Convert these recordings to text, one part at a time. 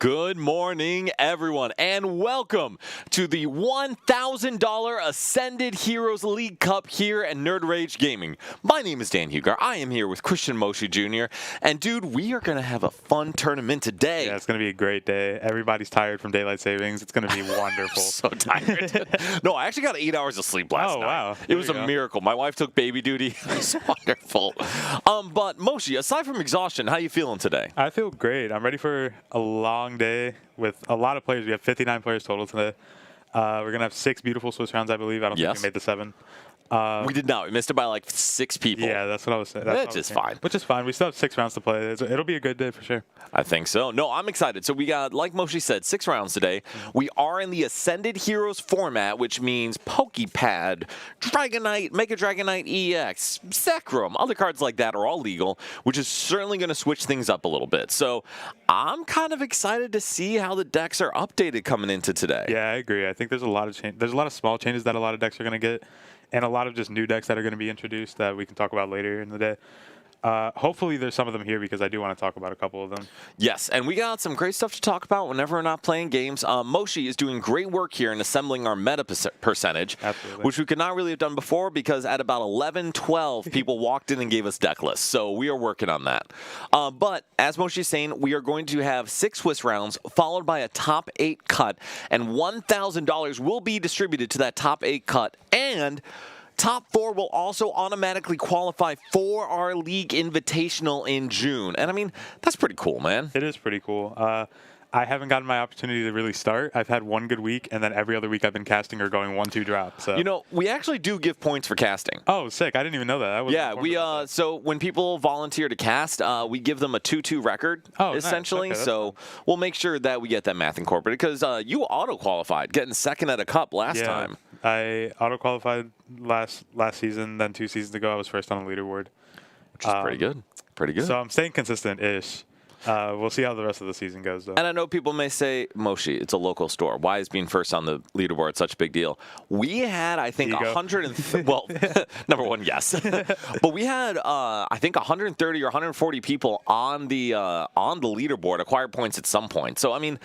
Good morning, everyone, and welcome to the $1,000 Ascended Heroes League Cup here at Nerd Rage Gaming. My name is Dan Hugar. I am here with Christian Moshi Jr. And, dude, we are going to have a fun tournament today. Yeah, it's going to be a great day. Everybody's tired from daylight savings. It's going to be wonderful. So tired. No, I actually got 8 hours of sleep last night. Wow. It was a miracle. My wife took baby duty. It was wonderful. But, Moshi, aside from exhaustion, how you feeling today? I feel great. I'm ready for a long day with a lot of players. We have 59 players total today. We're going to have 6 beautiful Swiss rounds, I believe. I don't think we made the 7. We did not. We missed it by like 6 people. Yeah, that's what I was saying. Which is fine. Which is fine. We still have 6 rounds to play. It'll be a good day for sure. I think so. No, I'm excited. So we got, like Moshi said, 6 rounds today. We are in the Ascended Heroes format, which means Pokepad, Dragonite, Mega Dragonite EX, Zekrom, other cards like that are all legal, which is certainly going to switch things up a little bit. So I'm kind of excited to see how the decks are updated coming into today. Yeah, I agree. I think there's a lot of there's a lot of small changes that a lot of decks are going to get. And a lot of just new decks that are going to be introduced that we can talk about later in the day. Hopefully there's some of them here because I do want to talk about a couple of them. Yes, and we got some great stuff to talk about whenever we're not playing games. Moshi is doing great work here in assembling our meta percentage, which we could not really have done before because at about 11, 12, people walked in and gave us deck lists. So we are working on that. But as Moshi is saying, we are going to have 6 Swiss rounds followed by a top 8 cut, and $1,000 will be distributed to that top 8 cut, and top 4 will also automatically qualify for our league invitational in June. And I mean, that's pretty cool, man. It is pretty cool. I haven't gotten my opportunity to really start. I've had one good week, and then every other week I've been casting or going 1-2 drop. So. You know, we actually do give points for casting. Oh, sick. I didn't even know that. Yeah, we so when people volunteer to cast, we give them a 2-2 record, essentially. Nice. Okay, so we'll make sure that we get that math incorporated because you auto-qualified, getting second at a cup last time. I auto-qualified last season, then 2 seasons ago I was first on the leaderboard. Which is pretty good. Pretty good. So I'm staying consistent-ish. We'll see how the rest of the season goes, though. And I know people may say, Moshi, it's a local store. Why is being first on the leaderboard such a big deal? We had, I think, 100 well, number one, yes. But we had, I think, 130 or 140 people on the leaderboard acquire points at some point. So, I mean,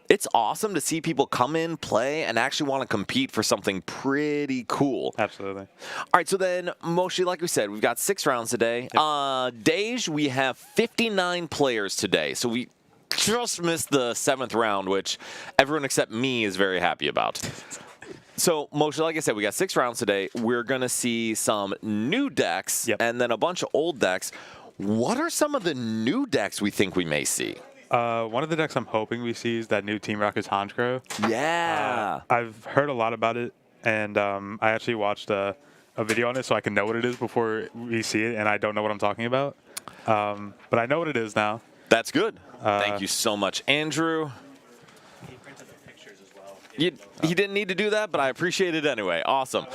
it's awesome to see people come in, play, and actually want to compete for something pretty cool. Absolutely. All right, so then, Moshi, like we said, we've got 6 rounds today. Yep. Dej, we have 59 players today, so we just missed the 7th round, which everyone except me is very happy about. So, Moshi, like I said, we got 6 rounds today. We're going to see some new decks and then a bunch of old decks. What are some of the new decks we think we may see? One of the decks I'm hoping we see is that new Team Rocket's Honchkrow. Yeah. I've heard a lot about it, and I actually watched a video on it so I can know what it is before we see it, and I don't know what I'm talking about. But I know what it is now. That's good. Thank you so much, Andrew. He printed the pictures as well. He didn't need to do that, but I appreciate it anyway. Awesome.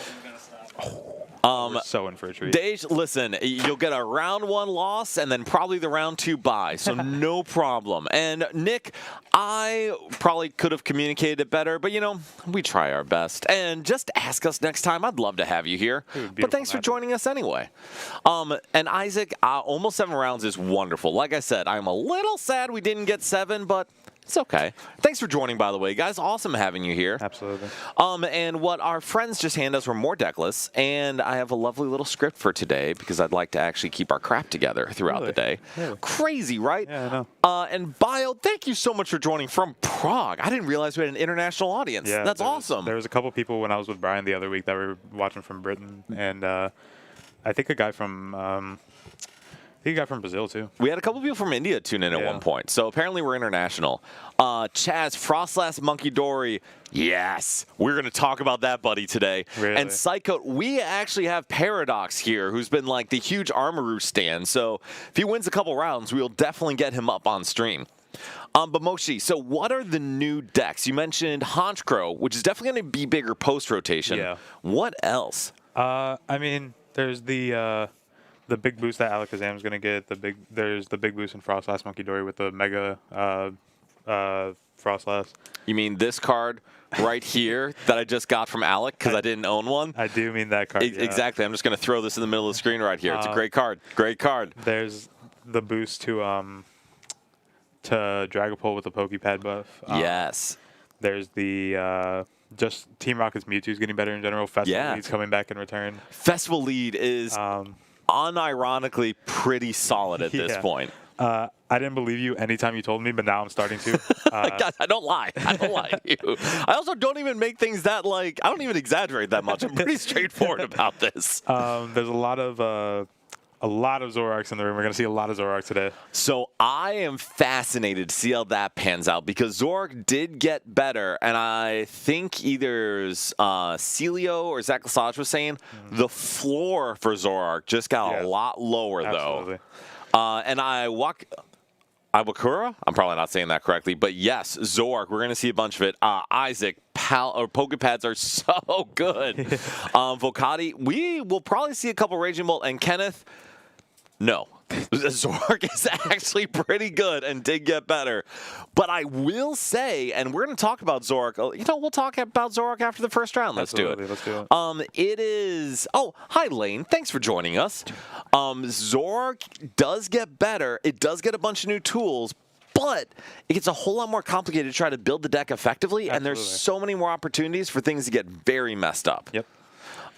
We're so in for a treat. Dej, listen, you'll get a round 1 loss and then probably the round 2 bye, so no problem. And Nick, I probably could have communicated it better, but you know, we try our best. And just ask us next time. I'd love to have you here. But thanks for joining us anyway. And Isaac, almost 7 rounds is wonderful. Like I said, I'm a little sad we didn't get 7, but it's okay. Thanks for joining, by the way, guys. Awesome having you here. Absolutely. And what our friends just handed us were more deck lists, and I have a lovely little script for today because I'd like to actually keep our crap together throughout the day. Really? Crazy, right? Yeah, I know. And Bio, thank you so much for joining from Prague. I didn't realize we had an international audience. Yeah, that's awesome. There was a couple people when I was with Brian the other week that were watching from Britain, and I think a guy from Brazil, too. We had a couple people from India tune in at one point, so apparently we're international. Chaz, Frostlast, Monkey Dory, yes. We're going to talk about that buddy today. Really? And Psycho, we actually have Paradox here, who's been like the huge Armaru stand, so if he wins a couple rounds, we'll definitely get him up on stream. But Moshi, so what are the new decks? You mentioned Honchkrow, which is definitely going to be bigger post-rotation. Yeah. What else? I mean, there's the big boost that Alakazam is going to get. There's the big boost in Frostlast Monkey Dory with the Mega Frostlast. You mean this card right here that I just got from Alec because I didn't own one? I do mean that card. Exactly. I'm just going to throw this in the middle of the screen right here. It's a great card. Great card. There's the boost to to Dragapult with the Pokepad buff. Yes. There's the just Team Rocket's Mewtwo's getting better in general. Festival Lead's coming back in return. Festival Lead is unironically pretty solid at this point. I didn't believe you anytime you told me, but now I'm starting to. Guys, I don't lie. I don't lie to you. I also don't even make things that, like, I don't even exaggerate that much. I'm pretty straightforward about this. There's a lot of Zoroarks in the room. We're going to see a lot of Zoroark today. So I am fascinated to see how that pans out because Zoroark did get better, and I think either Celio or Zach Lasage was saying the floor for Zoroark just got a lot lower, Absolutely. though. And Iwakura? I'm probably not saying that correctly, but yes, Zoroark, we're going to see a bunch of it. Isaac, Pokepads are so good. Vocati, we will probably see a couple Raging Bolt, and Kenneth, no. Zoroark is actually pretty good and did get better. But I will say, and we're going to talk about Zoroark. We'll talk about Zoroark after the first round. Let's do it. Let's do it. It is... Oh, hi, Lane. Thanks for joining us. Zoroark does get better. It does get a bunch of new tools, but it gets a whole lot more complicated to try to build the deck effectively, and there's so many more opportunities for things to get very messed up. Yep.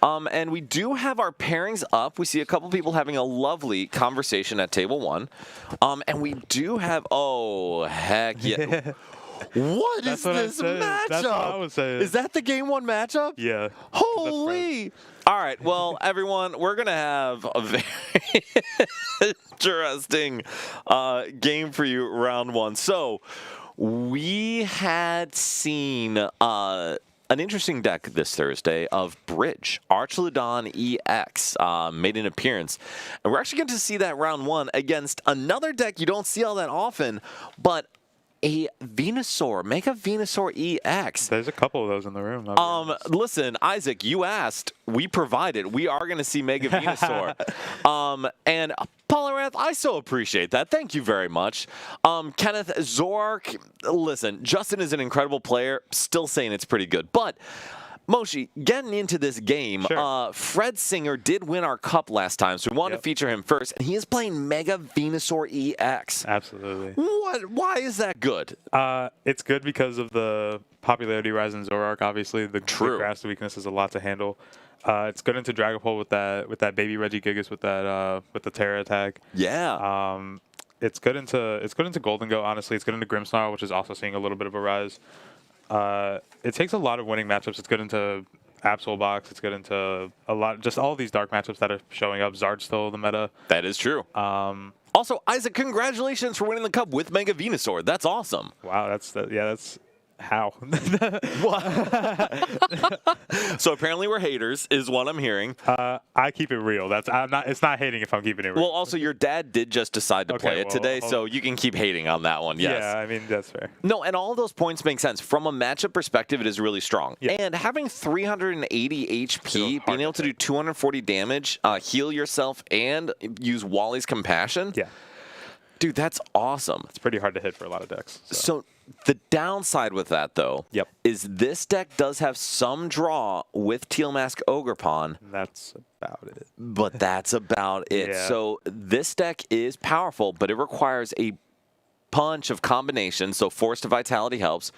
And we do have our pairings up. We see a couple people having a lovely conversation at table 1. And we do have, oh, heck yeah. What is this matchup? That's what I was saying. Is that the game 1 matchup? Yeah. Holy. All right. Well, everyone, we're going to have a very interesting game for you round 1. So we had seen an interesting deck this Thursday of Bridge. Archeludon EX made an appearance. And we're actually going to see that round 1 against another deck you don't see all that often, but a Venusaur. Mega Venusaur EX. There's a couple of those in the room. Listen, Isaac, you asked. We provided. We are going to see Mega Venusaur. And Polyrath, I so appreciate that. Thank you very much. Kenneth, Zoroark, listen, Justin is an incredible player. Still saying it's pretty good. But Moshi, getting into this game, sure. Fred Singer did win our cup last time, so we wanted to feature him first, and he is playing Mega Venusaur EX. Absolutely. Why is that good? It's good because of the popularity rise in Zoroark, obviously. The grass weakness is a lot to handle. It's good into Dragapult with that baby Regigigas with the Terra attack. Yeah. It's good into Golden Go, honestly. It's good into Grimmsnarl, which is also seeing a little bit of a rise. It takes a lot of winning matchups. It's good into Absol Box. It's good into just all these dark matchups that are showing up. Zard's still the meta. That is true. Also, Isaac, congratulations for winning the cup with Mega Venusaur. That's awesome. Wow, that's how. So apparently we're haters, is what I'm hearing. I keep it real. It's not hating if I'm keeping it real. Well, also your dad did just decide to play it today, so you can keep hating on that one. Yes. Yeah, I mean that's fair. No, and all of those points make sense. From a matchup perspective, it is really strong. Yeah. And having 380 HP, being able to do 240 damage, heal yourself, and use Wally's Compassion. Yeah. Dude, that's awesome. It's pretty hard to hit for a lot of decks. So the downside with that, though, is this deck does have some draw with Teal Mask Ogerpon. That's about it. But that's about it. Yeah. So this deck is powerful, but it requires a bunch of combinations, so Force to Vitality helps.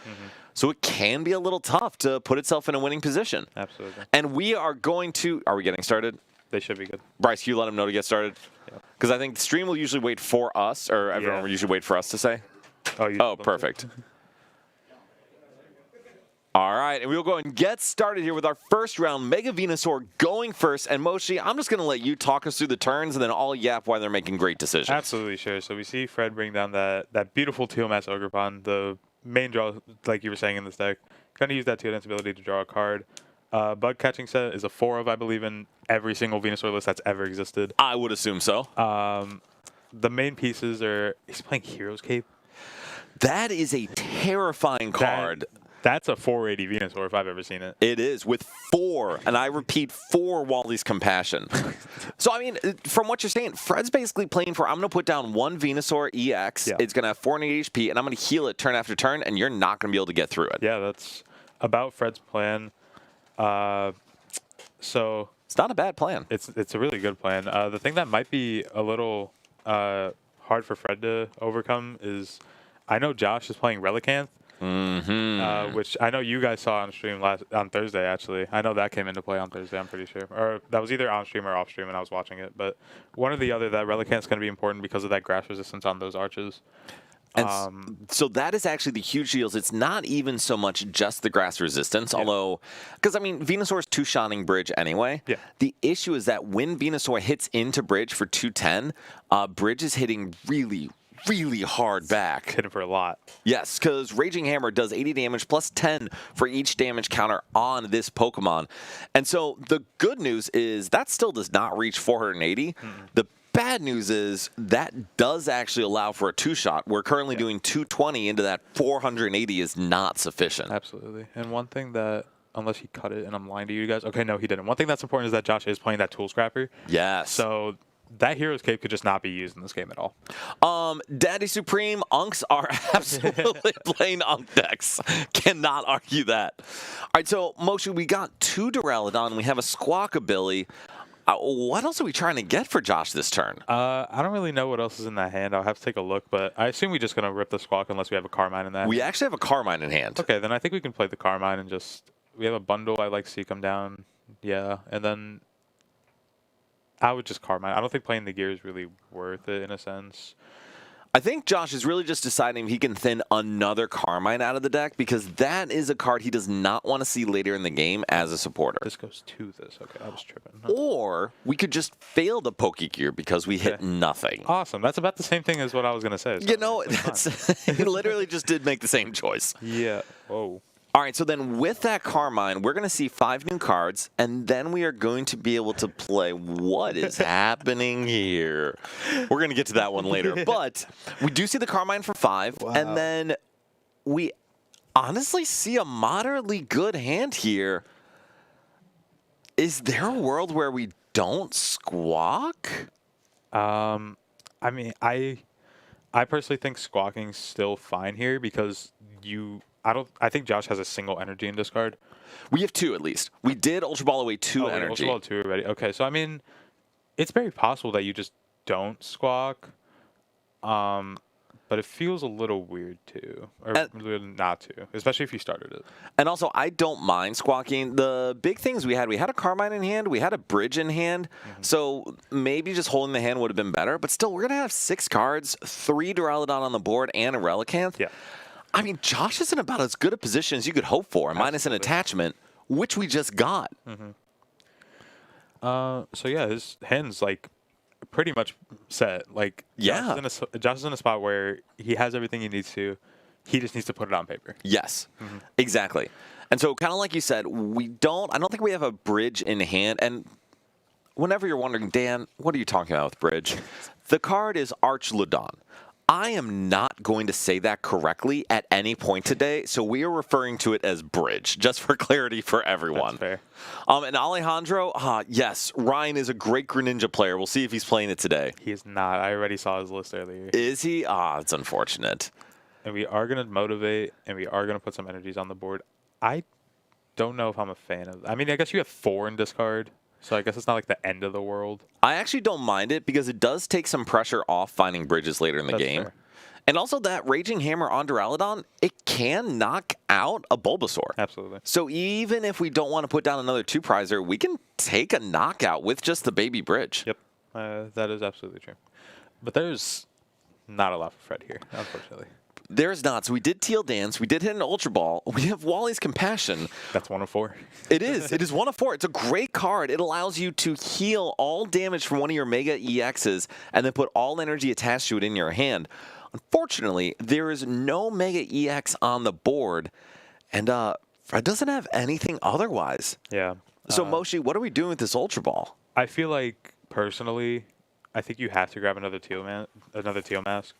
So it can be a little tough to put itself in a winning position. Absolutely. And we are going to... Are we getting started? They should be good. Bryce, can you let them know to get started? Because I think the stream will usually wait for us, or everyone will usually wait for us to say. Oh, perfect. All right, and we'll go and get started here with our first round. Mega Venusaur going first. And Moshi, I'm just going to let you talk us through the turns, and then I'll yap why they're making great decisions. Absolutely, sure. So we see Fred bring down that beautiful Teal Mask Ogerpon, the main draw, like you were saying in this deck. Going to use that Teal ability to draw a card. Bug Catching Set is a 4 of, I believe, in every single Venusaur list that's ever existed. I would assume so. The main pieces are... He's playing Hero's Cape. That is a terrifying card. That's a 480 Venusaur if I've ever seen it. It is, with 4, and I repeat, 4 Wally's Compassion. So, I mean, from what you're saying, Fred's basically playing for, I'm going to put down 1 Venusaur EX. Yeah. It's going to have 480 HP, and I'm going to heal it turn after turn, and you're not going to be able to get through it. Yeah, that's about Fred's plan. So it's not a bad plan. It's a really good plan. The thing that might be a little hard for Fred to overcome is I know Josh is playing Relicanth, which I know you guys saw on stream on Thursday, actually. I know that came into play on Thursday, I'm pretty sure. Or that was either on stream or off stream when I was watching it. But one or the other, that Relicanth's going to be important because of that grass resistance on those arches. And so that is actually the huge deal. It's not even so much just the grass resistance, although, because I mean, Venusaur's two-shotting bridge anyway. Yeah. The issue is that when Venusaur hits into bridge for 210, bridge is hitting really, really hard back. Hitting for a lot. Yes, because Raging Hammer does 80 damage plus 10 for each damage counter on this Pokemon. And so the good news is that still does not reach 480. The bad news is that does actually allow for a two-shot. We're currently doing 220 into that 480 is not sufficient. Absolutely. And one thing that, unless he cut it and I'm lying to you guys. Okay, no, he didn't. One thing that's important is that Josh is playing that Tool Scrapper. Yes. So that Hero's Cape could just not be used in this game at all. Daddy Supreme, Unks are absolutely playing Unk decks. Cannot argue that. All right, so Moshi, we got 2 Duraludon. We have a Squawkabilly. What else are we trying to get for Josh this turn? I don't really know what else is in that hand. I'll have to take a look, but I assume we're just going to rip the Squawk unless we have a Carmine in that. We actually have a Carmine in hand. Okay, then I think we can play the Carmine and just... We have a bundle. I like see come down. Yeah, and then... I would just Carmine. I don't think playing the gear is really worth it in a sense. I think Josh is really just deciding if he can thin another Carmine out of the deck because that is a card he does not want to see later in the game as a supporter. This goes to this. Okay, I was tripping. Or we could just fail the Pokegear because we hit nothing. Awesome. That's about the same thing as what I was going to say. So You know, he literally just did make the same choice. Yeah. Whoa. All right, so then with that Carmine, we're going to see 5 new cards, and then we are going to be able to play what is happening here. We're going to get to that one later. But we do see the Carmine for 5, and then we honestly see a moderately good hand here. Is there a world where we don't Squawk? I mean, I personally think Squawking's still fine here because I think Josh has a single energy in discard. We have 2 at least. We did Ultra Ball away 2 energy. Ultra Ball 2 already. Okay, so I mean, it's very possible that you just don't Squawk. But it feels a little weird too, or not to, especially if you started it. And also, I don't mind Squawking. The big things we had a Carmine in hand, we had a Bridge in hand, so maybe just holding the hand would have been better. But still, we're going to have 6 cards, 3 Duraludon on the board, and a Relicanth. Yeah. I mean, Josh is in about as good a position as you could hope for, minus an attachment, which we just got. So yeah, his hand's like pretty much set. Like Yeah. Josh is in a spot where he has everything he needs to. He just needs to put it on paper. Yes, exactly. And so, kind of like you said, I don't think we have a Bridge in hand. And whenever you're wondering, Dan, what are you talking about with Bridge? The card is Archludon. I am not going to say that correctly at any point today, so we are referring to it as Bridge, just for clarity for everyone. That's fair. And Alejandro, yes, Ryan is a great Greninja player. We'll see if he's playing it today. He is not. I already saw his list earlier. Is he? It's unfortunate. And we are going to motivate, and we are going to put some energies on the board. I don't know if I'm a fan of... I mean, I guess you have 4 in discard, so I guess it's not like the end of the world. I actually don't mind it because it does take some pressure off finding bridges later in the game. Fair. And also that Raging Hammer on Duraludon, it can knock out a Bulbasaur. Absolutely. So even if we don't want to put down another 2-prizer, we can take a knockout with just the baby bridge. Yep. That is absolutely true. But there's not a lot for Fred here, unfortunately. There's not. So we did Teal Dance. We did hit an Ultra Ball. We have Wally's Compassion. That's 1 of 4. It is. It is 1 of 4. It's a great card. It allows you to heal all damage from one of your Mega EXs and then put all energy attached to it in your hand. Unfortunately, there is no Mega EX on the board, and Fred doesn't have anything otherwise. Yeah. So, Moshi, what are we doing with this Ultra Ball? I feel like, personally, I think you have to grab another teal mask.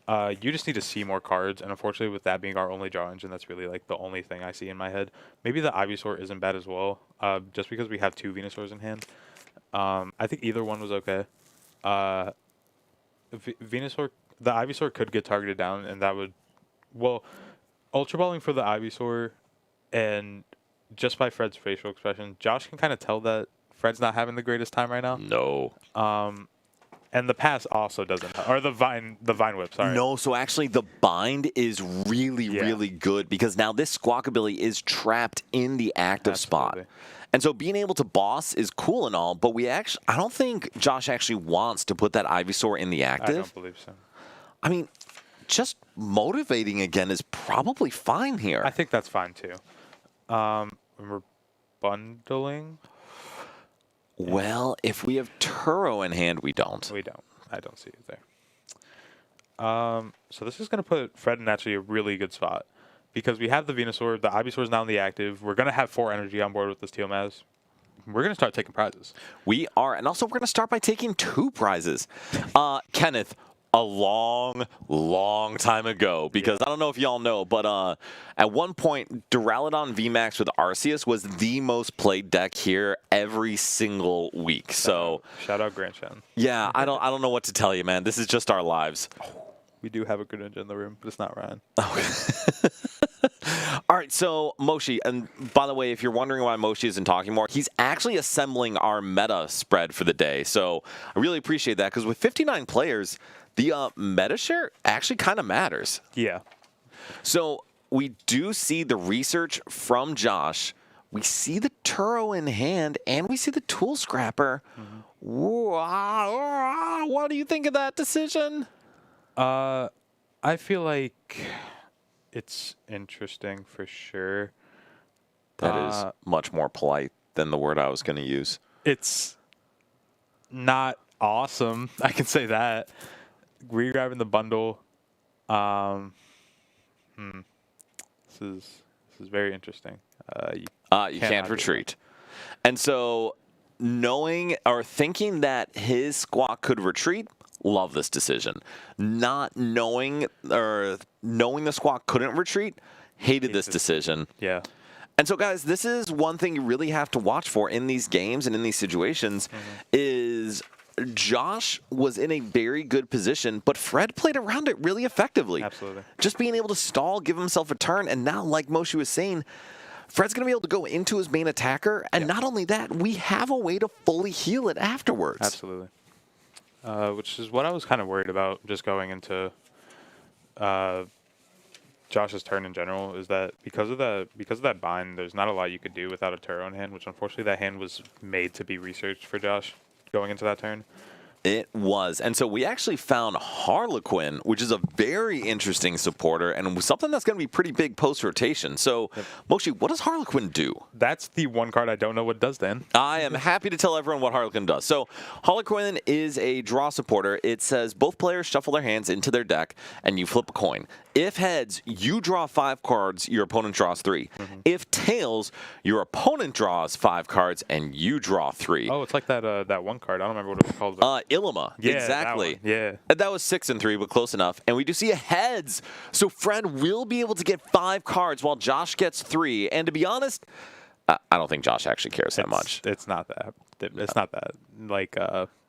You just need to see more cards, and unfortunately, with that being our only draw engine, that's really like the only thing I see in my head. Maybe the Ivysaur isn't bad as well, just because we have 2 Venusaurs in hand. I think either one was okay. Venusaur, the Ivysaur could get targeted down, and that would, well, Ultra Balling for the Ivysaur, and just by Fred's facial expression, Josh can kind of tell that Fred's not having the greatest time right now. No. And the pass also doesn't help. Or the vine whip, sorry. No, so actually the bind is really, really good because now this squawk ability is trapped in the active spot. And so being able to boss is cool and all, but I don't think Josh actually wants to put that Ivysaur in the active. I don't believe so. I mean, just motivating again is probably fine here. I think that's fine too. We're bundling. Well, if we have Turo in hand, we don't. We don't. I don't see it there. So this is going to put Fred in actually a really good spot because we have the Venusaur. The Ivysaur is now in the active. We're going to have 4 energy on board with this Teomaz. We're going to start taking prizes. We are. And also, we're going to start by taking 2 prizes. Kenneth, a long time ago, because I don't know if y'all know, but at one point, Duraludon VMAX with Arceus was the most played deck here every single week. So shout out Grant Shen. Yeah, I don't know what to tell you, man. This is just our lives. We do have a Greninja in the room, but it's not Ryan. All right, so Moshi, and by the way, if you're wondering why Moshi isn't talking more, he's actually assembling our meta spread for the day. So I really appreciate that because with 59 players, the meta share actually kind of matters. Yeah. So we do see the research from Josh. We see the Turo in hand, and we see the Tool Scrapper. What do you think of that decision? I feel like it's interesting for sure. That is much more polite than the word I was going to use. It's not awesome. I can say that. Regrabbing the bundle. This is very interesting. You can't retreat. And so knowing or thinking that his squawk could retreat, love this decision. Not knowing or knowing the squawk couldn't retreat, hated this decision. Yeah. And so, guys, this is one thing you really have to watch for in these games and in these situations is Josh was in a very good position, but Fred played around it really effectively. Absolutely. Just being able to stall, give himself a turn, and now, like Moshi was saying, Fred's going to be able to go into his main attacker, and not only that, we have a way to fully heal it afterwards. Absolutely. Which is what I was kind of worried about just going into Josh's turn in general, is that because of that bind, there's not a lot you could do without a Turo in hand, which unfortunately that hand was made to be researched for Josh going into that turn. It was. And so we actually found Harlequin, which is a very interesting supporter and something that's going to be pretty big post-rotation. So, Moshi, what does Harlequin do? That's the one card I don't know what does, Dan. I am happy to tell everyone what Harlequin does. So, Harlequin is a draw supporter. It says both players shuffle their hands into their deck, and you flip a coin. If heads, you draw 5 cards, your opponent draws 3. If tails, your opponent draws 5 cards, and you draw 3. Oh, it's like that one card. I don't remember what it was called. Illima. Yeah, exactly. Yeah. That was 6 and 3, but close enough. And we do see a heads. So Fred will be able to get 5 cards while Josh gets 3. And to be honest, I don't think Josh actually cares that much. It's not that. It's not that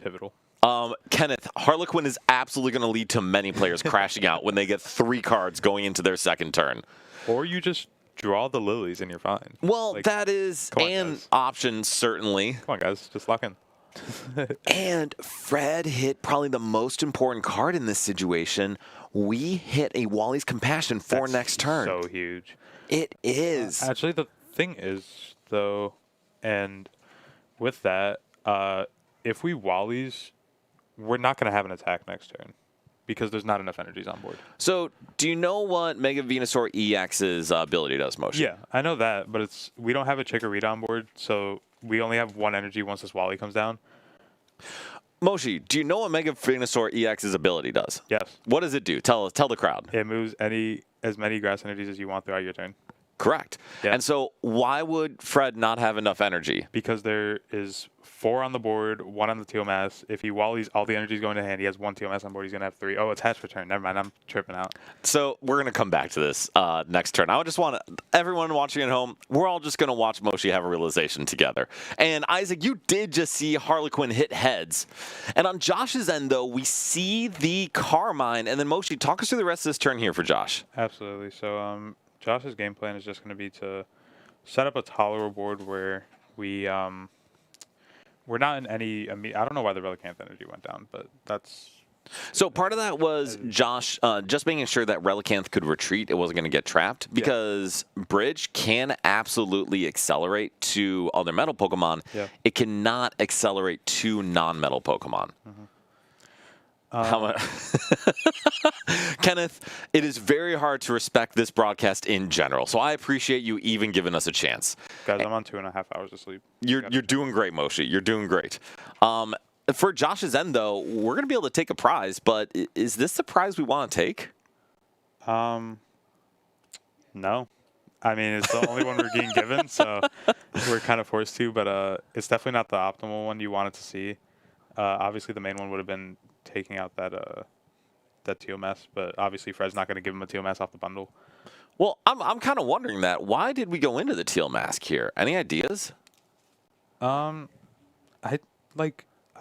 pivotal. Kenneth, Harlequin is absolutely going to lead to many players crashing out when they get 3 cards going into their second turn. Or you just draw the lilies and you're fine. Well, that is an option, certainly. Come on, guys. Just lock in. And Fred hit probably the most important card in this situation. We hit a Wally's Compassion for next turn. So huge. It is. Actually, the thing is, though, and with that, if we Wally's, we're not going to have an attack next turn because there's not enough energies on board. So, do you know what Mega Venusaur EX's ability does, Motion? Yeah, I know that, but we don't have a Chikorita on board, so we only have 1 energy once this Wally comes down. Moshi, do you know what Mega Venusaur EX's ability does? Yes. What does it do? Tell the crowd. It moves as many grass energies as you want throughout your turn. Correct. Yeah. And so why would Fred not have enough energy? Because there is 4 on the board, 1 on the Teomass. If he Wallies, all the energy's going to hand. He has 1 Teomass on board. He's going to have 3. Oh, it's hatch for turn. Never mind. I'm tripping out. So we're going to come back to this next turn. I just want everyone watching at home, we're all just going to watch Moshi have a realization together. And Isaac, you did just see Harlequin hit heads. And on Josh's end, though, we see the Carmine. And then Moshi, talk us through the rest of this turn here for Josh. Absolutely. So Josh's game plan is just going to be to set up a tolerable board where we we're not in any. I don't know why the Relicanth energy went down, but that's. So part of that was Josh just making sure that Relicanth could retreat. It wasn't going to get trapped because Bridge can absolutely accelerate to other metal Pokemon. Yeah. It cannot accelerate to non-metal Pokemon. How much? Kenneth, it is very hard to respect this broadcast in general, so I appreciate you even giving us a chance. Guys, I'm on 2.5 hours of sleep. You're doing great, Moshi. You're doing great. For Josh's end, though, we're going to be able to take a prize, but is this the prize we want to take? No. I mean, it's the only one we're getting given, so we're kind of forced to, but it's definitely not the optimal one you wanted to see. Obviously, the main one would have been taking out that teal mess, but obviously Fred's not going to give him a teal mask off the bundle. Well, I'm kind of wondering that. Why did we go into the teal mask here? Any ideas? I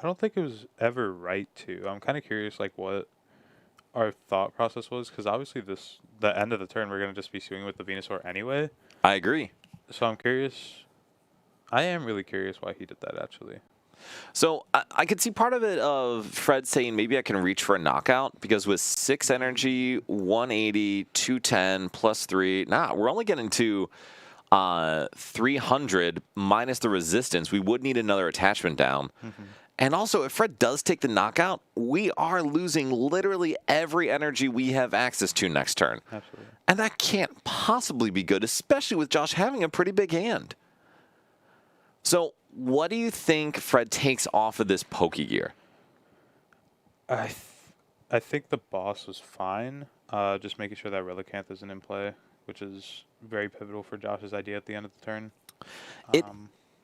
don't think it was ever right to. I'm kind of curious, like, what our thought process was, because obviously the end of the turn, we're going to just be swinging with the Venusaur anyway. I agree. So I'm curious. I am really curious why he did that, actually. So I could see part of it of Fred saying maybe I can reach for a knockout, because with 6 energy, 180, 210, plus 3, we're only getting to 300 minus the resistance. We would need another attachment down. And also, if Fred does take the knockout, we are losing literally every energy we have access to next turn. Absolutely. And that can't possibly be good, especially with Josh having a pretty big hand. So what do you think Fred takes off of this Pokegear? I think the boss was fine. Just making sure that Relicanth isn't in play, which is very pivotal for Josh's idea at the end of the turn. It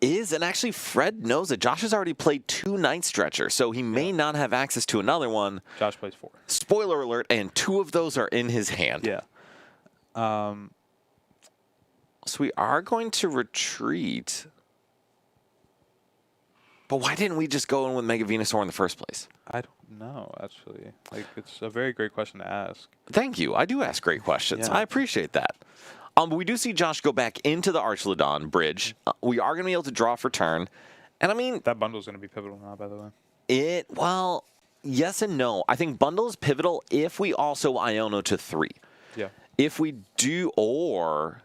is, and actually Fred knows that Josh has already played 2 Night Stretcher, so he may not have access to another one. Josh plays 4. Spoiler alert, and 2 of those are in his hand. Yeah. So we are going to retreat. But why didn't we just go in with Mega Venusaur in the first place? I don't know, actually. Like, it's a very great question to ask. Thank you. I do ask great questions. Yeah. I appreciate that. But we do see Josh go back into the Archlodon bridge. We are going to be able to draw for turn. And I mean... That bundle is going to be pivotal now, by the way. Well, yes and no. I think bundle is pivotal if we also Iono to 3. Yeah. If we do, or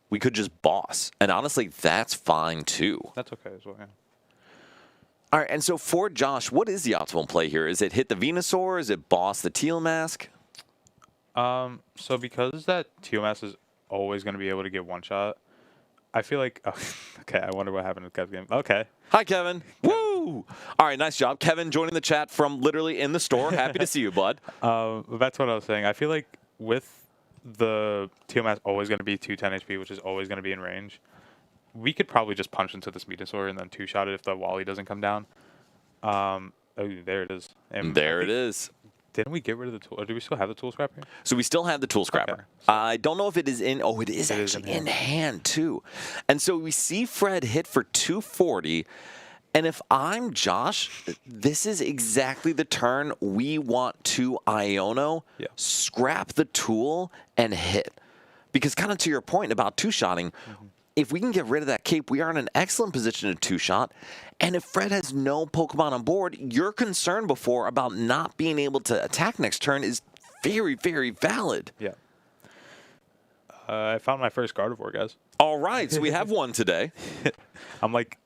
we could just boss. And honestly, that's fine too. That's okay as well, yeah. All right, and so for Josh, what is the optimal play here? Is it hit the Venusaur? Is it boss the teal mask? So because that teal mask is always going to be able to get one shot, I feel like... Oh, okay, I wonder what happened with Kevin's game. Okay. Hi, Kevin. Woo! All right, nice job. Kevin joining the chat from literally in the store. Happy to see you, bud. That's what I was saying. I feel like with the teal mask always going to be 210 HP, which is always going to be in range, we could probably just punch into this Venusaur and then 2-shot it if the Wally doesn't come down. Oh, there it is. And there it is. Didn't we get rid of the tool? Or do we still have the tool scrapper? So we still have the tool scrapper. Okay. I don't know if it is in... Oh, it is actually in hand, too. And so we see Fred hit for 240. And if I'm Josh, this is exactly the turn we want to Iono, scrap the tool, and hit. Because kind of to your point about 2-shotting, if we can get rid of that cape, we are in an excellent position to 2-shot. And if Fred has no Pokemon on board, your concern before about not being able to attack next turn is very, very valid. Yeah. I found my first Gardevoir, guys. All right, so we have one today. I'm like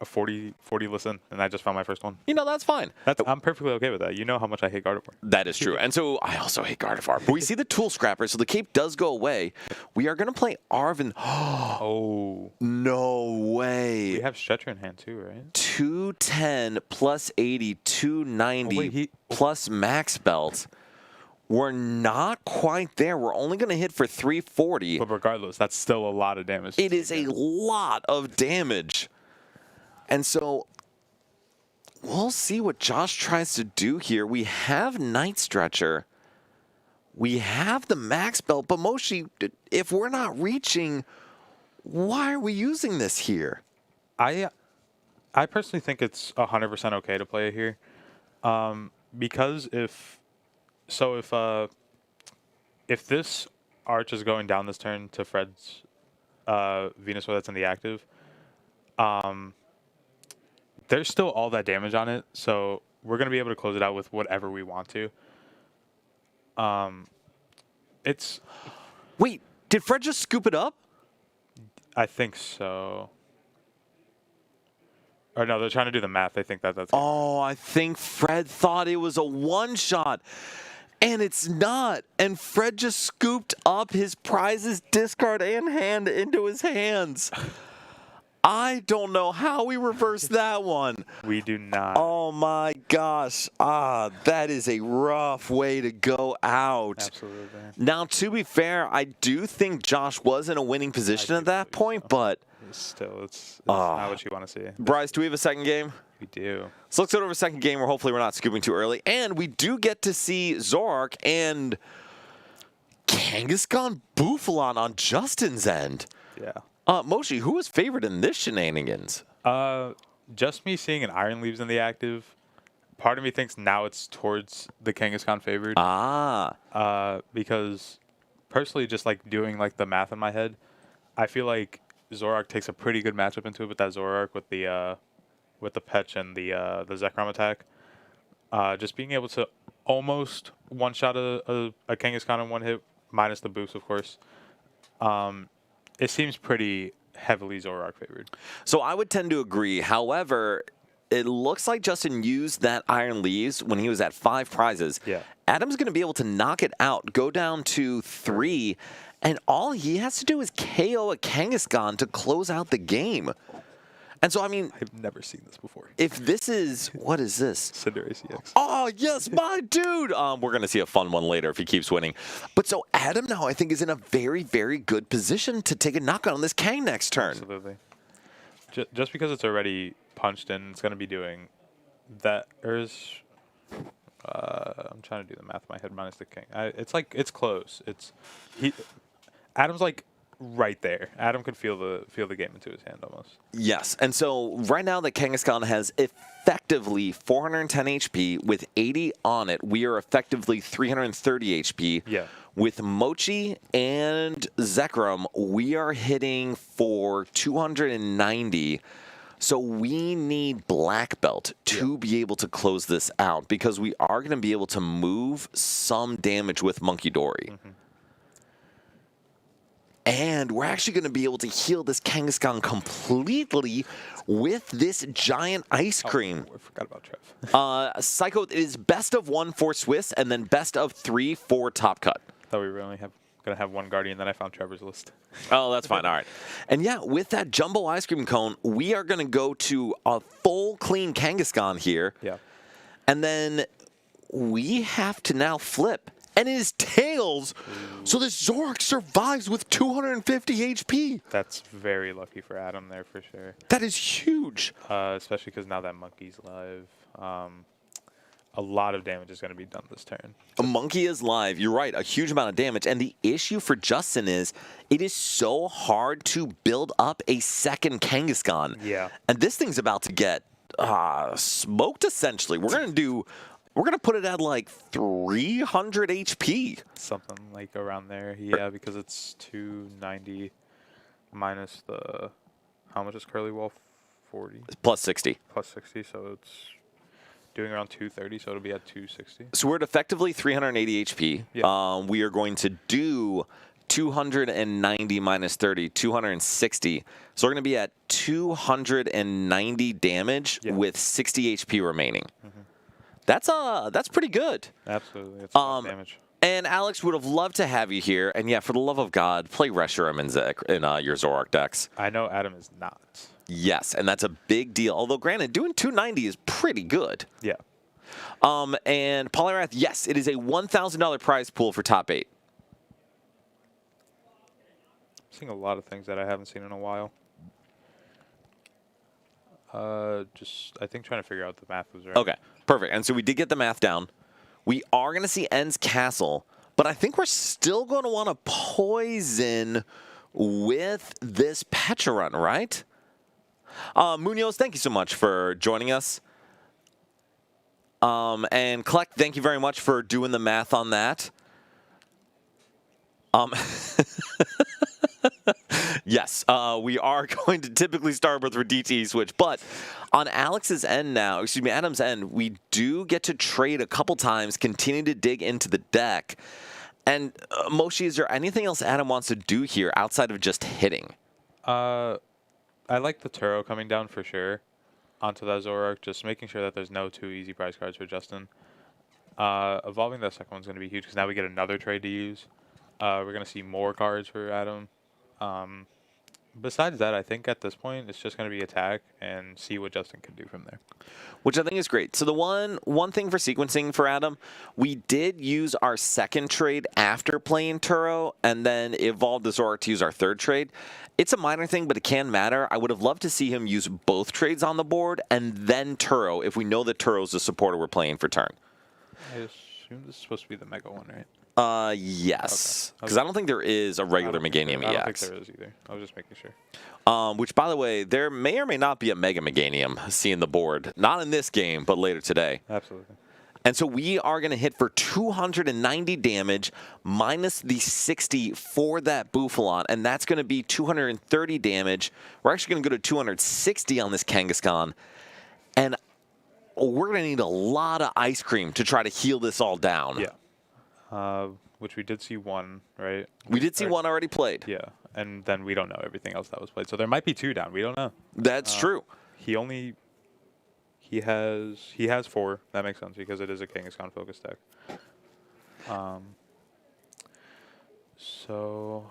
40 listen, and I just found my first one. You know, that's fine. I'm perfectly okay with that. You know how much I hate Gardevoir. That is true. And so I also hate Gardevoir. But we see the tool scrapper, so the cape does go away. We are going to play Arvin. Oh. No way. We have Stretcher in hand too, right? 210 plus 80, 290 plus max belt. We're not quite there. We're only going to hit for 340. But regardless, that's still a lot of damage. It is a lot of damage. And so we'll see what Josh tries to do here. We have Night Stretcher. We have the max belt. But Moshi, if we're not reaching, why are we using this here? I personally think it's 100% okay to play it here. Because if this Arch is going down this turn to Fred's Venusaur that's in the active, there's still all that damage on it, so we're going to be able to close it out with whatever we want to. It's... Wait, did Fred just scoop it up? I think so. Or no, they're trying to do the math. I think that's... Oh, I think Fred thought it was a one-shot. And it's not. And Fred just scooped up his prizes, discard, and hand into his hands. I don't know how we reversed that one. We do not. Oh, my gosh. That is a rough way to go out. Absolutely. Now, to be fair, I do think Josh was in a winning position at that point, but... Still, it's not what you want to see. Bryce, do we have a second game? We do. So let's go over a second game where hopefully we're not scooping too early. And we do get to see Zoroark and Kangaskhan Bouffalant on Justin's end. Yeah. Moshi, who was favored in this shenanigans? Just me seeing an Iron Leaves in the active, part of me thinks now it's towards the Kangaskhan favored. Because personally, just like doing like the math in my head, I feel like Zoroark takes a pretty good matchup into it with that Zoroark with the Petch and the Zekrom attack. Just being able to almost one-shot a Kangaskhan in one hit, minus the boost, of course. It seems pretty heavily Zoroark favored. So I would tend to agree. However, it looks like Justin used that Iron Leaves when he was at 5 prizes. Yeah. Adam's going to be able to knock it out, go down to 3, and all he has to do is KO a Kangaskhan to close out the game. And so, I mean... I've never seen this before. If this is... What is this? Cinderace EX. Oh, yes, my dude! We're going to see a fun one later if he keeps winning. But so Adam now, I think, is in a very, very good position to take a knockout on this Kang next turn. Absolutely. Just because it's already punched in, it's going to be doing that. I'm trying to do the math in my head minus the King. It's close. Adam's like right there. Adam could feel the game into his hand almost. Yes, and so right now the Kangaskhan has effectively 410 HP with 80 on it. We are effectively 330 HP. Yeah. With Mochi and Zekrom, we are hitting for 290. So we need Black Belt to be able to close this out because we are going to be able to move some damage with Monkey Dory. Mm-hmm. And we're actually going to be able to heal this Kangaskhan completely with this giant ice cream. I forgot about Trev. Psycho is best of 1 for Swiss and then best of 3 for Top Cut. Thought we were only going to have one Guardian, then I found Trevor's list. Oh, that's fine. All right. And yeah, with that jumbo ice cream cone, we are going to go to a full clean Kangaskhan here. Yeah. And then we have to now flip. And it is Tails. So this Zoroark survives with 250 HP. That's very lucky for Adam there for sure. That is huge. Especially because now that Monkey's live. A lot of damage is going to be done this turn. A Monkey is live. You're right. A huge amount of damage. And the issue for Justin is it is so hard to build up a second Kangaskhan. Yeah. And this thing's about to get smoked, essentially. We're going to put it at like 300 HP. Something like around there. Yeah, because it's 290 minus the... How much is Curly Wall? 40? Plus 60. Plus 60, so it's... doing around 230, so it'll be at 260. So we're at effectively 380 HP. Yep. We are going to do 290 minus 30, 260. So we're going to be at 290 damage with 60 HP remaining. Mm-hmm. That's pretty good. Absolutely. That's a lot of damage. And Alex would have loved to have you here. And yeah, for the love of God, play Reshiram in your Zoroark decks. I know Adam is not. Yes, and that's a big deal. Although, granted, doing 290 is pretty good. Yeah. And Polyrath, yes, it is a $1,000 prize pool for top 8. I'm seeing a lot of things that I haven't seen in a while. I think trying to figure out the math was right. Okay, perfect. And so we did get the math down. We are going to see End's Castle, but I think we're still going to want to poison with this Petra run, right? Munoz, thank you so much for joining us. And Kleck, thank you very much for doing the math on that. Yes, we are going to typically start with a DT switch, but On Alex's end now, excuse me, Adam's end, we do get to trade a couple times, continue to dig into the deck. And Moshi, is there anything else Adam wants to do here outside of just hitting? I like the Turo coming down for sure onto that Zoroark, just making sure that there's no too easy prize cards for Justin. Evolving that second one's going to be huge because now we get another trade to use. We're going to see more cards for Adam. Besides that, I think at this point, it's just going to be attack and see what Justin can do from there. Which I think is great. So the one thing for sequencing for Adam, we did use our second trade after playing Turo and then evolved the Zoroark to use our third trade. It's a minor thing, but it can matter. I would have loved to see him use both trades on the board and then Turo if we know that Turo's the supporter we're playing for turn. I assume this is supposed to be the Mega one, right? Yes. Okay. Because I don't think there is a regular Meganium EX. I don't think there is either. I was just making sure. Which, by the way, there may or may not be a Mega Meganium seeing the board. Not in this game, but later today. Absolutely. And so we are going to hit for 290 damage minus the 60 for that Bouffalon, and that's going to be 230 damage. We're actually going to go to 260 on this Kangaskhan, and we're going to need a lot of ice cream to try to heal this all down. Yeah. Which we did see one, right? We did see one already played. Yeah, and then we don't know everything else that was played. So there might be two down. We don't know. That's true. He has 4. That makes sense because it is a Kangaskhan focused deck. So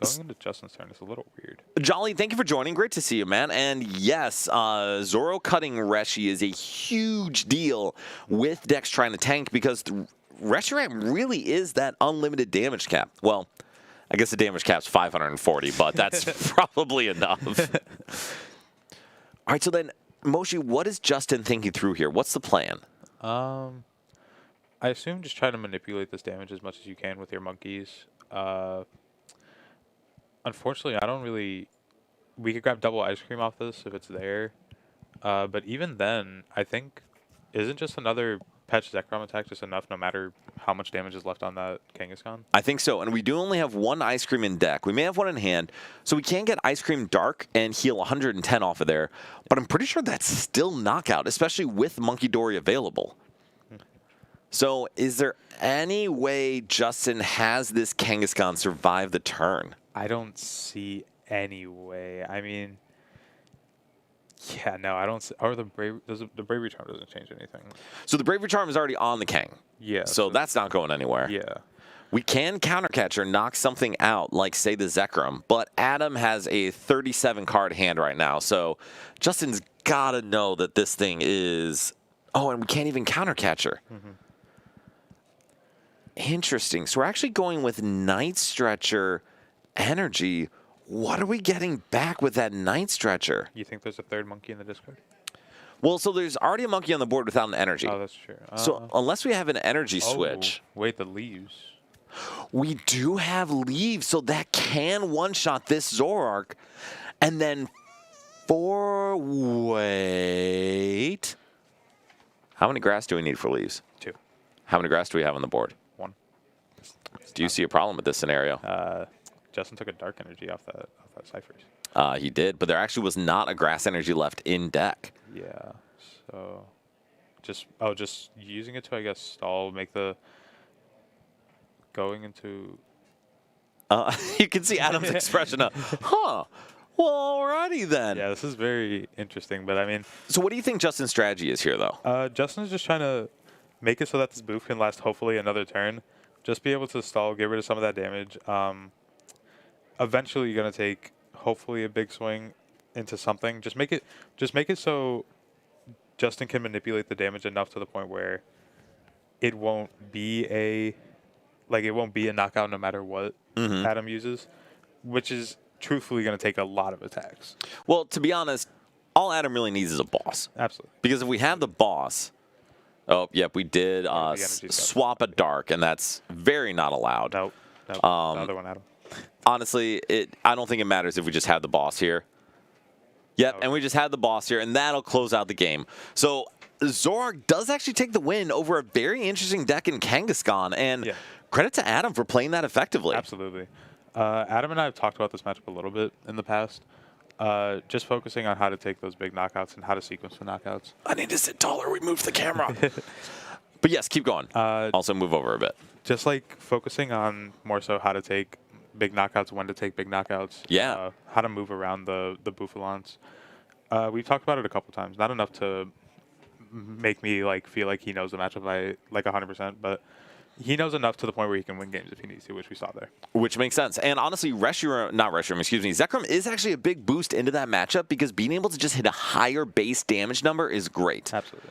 going into Justin's turn is a little weird. Jolly, thank you for joining. Great to see you, man. And yes, Zoro cutting Reshi is a huge deal with decks trying to tank because Reshiram really is that unlimited damage cap. Well, I guess the damage cap's 540, but that's probably enough. All right, so then, Moshi, what is Justin thinking through here? What's the plan? I assume just try to manipulate this damage as much as you can with your monkeys. Unfortunately, I don't really... We could grab double ice cream off this if it's there. But even then, I think... Isn't just another Patch Zekrom attack just enough no matter how much damage is left on that Kangaskhan? I think so, and we do only have one Ice Cream in deck. We may have one in hand, so we can get Ice Cream Dark and heal 110 off of there, but I'm pretty sure that's still knockout, especially with Monkey Dory available. So is there any way Justin has this Kangaskhan survive the turn? I don't see any way. I mean... Yeah, no, I don't see... Or the Bravery Charm doesn't change anything. So the Bravery Charm is already on the Kang. Yeah. So that's not going anywhere. Yeah. We can countercatch or knock something out, like, say, the Zekrom, but Adam has a 37-card hand right now, so Justin's got to know that this thing is... Oh, and we can't even countercatch her. Mm-hmm. Interesting. So we're actually going with Night Stretcher Energy. What are we getting back with that Night Stretcher? You think there's a third monkey in the discard? Well, so there's already a monkey on the board without an energy. Oh, that's true. So unless we have an energy switch. Wait, the leaves. We do have leaves, so that can one-shot this Zoroark. And then wait. How many grass do we need for leaves? 2. How many grass do we have on the board? 1. Do you see a problem with this scenario? Justin took a dark energy off that Cyphers. He did, but there actually was not a grass energy left in deck. Yeah, so just using it to, I guess, stall, make the going into... You can see Adam's expression of, huh, well, alrighty then. Yeah, this is very interesting, but I mean... So what do you think Justin's strategy is here, though? Justin's just trying to make it so that this boof can last, hopefully, another turn. Just be able to stall, get rid of some of that damage. Eventually, you're going to take, hopefully, a big swing into something. Just make it so Justin can manipulate the damage enough to the point where it won't be a knockout no matter what Adam uses, which is truthfully going to take a lot of attacks. Well, to be honest, all Adam really needs is a boss. Absolutely. Because if we have the boss... Oh, yep, we did swap a dark, and that's very not allowed. Nope. The other one, Adam. Honestly, I don't think it matters if we just have the boss here. Yep, and we just have the boss here, and that'll close out the game. So Zoroark does actually take the win over a very interesting deck in Kangaskhan, and credit to Adam for playing that effectively. Absolutely. Adam and I have talked about this matchup a little bit in the past. Just focusing on how to take those big knockouts and how to sequence the knockouts. I need to sit taller. We moved the camera. But yes, keep going. Also move over a bit. Just like focusing on more so how to take big knockouts, when to take big knockouts. Yeah. How to move around the Bouffalants. We've talked about it a couple times. Not enough to make me like feel like he knows the matchup by like 100%, but he knows enough to the point where he can win games if he needs to, which we saw there. Which makes sense. And honestly, Zekrom is actually a big boost into that matchup because being able to just hit a higher base damage number is great. Absolutely.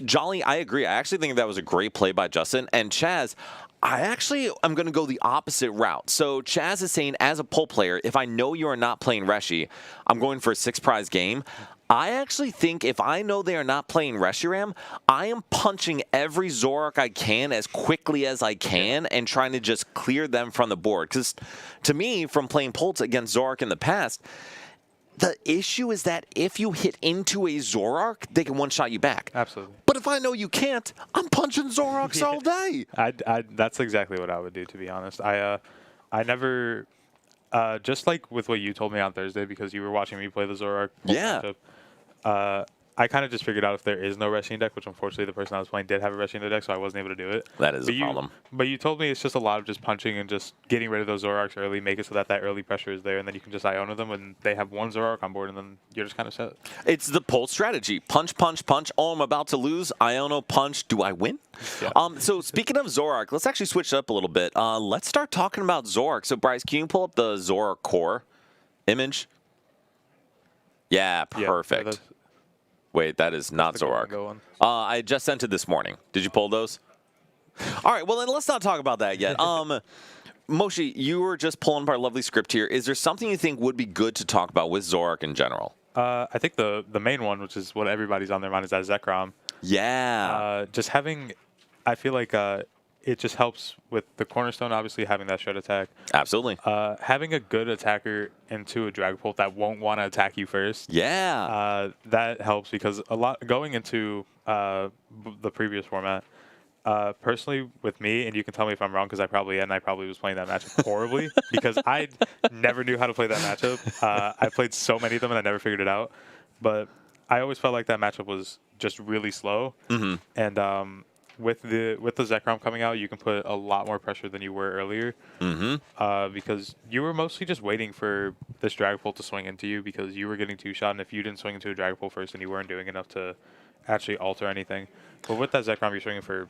Jolly, I agree. I actually think that was a great play by Justin. And Chaz, I actually am going to go the opposite route. So Chaz is saying, as a poll player, if I know you are not playing Reshi, I'm going for a 6-prize game. I actually think if I know they are not playing Reshiram, I am punching every Zoroark I can as quickly as I can and trying to just clear them from the board. Because to me, from playing Pulse against Zoroark in the past, the issue is that if you hit into a Zoroark, they can one-shot you back. Absolutely. But if I know you can't, I'm punching Zoroarks all day. That's exactly what I would do, to be honest. I never, just like with what you told me on Thursday, because you were watching me play the Zoroark matchup, I kind of just figured out if there is no Reshiram deck, which unfortunately the person I was playing did have a Reshiram deck, so I wasn't able to do it. That is a problem. But you told me it's just a lot of just punching and just getting rid of those Zoroarks early, make it so that early pressure is there, and then you can just Iona them when they have one Zoroark on board, and then you're just kind of set. It's the Pulse strategy. Punch, punch, punch. Oh, I'm about to lose. Iona, punch. Do I win? Yeah. So speaking of Zoroark, let's actually switch it up a little bit. Let's start talking about Zoroark. So Bryce, can you pull up the Zoroark core image? Yeah, perfect. Yeah, wait, that is not Zoroark. I just sent it this morning. Did you pull those? All right, well, then let's not talk about that yet. Moshi, you were just pulling up our lovely script here. Is there something you think would be good to talk about with Zoroark in general? I think the main one, which is what everybody's on their mind, is that Zekrom. Yeah. Just having, I feel like it just helps with the cornerstone, obviously, having that shred attack. Absolutely. Having a good attacker into a Dragapult that won't want to attack you first. Yeah. That helps because a lot going into the previous format, personally with me, and you can tell me if I'm wrong because I probably was playing that matchup horribly because I never knew how to play that matchup. I played so many of them and I never figured it out. But I always felt like that matchup was just really slow. Mm-hmm. And with the Zekrom coming out, you can put a lot more pressure than you were earlier. Mm-hmm. Because you were mostly just waiting for this Dragapult to swing into you because you were getting two-shot, and if you didn't swing into a Dragapult first, then you weren't doing enough to actually alter anything. But with that Zekrom, you're swinging for,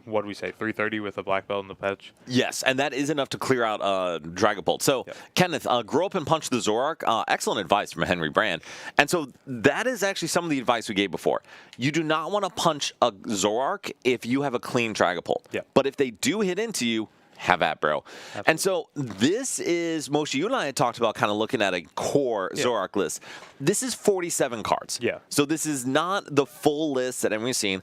what do we say, 330 with a black belt in the patch? Yes, and that is enough to clear out Dragapult. So, yeah. Kenneth, grow up and punch the Zoroark. Excellent advice from Henry Brand. And so that is actually some of the advice we gave before. You do not want to punch a Zoroark if you have a clean Dragapult. Yeah. But if they do hit into you, have at, bro. Absolutely. And so this is, Moshe, you and I had talked about kind of looking at a core Zoroark list. This is 47 cards. Yeah. So this is not the full list that everyone's seen,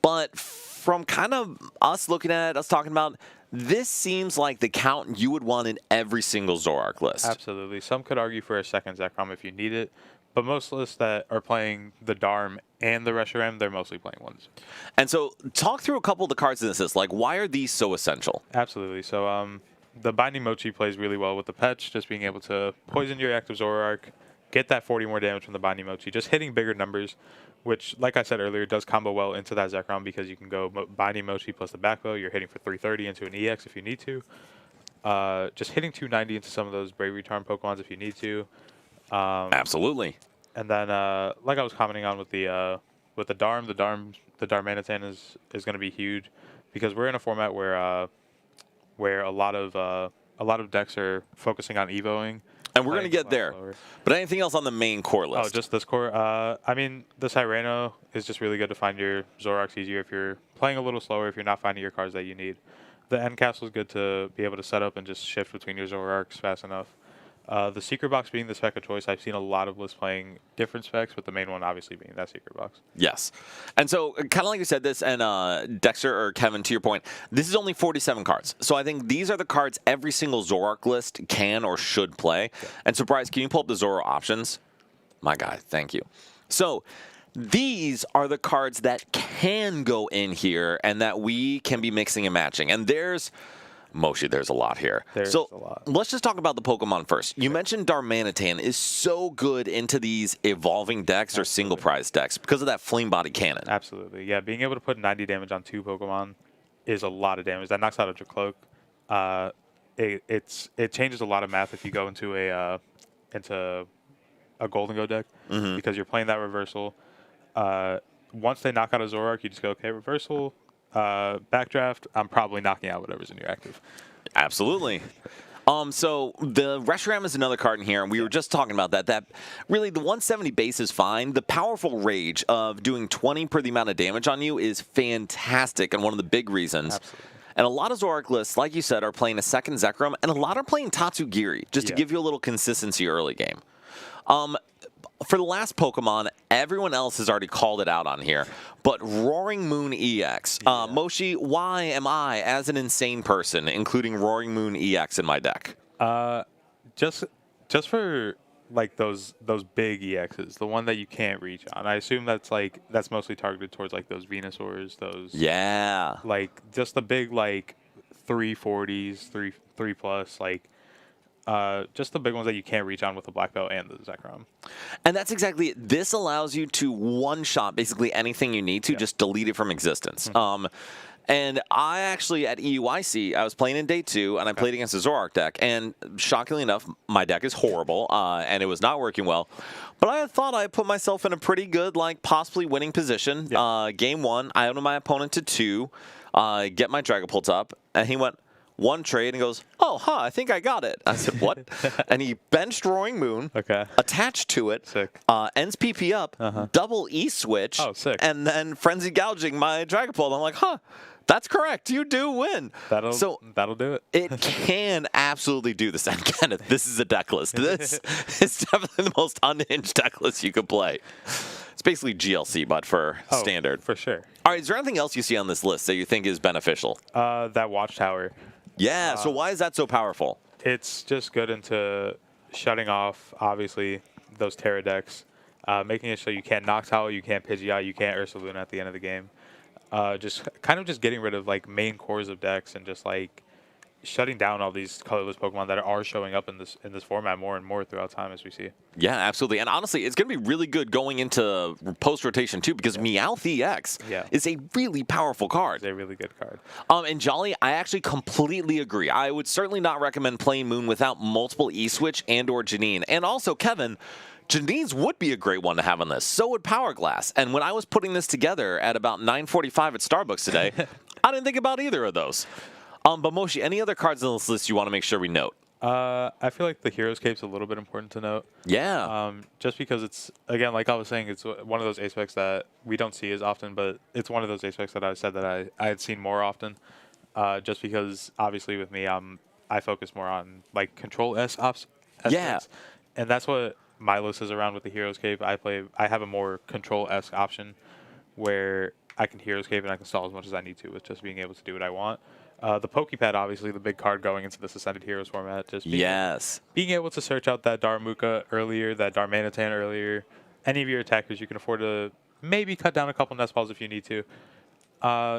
but from kind of us looking at it, us talking about, this seems like the count you would want in every single Zoroark list. Absolutely. Some could argue for a second Zekrom if you need it, but most lists that are playing the Darm and the Reshiram, they're mostly playing ones. And so talk through a couple of the cards in this list. Like, why are these so essential? Absolutely. So the Binding Mochi plays really well with the Petch, just being able to poison your active Zoroark, get that 40 more damage from the Binding Mochi, just hitting bigger numbers, which, like I said earlier, does combo well into that Zekrom because you can go Binding Mochi plus the back bow. You're hitting for 330 into an EX if you need to. Just hitting 290 into some of those Bravery Charm Pokemons if you need to. Absolutely. And then, like I was commenting on with the Darm, the Darmanitan is going to be huge because we're in a format where a lot of decks are focusing on evoing. And we're going to get there. But anything else on the main core list? Oh, just this core. I mean, the Cyrano is just really good to find your Zoroarks easier if you're playing a little slower, if you're not finding your cards that you need. The End Castle is good to be able to set up and just shift between your Zoroarks fast enough. The Secret Box being the spec of choice, I've seen a lot of lists playing different specs, but the main one obviously being that Secret Box. Yes. And so, kind of like you said this, and Dexter or Kevin, to your point, this is only 47 cards. So I think these are the cards every single Zoroark list can or should play. Yeah. And so, Bryce, can you pull up the Zoro options? My guy, thank you. So these are the cards that can go in here and that we can be mixing and matching. And there's Moshi, there's a lot here. There's so a lot. Let's just talk about the Pokemon first. You mentioned Darmanitan is so good into these evolving decks or single prize decks because of that flame body cannon. Absolutely. Yeah, being able to put 90 damage on 2 Pokemon is a lot of damage. That knocks out Ultra Cloak. It changes a lot of math if you go into a Golden Go deck because you're playing that reversal. Once they knock out a Zoroark, you just go, okay, reversal, backdraft. I'm probably knocking out whatever's in your active. Absolutely. So the Reshiram is another card in here, and we were just talking about that. That really, the 170 base is fine. The powerful rage of doing 20 per the amount of damage on you is fantastic, and one of the big reasons. Absolutely. And a lot of Zoroark lists, like you said, are playing a second Zekrom, and a lot are playing Tatsugiri, just to give you a little consistency early game. For the last Pokemon, everyone else has already called it out on here, but Roaring Moon EX. Moshi, why am I, as an insane person, including Roaring Moon EX in my deck? Just for like those big EXs, the one that you can't reach on. I assume that's mostly targeted towards like those Venusaurs, those like just the big like 340s, 3 plus like. Just the big ones that you can't reach on with the Black Belt and the Zekrom. And that's exactly it. This allows you to one-shot basically anything you need to, just delete it from existence. And I actually, at EUIC, I was playing in day 2, and I played against a Zoroark deck, and shockingly enough, my deck is horrible, and it was not working well. But I thought I put myself in a pretty good, like, possibly winning position. Game 1, I owned my opponent to 2, get my Dragapult up, and he went... one trade and goes, oh, I think I got it. I said, what? And he benched Roaring Moon, attached to it, ends PP up, double E-switch, and then Frenzy Gouging my Dragapult. I'm like, that's correct. You do win. That'll do it. It can absolutely do this. And Kenneth, this is a deck list. This is definitely the most unhinged deck list you could play. It's basically GLC, but for standard. For sure. All right, is there anything else you see on this list that you think is beneficial? That Watchtower. Yeah, so why is that so powerful? It's just good into shutting off, obviously, those Terra decks, making it so you can't Noctowl, you can't Pidgeot, you can't Ursaluna at the end of the game. Just getting rid of like main cores of decks and just like shutting down all these colorless Pokemon that are showing up in this format more and more throughout time as we see. Yeah, absolutely. And honestly, it's going to be really good going into post-rotation too, because Meowth EX is a really powerful card. It's a really good card. And Jolly, I actually completely agree. I would certainly not recommend playing Moon without multiple E-Switch and or Janine. And also, Kevin, Janine's would be a great one to have on this. So would Power Glass. And when I was putting this together at about 9:45 at Starbucks today, I didn't think about either of those. But Moshi, any other cards on this list you want to make sure we note? I feel like the Hero's Cape's a little bit important to note. Yeah. Just because it's, again, like I was saying, it's one of those aspects that we don't see as often, but it's one of those aspects that I said that I had seen more often. Just because, obviously, with me, I focus more on, like, Control S ops. And that's what my list is around with the Hero's Cape. I have a more Control-esque option where I can Hero's Cape and I can stall as much as I need to with just being able to do what I want. The Pokepad, obviously, the big card going into this Ascended Heroes format. Just being able to search out that Darmuka earlier, that Darmanitan earlier, any of your attackers, you can afford to maybe cut down a couple Nest Balls if you need to.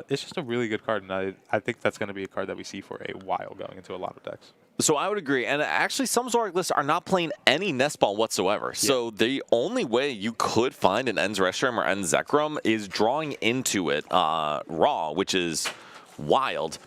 It's just a really good card, and I think that's going to be a card that we see for a while going into a lot of decks. So I would agree. And actually, some Zoroark lists are not playing any Nest Ball whatsoever. So the only way you could find an Ends Reshiram or Ends Zekrom is drawing into it raw, which is wild,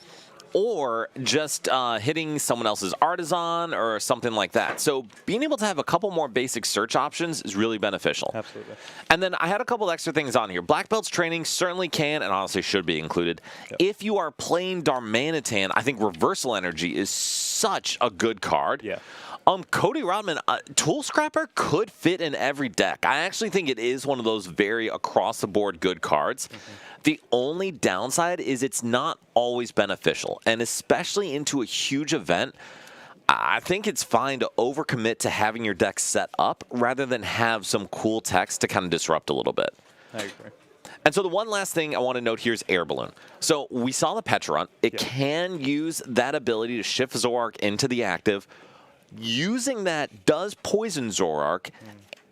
or just hitting someone else's Artisan or something like that. So being able to have a couple more basic search options is really beneficial. Absolutely. And then I had a couple extra things on here. Black Belt's training certainly can and honestly should be included. If you are playing Darmanitan, I think Reversal Energy is such a good card. Cody Rodman, Tool Scrapper could fit in every deck. I actually think it is one of those very across-the-board good cards. The only downside is it's not always beneficial, and especially into a huge event, I think it's fine to overcommit to having your deck set up rather than have some cool text to kind of disrupt a little bit. I agree. And so the one last thing I want to note here is Air Balloon. So we saw the Pecharunt. It can use that ability to shift Zoroark into the active. Using that does poison Zoroark,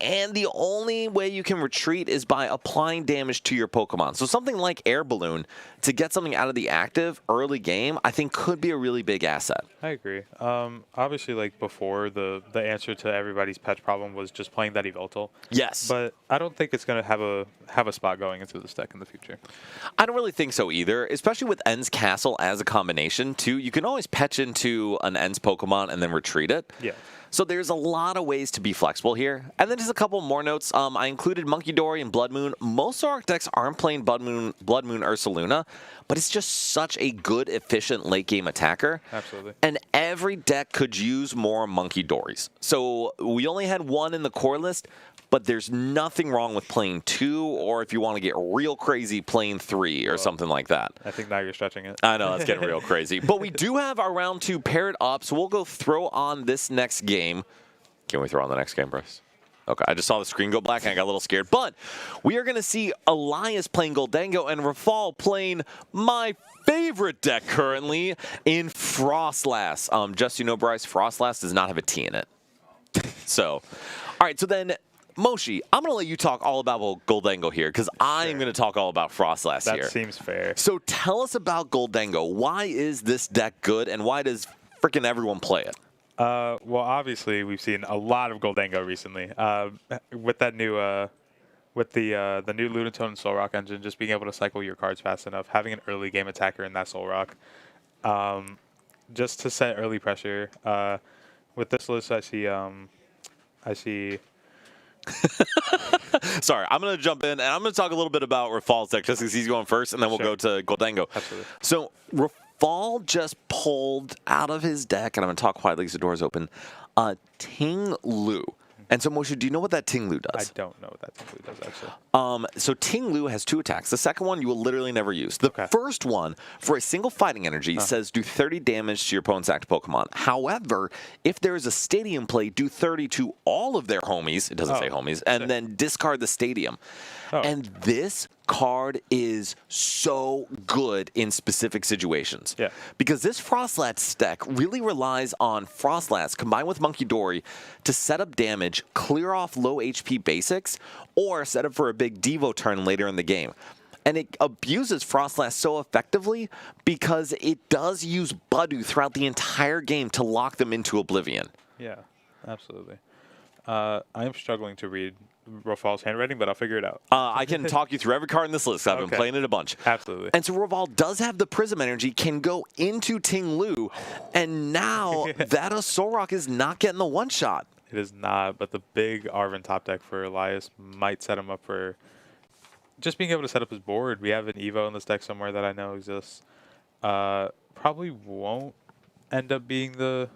And the only way you can retreat is by applying damage to your Pokemon. So something like Air Balloon, to get something out of the active early game, I think could be a really big asset. I agree. Obviously, like before, the answer to everybody's patch problem was just playing that Yveltal. Yes. But I don't think it's going to have a spot going into this deck in the future. I don't really think so either, especially with End's Castle as a combination, too. You can always patch into an End's Pokemon and then retreat it. Yeah. So there's a lot of ways to be flexible here. And then just a couple more notes. I included Monkey Dory and Blood Moon. Most Zoroark decks aren't playing Blood Moon Ursaluna, but it's just such a good, efficient late-game attacker. Absolutely. And every deck could use more Monkey Dories. So we only had one in the core list, but there's nothing wrong with playing 2, or if you want to get real crazy, playing 3 or something like that. I think now you're stretching it. I know, that's getting real crazy. But we do have our round 2 paired up, so we'll go throw on this next game. Can we throw on the next game, Bryce? Okay, I just saw the screen go black and I got a little scared. But we are going to see Elias playing Goldango and Rafal playing my favorite deck currently in Frostlass. Just so you know, Bryce, Frostlass does not have a T in it. So, all right, so then Moshi, I'm going to let you talk all about Goldango here because I'm going to talk all about Frostlass here. That seems fair. So tell us about Goldango. Why is this deck good, and why does freaking everyone play it? Well, obviously, we've seen a lot of Goldango recently. With that new, with the new Lunatone and Zoroark engine, just being able to cycle your cards fast enough, having an early game attacker in that Zoroark, just to set early pressure. With this list, I see. Sorry, I'm going to jump in, and I'm going to talk a little bit about Rafal's deck just because he's going first, and then we'll go to Goldango. Absolutely. So Rafal just pulled out of his deck, and I'm going to talk quietly because the door's open, Ting Lu. And so, Moshe, do you know what that Ting Lu does? I don't know what that Ting Lu does, actually. So Ting Lu has 2 attacks. The second one you will literally never use. The first one, for a single fighting energy, says do 30 damage to your opponent's active Pokemon. However, if there is a stadium play, do 30 to all of their homies. It doesn't say homies. And then discard the stadium. And this card is so good in specific situations. Yeah. Because this Frostlass deck really relies on Frostlass combined with Monkey Dory to set up damage, clear off low HP basics, or set up for a big Devo turn later in the game. And it abuses Frostlass so effectively because it does use Budu throughout the entire game to lock them into oblivion. Yeah, absolutely. I am struggling to read Rafal's handwriting, but I'll figure it out. I can talk you through every card in this list. I've been playing it a bunch. Absolutely. And so Rafal does have the Prism energy, can go into Ting Lu, and now that Zoroark is not getting the one-shot. It is not, but the big Arven top deck for Elias might set him up for just being able to set up his board. We have an Evo in this deck somewhere that I know exists. Probably won't end up being the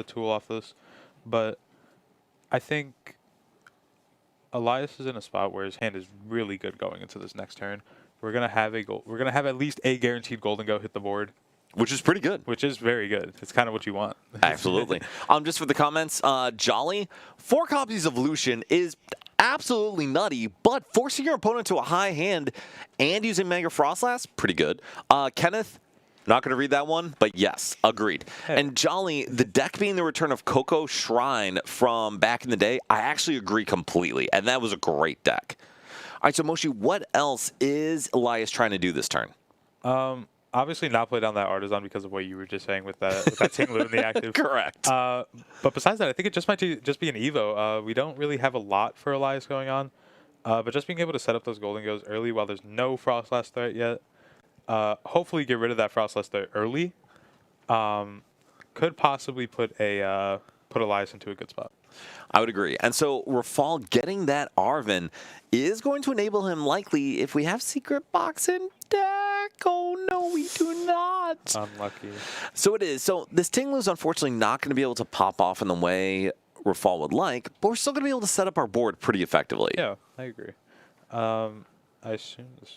tool off this, but I think Elias is in a spot where his hand is really good going into this next turn. We're gonna have at least a guaranteed Goldango hit the board, Which is pretty good. which is very good. It's kind of what you want. Absolutely. Just for the comments, Jolly, 4 copies of Lucian is absolutely nutty, but forcing your opponent to a high hand and using Mega Frostlass, pretty good. Kenneth, not going to read that one, but yes, agreed. Hey. And Jolly, the deck being the return of Coco Shrine from back in the day, I actually agree completely, and that was a great deck. All right, so Moshi, what else is Elias trying to do this turn? Obviously not play down that Artisan because of what you were just saying with that Ting Lu in the active. Correct. But besides that, I think it just might just be an Evo. We don't really have a lot for Elias going on, but just being able to set up those Goldengos early while there's no Frostlass threat yet, hopefully get rid of that Frostlass threat early, could possibly put Elias into a good spot. I would agree. And so Rafal getting that Arven is going to enable him likely if we have Secret Box in deck. Oh, no, we do not. Unlucky. So it is. So this Ting Lu is unfortunately not going to be able to pop off in the way Rafal would like, but we're still going to be able to set up our board pretty effectively. Yeah, I agree. I assume this...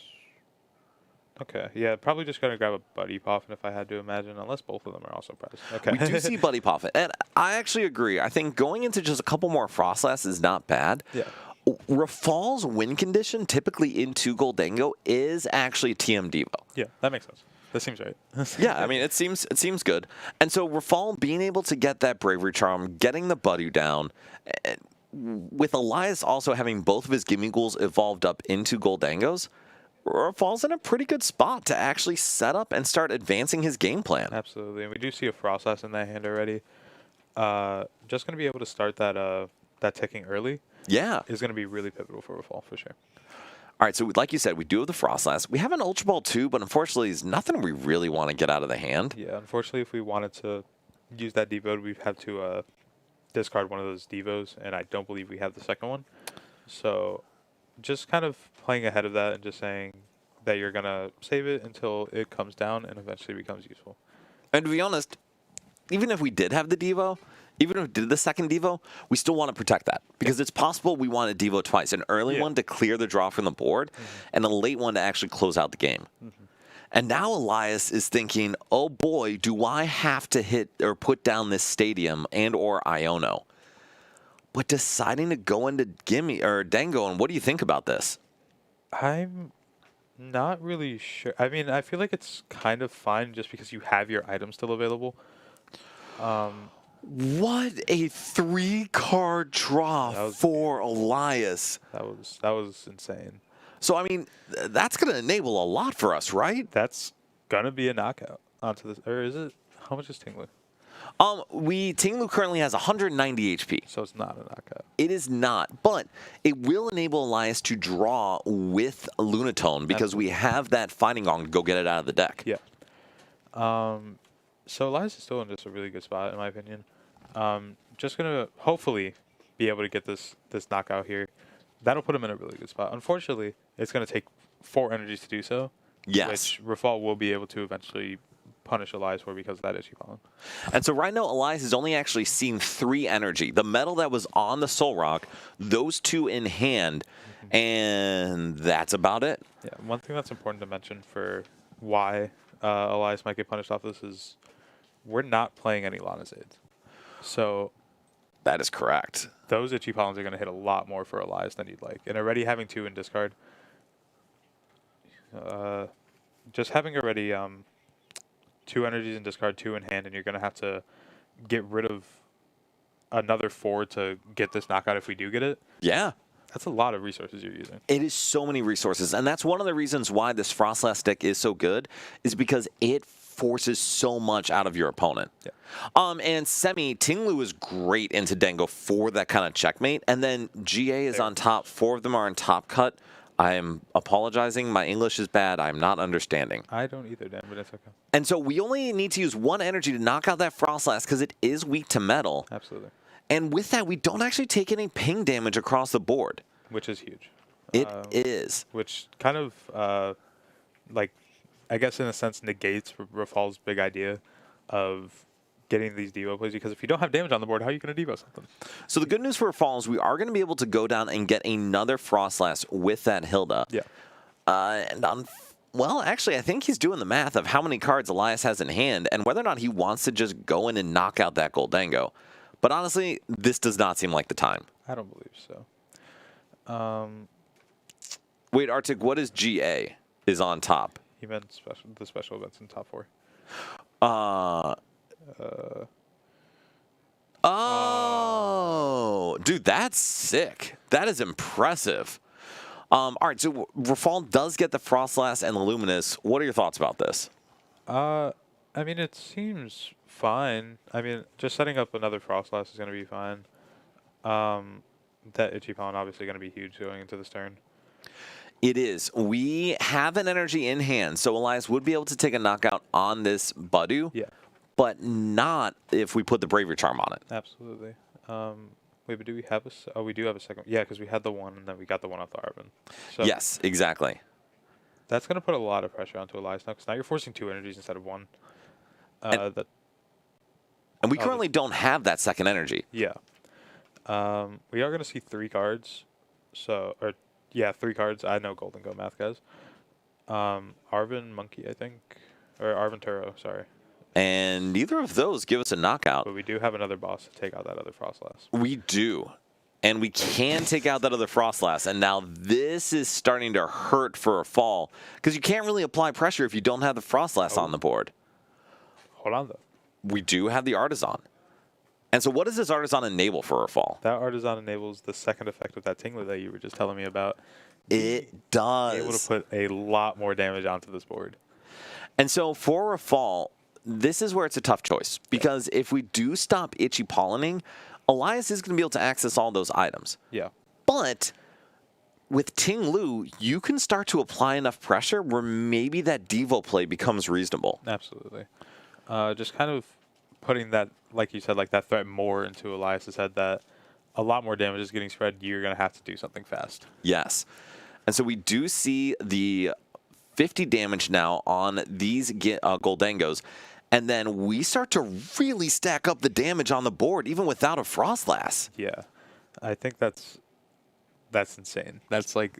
Okay, yeah, probably just going to grab a Buddy Poffin if I had to imagine, unless both of them are also priced. Okay. We do see Buddy Poffin, and I actually agree. I think going into just a couple more Frostlass is not bad. Yeah. Rafal's win condition, typically into Goldango, is actually TM Devo. Yeah, that makes sense. That seems right. Yeah, I mean, it seems good. And so Rafal being able to get that Bravery Charm, getting the Buddy down, with Elias also having both of his Gimme Ghouls evolved up into Goldangos, falls in a pretty good spot to actually set up and start advancing his game plan. Absolutely, and we do see a Frostlass in that hand already. Just going to be able to start that that ticking early. Yeah. Is going to be really pivotal for a fall for sure. All right, so like you said, we do have the Frostlass. We have an Ultra Ball too, but unfortunately, it's nothing we really want to get out of the hand. Yeah, unfortunately, if we wanted to use that Devo, we'd have to discard one of those Devos, and I don't believe we have the second one. So just kind of playing ahead of that and just saying that you're going to save it until it comes down and eventually becomes useful. And to be honest, even if we did have the Devo, even if we did the second Devo, we still want to protect that. Because it's possible we want a Devo twice. An early one to clear the draw from the board, and a late one to actually close out the game. And now Elias is thinking, oh boy, do I have to hit or put down this Stadium and or Iono? But deciding to go into Gimme or Dango, and what do you think about this? I'm not really sure. I mean, I feel like it's kind of fine just because you have your items still available. What a 3-card draw for Elias. That was insane. So, I mean, that's going to enable a lot for us, right? That's going to be a knockout onto this. Or is it? How much is Tinglu? Tinglu currently has 190 HP. So it's not a knockout. It is not, but it will enable Elias to draw with Lunatone because we have that Fighting Gong to go get it out of the deck. Yeah. So Elias is still in just a really good spot, in my opinion. Just going to hopefully be able to get this knockout here. That'll put him in a really good spot. Unfortunately, it's going to take 4 energies to do so. Yes. Which Rafal will be able to eventually punish Elias for because of that issue pollen. And so right now, Elias has only actually seen 3 energy. The metal that was on the Zoroark, those 2 in hand, and that's about it. Yeah, one thing that's important to mention for why Elias might get punished off this is we're not playing any Lana Zeds. So that is correct. Those itchy pollens are going to hit a lot more for Elias than you'd like. And already having 2 in discard, just having already 2 energies in discard, 2 in hand, and you're going to have to get rid of another 4 to get this knockout if we do get it. Yeah. That's a lot of resources you're using. It is so many resources, and that's one of the reasons why this Frostlass deck is so good, is because it forces so much out of your opponent. Yeah. And Tinglu is great into Dango for that kind of checkmate, and then GA is on top. 4 of them are in top cut. I am apologizing. My English is bad. I'm not understanding. I don't either, Dan, but it's okay. And so we only need to use 1 energy to knock out that Frostlass because it is weak to metal. Absolutely. And with that, we don't actually take any ping damage across the board. Which is huge. It is. Which kind of, I guess in a sense negates Rafal's big idea of getting these Devo plays, because if you don't have damage on the board, how are you going to Devo something? So the good news for Rafal is we are going to be able to go down and get another Frostlass with that Hilda. Yeah. Well, actually, I think he's doing the math of how many cards Elias has in hand and whether or not he wants to just go in and knock out that Goldango. But honestly, this does not seem like the time. I don't believe so. Wait, Arctic, what is GA is on top? He meant the special events in top 4. Oh, dude, that's sick. That is impressive. All right, so Rafal does get the Frostlass and the Luminous. What are your thoughts about this? I mean, it seems fine. I mean, just setting up another Frostlass is going to be fine. That itchy pollen obviously going to be huge going into this turn. It is. We have an energy in hand, so Elias would be able to take a knockout on this Budu. Yeah. But not if we put the Bravery Charm on it. Absolutely. Wait, but do we have we do have a second. Yeah, because we had the one, and then we got the one off the Arvin. So yes, exactly. That's going to put a lot of pressure onto Elias now, because now you're forcing 2 energies instead of 1. And we currently don't have that second energy. Yeah. We are going to see 3 cards. 3 cards. I know Golden Go math, guys. Arvin Monkey, I think. Or Arvin Turo, sorry. And neither of those give us a knockout. But we do have another boss to take out that other Frostlass. We do. And we can take out that other Frostlass. And now this is starting to hurt for a fall. Because you can't really apply pressure if you don't have the Frostlass on the board. Hold on, though. We do have the Artisan. And so what does this Artisan enable for Rafal? That Artisan enables the second effect of that Tingler that you were just telling me about. It does. Able to put a lot more damage onto this board. And so for Rafal, this is where it's a tough choice. Because if we do stop Itchy Pollinating, Elias is going to be able to access all those items. Yeah. But with Ting Lu, you can start to apply enough pressure where maybe that Devo play becomes reasonable. Absolutely. Just kind of putting that, like you said, like that threat more into Elias's head that a lot more damage is getting spread. You're going to have to do something fast. Yes. And so we do see the 50 damage now on these Goldengos. And then we start to really stack up the damage on the board, even without a Frostlass. Yeah. I think that's insane. That's like,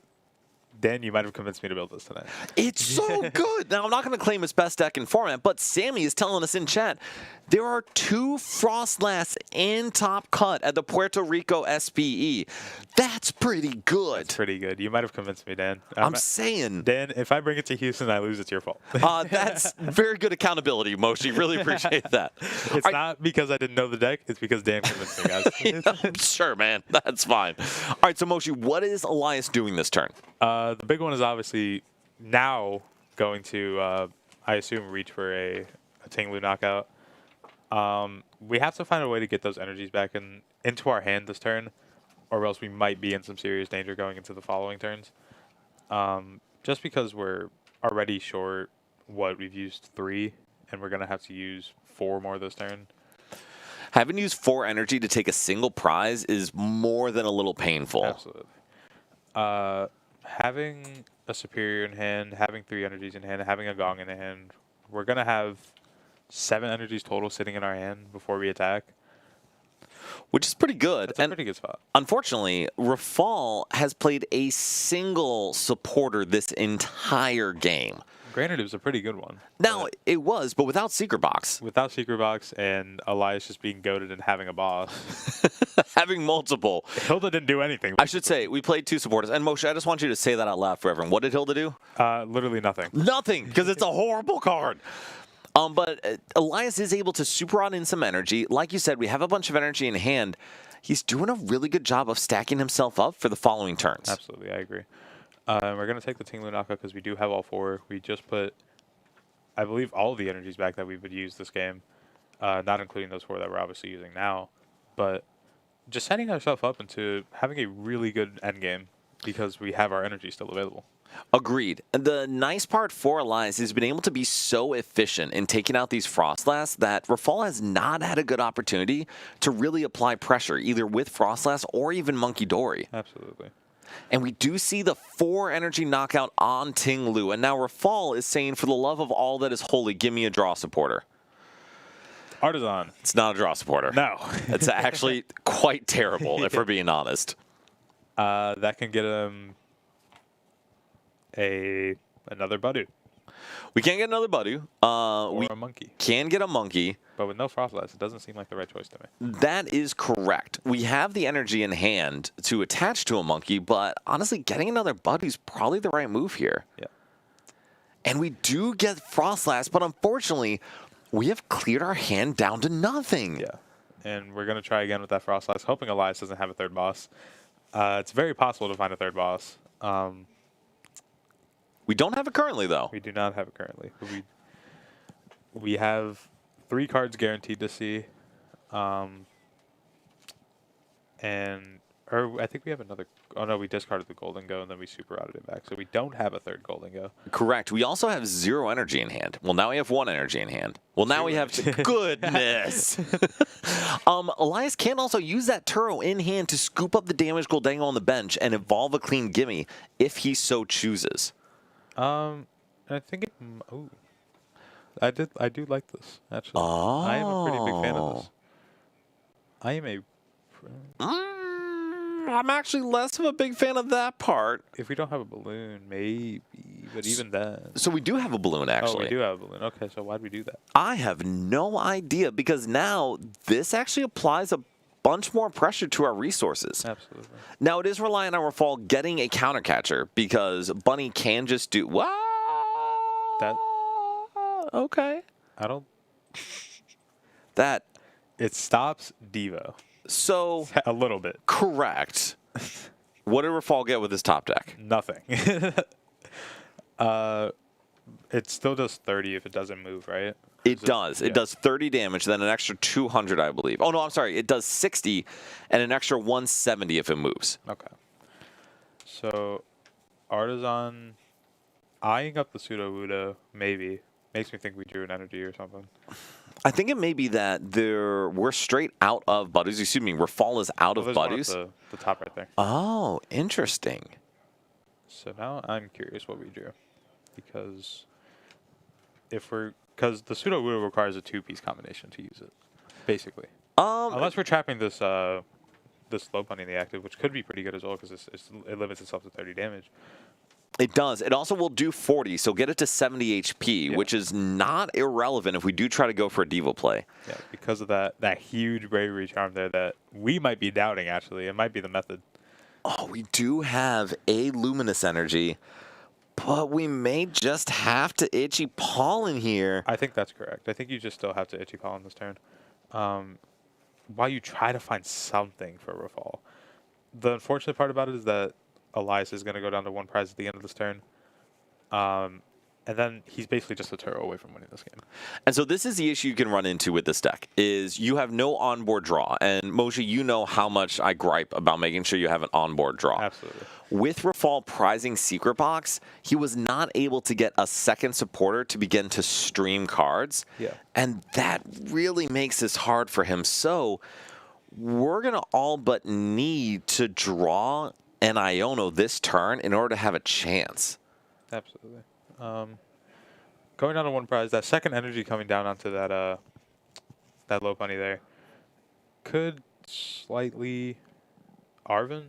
Dan, you might have convinced me to build this tonight. It's so good. Now, I'm not going to claim it's best deck in format, but Sammy is telling us in chat, there are 2 Frostlass in top cut at the Puerto Rico SPE. That's pretty good. That's pretty good. You might have convinced me, Dan. I'm saying. Dan, if I bring it to Houston and I lose, it's your fault. That's very good accountability, Moshi. Really appreciate that. It's not because I didn't know the deck. It's because Dan convinced me, guys. Sure, man. That's fine. All right, so Moshi, what is Elias doing this turn? The big one is obviously now going to, I assume, reach for a Tinglu knockout. We have to find a way to get those energies back into our hand this turn, or else we might be in some serious danger going into the following turns. Just because we're already short we've used 3, and we're going to have to use 4 more this turn. Having used 4 energy to take a single prize is more than a little painful. Absolutely. Having a superior in hand, having 3 energies in hand, having a gong in hand, we're going to have 7 energies total sitting in our hand before we attack. Which is pretty good. That's a pretty good spot. Unfortunately, Rafal has played a single supporter this entire game. Granted, it was a pretty good one. Now, it was, but without Secret Box. Without Secret Box and Elias just being goated and having a boss. Having multiple. Hilda didn't do anything. I should say, we played 2 supporters. And Moshe, I just want you to say that out loud for everyone. What did Hilda do? Literally nothing. Nothing, because it's a horrible card. But Elias is able to super on in some energy. Like you said, we have a bunch of energy in hand. He's doing a really good job of stacking himself up for the following turns. Absolutely, I agree. We're going to take the Tinglu knockout because we do have all 4. We just put, I believe, all the energies back that we would use this game, not including those 4 that we're obviously using now. But just setting ourselves up into having a really good endgame because we have our energy still available. Agreed. The nice part for Elias is he's been able to be so efficient in taking out these Frostlass that Rafal has not had a good opportunity to really apply pressure, either with Frostlass or even Monkey Dory. Absolutely. And we do see the 4 energy knockout on Ting Lu. And now Rafal is saying, for the love of all that is holy, give me a draw supporter. Artisan. It's not a draw supporter. No. It's actually quite terrible, if we're being honest. That can get him another Budu. We can't get another Budu. Or a monkey. Can get a monkey. But with no Frostlass, it doesn't seem like the right choice to me. That is correct. We have the energy in hand to attach to a monkey, but honestly, getting another Budu is probably the right move here. Yeah. And we do get Frostlass, but unfortunately, we have cleared our hand down to nothing. Yeah. And we're going to try again with that Frostlass, hoping Elias doesn't have a 3rd boss. It's very possible to find a 3rd boss. We don't have it currently, though. We do not have it currently. We have 3 cards guaranteed to see. Or I think we have another. Oh, no, we discarded the Golden Go, and then we super routed it back. So we don't have a 3rd Golden Go. Correct. We also have 0 energy in hand. Well, now we have 1 energy in hand. Well, now we have... Goodness. Elias can also use that Turo in hand to scoop up the damaged Goldengo on the bench and evolve a clean gimme if he so chooses. I think it... Ooh. I do like this, actually. Oh. I am a pretty big fan of this. I am a... I'm actually less of a big fan of that part. If we don't have a balloon, maybe. But even then... So we do have a balloon, actually. Oh, we do have a balloon. Okay, so why'd we do that? I have no idea, because now this actually applies a bunch more pressure to our resources. Absolutely. Now, it is relying on Rafal getting a counter catcher, because Bunny can just do... Wow! That... Okay. I don't... That It stops Devo. So A little bit. correct. What did Rafal get with his top deck? Nothing. It still does 30 if it doesn't move, right? It does. It does 30 damage, then an extra 200, I believe. Oh, no, I'm sorry. It does 60 and an extra 170 if it moves. Okay. So, Artisan eyeing up the Pseudo Wudo, maybe. Makes me think we drew an energy or something. I think it may be that we're straight out of Buddies. Excuse me, Rafal is out of There's one at Buddies. the top right there. Oh, interesting. So now I'm curious what we drew. Because because the Pseudo Wudo requires a 2-piece combination to use it, basically. Unless we're trapping this this low bunny in the active, which could be pretty good as well because it limits itself to 30 damage. It does. It also will do 40, so get it to 70 HP, which is not irrelevant if we do try to go for a Devo play. Yeah, because of that huge Bravery Charm there that we might be doubting, actually. It might be the method. Oh, we do have a Luminous Energy, but we may just have to Itchy Pollen here. I think that's correct. I think you just still have to Itchy Pollen this turn. While you try to find something for Rafal. The unfortunate part about it is that Elias is going to go down to 1 prize at the end of this turn. And then he's basically just a Turo away from winning this game. And so this is the issue you can run into with this deck, is you have no onboard draw. And Moshe, you know how much I gripe about making sure you have an onboard draw. Absolutely. With Rafal prizing Secret Box, he was not able to get a second supporter to begin to stream cards. Yeah. And that really makes this hard for him. So we're going to all but need to draw an Iono this turn in order to have a chance. Absolutely. Going down to 1 prize, that second energy coming down onto that low bunny there could slightly Arvin.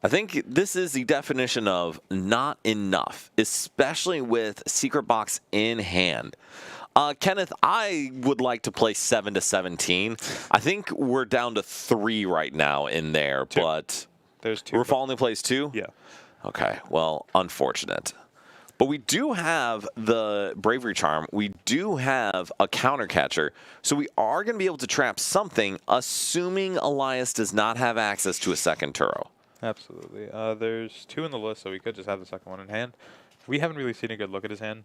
I think this is the definition of not enough, especially with Secret Box in hand. Kenneth, I would like to play 7 to 17. I think we're down to 3 right now in there, 2. but There's 2. Rafal only plays 2? Yeah. Okay, well, unfortunate. But we do have the Bravery Charm. We do have a Counter Catcher. So we are going to be able to trap something, assuming Elias does not have access to a second Turo. Absolutely. There's 2 in the list, so we could just have the second one in hand. We haven't really seen a good look at his hand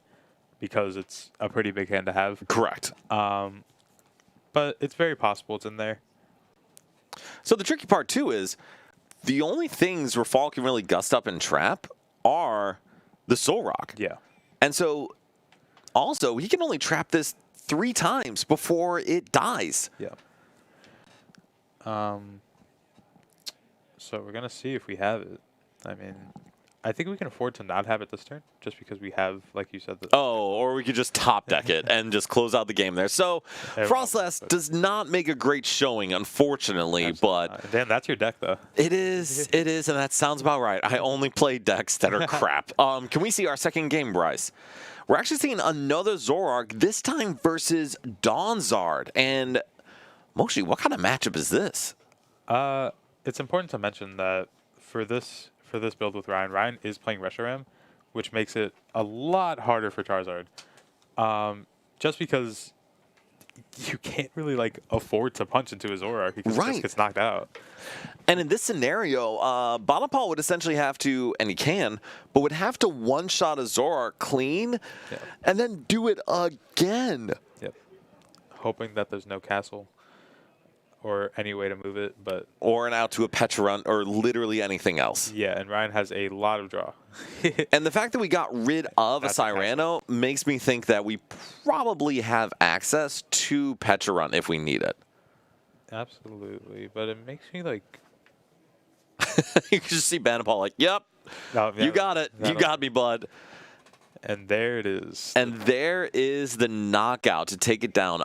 because it's a pretty big hand to have. Correct. But it's very possible it's in there. So the tricky part, too, is the only things Rafal can really gust up and trap are the Zoroark. Yeah. And so, also, he can only trap this 3 times before it dies. Yeah. So we're going to see if we have it. I mean, I think we can afford to not have it this turn, just because we have, like you said... Or we could just top deck it and just close out the game there. So, Frostlass does not make a great showing, unfortunately, but... Damn, that's your deck, though. It is, and that sounds about right. I only play decks that are crap. Can we see our second game, Bryce? We're actually seeing another Zoroark, this time versus Donzard. And, Moshe, what kind of matchup is this? It's important to mention that for this build with Ryan is playing Reshiram, which makes it a lot harder for Charizard. Just because you can't really afford to punch into his Zoroark because he just gets knocked out. And in this scenario, Bonapal would essentially have to, and he can, but would have to one-shot a Zoroark clean and then do it again. Yep. Hoping that there's no castle or any way to move it, but... Or an out to a Petrarun, or literally anything else. Yeah, and Ryan has a lot of draw. And the fact that we got rid of a Cyrano makes me think that we probably have access to Petrarun if we need it. Absolutely, but it makes me You can just see Banapal yep, you got it. You got me, bud. And there it is. And there is the knockout to take it down.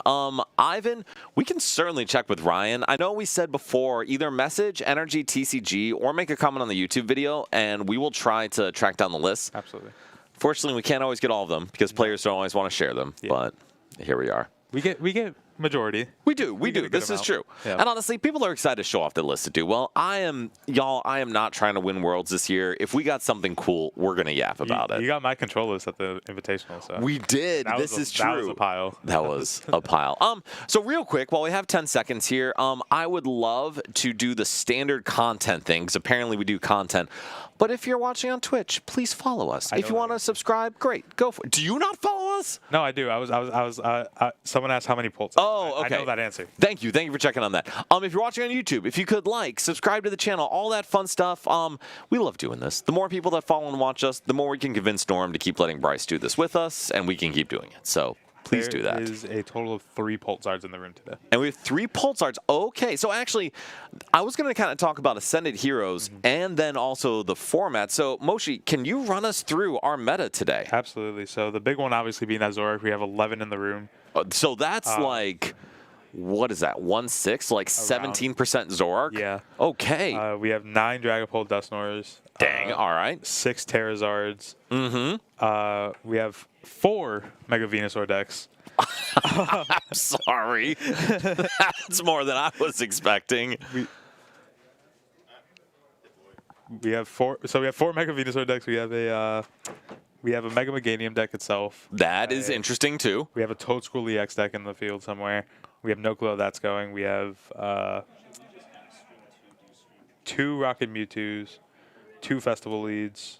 Ivan, we can certainly check with Ryan. I know we said before, either message NRG TCG or make a comment on the YouTube video, and we will try to track down the list. Absolutely. Fortunately, we can't always get all of them because players don't always want to share them, but here we are. We get majority. We do. This is amount. true. Yeah. And honestly, people are excited to show off the list to do well. I am not trying to win worlds this year. If we got something cool, we're going to yap about it. You got my control list at the Invitational. So. We did. This is true. That was a pile. That was a pile. So real quick, while we have 10 seconds here, I would love to do the standard content thing, because apparently we do content. But if you're watching on Twitch, please follow us. If you want to subscribe, great. Go for it. Do you not follow us? No, I do. Someone asked how many polls. Oh, okay. I know that answer. Thank you for checking on that. If you're watching on YouTube, if you could subscribe to the channel, all that fun stuff. We love doing this. The more people that follow and watch us, the more we can convince Norm to keep letting Bryce do this with us, and we can keep doing it. So please do that. There is a total of 3 Pulsars in the room today. And we have 3 Pulsars. Okay, so actually, I was going to kind of talk about Ascended Heroes and then also the format. So, Moshi, can you run us through our meta today? Absolutely. So the big one obviously being that Zoroark. We have 11 in the room. So that's what is that, 1/6? Like 17% Zoroark? Yeah. Okay. We have 9 Dragapult Dusknors. Dang, all right. 6 Terrazards. Mm-hmm. We have 4 Mega Venusaur decks. I'm sorry. That's more than I was expecting. We have 4. So we have 4 Mega Venusaur decks. We have a Mega Meganium deck itself. That is interesting too. We have a Toadschool EX deck in the field somewhere. We have no clue how that's going. We have 2 Rocket Mewtwo's, 2 Festival Leads.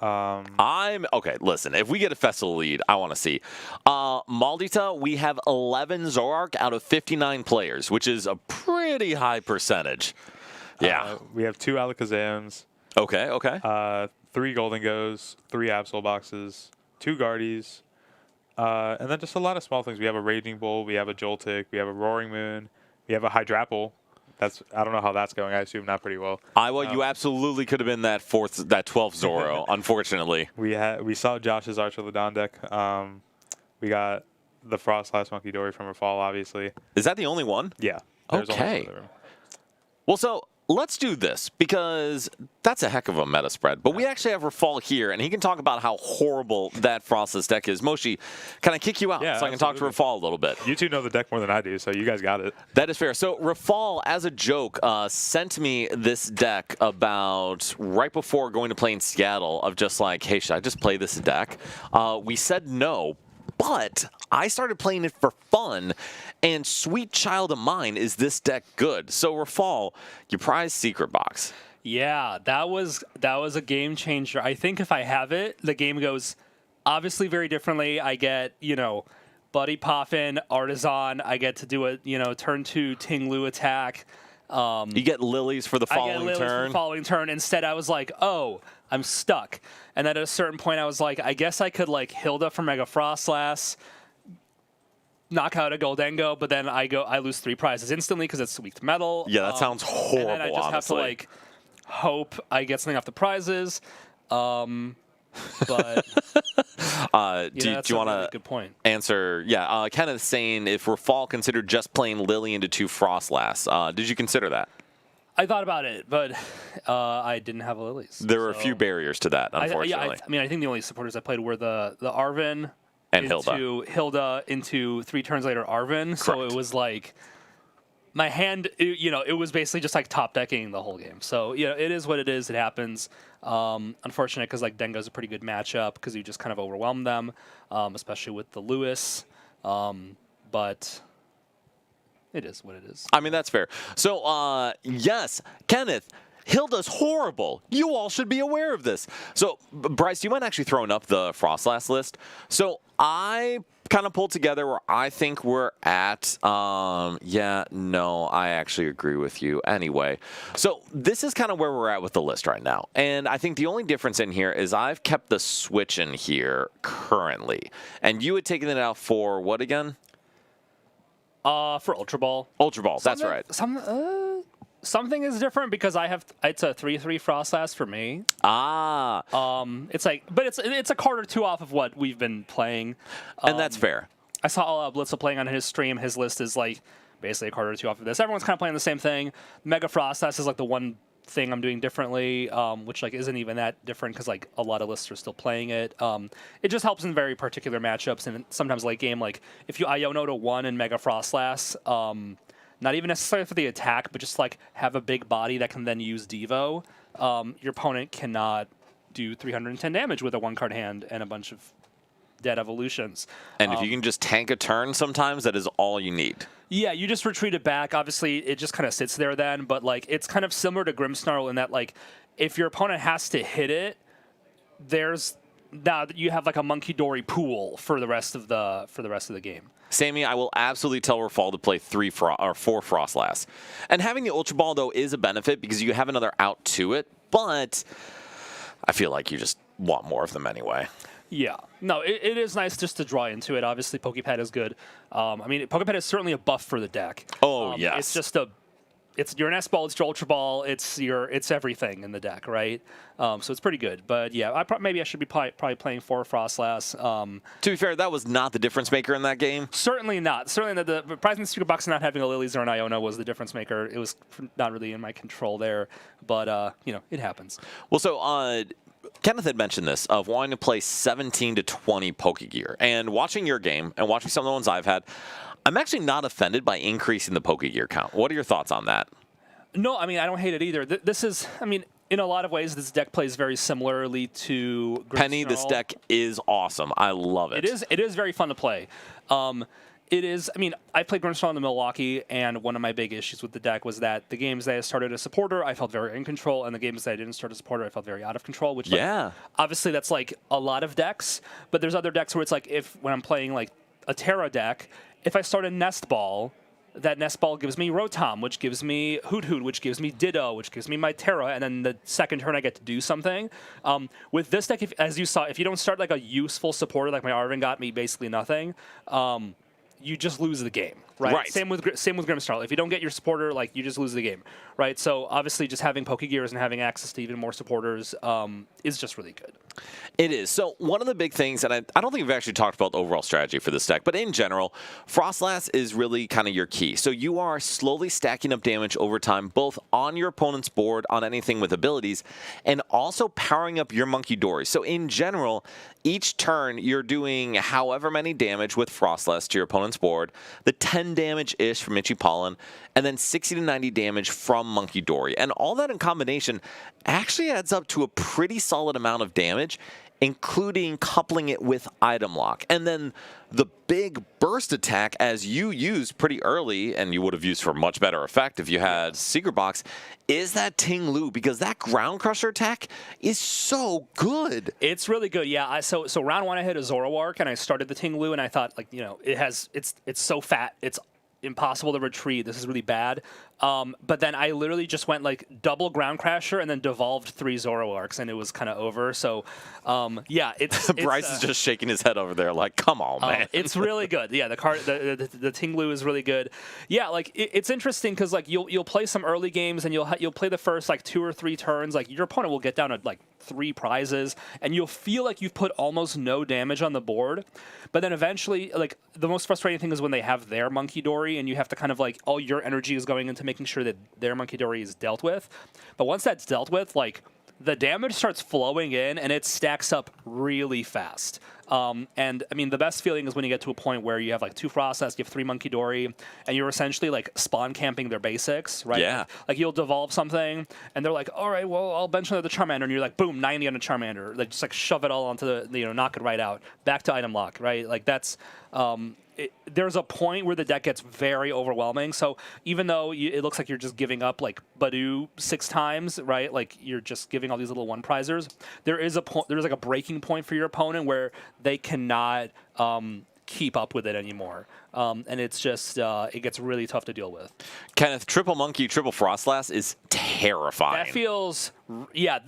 Okay, listen, if we get a festival lead, I want to see. Maldita, we have 11 Zoroark out of 59 players, which is a pretty high percentage. Yeah. We have 2 Alakazams. Okay. 3 Golden Goes, 3 Absol Boxes, 2 Guardies, and then just a lot of small things. We have a Raging Bull, we have a Joltik, we have a Roaring Moon, we have a Hydrapple. I don't know how that's going. I assume not pretty well. You absolutely could have been that 12th Zoro, unfortunately. We saw Josh's Archelodon deck. We got the Frost Monkey Dory from Rafal, obviously. Is that the only one? Yeah. There's only one Okay. in the room. Well, so let's do this, because that's a heck of a meta spread. But we actually have Rafal here, and he can talk about how horrible that Frostless deck is. Moshi, can I kick you out so I can talk to Rafal a little bit? You two know the deck more than I do, so you guys got it. That is fair. So Rafal, as a joke, sent me this deck about right before going to play in Seattle of just like, hey, should I just play this deck? We said no. But I started playing it for fun, and sweet child of mine, is this deck good? So Rafal, your prize secret box. Yeah, that was a game changer. I think if I have it, the game goes obviously very differently. I get, Buddy Poffin, Artisan. I get to do a, turn 2 Ting-Lu attack. You get lilies for the following turn. Instead, I was like, oh, I'm stuck. And then at a certain point, I was like, I guess I could Hilda for Mega Frostlass, knock out a Goldengo, but then I lose 3 prizes instantly because it's weak to metal. Yeah, that sounds horrible, and then I just honestly. have to hope I get something off the prizes. But do you want to good point. answer? Yeah, Kenneth saying if Rafal considered just playing Lily into 2 Frostlass. Did you consider that? I thought about it, but I didn't have lilies. There were a few barriers to that, unfortunately. I think the only supporters I played were the Arven and into Hilda into 3 turns later Arven. Correct. So it was my hand, it was basically just top decking the whole game. So, it is what it is. It happens. Unfortunate because Dengo's a pretty good matchup because you just kind of overwhelm them, especially with the Lewis. But it is what it is. I mean, that's fair. So, yes, Kenneth, Hilda's horrible. You all should be aware of this. So, Bryce, you might actually throwing up the Frostlass list. So, I kind of pulled together where I think we're at. I actually agree with you. Anyway, so this is kind of where we're at with the list right now. And I think the only difference in here is I've kept the Switch in here currently. And you had taken it out for what again? For Ultra Ball. Ultra Ball, that's right. Something is different because it's a 3/3 Frostlass for me. It's a card or 2 off of what we've been playing. And that's fair. I saw All Out Blitzel playing on his stream. His list is basically a card or 2 off of this. Everyone's kind of playing the same thing. Mega Frostlass is the one thing I'm doing differently, which like isn't even that different because like a lot of lists are still playing it. It just helps in very particular matchups, and sometimes late game, like if you Iono to 1 in Mega Frostlass, not even necessarily for the attack, but just like have a big body that can then use Devo, your opponent cannot do 310 damage with a 1-card hand and a bunch of dead evolutions. And if you can just tank a turn sometimes, that is all you need. Yeah, you just retreat it back. Obviously, it just kind of sits there then, but like it's kind of similar to Grimmsnarl in that like if your opponent has to hit it, there's now you have like a Monkey Dory pool for the rest of the game. Sammy, I will absolutely tell Rafal to play 4 Frostlass. And having the Ultra Ball, though, is a benefit because you have another out to it, but I feel like you just want more of them anyway. Yeah. No, it is nice just to draw into it. Obviously, Pokepad is good. I mean, Pokepad is certainly a buff for the deck. Oh, yes. It's just it's your S-Ball, it's your Ultra Ball, it's everything in the deck, right? So it's pretty good. But yeah, maybe I should be probably playing 4 Frostlass. To be fair, that was not the difference maker in that game. Certainly not. Certainly the prize in the secret box not having a Lilies or an Iono was the difference maker. It was not really in my control there, but you know, it happens. Well, so Kenneth had mentioned this of wanting to play 17 to 20 Pokegear, and watching your game and watching some of the ones I've had, I'm actually not offended by increasing the Pokegear count. What are your thoughts on that? No, I mean, I don't hate it either. This is, I mean, in a lot of ways, this deck plays very similarly to Penny. Grimmsnarl. This deck is awesome. I love it. It is very fun to play. It is, I mean, I played Grimmsnarl in Milwaukee, and one of my big issues with the deck was that the games that I started as supporter, I felt very in control, and the games that I didn't start as supporter, I felt very out of control, which, like, yeah. Obviously, that's, like, a lot of decks, but there's other decks where it's, like, when I'm playing, like, a Terra deck, if I start a Nest Ball, that Nest Ball gives me Rotom, which gives me Hoot Hoot, which gives me Ditto, which gives me my Terra, and then the second turn I get to do something. With this deck, as you saw, if you don't start, like, a useful supporter, like my Arvin got me basically nothing, you just lose the game, right? Same with Grimmsnarl. If you don't get your supporter, like, you just lose the game, right? So obviously, just having Pokegears and having access to even more supporters is just really good. It is. So one of the big things, and I don't think we've actually talked about the overall strategy for this deck, but in general, Frostlass is really kind of your key. So you are slowly stacking up damage over time, both on your opponent's board, on anything with abilities, and also powering up your Monkey Dory. So in general, each turn, you're doing however many damage with Frostlass to your opponent's board, the 10 damage-ish from Itchy Pollen, and then 60 to 90 damage from Monkey Dory. And all that in combination actually adds up to a pretty solid amount of damage, including coupling it with Item Lock. And then the big burst attack, as you used pretty early, and you would have used for much better effect if you had Secret Box, is that Ting Lu, because that Ground Crusher attack is so good. It's really good, yeah. So round 1 I hit a Zoroark, and I started the Ting Lu, and I thought, like, you know, it's so fat, it's impossible to retreat. This is really bad. But then I literally just went like double Ground Crasher and then devolved 3 Zoroarks, and it was kind of over. So, yeah, it's Bryce is just shaking his head over there, like, come on, man. It's really good. Yeah, the Tinglu is really good. Yeah, like it's interesting because like you'll play some early games and you'll play the first like 2 or 3 turns. Like your opponent will get down to like 3 prizes, and you'll feel like you've put almost no damage on the board. But then eventually, like the most frustrating thing is when they have their Monkey Dory, and you have to kind of like all your energy is going into making sure that their Monkey Dory is dealt with. But once that's dealt with, like the damage starts flowing in and it stacks up really fast. And I mean, the best feeling is when you get to a point where you have like 2 Frostlass, you have 3 Monkey Dory, and you're essentially like spawn camping their basics, right? Yeah. Like you'll devolve something, and they're like, all right, well, I'll bench another Charmander, and you're like, boom, 90 on a Charmander. Like just like shove it all onto the, knock it right out. Back to Item Lock, right? Like that's, there's a point where the deck gets very overwhelming. So even though it looks like you're just giving up like Badoo 6 times, right? Like you're just giving all these little 1-prizers. There's like a breaking point for your opponent where they cannot keep up with it anymore. And it's just, it gets really tough to deal with. Kenneth, triple Monkey, triple Frostlass is terrifying. That feels, yeah.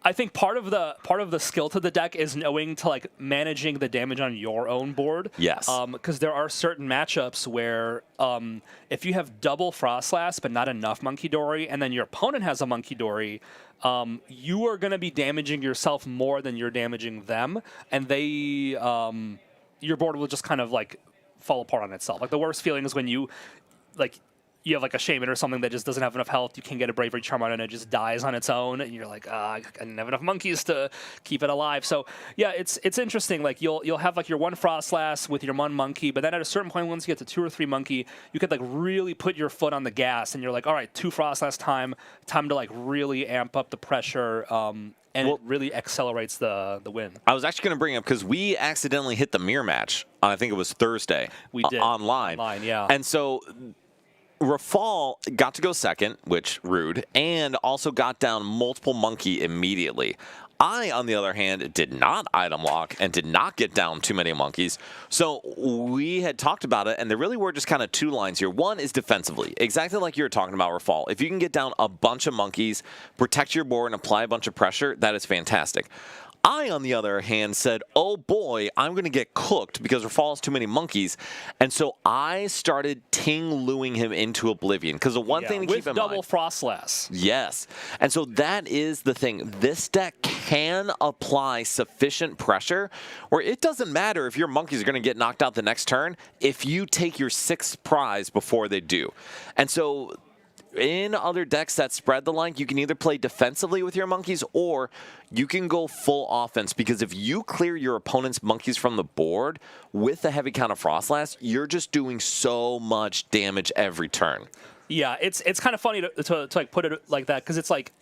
I think part of the skill to the deck is knowing to like managing the damage on your own board. Yes. Because there are certain matchups where if you have double Frostlass but not enough Monkey Dory, and then your opponent has a Monkey Dory, you are going to be damaging yourself more than you're damaging them, and they, your board will just kind of like fall apart on itself. Like the worst feeling is when you, like, you have like a Shaman or something that just doesn't have enough health, you can get a Bravery Charm on it and it just dies on its own, and you're like, I didn't have enough monkeys to keep it alive. So yeah, it's interesting. Like you'll have like your one Frostlass with your one monkey, but then at a certain point, once you get to 2 or 3 monkey, you could like really put your foot on the gas, and you're like, all right, 2 Frostlass time to like really amp up the pressure. And it really accelerates the win. I was actually going to bring up, because we accidentally hit the mirror match on, I think it was Thursday. We did. Online. Yeah. And so Rafal got to go second, which rude, and also got down multiple monkey immediately. I, on the other hand, did not item lock and did not get down too many monkeys. So we had talked about it, and there really were just kind of 2 lines here. One is defensively, exactly like you were talking about, Rafal. If you can get down a bunch of monkeys, protect your board, and apply a bunch of pressure, that is fantastic. I, on the other hand, said, oh boy, I'm going to get cooked because Rafal has too many monkeys. And so I started Ting-Luing him into oblivion. Because the one thing to keep in mind... With double Frostlass. Yes. And so that is the thing. This deck can apply sufficient pressure where it doesn't matter if your monkeys are going to get knocked out the next turn if you take your 6th prize before they do. And so... in other decks that spread the line, you can either play defensively with your monkeys or you can go full offense, because if you clear your opponent's monkeys from the board with a heavy count of Frostlass, you're just doing so much damage every turn. Yeah, it's kind of funny to like put it like that, because it's like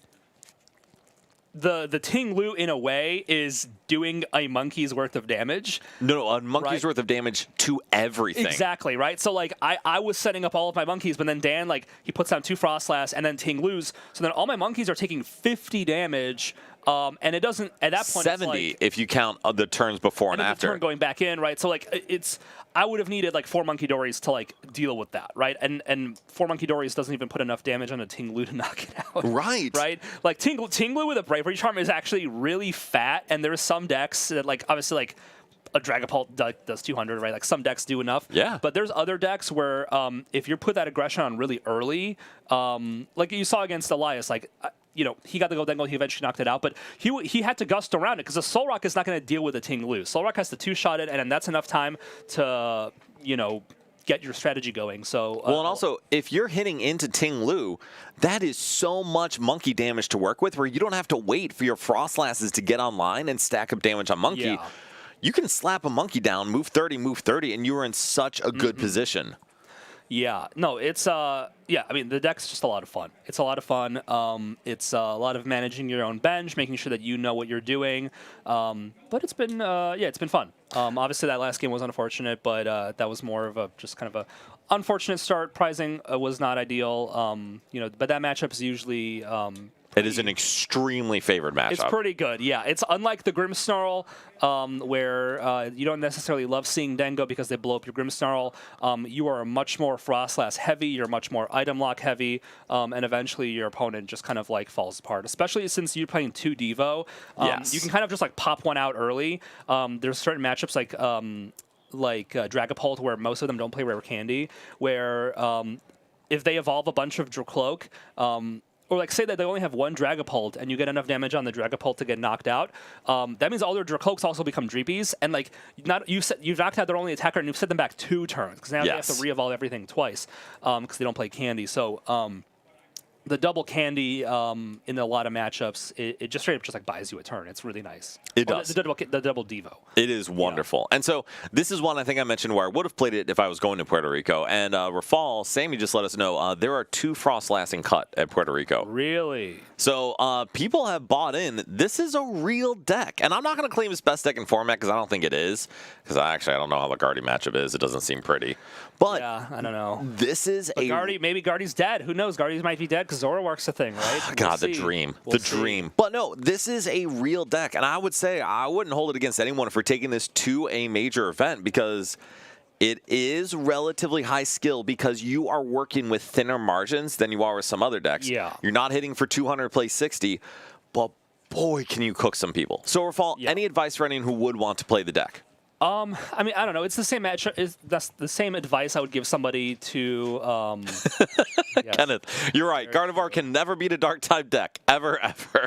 the Ting-Lu in a way is doing a monkey's worth of damage. No, a monkey's worth of damage to everything. Exactly, right? So like I was setting up all of my monkeys, but then Dan, like, he puts down 2 Frostlass and then Ting-Lu's, so then all my monkeys are taking 50 damage. And it doesn't, at that point, 70 like, if you count the turns before and after. The turn going back in, right? So like I would have needed like 4 Monkey Dories to like deal with that, right? And 4 Monkey Dories doesn't even put enough damage on a Ting-Lu to knock it out. Right. Right? Like Ting-Lu with a Bravery Charm is actually really fat, and there's some decks that, like, obviously, like, a Dragapult does 200, right? Like, some decks do enough. Yeah. But there's other decks where if you put that aggression on really early, like you saw against Elias, like, you know, he got the Goldengo, he eventually knocked it out, but he had to gust around it because the Zoroark is not going to deal with the Ting-Lu. Zoroark has to 2-shot it, and then that's enough time to, you know, get your strategy going. So well, and also, if you're hitting into Ting-Lu, that is so much monkey damage to work with where you don't have to wait for your Frostlasses to get online and stack up damage on monkey. Yeah. You can slap a monkey down, move 30, and you are in such a good position. Yeah, no, it's yeah. I mean, the deck's just a lot of fun. It's a lot of fun. It's a lot of managing your own bench, making sure that you know what you're doing. But it's been yeah, it's been fun. Obviously, that last game was unfortunate, but that was more of a just kind of a unfortunate start. Prizing was not ideal. You know, but that matchup is usually. It is an extremely favored matchup. It's pretty good, yeah. It's unlike the Grimmsnarl, where you don't necessarily love seeing Dengo because they blow up your Grimmsnarl. You are much more Frostlass heavy, you're much more item lock heavy, and eventually your opponent just kind of like falls apart. Especially since you're playing 2 Devo, yes. You can kind of just like pop one out early. There's certain matchups like Dragapult, where most of them don't play Rare Candy, where if they evolve a bunch of Dracloak, or like say that they only have 1 Dragapult and you get enough damage on the Dragapult to get knocked out, that means all their Dracloaks also become Dreepies, and like you've knocked out their only attacker and you've set them back 2 turns because now they have to re-evolve everything twice because they don't play Candy. So the double Candy in a lot of matchups, it just straight up just like buys you a turn. It's really nice. It does. The double Devo. It is wonderful. Yeah. And so this is one I think I mentioned where I would have played it if I was going to Puerto Rico. And Rafal, Sammy just let us know there are 2 Frostlass in cut at Puerto Rico. Really? So people have bought in. This is a real deck. And I'm not going to claim it's best deck in format because I don't think it is. Because I don't know how the Guardy matchup is. It doesn't seem pretty. But yeah, I don't know. This is maybe Guardy's dead. Who knows? Guardy's might be dead because Zoroark's a thing, right? God, the dream. The dream. But no, this is a real deck. And I would say I wouldn't hold it against anyone for taking this to a major event because it is relatively high skill because you are working with thinner margins than you are with some other decks. Yeah. You're not hitting for 200 play 60, but boy, can you cook some people. So, Rafal, any advice for anyone who would want to play the deck? I mean, I don't know. It's the same match. That's the same advice I would give somebody to. Yes. Kenneth, you're right. Gardevoir can never beat a dark type deck ever.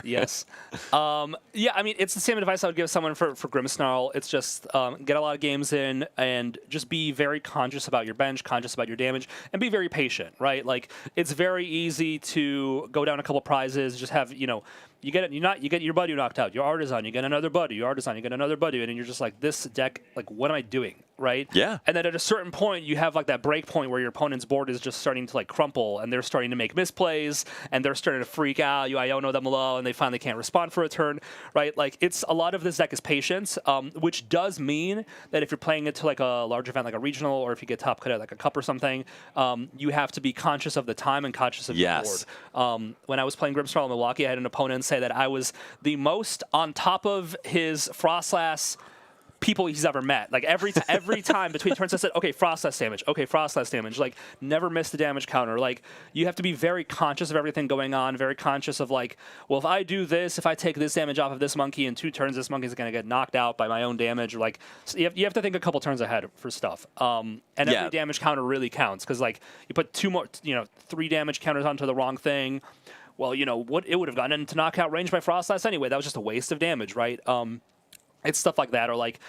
Yes. Yeah. I mean, it's the same advice I would give someone for Grimmsnarl. It's just get a lot of games in and just be very conscious about your bench, conscious about your damage, and be very patient. Right? Like it's very easy to go down a couple prizes, just have you get your buddy knocked out, your Artisan, you get another buddy, your Artisan, you get another buddy, and then you're just like, this deck, like, what am I doing, right? Yeah. And then at a certain point, you have like that break point where your opponent's board is just starting to like crumple, and they're starting to make misplays, and they're starting to freak out. You Iono them low, and they finally can't respond for a turn, right? Like it's a lot of this deck is patience, which does mean that if you're playing it to like a large event, like a regional, or if you get top cut at like a cup or something, you have to be conscious of the time and conscious of your board. When I was playing Grimmsnarl in Milwaukee, I had an opponent say that I was the most on top of his Frostlass people he's ever met. Like every time between turns, I said, okay, Frostlass damage. Okay, Frostlass damage. Like never miss the damage counter. Like you have to be very conscious of everything going on. Very conscious of like, well, if I do this, if I take this damage off of this monkey in 2 turns, this monkey's going to get knocked out by my own damage. Or like so you have to think a couple turns ahead for stuff. And every damage counter really counts because like you put 3 damage counters onto the wrong thing. Well, what it would have gotten into knockout range by Frostlass anyway. That was just a waste of damage, right? It's stuff like that, or like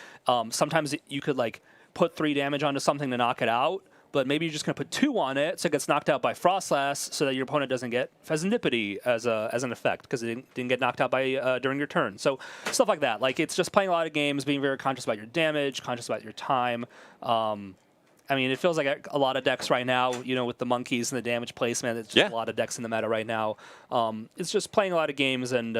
sometimes you could like put 3 damage onto something to knock it out, but maybe you're just gonna put 2 on it, so it gets knocked out by Frostlass, so that your opponent doesn't get Pheasantipity as an effect because it didn't get knocked out by during your turn. So stuff like that. Like it's just playing a lot of games, being very conscious about your damage, conscious about your time. I mean, it feels like a lot of decks right now, with the monkeys and the damage placement. It's just a lot of decks in the meta right now. It's just playing a lot of games and,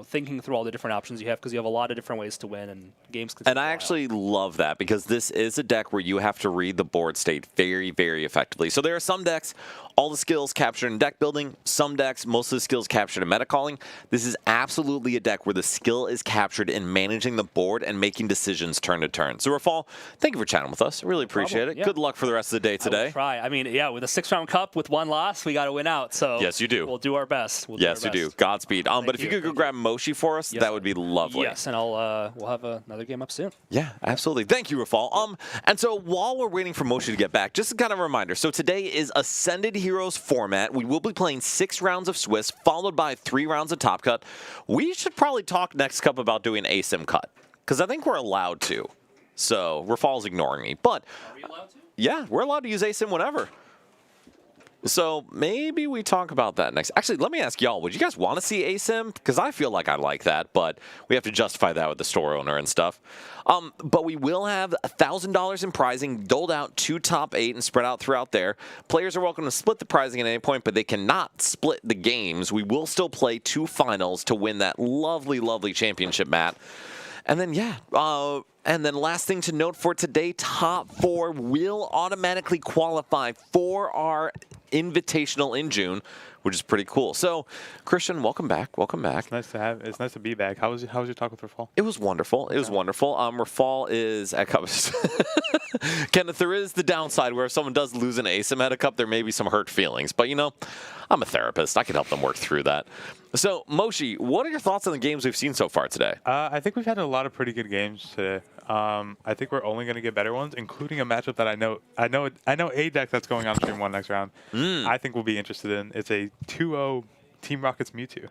thinking through all the different options you have because you have a lot of different ways to win and games can take And I actually love that because this is a deck where you have to read the board state very, very effectively. So there are some decks, all the skills captured in deck building. Some decks, most of the skills captured in meta calling. This is absolutely a deck where the skill is captured in managing the board and making decisions turn to turn. So Rafal, thank you for chatting with us. I really appreciate it. Yeah. Good luck for the rest of the day today. I will try. I mean, yeah, with a 6-round cup with 1 loss, we got to win out. So yes, you do. We'll do our best. Yes, you do. Godspeed. But if you could go grab Moshi for us, that would be lovely. Yes, and we'll have another game up soon. Yeah, absolutely. Thank you, Rafal. And so while we're waiting for Moshi to get back, just a kind of reminder. So today is Ascended Heroes format. We will be playing 6 rounds of Swiss, followed by 3 rounds of Top Cut. We should probably talk next cup about doing ASIM cut, because I think we're allowed to. So Rafal's ignoring me. But are we allowed to? Yeah, we're allowed to use ASIM whenever. So maybe we talk about that next. Actually, let me ask y'all, would you guys want to see ASIM? Because I feel like I like that, but we have to justify that with the store owner and stuff. But we will have $1,000 in prizing doled out to top 8 and spread out throughout there. Players are welcome to split the prizing at any point, but they cannot split the games. We will still play 2 finals to win that lovely, lovely championship, Matt. And then, and then last thing to note for today, top 4 will automatically qualify for our Invitational in June, which is pretty cool. So, Christian, welcome back. Welcome back. It's nice to be back. How was your talk with Rafal? It was wonderful. It was wonderful. Rafal is at Cups. Kenneth, there is the downside where if someone does lose an ASIM at a cup, there may be some hurt feelings. But, I'm a therapist. I can help them work through that. So, Moshi, what are your thoughts on the games we've seen so far today? I think we've had a lot of pretty good games today. I think we're only going to get better ones, including a matchup that I know a deck that's going on Stream 1 next round. I think we'll be interested in. It's a 2-0 Team Rocket's Mewtwo.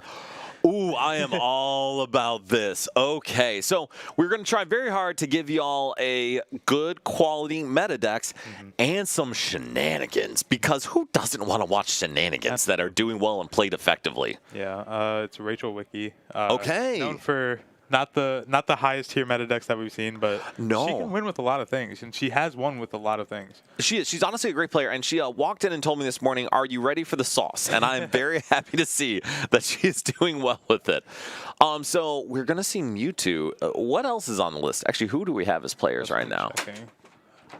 Ooh, I am all about this. Okay, so we're going to try very hard to give y'all a good quality meta decks and some shenanigans, because who doesn't want to watch shenanigans that are doing well and played effectively? Yeah, it's Rachel Wiki. Okay. Known for not the highest tier meta decks that we've seen, but she can win with a lot of things, and she has won with a lot of things. She is. She's honestly a great player, and she walked in and told me this morning, "Are you ready for the sauce?" And I'm very happy to see that she's doing well with it. So we're gonna see Mewtwo. What else is on the list? Actually, who do we have as players right now? Checking.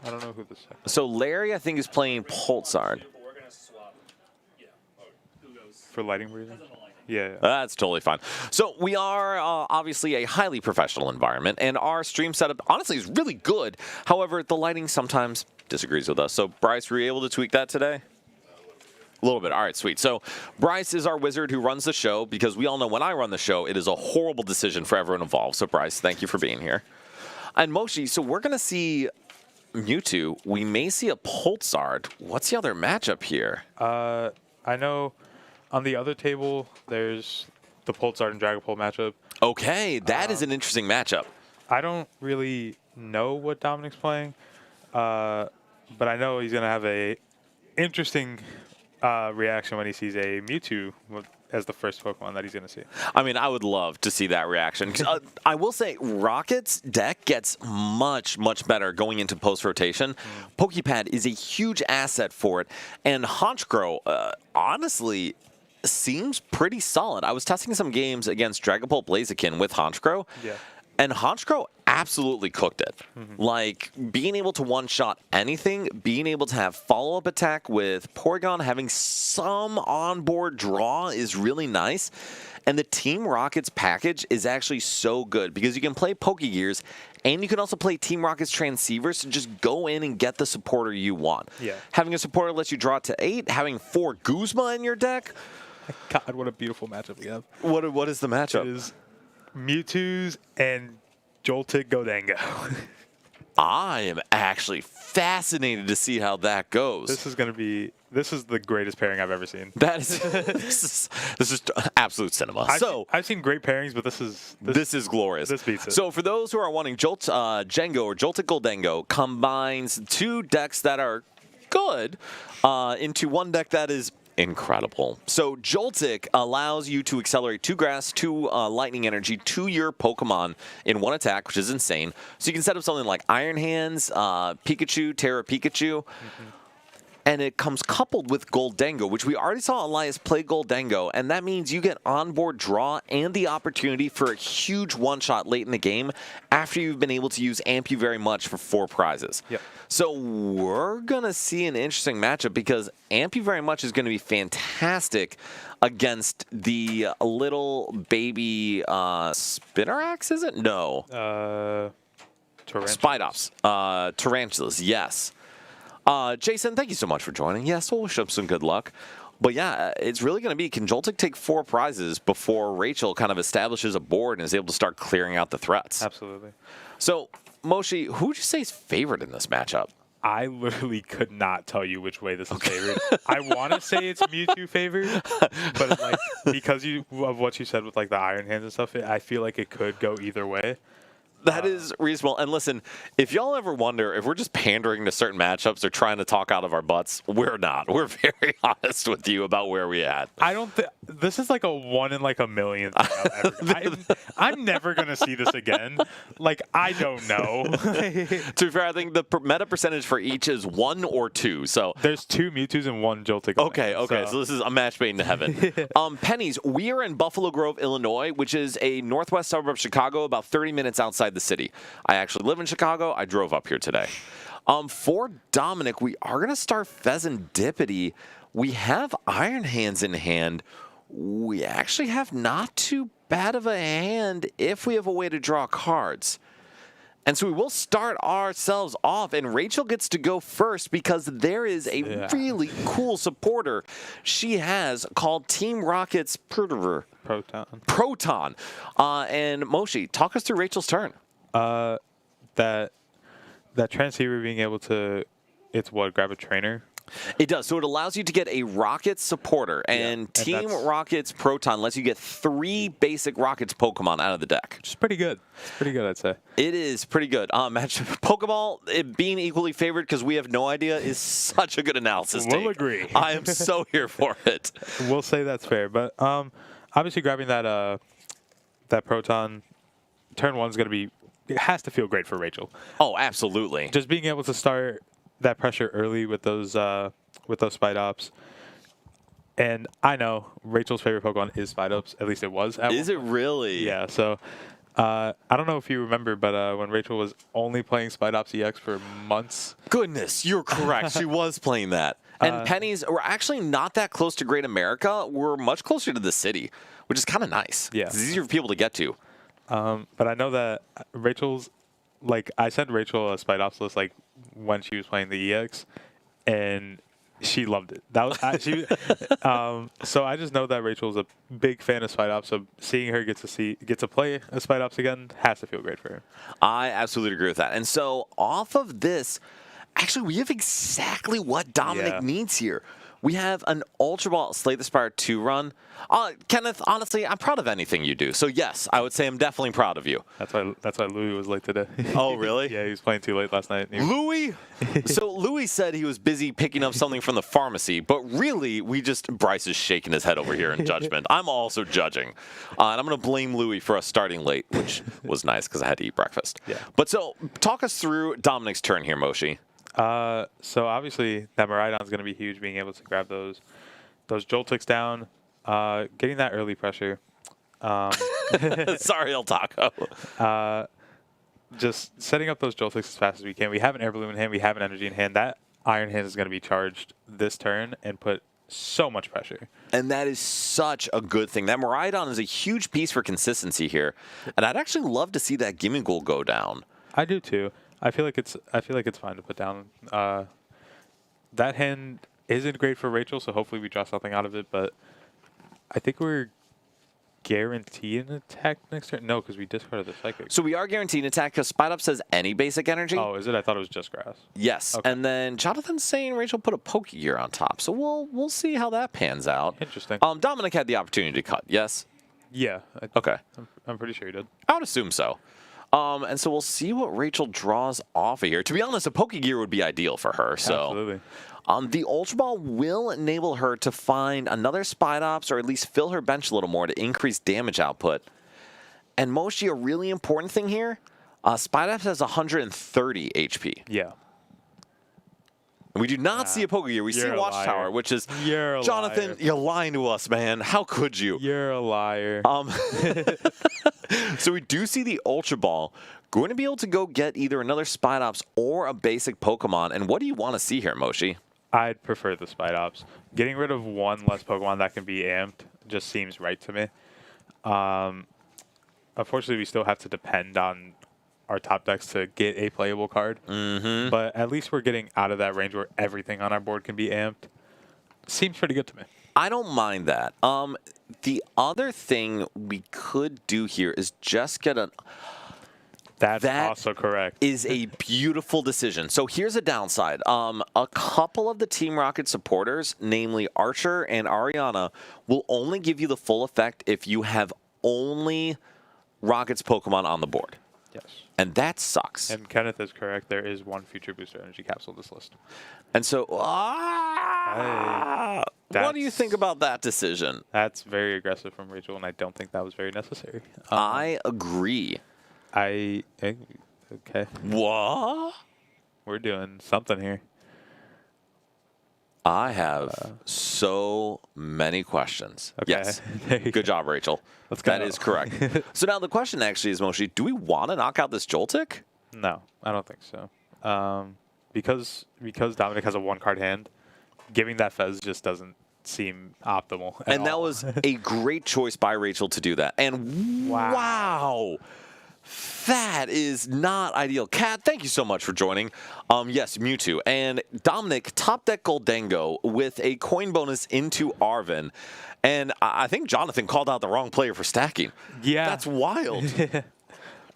I don't know who this is. So Larry, I think, is playing Pulsar. We're gonna swap. Yeah. Who goes For lighting reasons? Yeah. That's totally fine. So we are obviously a highly professional environment, and our stream setup honestly is really good. However, the lighting sometimes disagrees with us. So Bryce, were you able to tweak that today? A little bit. All right, sweet. So Bryce is our wizard who runs the show, because we all know when I run the show, it is a horrible decision for everyone involved. So Bryce, thank you for being here. And Moshi, so we're going to see Mewtwo. We may see a Pulsard. What's the other matchup here? I know on the other table, there's the Pulsar and Dragapult matchup. Okay, that is an interesting matchup. I don't really know what Dominic's playing, but I know he's going to have a interesting reaction when he sees a Mewtwo as the first Pokemon that he's going to see. I mean, I would love to see that reaction. I will say, Rocket's deck gets much, much better going into post-rotation. Pokepad is a huge asset for it. And Honchkrow, honestly, seems pretty solid. I was testing some games against Dragapult Blaziken with Honchkrow. Yeah. And Honchkrow absolutely cooked it. Like, being able to one-shot anything, being able to have follow-up attack with Porygon, having some onboard draw is really nice. And the Team Rocket's package is actually so good because you can play Pokegears and you can also play Team Rocket's Transceivers to just go in and get the supporter you want. Yeah. Having a supporter lets you draw to 8, having 4 Guzma in your deck. God, what a beautiful matchup we have. What is the matchup? It is Mewtwo's and Joltik Godango. I am actually fascinated to see how that goes. This is the greatest pairing I've ever seen. That is this is absolute cinema. I've seen great pairings, but this is glorious. This beats it. So for those who are wanting Jengo or Joltik Goldengo combines 2 decks that are good into one deck that is incredible. So Joltik allows you to accelerate 2 grass, 2 lightning energy to your Pokemon in 1 attack, which is insane. So you can set up something like Iron Hands, Pikachu, Terra Pikachu. And it comes coupled with Goldengo, which we already saw Elias play Goldengo, and that means you get onboard draw and the opportunity for a huge one-shot late in the game after you've been able to use Amp You Very Much for 4 prizes. Yep. So we're going to see an interesting matchup because Amp You Very Much is going to be fantastic against the little baby Spinarak, is it? No. Tarantulas. Spidops. Tarantulas, yes. Jason, thank you so much for joining. Yes, we'll wish him some good luck. But yeah, it's really going to be, can Joltik take 4 prizes before Rachel kind of establishes a board and is able to start clearing out the threats? Absolutely. So, Moshi, who would you say is favored in this matchup? I literally could not tell you which way this is favored. I want to say it's Mewtwo favored, but like because of what you said with like the Iron Hands and stuff, I feel like it could go either way. That is reasonable. And listen, if y'all ever wonder if we're just pandering to certain matchups or trying to talk out of our butts, we're not. We're very honest with you about where we at. I don't think this is like a 1 in like a million thing I'm never going to see this again. Like, I don't know. To be fair, I think the meta percentage for each is 1 or 2. So there's 2 Mewtwo's and 1 Joltik. Okay. So this is a match made in heaven. Pennies, we are in Buffalo Grove, Illinois, which is a northwest suburb of Chicago, about 30 minutes outside the city. I actually live in Chicago. I drove up here today. For Dominic, we are going to start Pheasantipity. We have Iron Hands in hand. We actually have not too bad of a hand if we have a way to draw cards. And so we will start ourselves off, and Rachel gets to go first because there is a really cool supporter she has called Team Rocket's Proton. And Moshi, talk us through Rachel's turn. That transceiver being able to, grab a trainer. It does. So it allows you to get a Rockets supporter, and Team Rockets Proton lets you get 3 basic Rockets Pokemon out of the deck. Which is pretty good. It's pretty good, I'd say. It is pretty good. Pokeball, it being equally favored because we have no idea, is such a good analysis We'll take. agree. I am so here for it. We'll say that's fair. But obviously grabbing that Proton, turn 1 is going to be, it has to feel great for Rachel. Oh, absolutely. Just being able to start that pressure early with those Spidops. And I know Rachel's favorite Pokemon is Spidops. At least it was. Is it really? Yeah. So I don't know if you remember, but when Rachel was only playing Spidops EX for months. Goodness, you're correct. She was playing that. And Pennies, we're actually not that close to Great America. We're much closer to the city, which is kind of nice. Yeah. It's easier for people to get to. But I know that Rachel's, like, I sent Rachel a Spidops list, like, when she was playing the EX, and She loved it. That was she. So I just know that Rachel's a big fan of Spite Ops. So seeing her get to play a Spite Ops again has to feel great for her. I absolutely agree with that. And so off of this, actually, we have exactly what Dominic needs here. We have an Ultra Ball Slay the Spire 2 run. Kenneth, honestly, I'm proud of anything you do. So, yes, I would say I'm definitely proud of you. That's why Louis was late today. Oh, really? Yeah, he was playing too late last night. Louis? So, Louis said he was busy picking up something from the pharmacy, but really, Bryce is shaking his head over here in judgment. I'm also judging. And I'm going to blame Louis for us starting late, which was nice because I had to eat breakfast. Yeah. But so, talk us through Dominic's turn here, Moshi. So obviously that Miraidon is going to be huge, being able to grab those Joltics down, getting that early pressure. Sorry, El Taco. Just setting up those Joltics as fast as we can. We have an Air Balloon in hand. We have an Energy in hand. That Iron Hand is going to be charged this turn and put so much pressure. And that is such a good thing. That Miraidon is a huge piece for consistency here. And I'd actually love to see that Gimmighoul go down. I do too. I feel like it's fine to put down. That hand isn't great for Rachel, so hopefully we draw something out of it. But I think we're guaranteed an attack next turn. No, because we discarded the Psychic. So we are guaranteed an attack because Spite Up says any basic energy. Oh, is it? I thought it was just grass. Yes, Okay. and then Jonathan's saying Rachel put a Pokegear on top, so we'll see how that pans out. Interesting. Dominic had the opportunity to cut. Yes. Yeah. Okay. I'm pretty sure he did. I would assume so. And so we'll see what Rachel draws off of here. To be honest, a Pokegear would be ideal for her. So, Absolutely. The Ultra Ball will enable her to find another Spite Ops or at least fill her bench a little more to increase damage output. And Moshi, a really important thing here, Spite Ops has 130 HP. Yeah. We do not see a Pokegear. We see a Watchtower, which is You're a Jonathan. liar. You're lying to us, man. How could you? You're a liar. So we do see the Ultra Ball going to be able to go get either another Spite Ops or a basic Pokemon. And what do you want to see here, Moshi? I'd prefer the Spite Ops. Getting rid of one less Pokemon that can be amped just seems right to me. Unfortunately, we still have to depend on our top decks to get a playable card. Mm-hmm. But at least we're getting out of that range where everything on our board can be amped. Seems pretty good to me. I don't mind that. The other thing we could do here is just get a... That's That also correct. is a beautiful decision. So here's a downside. A couple of the Team Rocket supporters, namely Archer and Ariana, will only give you the full effect if you have only Rocket's Pokemon on the board. Yes. And that sucks. And Kenneth is correct. There is one future booster energy capsule in this list. And so, what do you think about that decision? That's very aggressive from Rachel, and I don't think that was very necessary. I agree. Okay. What? We're doing something here. I have so many questions. Okay. Yes. There you Good job, Rachel. Let's go. That is correct. So now the question actually is, Moshi, do we want to knock out this Joltik? No, I don't think so. Because Dominic has a one-card hand, giving that Fez just doesn't seem optimal at And that all. was a great choice by Rachel to do that. And wow. That is not ideal. Kat, thank you so much for joining. Yes, Mewtwo. And Dominic, top deck Goldango with a coin bonus into Arven. And I think Jonathan called out the wrong player for stacking. Yeah. That's wild.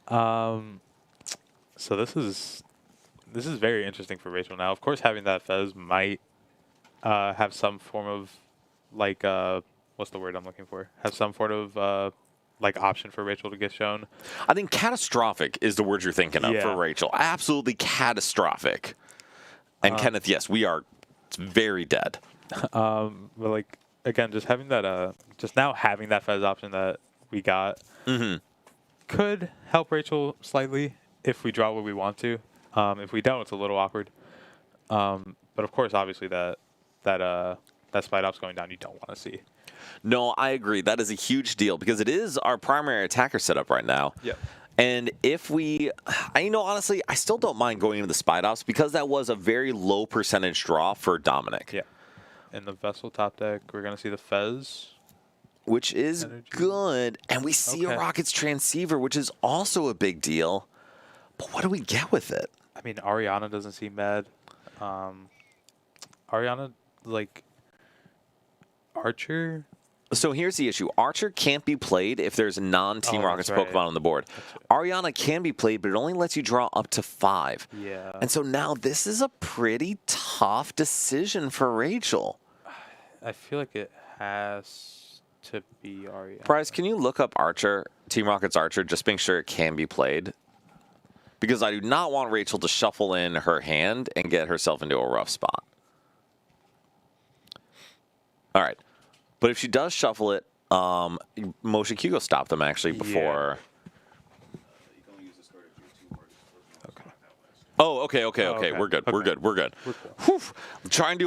So this is very interesting for Rachel now. Of course, having that Fez might have some form of like what's the word I'm looking for? Have some sort of like option for Rachel to get shown. I think catastrophic is the word you're thinking of for Yeah. Rachel. Absolutely catastrophic. And Kenneth, yes, we are very dead. But like again, just having that just now having that Fez option that we got could help Rachel slightly if we draw what we want to. If we don't, it's a little awkward. But of course, obviously that Spite Ops going down, you don't want to see. No, I agree. That is a huge deal because it is our primary attacker setup right now. Yeah. And if we, honestly, I still don't mind going into the Spite Ops because that was a very low percentage draw for Dominic. Yeah. In the Vessel top deck, we're going to see the Fez. Which is Energy. good. And we see a Okay. Rocket's Transceiver, which is also a big deal. But what do we get with it? I mean, Ariana doesn't seem bad. Ariana like Archer. So here's the issue. Archer can't be played if there's non-Team Oh, Rocket's that's right. Pokemon on the board. Ariana can be played, but it only lets you draw up to 5. Yeah. And so now this is a pretty tough decision for Rachel. I feel like it has to be Ariana. Bryce, can you look up Archer, Team Rocket's Archer, just make sure it can be played? Because I do not want Rachel to shuffle in her hand and get herself into a rough spot. All right. But if she does shuffle it, Motion Hugo stopped them actually before. Oh, okay. okay. We're good. Okay. We're good. We're good. cool. Whew. Trying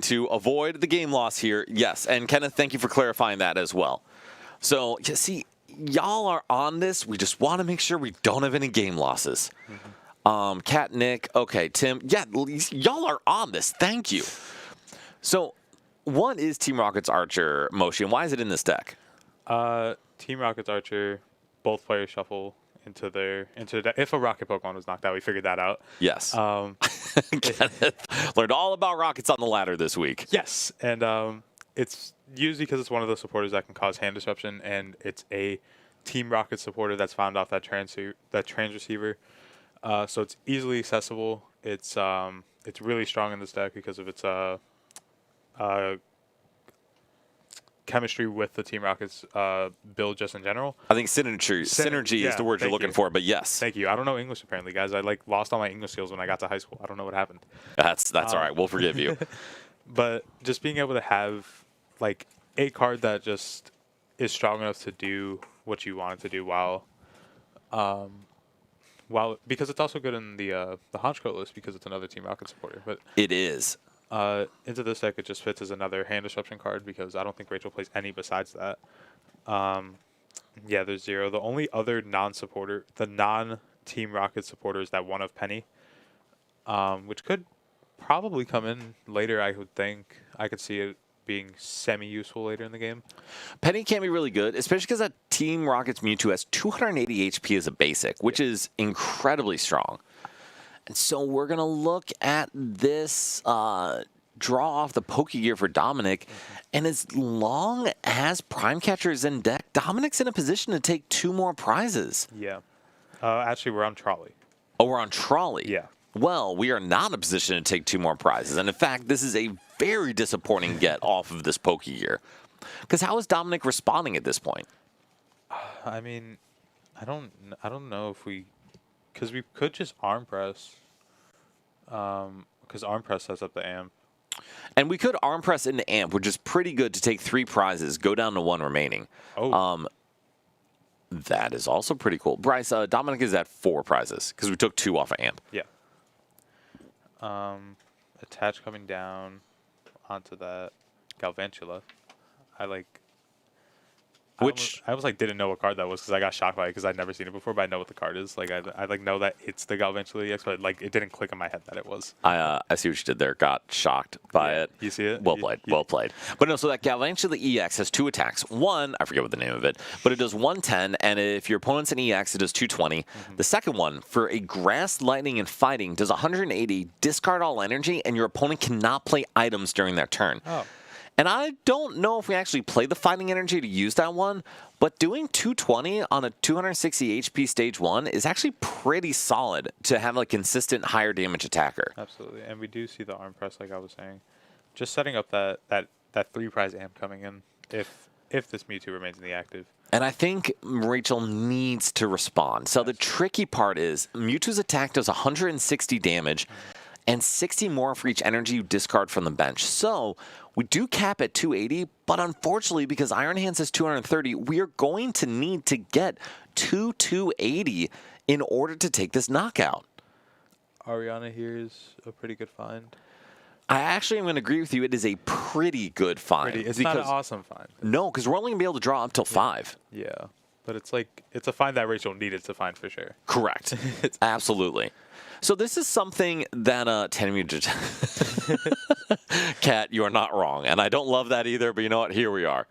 to avoid the game loss here. Yes, and Kenneth, thank you for clarifying that as well. So, you see, y'all are on this. We just want to make sure we don't have any game losses. Kat, Nick, okay, Tim. Yeah, y'all are on this. Thank you. So, what is Team Rocket's Archer, Moshi, and why is it in this deck? Team Rocket's Archer, both players shuffle into the deck. If a Rocket Pokemon was knocked out, we figured that out. Yes. Kenneth learned all about Rockets on the ladder this week. Yes, and it's usually because it's one of those supporters that can cause hand disruption, and it's a Team Rocket supporter that's found off that trans receiver. So it's easily accessible. It's really strong in this deck because of its chemistry with the Team Rocket's build just in general. I think synergy is the word you're looking for, but yes. Thank you. I don't know English apparently, guys. I lost all my English skills when I got to high school. I don't know what happened. That's all right. We'll forgive you. But just being able to have like a card that just is strong enough to do what you want it to do while because it's also good in the Honchcoat list because it's another Team Rocket supporter. But It is. into this deck, it just fits as another hand disruption card because I don't think Rachel plays any besides that. Yeah, there's 0. The only other non-Team Rocket supporters that one of Penny, which could probably come in later, I would think. I could see it being semi-useful later in the game. Penny can be really good, especially because that Team Rocket's Mewtwo has 280 HP as a basic, which is incredibly strong. And so we're going to look at this draw off the Pokegear for Dominic. And as long as Prime Catcher is in deck, Dominic's in a position to take 2 more prizes. Yeah. Actually, we're on Trolley. Oh, we're on Trolley. Yeah. Well, we are not in a position to take 2 more prizes. And in fact, this is a very disappointing get off of this Pokegear. Because how is Dominic responding at this point? I mean, I don't know if we... Because we could just arm press. Because arm press sets up the amp. And we could arm press into amp, which is pretty good to take 3 prizes, go down to 1 remaining. Oh. That is also pretty cool. Bryce, Dominic is at 4 prizes because we took 2 off of amp. Yeah. Attach coming down onto that Galvantula. I was didn't know what card that was because I got shocked by it because I'd never seen it before, but I know what the card is. Like I know that it's the Galvantula EX, but like it didn't click in my head that it was. I see what you did there. Got shocked by it. You see it? Well played. Well played. But no, so that Galvantula EX has 2 attacks. One, I forget what the name of it, but it does 110, and if your opponent's an EX, it does 220. The second one, for a Grass, Lightning, and Fighting, does 180, discard all energy, and your opponent cannot play items during their turn. Oh. And I don't know if we actually play the Fighting Energy to use that one, but doing 220 on a 260 HP stage 1 is actually pretty solid to have a consistent higher damage attacker. Absolutely. And we do see the arm press, like I was saying. Just setting up that 3 prize amp coming in if this Mewtwo remains in the active. And I think Rachel needs to respond. So the tricky part is Mewtwo's attack does 160 damage and 60 more for each energy you discard from the bench. So we do cap at 280, but unfortunately, because Iron Hand says 230, we are going to need to get 280 in order to take this knockout. Ariana here is a pretty good find. I actually am going to agree with you. It is a pretty good find. It's not an awesome find. No, because we're only going to be able to draw up till 5. Yeah, but it's a find that Rachel needed to find for sure. Correct. Absolutely. So this is something that Tanemu Kat, you are not wrong, and I don't love that either. But you know what? Here we are. All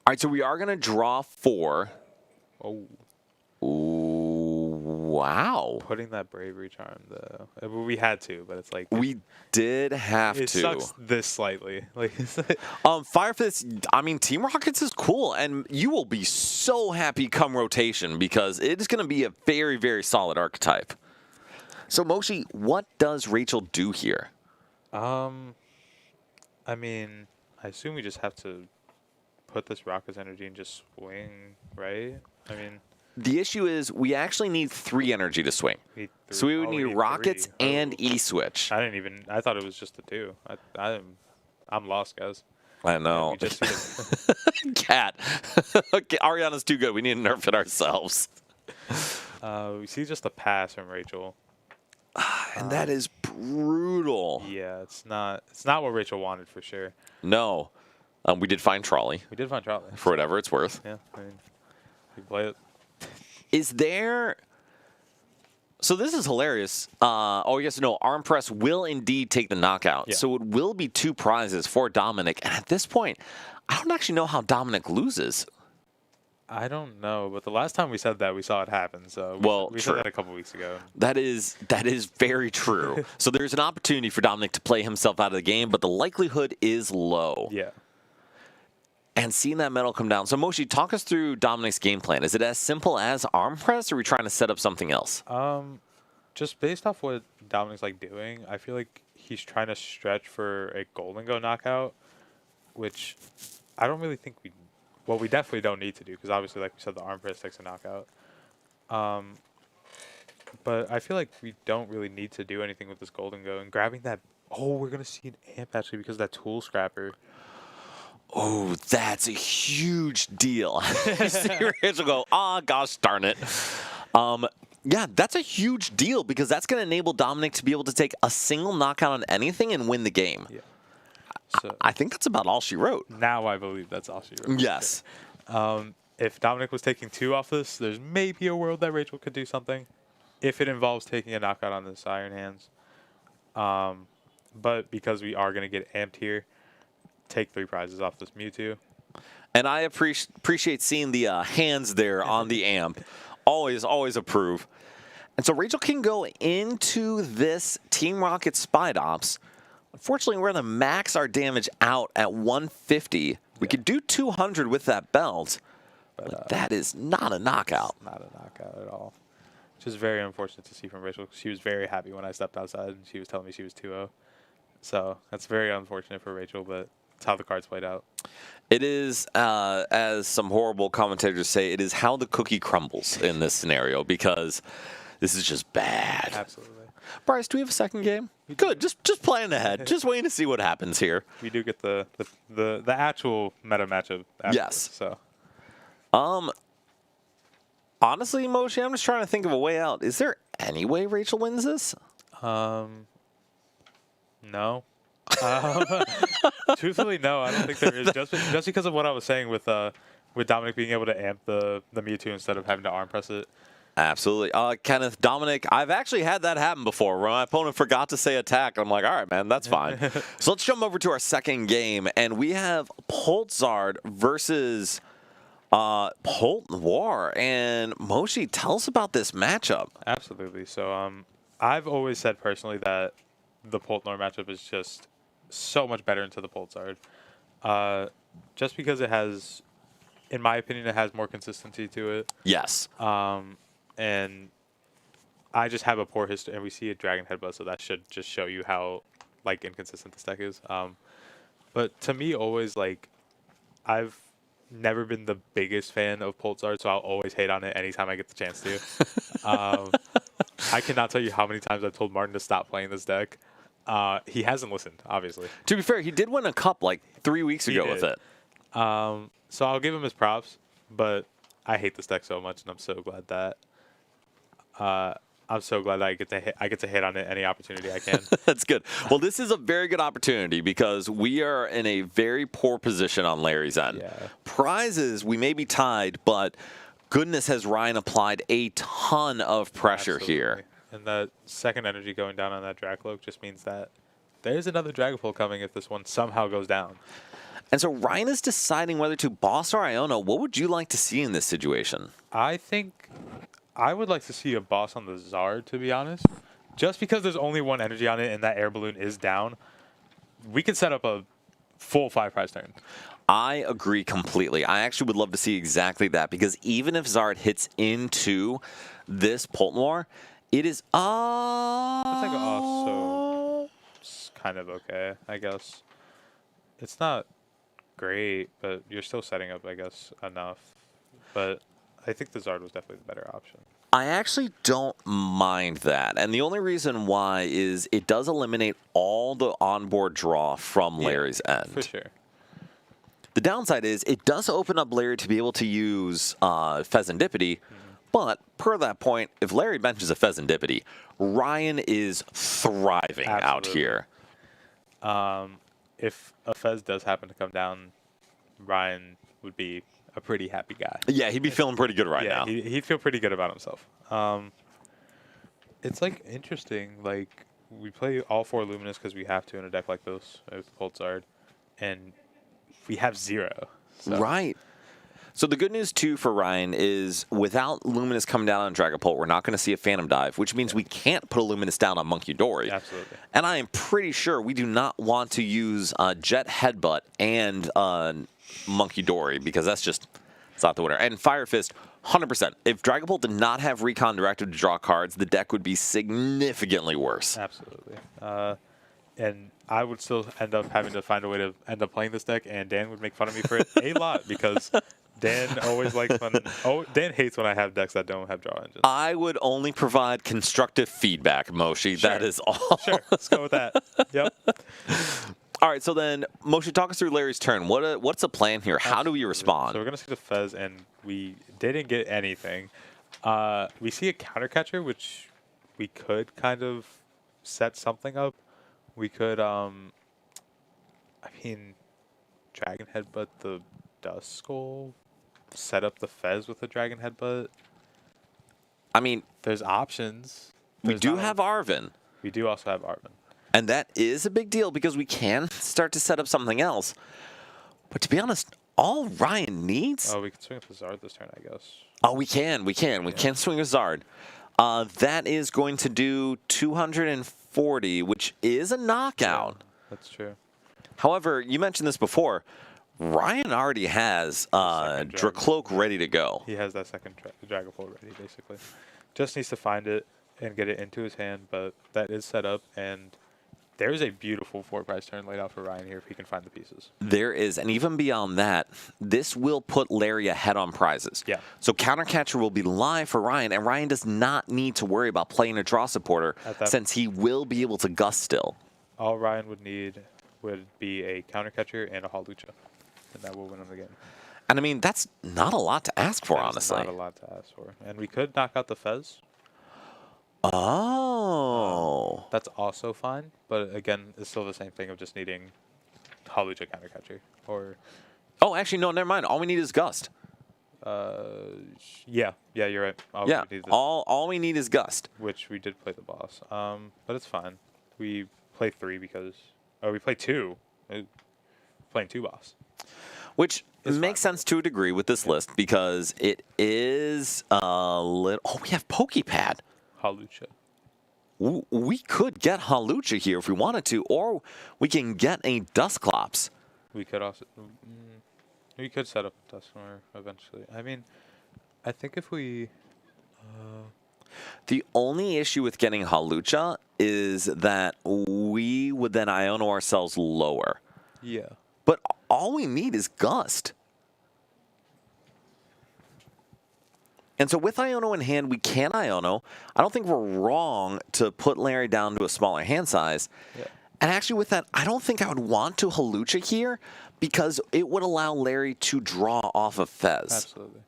right, so we are going to draw 4. Oh. Ooh, Wow. putting that bravery charm though. We had to, but it's like We did have it to. sucks this slightly. Like Fire Fist, I mean, Team Rockets is cool, and you will be so happy come rotation because it is going to be a very, very solid archetype. So, Moshi, what does Rachel do here? I mean, I assume we just have to put this Rocket's energy and just swing, right? I mean, The issue is we actually need 3 energy to swing. So we would need Rockets and E-Switch. I thought it was just the 2. I'm lost, guys. I know. We just Cat. Okay, Ariana's too good. We need to nerf it ourselves. we see just a pass from Rachel. And that is brutal. Yeah, it's not what Rachel wanted for sure. No. We did find Trolley, We did find Trolley. for whatever it's worth. Yeah, I mean, we can play it. Is there... So this is hilarious. Yes, no, Arm Press will indeed take the knockout. Yeah. So it will be 2 prizes for Dominic. And at this point, I don't actually know how Dominic loses. I don't know, but the last time we said that, we saw it happen. So we true. said that a couple weeks ago. That is very true. So there's an opportunity for Dominic to play himself out of the game, but the likelihood is low. Yeah. And seeing that medal come down. So Moshi, talk us through Dominic's game plan. Is it as simple as arm press, or are we trying to set up something else? Just based off what Dominic's like doing, I feel like he's trying to stretch for a golden go knockout, which I don't really think we definitely don't need to do because obviously, like we said, the arm press takes a knockout. But I feel like we don't really need to do anything with this golden go and grabbing that. Oh, we're gonna see an amp actually because of that tool scrapper. Oh, that's a huge deal. See Rachel go, gosh darn it. Yeah, that's a huge deal because that's going to enable Dominic to be able to take a single knockout on anything and win the game. Yeah. So I think that's about all she wrote. now I believe that's all she wrote. Yes. If Dominic was taking 2 off this, there's maybe a world that Rachel could do something if it involves taking a knockout on this Iron Hands. But because we are going to get amped here, take 3 prizes off this Mewtwo. And I appreciate seeing the hands there on the amp. Always approve. And so Rachel can go into this Team Rocket Spide Ops. Unfortunately, we're going to max our damage out at 150. We could do 200 with that belt, but that is not a knockout. Not a knockout at all. Which is very unfortunate to see from Rachel. She was very happy when I stepped outside and she was telling me she was 2-0. So that's very unfortunate for Rachel, but it's how the cards played out. It is, as some horrible commentators say, it is how the cookie crumbles in this scenario because this is just bad. Absolutely. Bryce, do we have a second game? Good. Just playing ahead. Just waiting to see what happens here. We do get the actual meta matchup after Yes. this, so. Honestly, Moshi, I'm just trying to think of a way out. Is there any way Rachel wins this? No. Truthfully, no. I don't think there is. Just because of what I was saying with Dominic being able to amp the Mewtwo instead of having to arm press it. Absolutely. Kenneth, Dominic, I've actually had that happen before where my opponent forgot to say attack. I'm like, all right, man, that's fine. So let's jump over to our second game, and we have Poltzard versus Polt Noir. And Moshi, tell us about this matchup. Absolutely. So I've always said personally that the Polt Noir matchup is just so much better into the Poltzard. Just because it has, in my opinion, it has more consistency to it. Yes. And I just have a poor history, and we see a Dragon Headbutt, so that should just show you how like inconsistent this deck is. But to me, always like I've never been the biggest fan of Poltzard, so I'll always hate on it anytime I get the chance to. I cannot tell you how many times I've told Martin to stop playing this deck. He hasn't listened, obviously. To be fair, he did win a cup like 3 weeks ago with it. So I'll give him his props, but I hate this deck so much, and I'm so glad that I get to hit on it any opportunity I can. That's good. Well, this is a very good opportunity because we are in a very poor position on Larry's end. Yeah. Prizes, we may be tied, but goodness has Ryan applied a ton of pressure here. And that second energy going down on that Dracloak just means that there's another Dragapult coming if this one somehow goes down. And so Ryan is deciding whether to boss or Iona. What would you like to see in this situation? I think I would like to see a boss on the Zard, to be honest. Just because there's only one energy on it and that air balloon is down, we could set up a full 5-prize turn. I agree completely. I actually would love to see exactly that, because even if Zard hits into this Poltmore, it is It's like also it's kind of okay, I guess. It's not great, but you're still setting up, I guess, enough. But I think the Zard was definitely the better option. I actually don't mind that. And the only reason why is it does eliminate all the onboard draw from Larry's end. For sure. The downside is it does open up Larry to be able to use Pheasantipity, but per that point, if Larry benches a Pheasantipity, Ryan is thriving out here. If a Fez does happen to come down, Ryan would be a pretty happy guy. Yeah, he'd be feeling pretty good right now. He'd feel pretty good about himself. It's like interesting. Like we play all 4 Luminous because we have to in a deck like this with Poltzard, and we have 0. So. Right. So the good news too for Ryan is without Luminous coming down on Dragapult, we're not going to see a Phantom Dive, which means we can't put a Luminous down on Monkey Dory. Absolutely. And I am pretty sure we do not want to use Jet Headbutt and Monkey Dory, because that's just, it's not the winner. And Fire Fist, 100%. If Dragapult did not have Recon Directive to draw cards, the deck would be significantly worse. Absolutely. And I would still end up having to find a way to end up playing this deck, and Dan would make fun of me for it a lot, because Dan always likes when... Dan hates when I have decks that don't have draw engines. I would only provide constructive feedback, Moshi. Sure. That is all. Sure, let's go with that. Yep. All right, so then, Moshi, talk us through Larry's turn. What's the plan here? How do we respond? So we're going to see the Fez, and we didn't get anything. We see a counter catcher, which we could kind of set something up. We could, I mean, Dragon Headbutt the Dust Skull, set up the Fez with a Dragon Headbutt. I mean, there's options. We do have Arven. We do also have Arven. And that is a big deal because we can start to set up something else. But to be honest, all Ryan needs... Oh, we can swing with the Zard this turn, I guess. Oh, we can. We can swing a Zard. That is going to do 240, which is a knockout. Yeah, that's true. However, you mentioned this before. Ryan already has Dracloak ready to go. He has that second Dragapult ready, basically. Just needs to find it and get it into his hand, but that is set up, and there's a beautiful 4-prize turn laid out for Ryan here if he can find the pieces. There is, and even beyond that, this will put Larry ahead on prizes. Yeah. So Countercatcher will be live for Ryan, and Ryan does not need to worry about playing a draw supporter since he will be able to gust still. All Ryan would need would be a Countercatcher and a Hawlucha, and that will win him the game. And I mean, that's not a lot to ask for, honestly. Not a lot to ask for. And we could knock out the Fez. Oh. That's also fine, but again, it's still the same thing of just needing Hawlucha Countercatcher. Or... Oh, actually, no, never mind. All we need is Gust. Yeah, you're right. All we need is Gust. Which we did play the boss. But it's fine. We play 3 because... Oh, we play 2. Playing 2 boss. Which makes sense to a degree with this list because it is a little... Oh, we have Pokepad. Hawlucha. We could get Hawlucha here if we wanted to, or we can get a Dusclops. We could also... we could set up Dusknoir eventually. I mean, I think if we... The only issue with getting Hawlucha is that we would then Iono ourselves lower. Yeah. But all we need is Gust. And so with Iono in hand, we can Iono. I don't think we're wrong to put Larry down to a smaller hand size. Yeah. And actually with that, I don't think I would want to Hawlucha here because it would allow Larry to draw off of Fez. Absolutely.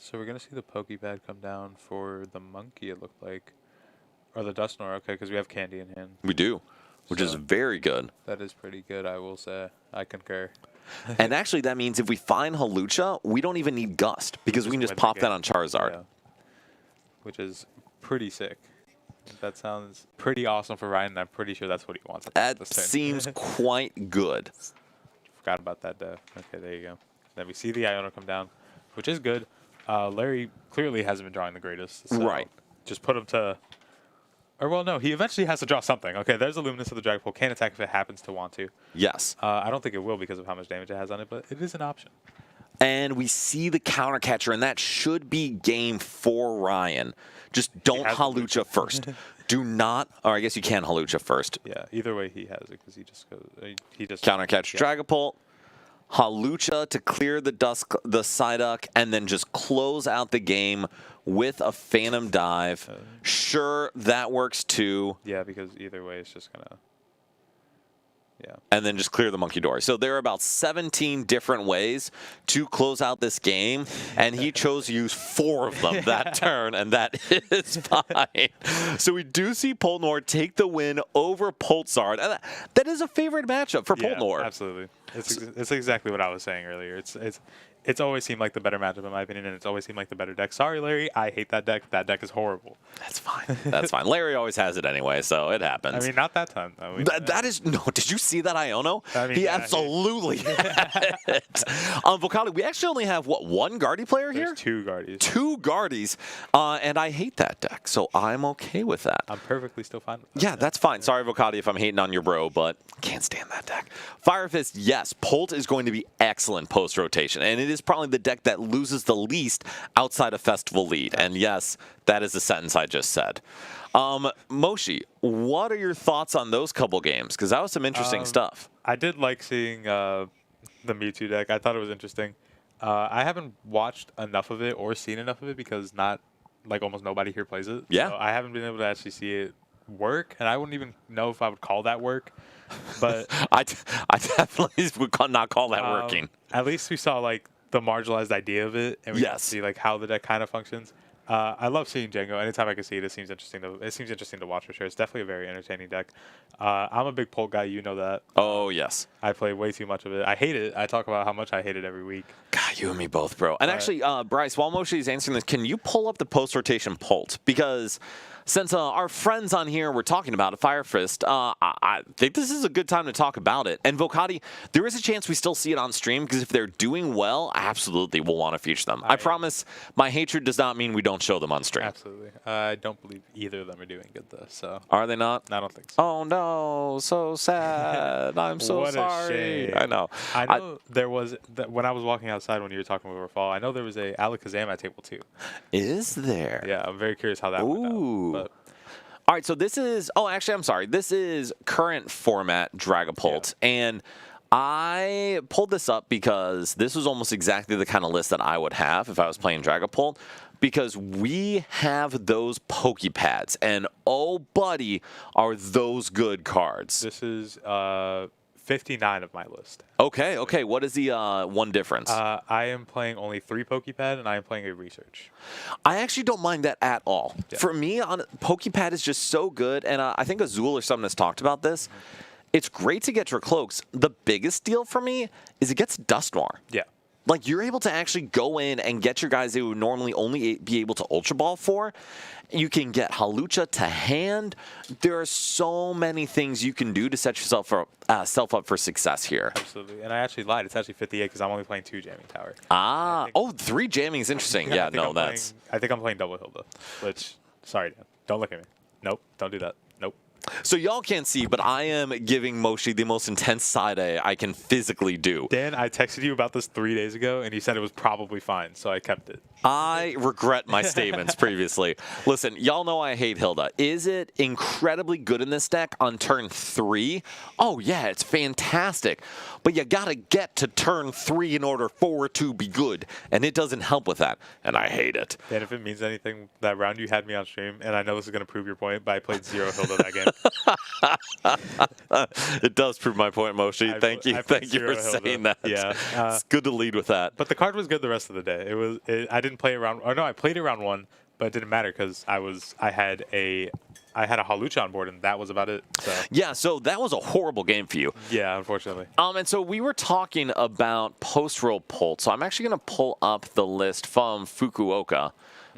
So we're going to see the Pokepad come down for the Monkey, it looked like. Or the Dusknoir, okay, because we have Candy in hand. We do, which is very good. That is pretty good, I will say. I concur. And actually, that means if we find Hawlucha, we don't even need Gust because we can just pop that on Charizard. Yeah. Which is pretty sick. That sounds pretty awesome for Ryan, and I'm pretty sure that's what he wants. That seems quite good. Forgot about that, though. Okay, there you go. Then we see the Iono come down, which is good. Larry clearly hasn't been drawing the greatest. So Right. Just put him to... Or, well, no, he eventually has to draw something. Okay, there's a Luminous of the Dragapult. Can't attack if it happens to want to. Yes. I don't think it will because of how much damage it has on it, but it is an option. And we see the counter catcher, and that should be game for Ryan. Just don't Halucha first. Do not, or I guess you can Halucha first. Yeah, either way he has it because he just goes... He just Counter catch Dragapult. Halucha to clear the Psyduck, and then just close out the game with a Phantom Dive. Sure, that works too. Yeah, because either way it's just going to... Yeah. And then just clear the Monkey Dory. So there are about 17 different ways to close out this game, and he chose to use 4 of them that turn, and that is fine. So we do see Poltnor take the win over Poltzard, and that is a favorite matchup for Poltnor. Absolutely. It's exactly what I was saying earlier. It's always seemed like the better matchup in my opinion, and it's always seemed like the better deck. Sorry, Larry, I hate that deck. That deck is horrible. That's fine. That's fine. Larry always has it anyway, so it happens. I mean, not that time. Though. That is no. Did you see that Iono? I mean, he yeah, absolutely had it. Vocali, we actually only have one Guardy player here. There's 2 Guardies. 2 Guardies, and I hate that deck, so I'm okay with that. I'm perfectly still fine with that. Yeah, that's fine. Sorry, Vocati, if I'm hating on your bro, but can't stand that deck. Fire Fist, yes, Polt is going to be excellent post-rotation, and it is probably the deck that loses the least outside of Festival Lead. And yes, that is the sentence I just said. Moshi, what are your thoughts on those couple games? Because that was some interesting stuff. I did like seeing the Mewtwo deck. I thought it was interesting. I haven't watched enough of it or seen enough of it because almost nobody here plays it. Yeah. So I haven't been able to actually see it work, and I wouldn't even know if I would call that work. But I definitely would not call that working. At least we saw the marginalized idea of it, and we can see how the deck kind of functions. I love seeing Django. Anytime I can see it, it seems interesting to watch for sure. It's definitely a very entertaining deck. I'm a big Polt guy, you know that. Oh yes. I play way too much of it. I hate it. I talk about how much I hate it every week. God, you and me both, bro. And actually, Bryce, while Moshi is answering this, can you pull up the post-rotation Polt? Because since our friends on here were talking about it, Fire Fist, I think this is a good time to talk about it. And Vocati, there is a chance we still see it on stream, because if they're doing well, absolutely we'll want to feature them. I promise my hatred does not mean we don't show them on stream. Absolutely. I don't believe either of them are doing good, though. So Are they not? I don't think so. Oh, no. So sad. I'm so What a sorry. shame. I know. I know there was, when I was walking outside when you were talking about Fall, I know there was a Alakazam at table 2. Is there? Yeah, I'm very curious how that went Ooh. out. But All right, so this is... Oh, actually, I'm sorry. This is current format Dragapult. Yeah. And I pulled this up because this was almost exactly the kind of list that I would have if I was playing Dragapult, because we have those Pokepads, and oh, buddy, are those good cards. This is 59 of my list. Okay, okay. What is the one difference? I am playing only 3 Pokepad, and I am playing a Research. I actually don't mind that at all. Yeah. For me, Pokepad is just so good, and I think Azul or someone has talked about this. It's great to get your cloaks. The biggest deal for me is it gets Dusknoir. Yeah. Like, you're able to actually go in and get your guys that would normally only be able to Ultra Ball for. You can get Halucha to hand. There are so many things you can do to set yourself up for success here. Absolutely. And I actually lied. It's actually 58 because I'm only playing 2 Jamming Tower. Ah. Oh, 3 jamming is interesting. Yeah, no, that's... I think I'm playing double Hilda, which, sorry, Dan. Don't look at me. Nope. Don't do that. Nope. So y'all can't see, but I am giving Moshi the most intense side eye I can physically do. Dan, I texted you about this 3 days ago, and you said it was probably fine, so I kept it. I regret my statements previously. Listen, y'all know I hate Hilda. Is it incredibly good in this deck on turn 3? Oh, yeah, it's fantastic. But you gotta get to turn 3 in order for it to be good, and it doesn't help with that, and I hate it. Dan, if it means anything, that round you had me on stream, and I know this is going to prove your point, but I played 0 Hilda that game. It does prove my point, Moshi. Thank you for Hilda. saying that. Yeah, it's good to lead with that. But the card was good the rest of the day. I didn't play around. Or no, I played around 1, but it didn't matter because I had a Halucha on board, and that was about it. So. Yeah, so that was a horrible game for you. Yeah, unfortunately. And so we were talking about post-roll Polt, so I'm actually going to pull up the list from Fukuoka,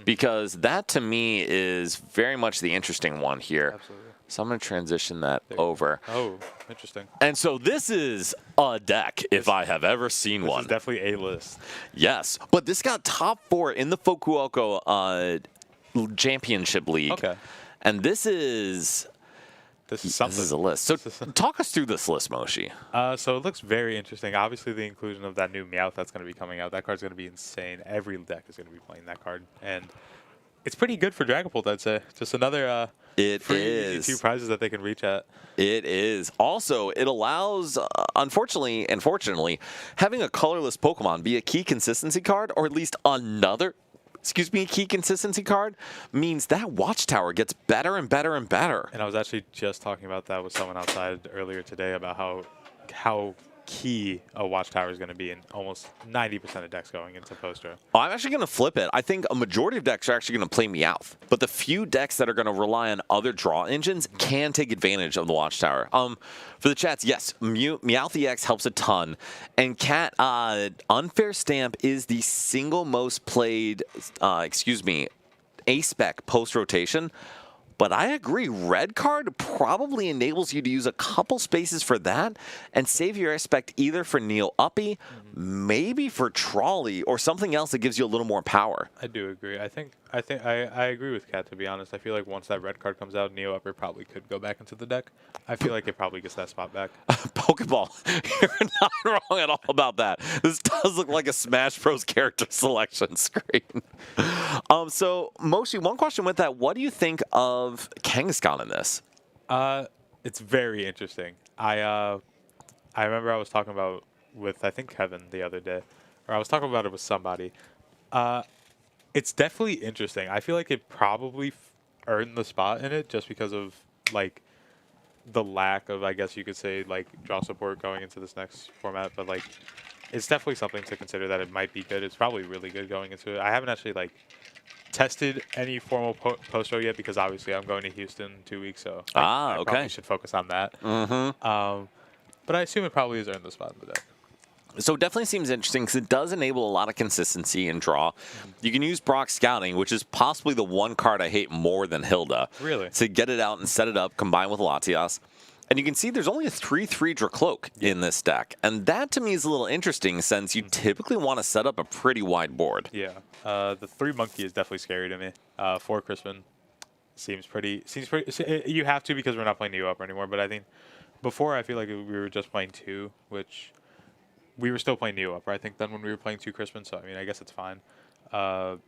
because that, to me, is very much the interesting one here. Absolutely. So I'm going to transition that over. Oh, interesting. And so this is a deck, if I have ever seen one. This is definitely a list. Yes, but this got top 4 in the Fukuoka Championship League. Okay. And this is Something. This is a list. So talk us through this list, Moshi. So it looks very interesting. Obviously, the inclusion of that new Meowth that's going to be coming out. That card's going to be insane. Every deck is going to be playing that card. And it's pretty good for Dragapult, I'd say. Just another It free is. few prizes that they can reach at. It is. Also, it allows, unfortunately and fortunately, having a colorless Pokemon be a key consistency card, or at least another, key consistency card, means that Watchtower gets better and better and better. And I was actually just talking about that with someone outside earlier today about how key a Watchtower is going to be in almost 90% of decks going into Poster. I'm actually going to flip it. I think a majority of decks are actually going to play Meowth, but the few decks that are going to rely on other draw engines can take advantage of the Watchtower. For the chats, yes, Meowth EX helps a ton, and Cat Unfair Stamp is the single most played, A-Spec post-rotation. But I agree, red card probably enables you to use a couple spaces for that and save your aspect either for Neo Uppy, maybe for Trolley, or something else that gives you a little more power. I do agree. I agree with Kat, to be honest. I feel like once that red card comes out, Neo Upper probably could go back into the deck. I feel like it probably gets that spot back. Pokeball, you're not wrong at all about that. This does look like a Smash Bros. Character selection screen. So, Moshi, one question with that. What do you think of Kangaskhan in this? It's very interesting. I remember I was talking about with, I think, Kevin the other day, or I was talking about it with somebody. It's definitely interesting. I feel like it probably earned the spot in it just because of, like, the lack of, I guess you could say, like, draw support going into this next format. But, like, it's definitely something to consider that it might be good. It's probably really good going into it. I haven't actually, like, tested any formal post-show yet because, obviously, I'm going to Houston in 2 weeks. So I okay. probably should focus on that. But I assume it probably has earned the spot in the deck. So it definitely seems interesting because it does enable a lot of consistency in draw. You can use Brock Scouting, which is possibly the one card I hate more than Hilda. Really? To get it out and set it up, combined with Latias. And you can see there's only a 3/3 Dracloak in this deck. And that to me is a little interesting since you typically want to set up a pretty wide board. Yeah. The 3 Monkey is definitely scary to me. 4 Crispin seems pretty. You have to because we're not playing Neo Upper anymore. But I think before I feel like we were just playing 2, which we were still playing Neo Upper, I think, then when we were playing 2 Crispin. So, I mean, I guess it's fine. The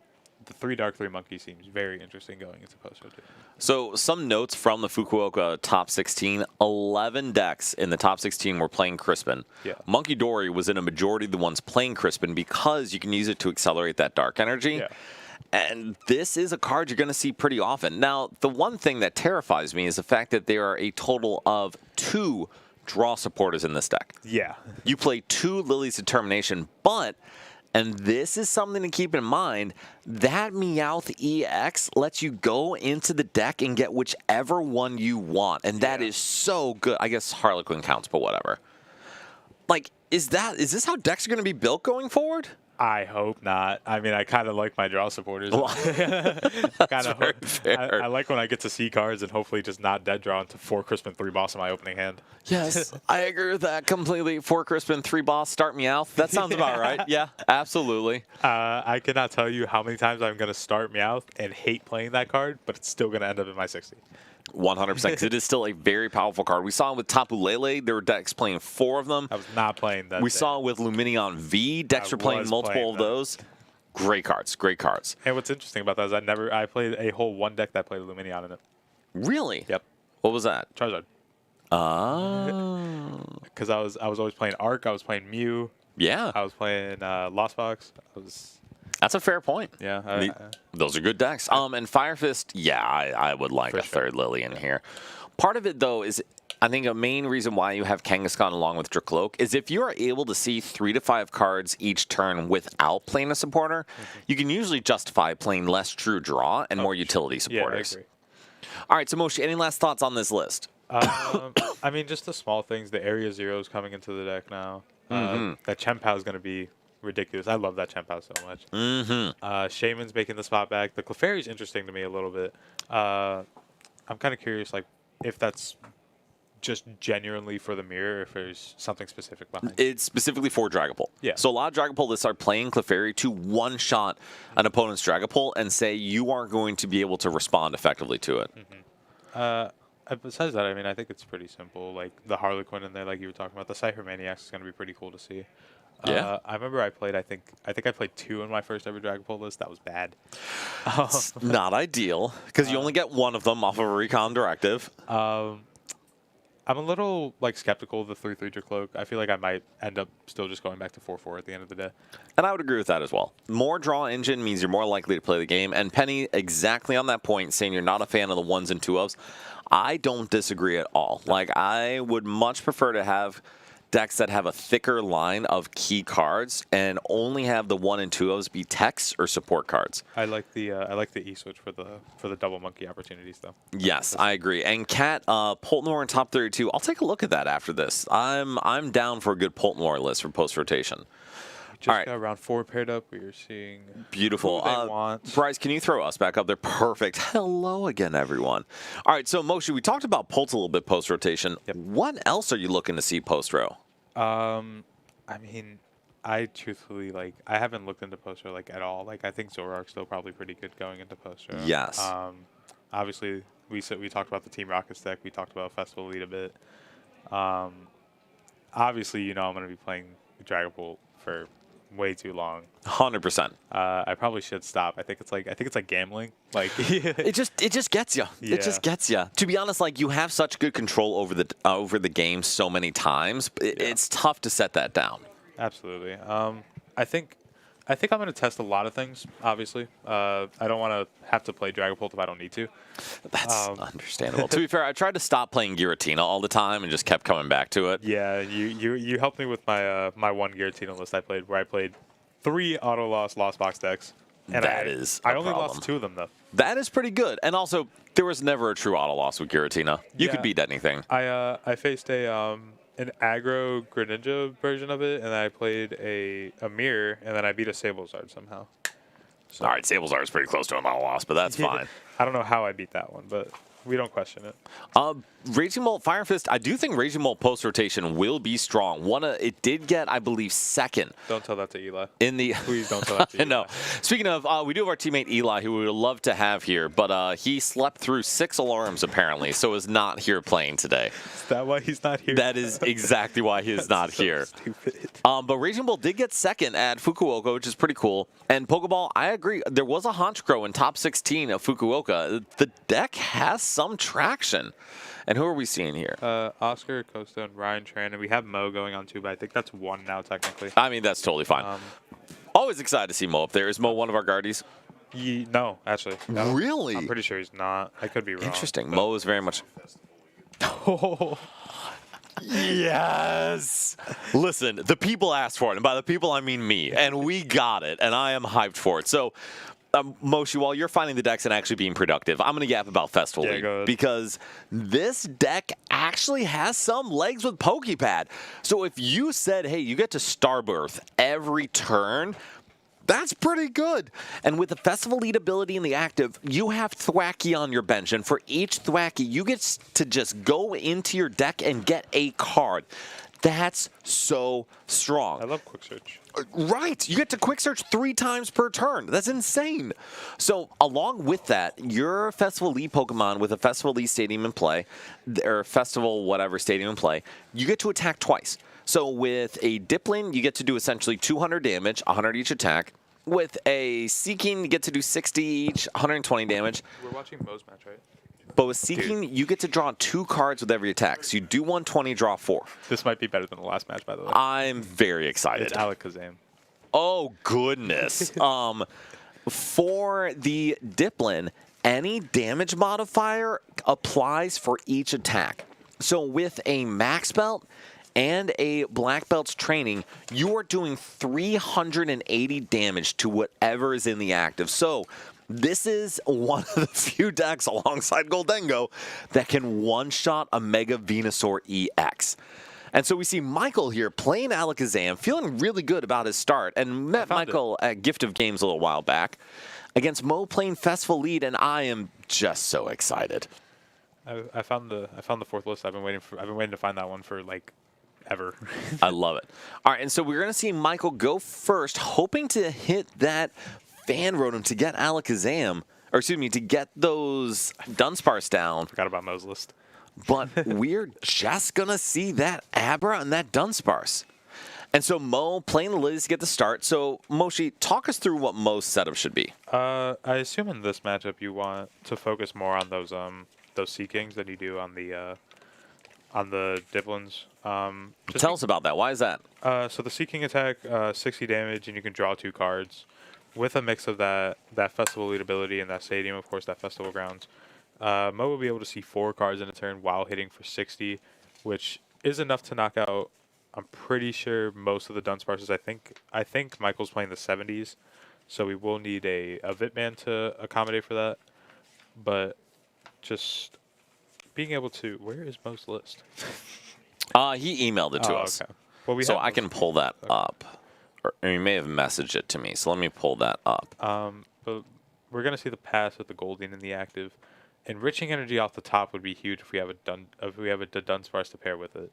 3 Dark, 3 Monkey seems very interesting going into post-rotation. So some notes from the Fukuoka top 16. 11 decks in the top 16 were playing Crispin. Yeah. Monkey Dory was in a majority of the ones playing Crispin because you can use it to accelerate that dark energy. Yeah. And this is a card you're going to see pretty often. Now, the one thing that terrifies me is the fact that there are a total of 2 draw supporters in this deck. Yeah. You play 2 Lily's Determination, but, and this is something to keep in mind, that Meowth EX lets you go into the deck and get whichever one you want. And that is so good. I guess Harlequin counts, but whatever. Like, is this how decks are going to be built going forward? I hope not. I mean, I kind of like my draw supporters. I like when I get to see cards and hopefully just not dead draw into 4 Crispin 3 boss in my opening hand. Yes, I agree with that completely. 4 Crispin, 3 boss, start Meowth. That sounds about right. Yeah, absolutely. I cannot tell you how many times I'm going to start Meowth and hate playing that card, but it's still going to end up in my 60. 100%, because it is still a very powerful card. We saw it with Tapu Lele. There were decks playing 4 of them. I was not playing that. We saw it with Luminion V. Decks were playing multiple of those. Great cards, great cards. And what's interesting about that is I played a whole one deck that played Luminion in it. Really? Yep. What was that? Charizard. Oh. Because I was always playing Arc. I was playing Mew. Yeah. I was playing Lost Box. That's a fair point. Yeah. Those are good decks. And Fire Fist, yeah, I would like a third Lily in here. Part of it, though, is I think a main reason why you have Kangaskhan along with Dracloak is if you are able to see 3 to 5 cards each turn without playing a supporter, you can usually justify playing less true draw and more utility supporters. Yeah, I agree. All right, so Moshi, any last thoughts on this list? I mean, just the small things. The Area Zero's coming into the deck now. That Chempao is going to be ridiculous. I love that Chempao so much. Shaman's making the spot back. The Clefairy's interesting to me a little bit. I'm kind of curious, like, if that's just genuinely for the mirror, or if there's something specific behind it. It's specifically for Dragapult. Yeah. So a lot of Dragapult lists are playing Clefairy to one-shot an opponent's Dragapult and say you aren't going to be able to respond effectively to it. Besides that, I mean, I think it's pretty simple. Like the Harlequin in there, like you were talking about, the Cypher Maniacs is going to be pretty cool to see. Yeah. I remember I think I played 2 in my first ever Dragapult list. That was bad. It's not ideal because you only get one of them off of a recon directive. I'm a little like skeptical of the 3/3 cloak. I feel like I might end up still just going back to 4/4 at the end of the day. And I would agree with that as well. More draw engine means you're more likely to play the game. And Penny, exactly on that point, saying you're not a fan of the 1s and 2-ofs, I don't disagree at all. Like, I would much prefer to have decks that have a thicker line of key cards and only have the 1 and 2-ofs be techs or support cards. I like the E-switch for the double monkey opportunities though. Yes, I agree. And Cat, Poltnor in top 32. I'll take a look at that after this. I'm down for a good Poltnor list for post rotation. Just All right. got round 4 paired up. We are seeing Beautiful. who they want. Bryce, can you throw us back up there? Perfect. Hello again, everyone. All right, so Moshe, we talked about Polt a little bit post rotation. Yep. What else are you looking to see post row? I mean, I truthfully I haven't looked into poster like at all. Like I think Zoroark's still probably pretty good going into poster. Yes. Obviously we talked about the Team Rockets deck. We talked about Festival Lead a bit. Obviously, I'm going to be playing Dragapult for way too long. 100%. I probably should stop. I think it's like gambling. Like It just gets you. Yeah. It just gets you. To be honest, like you have such good control over the game so many times. It's tough to set that down. Absolutely. I think I'm going to test a lot of things, obviously. I don't want to have to play Dragapult if I don't need to. That's understandable. To be fair, I tried to stop playing Giratina all the time and just kept coming back to it. Yeah, you helped me with my my one Giratina list I played, where I played 3 auto-lost Lost Box decks. And That is I a only problem. lost 2 of them, though. That is pretty good. And also, there was never a true auto loss with Giratina. You could Yeah. beat anything. I faced an aggro Greninja version of it, and I played a mirror, and then I beat a Sablezard somehow. So, All right, Sablezard is pretty close to an auto loss, but that's fine. I don't know how I beat that one, but we don't question it. Raging Bolt, Fire Fist, I do think Raging Bolt post-rotation will be strong. It did get, I believe, second Don't tell that to Eli. in the... Please don't tell that to Eli. No. Speaking of, we do have our teammate Eli, who we would love to have here, but he slept through 6 alarms, apparently, so is not here playing today. Is that why he's not here? That is exactly why he is not So here. Stupid. But Raging Bull did get second at Fukuoka, which is pretty cool. And Pokeball, I agree. There was a Honchkrow in top 16 of Fukuoka. The deck has some traction. And who are we seeing here? Oscar, Costa, and Ryan Tran, and we have Mo going on too, but I think that's 1 now technically. I mean, that's totally fine. Always excited to see Mo up there. Is Mo one of our guardies? No, actually. No. Really? I'm pretty sure he's not. I could be wrong. Interesting. but- Mo is very much... Yes! Listen, the people asked for it, and by the people I mean me, and we got it, and I am hyped for it. So, Moshi, while you're finding the decks and actually being productive, I'm going to yap about Festival League, go ahead. because this deck actually has some legs with Pokepad. So if you said, hey, you get to Starbirth every turn, that's pretty good. And with the Festival Lead ability in the active, you have Thwacky on your bench. And for each Thwacky, you get to just go into your deck and get a card. That's so strong. I love Quick Search. Right. You get to quick search 3 times per turn. That's insane. So along with that, your Festival Lead Pokemon with a Festival Lead Stadium in play, or Festival whatever Stadium in play, you get to attack twice. So with a Dipplin, you get to do essentially 200 damage, 100 each attack. With a Seeking, you get to do 60 each, 120 damage. We're watching Mo's match, right? But with Seeking, you get to draw 2 cards with every attack. So you do 120, draw 4. This might be better than the last match, by the way. I'm very excited. It's Alakazam. Oh, goodness. For the Dipplin, any damage modifier applies for each attack. So with a Max Belt and a Black Belt's training, you are doing 380 damage to whatever is in the active. So this is one of the few decks alongside Goldengo that can one-shot a Mega Venusaur EX. And so we see Michael here playing Alakazam, feeling really good about his start, and met Michael at Gift of Games a little while back against Mo playing Festival Lead, and I am just so excited. I found the fourth list. I've been waiting to find that one for like ever. I love it. All right, and so we're going to see Michael go first, hoping to hit that fan rotom to get Alakazam, or excuse me, to get those Dunsparce down. Forgot about Mo's list. But we're just going to see that Abra and that Dunsparce. And so Mo playing the Lilies to get the start. So Moshi, talk us through what Mo's setup should be. I assume in this matchup you want to focus more on those Sea Kings than you do on the Diblins. Tell us about that. Why is that? So the Sea King attack, 60 damage, and you can draw 2 cards. With a mix of that Festival Elite ability and that Stadium, of course, that Festival Grounds, Mo will be able to see 4 cards in a turn while hitting for 60, which is enough to knock out, I'm pretty sure, most of the Dunsparces. I think Michael's playing the 70s, so we will need a Vitman to accommodate for that. But just being able to... Where is Mo's list? He emailed it to us. Okay. Well, So I can pull that up. Or you may have messaged it to me, so let me pull that up. But we're going to see the pass with the Goldeen and the active. Enriching Energy off the top would be huge if we have a Dunsparce to pair with it.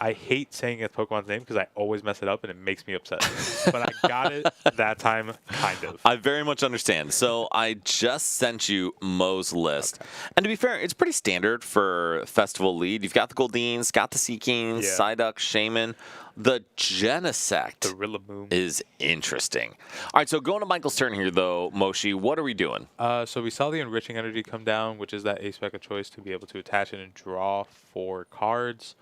I hate saying a Pokemon's name because I always mess it up and it makes me upset. But I got it that time, kind of. I very much understand. So I just sent you Mo's list. Okay. And to be fair, it's pretty standard for Festival Lead. You've got the Goldeens, got the Sea Kings, Psyduck, Shaman. The Genesect the Rillaboom is interesting. All right, so going to Michael's turn here, though, Moshi, what are we doing? So we saw the Enriching Energy come down, which is that A-Spec of choice to be able to attach it and draw 4 cards.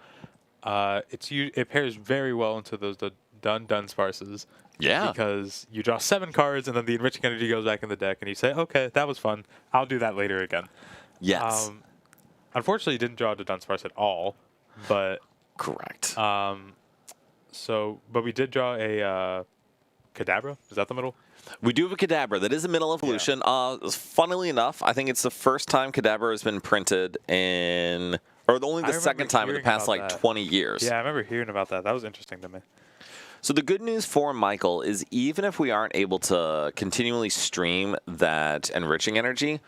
It pairs very well into those Dunsparces. Yeah. Because you draw 7 cards, and then the Enriching Energy goes back in the deck, and you say, okay, that was fun. I'll do that later again. Yes. Unfortunately, you didn't draw the Dunsparce at all, but... Correct. But we did draw a Kadabra. Is that the middle? We do have a Kadabra. That is a middle evolution. Yeah. Funnily enough, I think it's the first time Kadabra has been printed in... Or only the second time in the past, 20 years. Yeah, I remember hearing about that. That was interesting to me. So the good news for Michael is even if we aren't able to continually stream that Enriching Energy,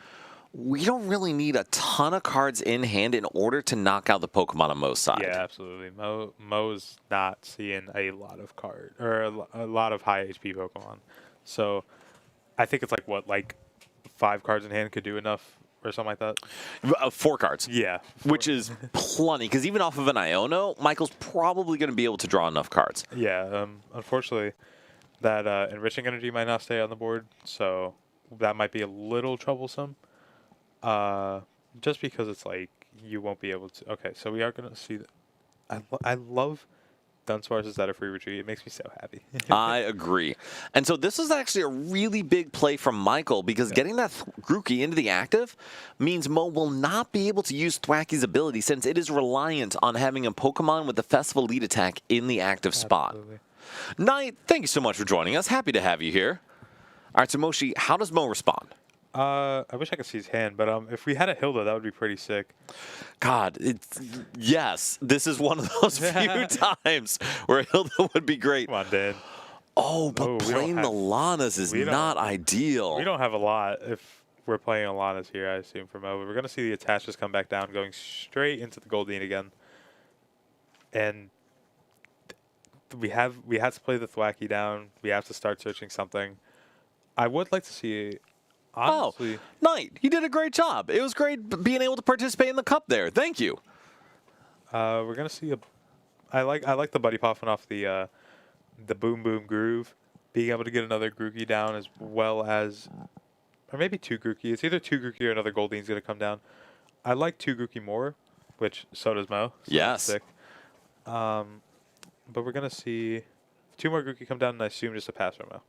we don't really need a ton of cards in hand in order to knock out the Pokemon on Mo's side. Yeah, absolutely. Mo's not seeing a lot of a lot of high HP Pokemon. So I think it's like 5 cards in hand could do enough or something like that. 4 cards. Yeah. Which is plenty, because even off of an Iono, Michael's probably going to be able to draw enough cards. Yeah. Unfortunately, that Enriching Energy might not stay on the board, so that might be a little troublesome. Just because it's you won't be able to. Okay, so we are going to see. I love Dunsparces that are free retreat. It makes me so happy. I agree. And so this is actually a really big play from Michael because getting that Grookey into the active means Mo will not be able to use Thwacky's ability since it is reliant on having a Pokemon with the Festival Lead attack in the active spot. Knight, thank you so much for joining us. Happy to have you here. All right, so Moshi, how does Mo respond? I wish I could see his hand, but if we had a Hilda, that would be pretty sick. God, yes, this is one of those few times where Hilda would be great. Come on, Dan. Oh, but playing the Lanas is not ideal. We don't have a lot if we're playing Lanas here, I assume, for Mo. We're going to see the attachments come back down, going straight into the Goldeen again. And we have to play the Thwacky down. We have to start searching something. I would like to see... Honestly. Oh, Knight, you did a great job. It was great being able to participate in the cup there. Thank you. We're gonna see I like the Buddy Poffin off the Boom Boom Groove, being able to get another Grookey down as well as, or maybe 2 Grookey. It's either 2 Grookey or another Goldeen's gonna come down. I like 2 Grookey more, which so does Mo. So yes. Sick. But we're gonna see 2 more Grookey come down, and I assume just a pass from Mo.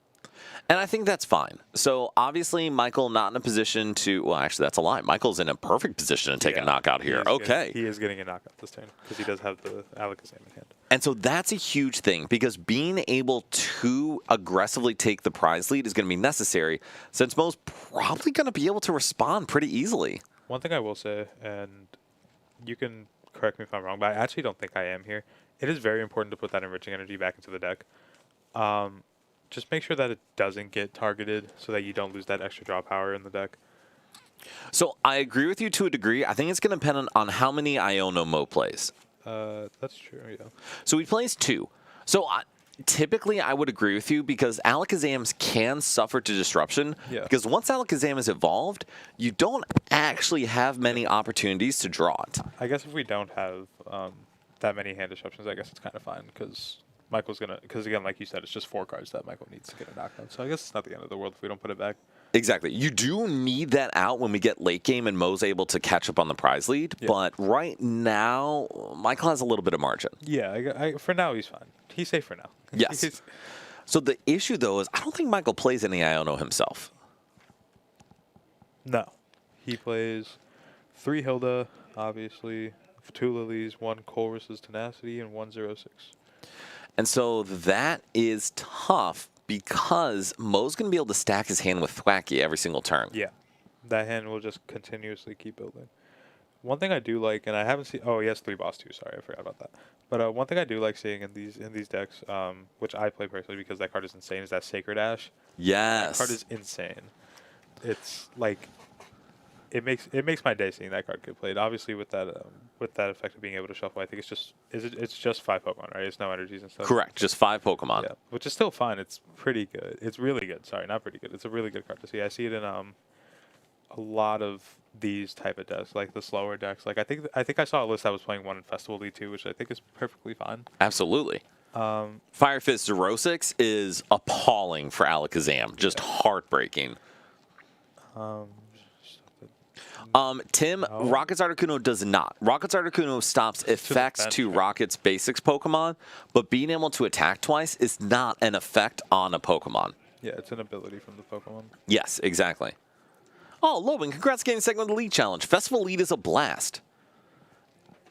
And I think that's fine. So obviously, Michael not in a position to. Well, actually, that's a lie. Michael's in a perfect position to take a knockout here. He is getting a knockout this turn because he does have the Alakazam in hand. And so that's a huge thing because being able to aggressively take the prize lead is going to be necessary since Mo's probably going to be able to respond pretty easily. One thing I will say, and you can correct me if I'm wrong, but I actually don't think I am here. It is very important to put that Enriching Energy back into the deck. Just make sure that it doesn't get targeted so that you don't lose that extra draw power in the deck. So I agree with you to a degree. I think it's going to depend on how many Iono Mo plays. That's true, yeah. So he plays 2. So typically I would agree with you because Alakazams can suffer to disruption. Yeah. Because once Alakazam is evolved, you don't actually have many opportunities to draw it. I guess if we don't have that many hand disruptions, I guess it's kind of fine because Michael's going to, because again, like you said, it's just 4 cards that Michael needs to get a knockout. So I guess it's not the end of the world if we don't put it back. Exactly. You do need that out when we get late game and Mo's able to catch up on the prize lead. Yeah. But right now, Michael has a little bit of margin. Yeah, for now he's fine. He's safe for now. Yes. So the issue, though, is I don't think Michael plays any Iono himself. No. He plays 3 Hilda, obviously, 2 Lilies, 1 Colress's Tenacity, and 1 0-6. And so that is tough because Mo's going to be able to stack his hand with Thwacky every single turn. Yeah. That hand will just continuously keep building. One thing I do like, and I haven't seen... Oh, he has 3 boss too. Sorry, I forgot about that. But one thing I do like seeing in these decks, which I play personally because that card is insane, is that Sacred Ash. Yes. That card is insane. It's like... It makes my day seeing that card get played. Obviously, with that effect of being able to shuffle, I think it's just 5 Pokemon, right? It's no energies and stuff. Correct. Just 5 Pokemon. Yeah, which is still fine. It's pretty good. It's really good. Sorry, not pretty good. It's a really good card to see. I see it in a lot of these type of decks, like the slower decks. Like I think I saw a list that was playing 1 in Festival League too, which I think is perfectly fine. Absolutely. Fire Fist Zoroark is appalling for Alakazam. Just heartbreaking. Tim, No. Rocket's Articuno does not. Rocket's Articuno stops effects defense, to right? Rocket's basics Pokemon, but being able to attack twice is not an effect on a Pokemon. Yeah, it's an ability from the Pokemon. Yes, exactly. Oh, Logan, congrats getting second of the league challenge. Festival lead is a blast.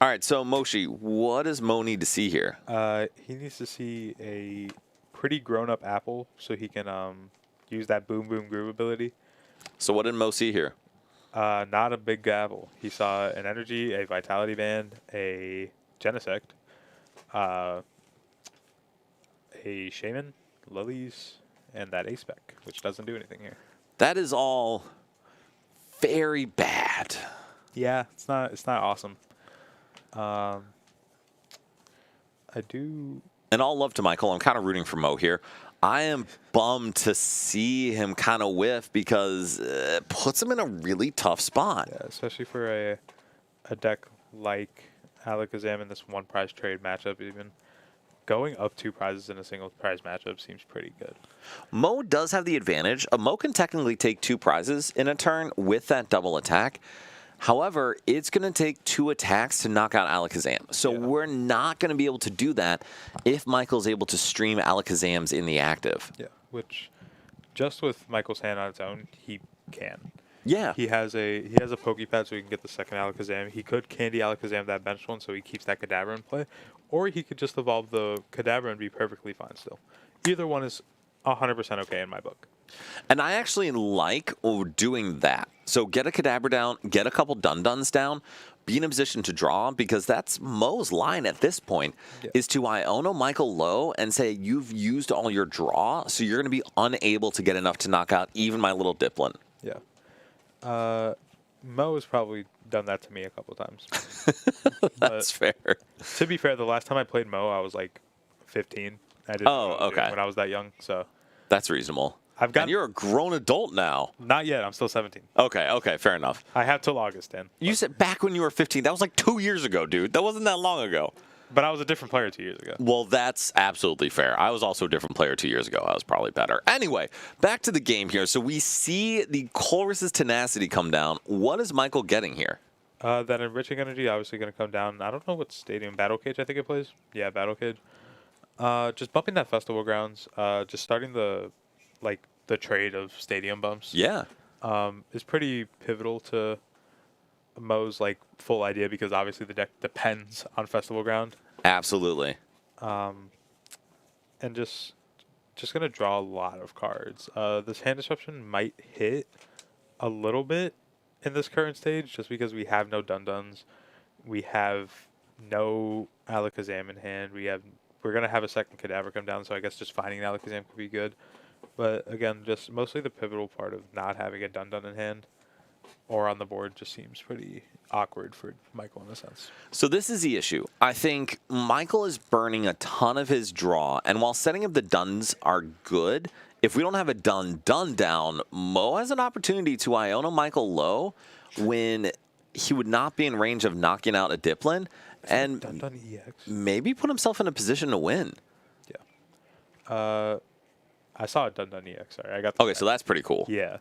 All right, so Moshi, what does Mo need to see here? He needs to see a pretty grown-up apple so he can use that Boom Boom Groove ability. So what did Mo see here? Not a big apple. He saw an Energy, a Vitality Band, a Genesect, a Shaman, Lilies, and that A-Spec, which doesn't do anything here. That is all very bad. Yeah, it's not awesome. I do. And all love to Michael. I'm kind of rooting for Mo here. I am bummed to see him kind of whiff because it puts him in a really tough spot. Yeah, especially for a deck like Alakazam in this 1 prize trade matchup even. Going up 2 prizes in a single prize matchup seems pretty good. Mo does have the advantage. Mo can technically take 2 prizes in a turn with that double attack. However, it's going to take 2 attacks to knock out Alakazam. So Yeah. we're not going to be able to do that if Michael's able to stream Alakazams in the active. Yeah, which just with Michael's hand on its own, he can. Yeah. He has a Pokepad so he can get the second Alakazam. He could Candy Alakazam that bench one so he keeps that Kadabra in play. Or he could just evolve the Kadabra and be perfectly fine still. Either one is 100% okay in my book. And I actually like doing that. So get a Kadabra down, get a couple Dun-Duns down, be in a position to draw, because that's Mo's line at this point, is to Iono Michael low and say, you've used all your draw, so you're going to be unable to get enough to knock out even my little Diplin. Yeah. Mo has probably done that to me a couple times. That's fair. To be fair, the last time I played Mo, I was like 15. I didn't Oh, know what I was doing okay. when I was that young, so That's reasonable. I've got And you're a grown adult now. not yet. I'm still 17. Okay, fair enough. I have till August, Dan. You said back when you were 15. That was like 2 years ago, dude. That wasn't that long ago. But I was a different player 2 years ago. Well, that's absolutely fair. I was also a different player 2 years ago. I was probably better. Anyway, back to the game here. So we see the Colress's Tenacity come down. What is Michael getting here? That Enriching Energy obviously going to come down. I don't know what stadium. Battle Cage, I think it plays. Yeah, Battle Cage. Just bumping that Festival Grounds. Just starting the trade of stadium bumps. Yeah. Is pretty pivotal to Mo's full idea because obviously the deck depends on Festival Ground. Absolutely. And just gonna draw a lot of cards. This hand disruption might hit a little bit in this current stage just because we have no Dun-Duns. We have no Alakazam in hand. We're gonna have a second Kadabra come down, so I guess just finding an Alakazam could be good. But again, just mostly the pivotal part of not having a Dun-Dun in hand. or on the board just seems pretty awkward for Michael in a sense. So this is the issue. I think Michael is burning a ton of his draw, and while setting up the duns are good, if we don't have a dun down, Mo has an opportunity to Iona Michael low when he would not be in range of knocking out a Diplin and Dun EX. maybe put himself in a position to win. Yeah. I saw a Dun EX. Sorry, I got. The Okay, so that's pretty cool. Yeah,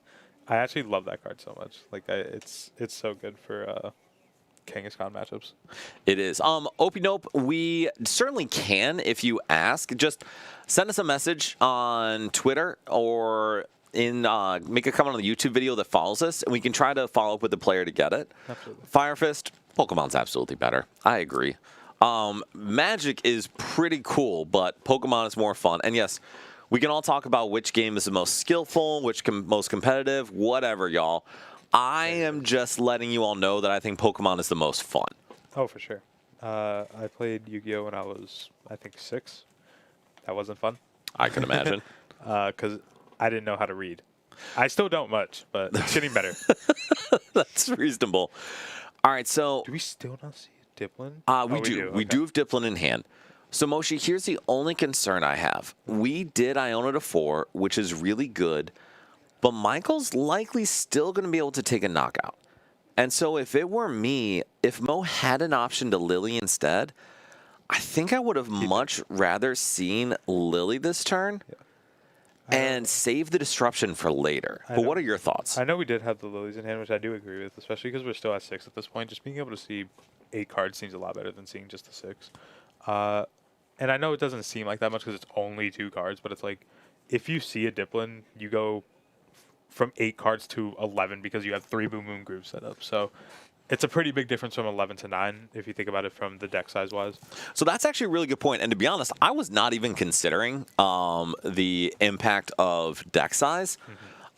I actually love that card so much. Like, it's so good for Kangaskhan matchups. It is. Opie Nope, we certainly can if you ask. Just send us a message on Twitter or make a comment on the YouTube video that follows us, and we can try to follow up with the player to get it. Absolutely. Fire Fist, Pokemon's absolutely better. I agree. Magic is pretty cool, but Pokemon is more fun. And yes, we can all talk about which game is the most skillful, which most competitive, whatever, y'all. I am just letting you all know that I think Pokemon is the most fun. Oh, for sure. I played Yu-Gi-Oh when I was, I think, 6. That wasn't fun. I can imagine. Because I didn't know how to read. I still don't much, but it's getting better. That's reasonable. All right, so Do we still not see Diplin? we do. We do have Diplin in hand. So, Moshi, here's the only concern I have. We did Iona to 4, which is really good, but Michael's likely still going to be able to take a knockout. And so if it were me, if Mo had an option to Lily instead, I think I would have much rather seen Lily this turn and save the disruption for later. But what are your thoughts? I know we did have the Lilies in hand, which I do agree with, especially because we're still at 6 at this point. Just being able to see 8 cards seems a lot better than seeing just the 6. And I know it doesn't seem like that much because it's only 2 cards, but it's like if you see a Diplin, you go from 8 cards to 11 because you have 3 Boom Boom Grooves set up. So it's a pretty big difference from 11 to 9 if you think about it from the deck size wise. So that's actually a really good point. And to be honest, I was not even considering the impact of deck size.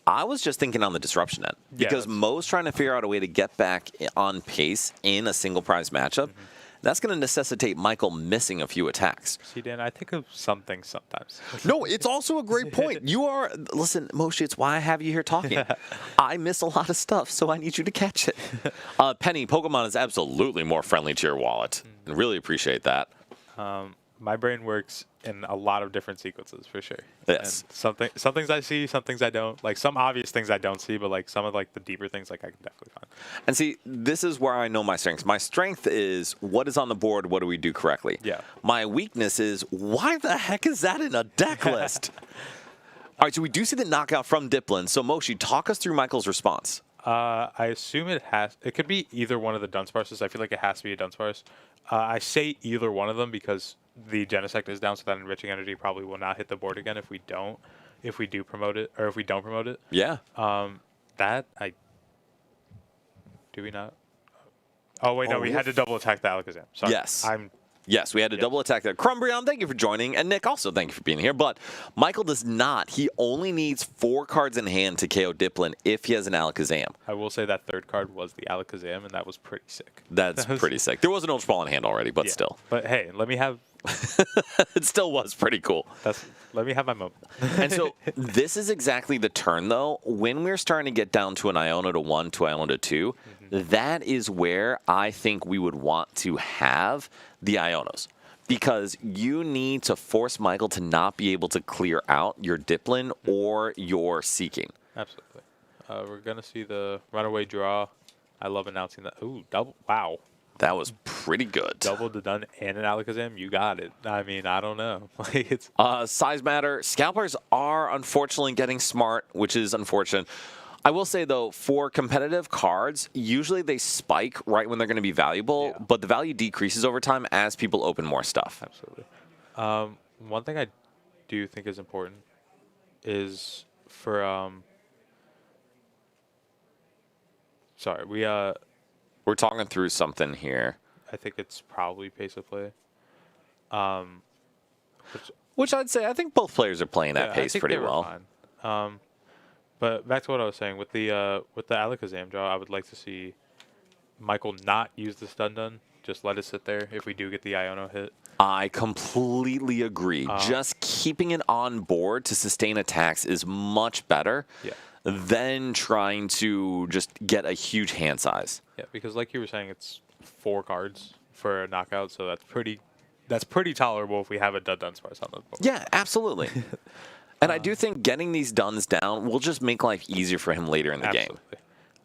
I was just thinking on the disruption end because Mo's trying to figure out a way to get back on pace in a single prize matchup. That's going to necessitate Michael missing a few attacks. See, Dan, I think of some things sometimes. No, it's also a great point. Listen, Moshi, it's why I have you here talking. I miss a lot of stuff, so I need you to catch it. Penny, Pokemon is absolutely more friendly to your wallet. And really appreciate that. My brain works in a lot of different sequences for sure. Yes. And some things I see, some things I don't. Like some obvious things I don't see, but like some of like the deeper things, like I can definitely find. And see, this is where I know my strengths. My strength is what is on the board, what do we do correctly? Yeah. My weakness is why the heck is that in a deck list? All right, so we do see the knockout from Diplin. So Moshi, talk us through Michael's response. I assume it could be either one of the Dunsparces. I feel like it has to be a Dunsparce. I say either one of them because the Genesect is down, so that Enriching Energy probably will not hit the board again if we do promote it, or if we don't promote it. Yeah. Do we not? Oh, wait, no, we had to double attack the Alakazam. Sorry. Yes. Yes, we had to double attack that. Crumbrion, thank you for joining. And Nick, also thank you for being here. But Michael does not. He only needs 4 cards in hand to KO Diplin if he has an Alakazam. I will say that third card was the Alakazam, and that was pretty sick. That's pretty sick. There was an Ultra Ball in hand already, but still. But hey, let me have... It still was pretty cool. Let me have my moment. And so this is exactly the turn, though. When we're starting to get down to an Iona to 1 to Iona to 2, that is where I think we would want to have the Ionos. Because you need to force Michael to not be able to clear out your Diplin or your Seeking. Absolutely. We're going to see the runaway draw. I love announcing that. Ooh, double. Wow. That was pretty good. Double the Dun and an Alakazam. You got it. I mean, I don't know. It's size matter. Scalpers are unfortunately getting smart, which is unfortunate. I will say, though, for competitive cards, usually they spike right when they're going to be valuable, but the value decreases over time as people open more stuff. Absolutely. One thing I do think is important is for sorry, we're talking through something here. I think it's probably pace of play. Which I'd say I think both players are playing at pace pretty well. Fine. But back to what I was saying with the Alakazam draw, I would like to see Michael not use the stun dun. Just let it sit there if we do get the Iono hit. I completely agree. Just keeping it on board to sustain attacks is much better then trying to just get a huge hand size. Yeah, because like you were saying, it's 4 cards for a knockout, so that's pretty tolerable if we have a Dunsparce on the board. Yeah, absolutely. And I do think getting these Duns down will just make life easier for him later in the game.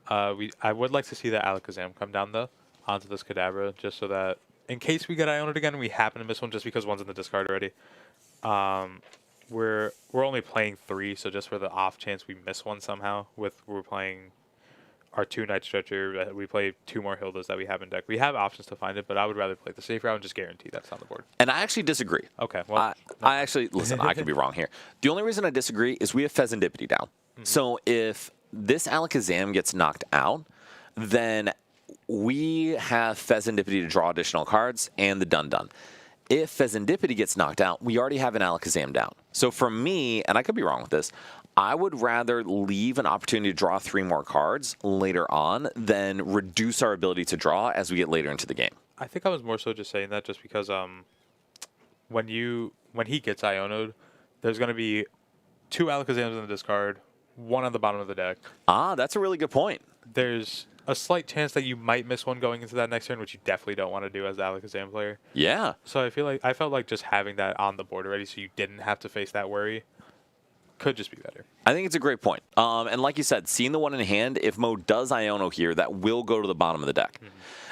I would like to see that Alakazam come down, though, onto this Kadabra, just so that in case we get Ioned again and we happen to miss one just because one's in the discard already, we're only playing 3, so just for the off chance we miss one somehow, we're playing our 2 Night Stretcher, we play 2 more Hildas that we have in deck. We have options to find it, but I would rather play the safe route and just guarantee that's on the board. And I actually disagree. Okay, well, I actually, listen, I could be wrong here. The only reason I disagree is we have Pheasantipity down. So if this Alakazam gets knocked out, then we have Pheasantipity to draw additional cards and the Dun. If Pheasantipity gets knocked out, we already have an Alakazam down. So for me, and I could be wrong with this, I would rather leave an opportunity to draw 3 more cards later on than reduce our ability to draw as we get later into the game. I think I was more so just saying that just because when he gets Iono'd, there's going to be 2 Alakazams in the discard, 1 on the bottom of the deck. Ah, that's a really good point. There's a slight chance that you might miss one going into that next turn, which you definitely don't want to do as the Alakazam player. Yeah. So I felt like just having that on the board already so you didn't have to face that worry could just be better. I think it's a great point. And like you said, seeing the one in hand, if Mo does Iono here, that will go to the bottom of the deck.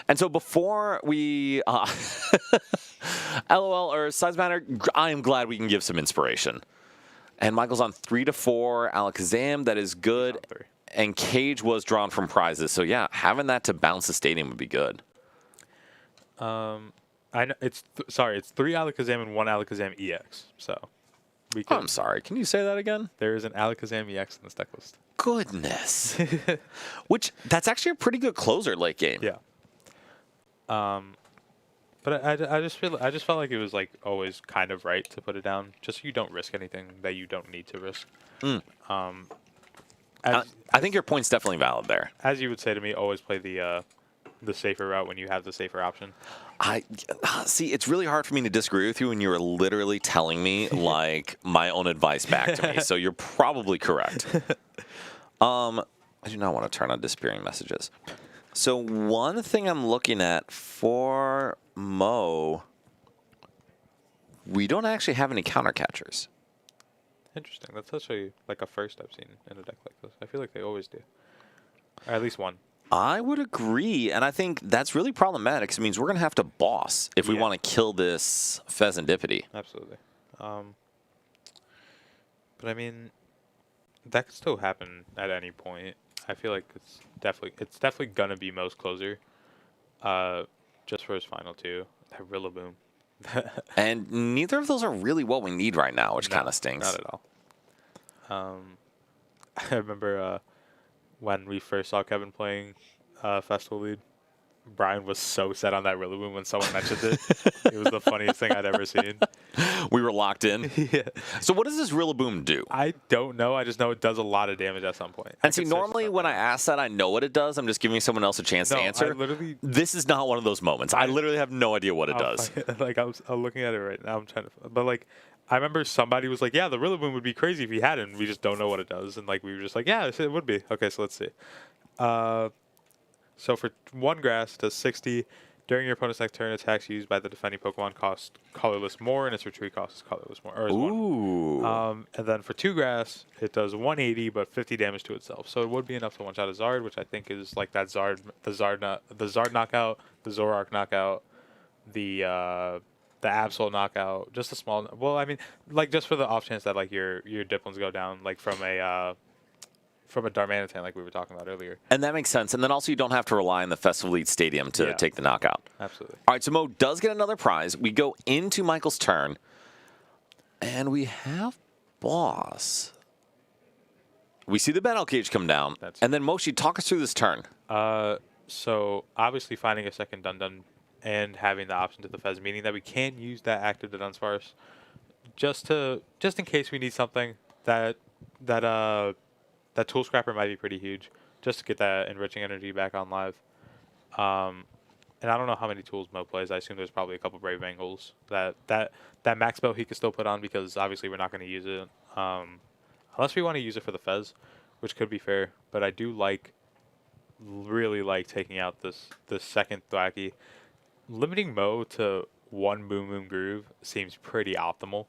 And so before we, LOL or Size Matter, I am glad we can give some inspiration. And Michael's on 3 to 4. Alakazam, that is good. And Cage was drawn from prizes. So yeah, having that to bounce the stadium would be good. I know it's 3 Alakazam and 1 Alakazam EX. So Oh, I'm sorry. Can you say that again? There is an Alakazam EX in this deck list. Goodness. Which, that's actually a pretty good closer late game. Yeah. But I just felt like it was like always kind of right to put it down, just so you don't risk anything that you don't need to risk. I think your point's definitely valid there. As you would say to me, always play the safer route when you have the safer option. I see. It's really hard for me to disagree with you when you're literally telling me like my own advice back to me. So you're probably correct. I do not want to turn on disappearing messages. So one thing I'm looking at for Mo, we don't actually have any counter catchers. Interesting. That's actually like a first I've seen in a deck like this. I feel like they always do, or at least one. I would agree, and I think that's really problematic because it means we're going to have to boss if we want to kill this Pheasantipity. Absolutely. But I mean, that could still happen at any point. I feel like it's definitely gonna be Mo's closer, just for his final 2. That Rillaboom. And neither of those are really what we need right now, which kind of stinks. Not at all. I remember when we first saw Kevin playing Festival Lead, Brian was so set on that Rillaboom when someone mentioned it. It was the funniest thing I'd ever seen. We were locked in. Yeah. So what does this Rillaboom do? I don't know. I just know it does a lot of damage at some point. And see, normally when I ask that, I know what it does. I'm just giving someone else a chance to answer. This is not one of those moments. I literally have no idea what it does. Like I'm looking at it right now. I'm trying to, but like, I remember somebody was like, "Yeah, the Rillaboom would be crazy if he had it." And we just don't know what it does. And like we were just like, "Yeah, it would be." Okay, so let's see. So for 1 grass, does 60. During your opponent's next turn, attacks used by the defending Pokemon cost colorless more, and its retreat cost is colorless more. Or is 1. And then for 2 grass, it does 180, but 50 damage to itself. So it would be enough to one-shot a Zard, which I think is like that Zard knockout, the Zoroark knockout, the Absol knockout, just a small. Well, I mean, like just for the off chance that like your Dipplins go down, like from a Darmanitan like we were talking about earlier. And that makes sense. And then also you don't have to rely on the Festival League Stadium to take the knockout. Absolutely. All right, so Mo does get another prize. We go into Michael's turn, and we have Boss. We see the Battle Cage come down, and then Moshi, talk us through this turn. So obviously finding a second Dun and having the option to the Fez, meaning that we can use that active to Dunsparce just in case we need something that Tool Scrapper might be pretty huge, just to get that enriching energy back on live. And I don't know how many tools Mo plays. I assume there's probably a couple Brave Bangles that max spell he could still put on because obviously we're not going to use it unless we want to use it for the Fez, which could be fair. But I do really like taking out this second Thwacky. Limiting Mo to one Boom Boom Groove seems pretty optimal,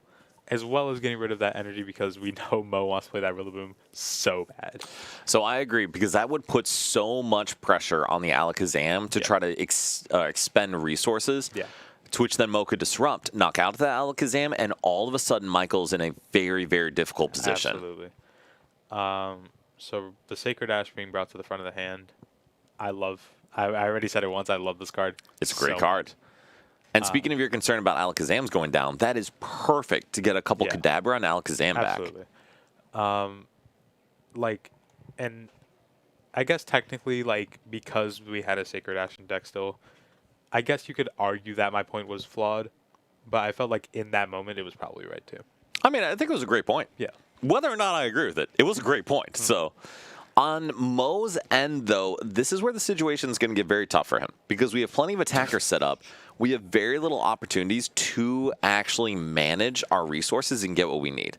as well as getting rid of that energy because we know Mo wants to play that Rillaboom so bad. So I agree, because that would put so much pressure on the Alakazam to try to expend resources, to which then Mo could disrupt, knock out the Alakazam, and all of a sudden Michael's in a very, very difficult position. Absolutely. So the Sacred Ash being brought to the front of the hand, I already said it once, I love this card. It's a great card. And speaking of your concern about Alakazam's going down, that is perfect to get a couple Kadabra and Alakazam back. Absolutely. And I guess technically, because we had a Sacred Ash in deck still, I guess you could argue that my point was flawed, but I felt like in that moment it was probably right too. I mean, I think it was a great point. Yeah. Whether or not I agree with it, it was a great point. So on Mo's end, though, this is where the situation is going to get very tough for him, because we have plenty of attackers set up. We have very little opportunities to actually manage our resources and get what we need.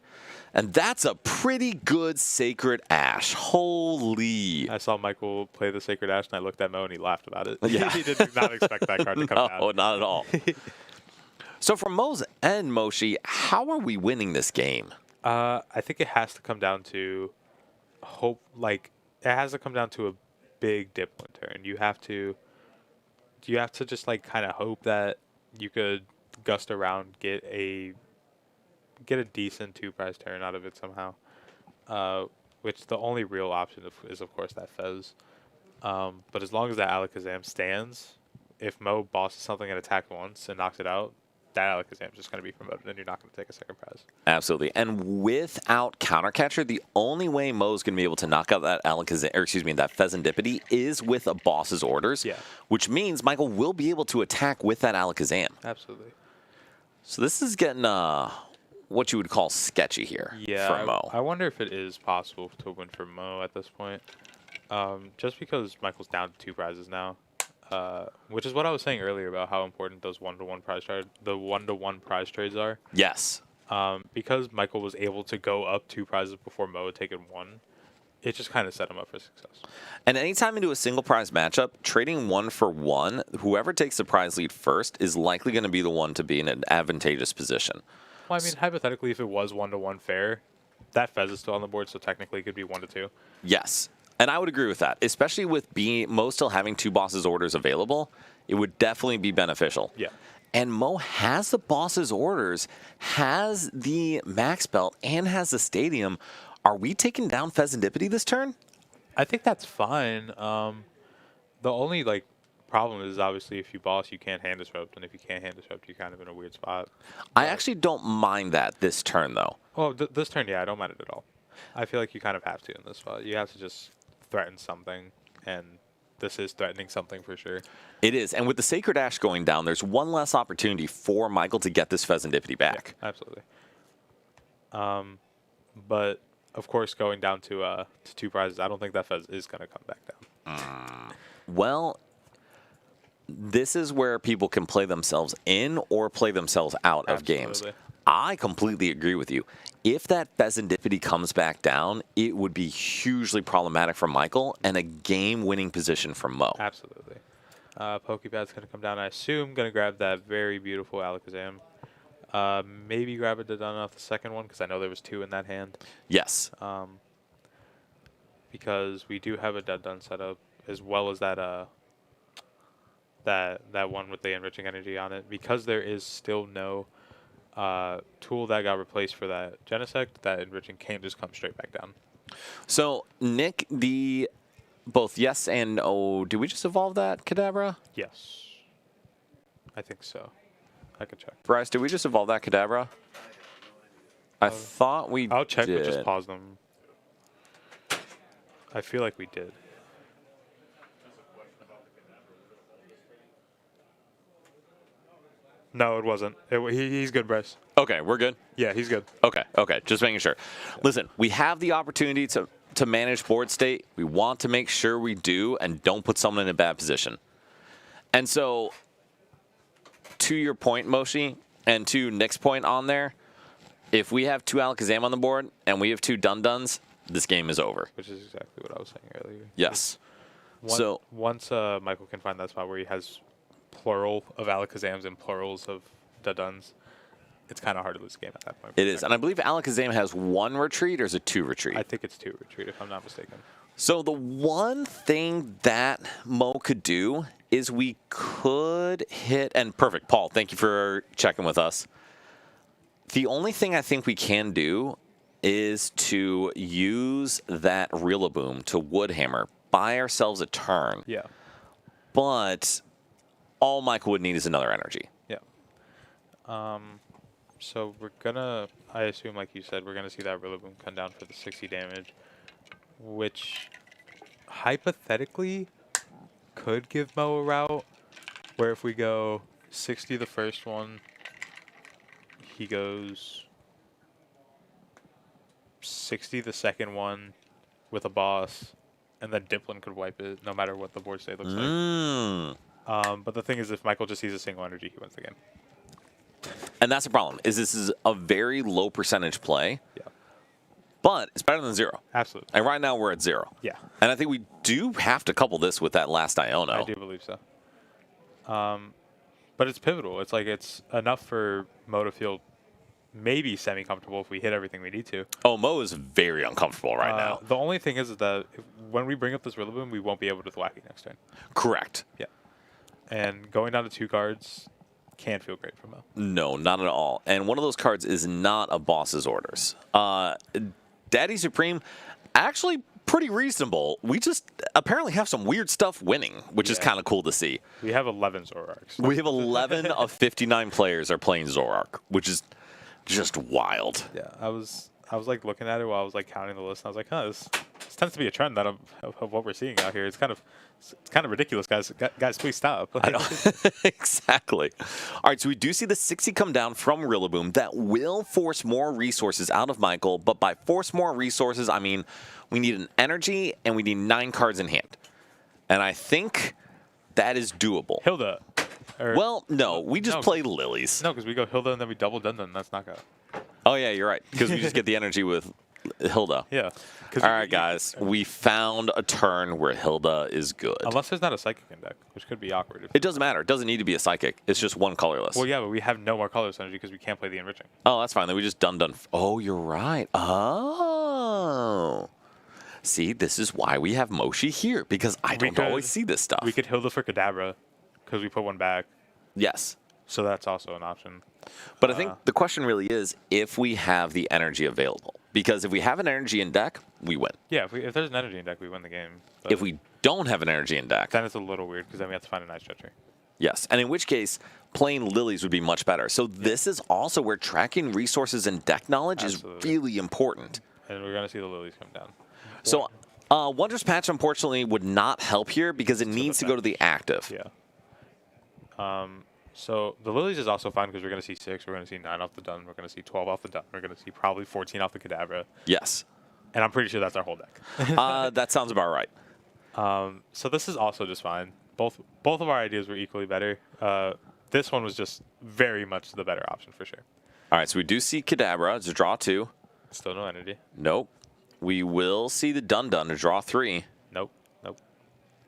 And that's a pretty good Sacred Ash. Holy. I saw Michael play the Sacred Ash, and I looked at Mo, and he laughed about it. Yeah. He did not expect that card to come down. No, not at all. So from Mo's end, Moshi, how are we winning this game? I think it has to come down to it has to come down to a big dip one turn. You have to just kind of hope that you could gust around, get a decent 2-prize turn out of it somehow. Which the only real option is of course that Fez. But as long as that Alakazam stands, if Mo bosses something and attack once and knocks it out, that Alakazam is just going to be promoted, and you're not going to take a second prize. Absolutely. And without Countercatcher, the only way Mo's going to be able to knock out that Alakazam, or excuse me, that Pheasantipity is with a boss's orders, which means Michael will be able to attack with that Alakazam. Absolutely. So this is getting what you would call sketchy here for Mo. I wonder if it is possible to win for Mo at this point. Just because Michael's down to 2 prizes now. Which is what I was saying earlier about how important those one-to-one prize trades are. Yes. Because Michael was able to go up 2 prizes before Mo had taken 1, it just kind of set him up for success. And anytime into a single prize matchup, trading 1 for 1, whoever takes the prize lead first is likely going to be the one to be in an advantageous position. Well, I mean, hypothetically, if it was 1-to-1 fair, that Fez is still on the board, so technically it could be 1-to-2. Yes. And I would agree with that, especially with Mo still having 2 bosses' orders available. It would definitely be beneficial. Yeah. And Mo has the boss's orders, has the max belt, and has the stadium. Are we taking down Pheasantipity this turn? I think that's fine. The only problem is obviously if you boss, you can't hand disrupt, and if you can't hand disrupt, you're kind of in a weird spot. I actually don't mind that this turn, though. Oh, this turn, yeah, I don't mind it at all. I feel like you kind of have to in this spot. You have to just threaten something, and this is threatening something for sure. It is, and with the Sacred Ash going down, there's one less opportunity for Michael to get this Pheasantipity back. Yeah, absolutely. But of course, going down to 2 prizes, I don't think that Fez is going to come back down. Well, this is where people can play themselves in or play themselves out of games. I completely agree with you. If that Pheasantipity comes back down, it would be hugely problematic for Michael and a game-winning position for Mo. Absolutely. Pokepad's going to come down, I assume, going to grab that very beautiful Alakazam. Maybe grab a Dodon off the second one, because I know there was 2 in that hand. Yes. Because we do have a Dodon set up, as well as that that one with the enriching energy on it. Because there is still no tool that got replaced for that Genesect, that enriching can't just come straight back down. So, Nick, both yes and no, did we just evolve that Kadabra? Yes. I think so. I could check. Bryce, did we just evolve that Kadabra? I thought we I'll check, did. but just pause them. I feel like we did. No, it wasn't. He's good, Bryce. Okay, we're good? Yeah, he's good. Okay, just making sure. Listen, we have the opportunity to manage board state. We want to make sure we do and don't put someone in a bad position. And so, to your point, Moshi, and to Nick's point on there, if we have 2 Alakazam on the board and we have 2 Dunduns, this game is over. Which is exactly what I was saying earlier. Yes. Once Michael can find that spot where he has plural of Alakazams and plurals of Duduns, it's kind of hard to lose the game at that point. It is. And I believe Alakazam has 1 retreat, or is it 2 retreat? I think it's 2 retreat, if I'm not mistaken. So the one thing that Mo could do is we could hit, and perfect, Paul, thank you for checking with us. The only thing I think we can do is to use that Rillaboom to Woodhammer, buy ourselves a turn. Yeah. But all Michael would need is another energy. Yeah. So we're gonna, I assume, like you said, we're gonna see that Rillaboom come down for the 60 damage, which hypothetically could give Mo a route where if we go 60 the first one, he goes 60 the second one with a boss, and then Diplin could wipe it no matter what the board state looks like. But the thing is, if Michael just sees a single energy, he wins the game. And that's the problem, is this is a very low percentage play. Yeah. But it's better than 0. Absolutely. And right now we're at 0. Yeah. And I think we do have to couple this with that last Iono. I do believe so. But it's pivotal. It's like it's enough for Mo to feel maybe semi-comfortable if we hit everything we need to. Oh, Mo is very uncomfortable right now. The only thing is that when we bring up this Rillaboom, we won't be able to Thwackey next turn. Correct. Yeah. And going down to 2 cards can't feel great for Mo. No, not at all. And one of those cards is not a boss's orders. Daddy Supreme, actually pretty reasonable. We just apparently have some weird stuff winning, which is kind of cool to see. We have 11 Zoroarks. We have 11 of 59 players are playing Zoroark, which is just wild. Yeah, I was like looking at it while I was like counting the list, and I was like, huh, this tends to be a trend that of what we're seeing out here. It's kind of ridiculous, guys. Guys, please stop. I know. Exactly. All right, so we do see the 60 come down from Rillaboom. That will force more resources out of Michael, but by force more resources, I mean we need an energy and we need 9 cards in hand. And I think that is doable. Hilda. Well, no, we just play Lilies. No, because we go Hilda and then we double Dundun. That's knockout. Oh, yeah, you're right, because we just get the energy with Hilda. Yeah. All right, guys, we found a turn where Hilda is good. Unless there's not a Psychic in deck, which could be awkward. It doesn't matter. It doesn't need to be a Psychic. It's just 1 colorless. Well, yeah, but we have no more colorless energy because we can't play the Enriching. Oh, that's fine. Then we just done. Oh, you're right. Oh. See, this is why we have Moshi here, because I don't always see this stuff. We could Hilda for Kadabra because we put 1 back. Yes. So that's also an option. But I think the question really is if we have the energy available. Because if we have an energy in deck, we win. Yeah, if there's an energy in deck, we win the game. But If we don't have an energy in deck, then it's a little weird because then we have to find a nice stretcher. yes. And in which case, playing Lilies would be much better. So this is also where tracking resources and deck knowledge is really important. And we're going to see the Lilies come down. So Wondrous Patch, unfortunately, would not help here because it needs to go to the active. Yeah. So the Lilies is also fine because we're going to see 6, we're going to see 9 off the Dun, we're going to see 12 off the Dun, we're going to see probably 14 off the Kadabra. Yes. And I'm pretty sure that's our whole deck. That sounds about right. So this is also just fine. Both of our ideas were equally better. This one was just very much the better option for sure. All right, so we do see Kadabra to draw 2. Still no energy. Nope. We will see the Dun to draw 3. Nope. Nope.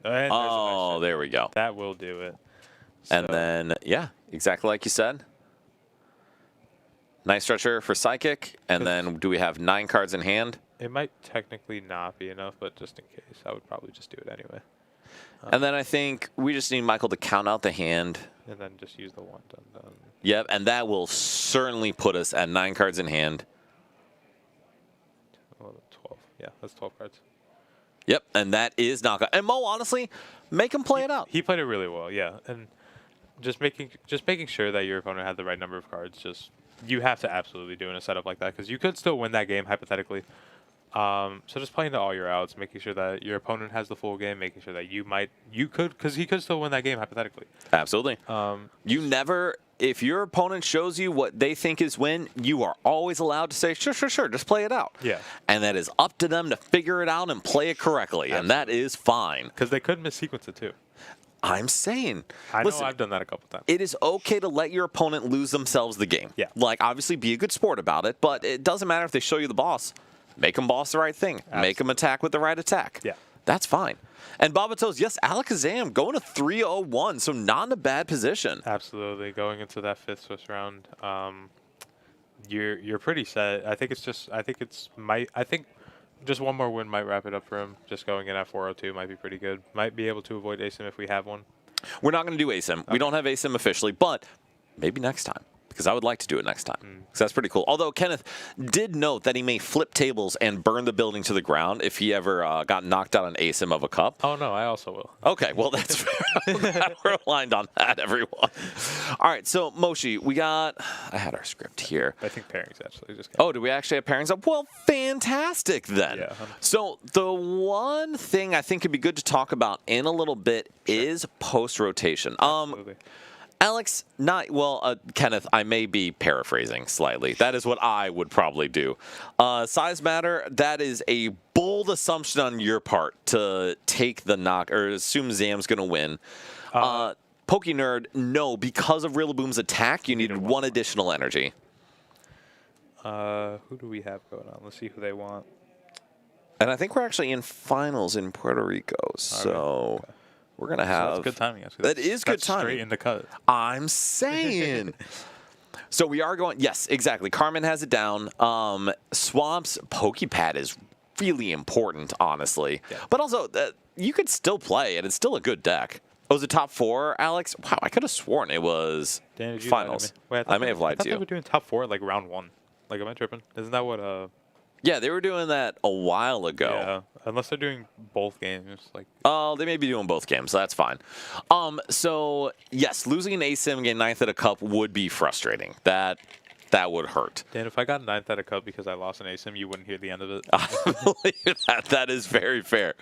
And Oh, there we go. that will do it. And then, yeah, exactly like you said. Nice stretcher for Psychic. And then do we have 9 cards in hand? It might technically not be enough, but just in case, I would probably just do it anyway. And then I think we just need Michael to count out the hand. And then just use the 1 Dun. Yep, and that will certainly put us at 9 cards in hand. 11, 12. Yeah, that's 12 cards. Yep, and that is knockout. And Mo, honestly, make him play it out. He played it really well, yeah. And just making sure that your opponent had the right number of cards. You have to absolutely do in a setup like that because you could still win that game hypothetically. So just playing to all your outs, making sure that your opponent has the full game, making sure that because he could still win that game hypothetically. Absolutely. You never, if your opponent shows you what they think is win, you are always allowed to say, sure, just play it out. Yeah. And that is up to them to figure it out and play it correctly. Absolutely. And that is fine. Because they could missequence it too. I'm saying. Listen, I've done that a couple times. It is okay to let your opponent lose themselves the game. Yeah. Like, obviously, be a good sport about it, but it doesn't matter if they show you the boss. make them boss the right thing. Make them attack with the right attack. Yeah. That's fine. And Babatos, yes, Alakazam going to 3-0-1, so not in a bad position. Absolutely. Going into that 5th Swiss round, you're pretty set. I think just one more win might wrap it up for him. Just going in at 4-0-2 might be pretty good. Might be able to avoid ASIM if we have one. We're not going to do ASIM. Okay. We don't have ASIM officially, but maybe next time. Because I would like to do it next time. Because that's pretty cool. Although Kenneth did note that he may flip tables and burn the building to the ground if he ever got knocked out on ASIM of a cup. Oh, no, I also will. Okay, well, that's fair. We're aligned on that, everyone. All right, so Moshi, I had our script here. I think pairings actually just Oh, do we actually have pairings up? Well, fantastic then. Yeah. So the one thing I think could be good to talk about in a little bit is post-rotation. Absolutely. Alex, Kenneth, I may be paraphrasing slightly. That is what I would probably do. Size matter, that is a bold assumption on your part to take the knock or assume Zam's going to win. PokeNerd, no, because of Rillaboom's attack, you needed one additional energy. Who do we have going on? Let's see who they want. And I think we're actually in finals in Puerto Rico, so... Okay. We're going to have... That's good timing. That is good timing. Straight in the cut. I'm saying. So we are going... Yes, exactly. Carmen has it down. Swamp's Pokepad is really important, honestly. Yeah. But also, you could still play, and it's still a good deck. Oh, was it top 4, Alex? Wow, I could have sworn it was finals. Wait, I may have lied to you. I thought they were doing top 4 like round 1. Like, am I tripping? Isn't that what... Yeah, they were doing that a while ago. Yeah, unless they're doing both games. Oh, they may be doing both games, so that's fine. So, yes, losing an ASIM, getting 9th at a cup would be frustrating. That would hurt. Dan, if I got 9th at a cup because I lost an ASIM, you wouldn't hear the end of it. I believe that. That is very fair.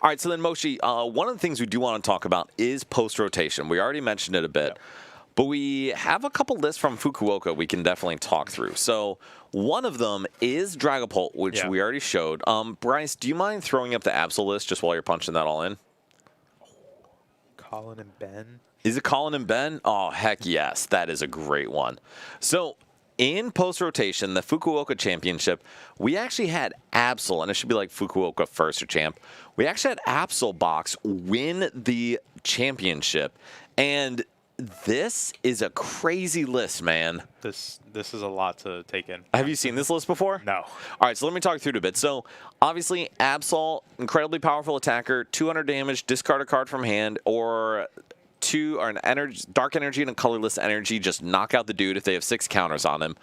All right, so then, Moshi, one of the things we do want to talk about is post-rotation. We already mentioned it a bit. Yeah. But we have a couple lists from Fukuoka we can definitely talk through. So one of them is Dragapult, which we already showed. Bryce, do you mind throwing up the Absol list just while you're punching that all in? Colin and Ben? Is it Colin and Ben? Oh, heck yes. That is a great one. So in post-rotation, the Fukuoka Championship, we actually had Absol, and it should be like Fukuoka First or Champ. We actually had Absol Box win the championship. And... this is a crazy list, man. This is a lot to take in. Have you seen this list before? No. All right, so let me talk through it a bit. So, obviously, Absol, incredibly powerful attacker, 200 damage, discard a card from hand, or an dark energy and a colorless energy, just knock out the dude if they have 6 counters on him.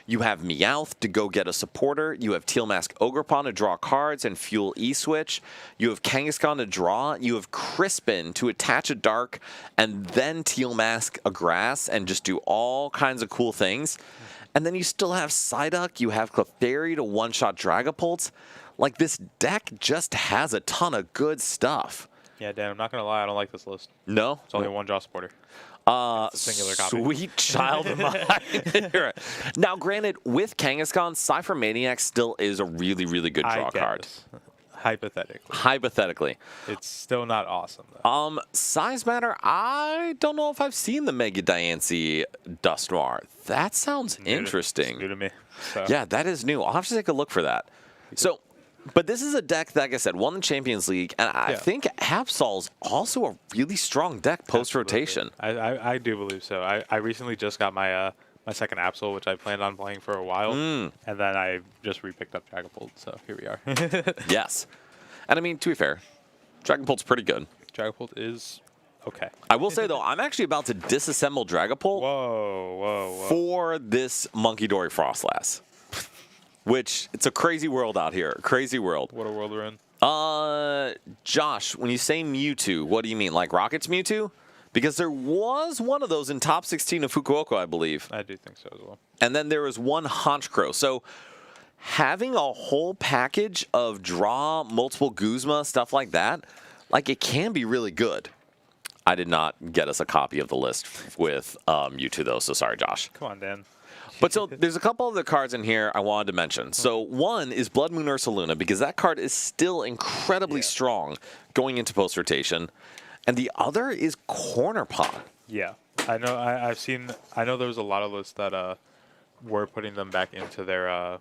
You have Meowth to go get a supporter. You have Teal Mask Ogerpon to draw cards and fuel E-Switch. You have Kangaskhan to draw. You have Crispin to attach a dark and then Teal Mask a grass and just do all kinds of cool things. And then you still have Psyduck. You have Clefairy to one-shot Dragapult. Like, this deck just has a ton of good stuff. Yeah, Dan, I'm not going to lie. I don't like this list. No? It's only one draw supporter. It's a singular copy. Sweet child of mine. Right. Now, granted, with Kangaskhan, Cypher Maniac still is a really, really good draw card. Hypothetically. It's still not awesome, though. Size matter, I don't know if I've seen the Mega Diancie Dust Noir. That sounds interesting. It's new to me. So. Yeah, that is new. I'll have to take a look for that. So... but this is a deck that, like I said, won the Champions League, and I think Absol's also a really strong deck post-rotation. I do believe so. I recently just got my my second Absol, which I planned on playing for a while, and then I just re-picked up Dragapult, so here we are. Yes. And I mean, to be fair, Dragapult's pretty good. Dragapult is okay. I will say, though, I'm actually about to disassemble Dragapult for this Monkey Dory Frostlass. Which, it's a crazy world out here. Crazy world. What a world we're in. Josh, when you say Mewtwo, what do you mean? Like Rocket's Mewtwo? Because there was one of those in top 16 of Fukuoka, I believe. I do think so as well. And then there was one Honchkrow. So having a whole package of draw, multiple Guzma, stuff like that, like it can be really good. I did not get us a copy of the list with Mewtwo, though, so sorry, Josh. Come on, Dan. But so there's a couple of the cards in here I wanted to mention. So one is Blood Moon Ursaluna, because that card is still incredibly strong going into post-rotation. And the other is Corner Pond. Yeah. I know I know there was a lot of lists that were putting them back into their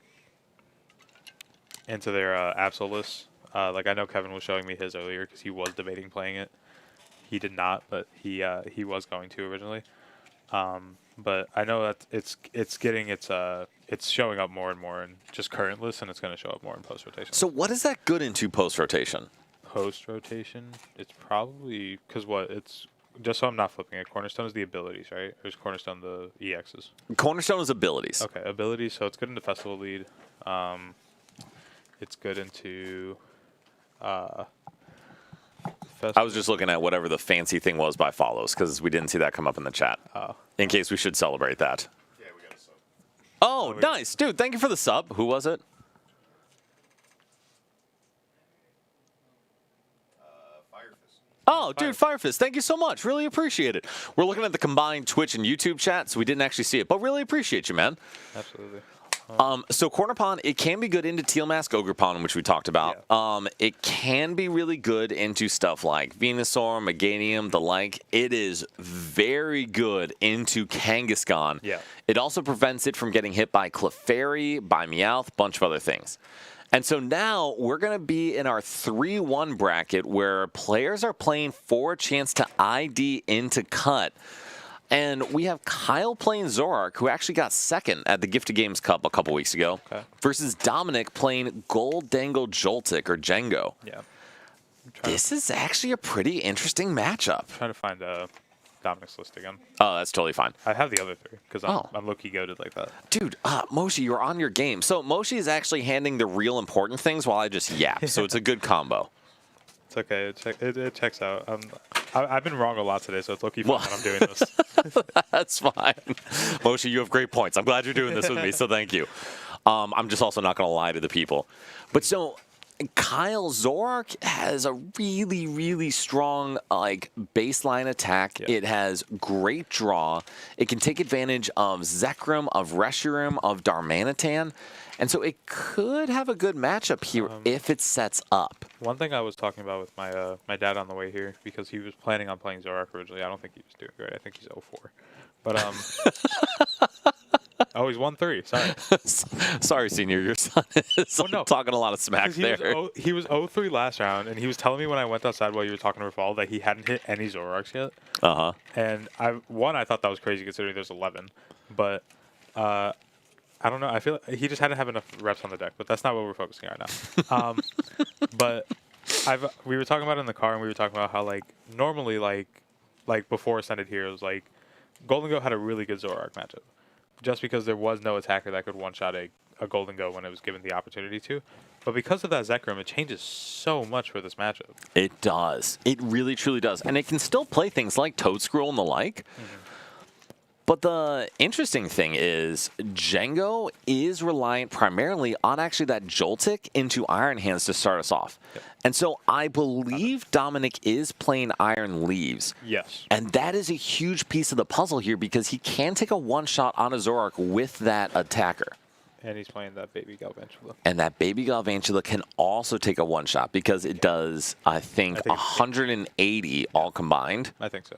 into their Absol list. Like I know Kevin was showing me his earlier because he was debating playing it. He did not, but he was going to originally. But I know that it's getting it's showing up more and more in just current lists, and it's going to show up more in post rotation. So what is that good into post rotation? Post rotation, it's probably because it's just so I'm not flipping it. Cornerstone is the abilities, right? Or is Cornerstone the EXs? Cornerstone is abilities. Okay, abilities. So it's good into festival lead. It's good into. I was just looking at whatever the fancy thing was by follows because we didn't see that come up in the chat. In case we should celebrate that. Yeah, we got a sub. Oh, nice. Dude, thank you for the sub. Who was it? Firefist. Oh, dude, Firefist, thank you so much. Really appreciate it. We're looking at the combined Twitch and YouTube chat, so we didn't actually see it, but really appreciate you, man. Absolutely. So Corner Pawn, it can be good into Teal Mask Ogre Pawn, which we talked about. Yeah. It can be really good into stuff like Venusaur, Meganium, the like. It is very good into Kangaskhan. Yeah. It also prevents it from getting hit by Clefairy, by Meowth, bunch of other things. And so now we're going to be in our 3-1 bracket where players are playing for a chance to ID into cut. And we have Kyle playing Zoroark, who actually got second at the Gifted Games Cup a couple weeks ago, versus Dominic playing Goldangle Joltik, or Django. Yeah. This is actually a pretty interesting matchup. Trying to find Dominic's list again. Oh, that's totally fine. I have the other three because I'm low-key goated like that. Dude, Moshi, you're on your game. So Moshi is actually handling the real important things while I just yap, so it's a good combo. It's okay. It checks out. I've been wrong a lot today, so it's low-key fun when I'm doing this. That's fine. Moshi, you have great points. I'm glad you're doing this with me, so thank you. I'm just also not going to lie to the people. But so Kyle Zoroark has a really, really strong baseline attack. Yeah. It has great draw. It can take advantage of Zekrom, of Reshiram, of Darmanitan. And so it could have a good matchup here if it sets up. One thing I was talking about with my dad on the way here, because he was planning on playing Zoroark originally. I don't think he was doing great. I think he's 0-4. But oh, he's 1-3. Sorry. Sorry, senior. Your son is talking a lot of smack there. He was 0-3 last round, and he was telling me when I went outside while you were talking to Rafal that he hadn't hit any Zoroarks yet. And I thought that was crazy considering there's 11. But I don't know. I feel like he just hadn't have enough reps on the deck, but that's not what we're focusing on right now. But we were talking about it in the car, and we were talking about how normally before Ascended Heroes, Golden Go had a really good Zoroark matchup, just because there was no attacker that could one-shot a Golden Go when it was given the opportunity to. But because of that Zekrom, it changes so much for this matchup. It does. It really, truly does. And it can still play things like Toadscroll and the like. But the interesting thing is Django is reliant primarily on actually that Joltik into Iron Hands to start us off. Yep. And so I believe Dominic is playing Iron Leaves. Yes. And that is a huge piece of the puzzle here because he can take a one-shot on a Zoroark with that attacker. And he's playing that Baby Galvantula. And that Baby Galvantula can also take a one-shot because it does, I think 180 all combined. I think so.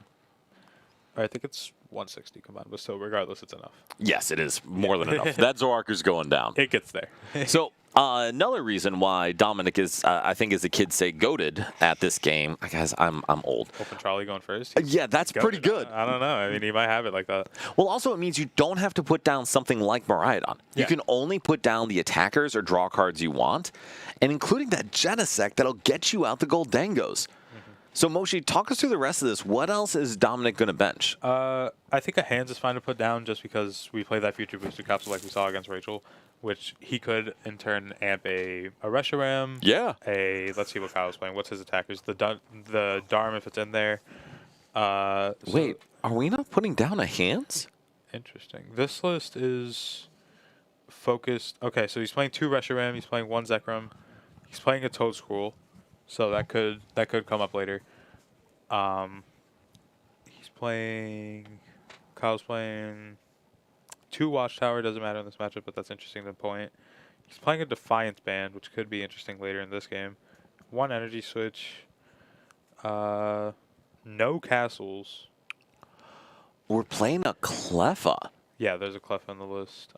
Or I think it's 160 combined, but still, regardless, it's enough. Yes, it is more than enough. That Zoroark is going down. It gets there. So another reason why Dominic is, I think, as the kids say, goated at this game. Guys, I'm old. Open Trolley going first. Yeah, that's goated. pretty good. I don't know. I mean, he might have it like that. Well, also, it means you don't have to put down something like Miraidon. You can only put down the attackers or draw cards you want, and including that Genesect that'll get you out the Goldangos. So, Moshi, talk us through the rest of this. What else is Dominic going to bench? I think a Hands is fine to put down just because we play that Future Booster Capsule like we saw against Rachel, which he could, in turn, amp a Reshiram. Yeah. Let's see what Kyle's playing. What's his attackers? The Darm, if it's in there. Wait, are we not putting down a Hands? Interesting. This list is focused. Okay, so he's playing 2 Reshiram. He's playing 1 Zekrom. He's playing a Toadscroll. So that could come up later. Kyle's playing 2 Watchtower, doesn't matter in this matchup, but that's interesting to point. He's playing a Defiance Band, which could be interesting later in this game. 1 Energy Switch. No Castles. We're playing a Cleffa. Yeah, there's a Clef on the list.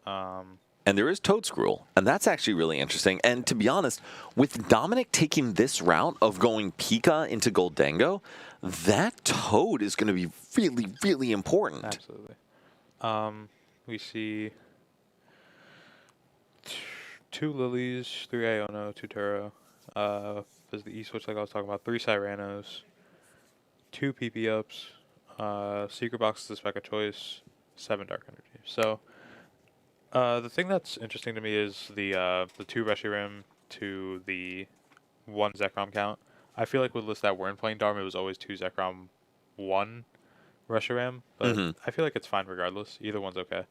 And there is Toadscruel, and that's actually really interesting. And to be honest, with Dominic taking this route of going Pika into Goldango, that Toad is going to be really, really important. Absolutely. We see 2 Lilies, 3 Iono, 2 Turo. There's the E-Switch like I was talking about, 3 Cyranos, 2 PP ups, Secret Box to spec a choice, 7 Dark Energy. So the thing that's interesting to me is the 2 Reshiram to the 1 Zekrom count. I feel like with lists that weren't playing Dharma, it was always 2 Zekrom, 1 Reshiram, but I feel like it's fine regardless. Either one's okay.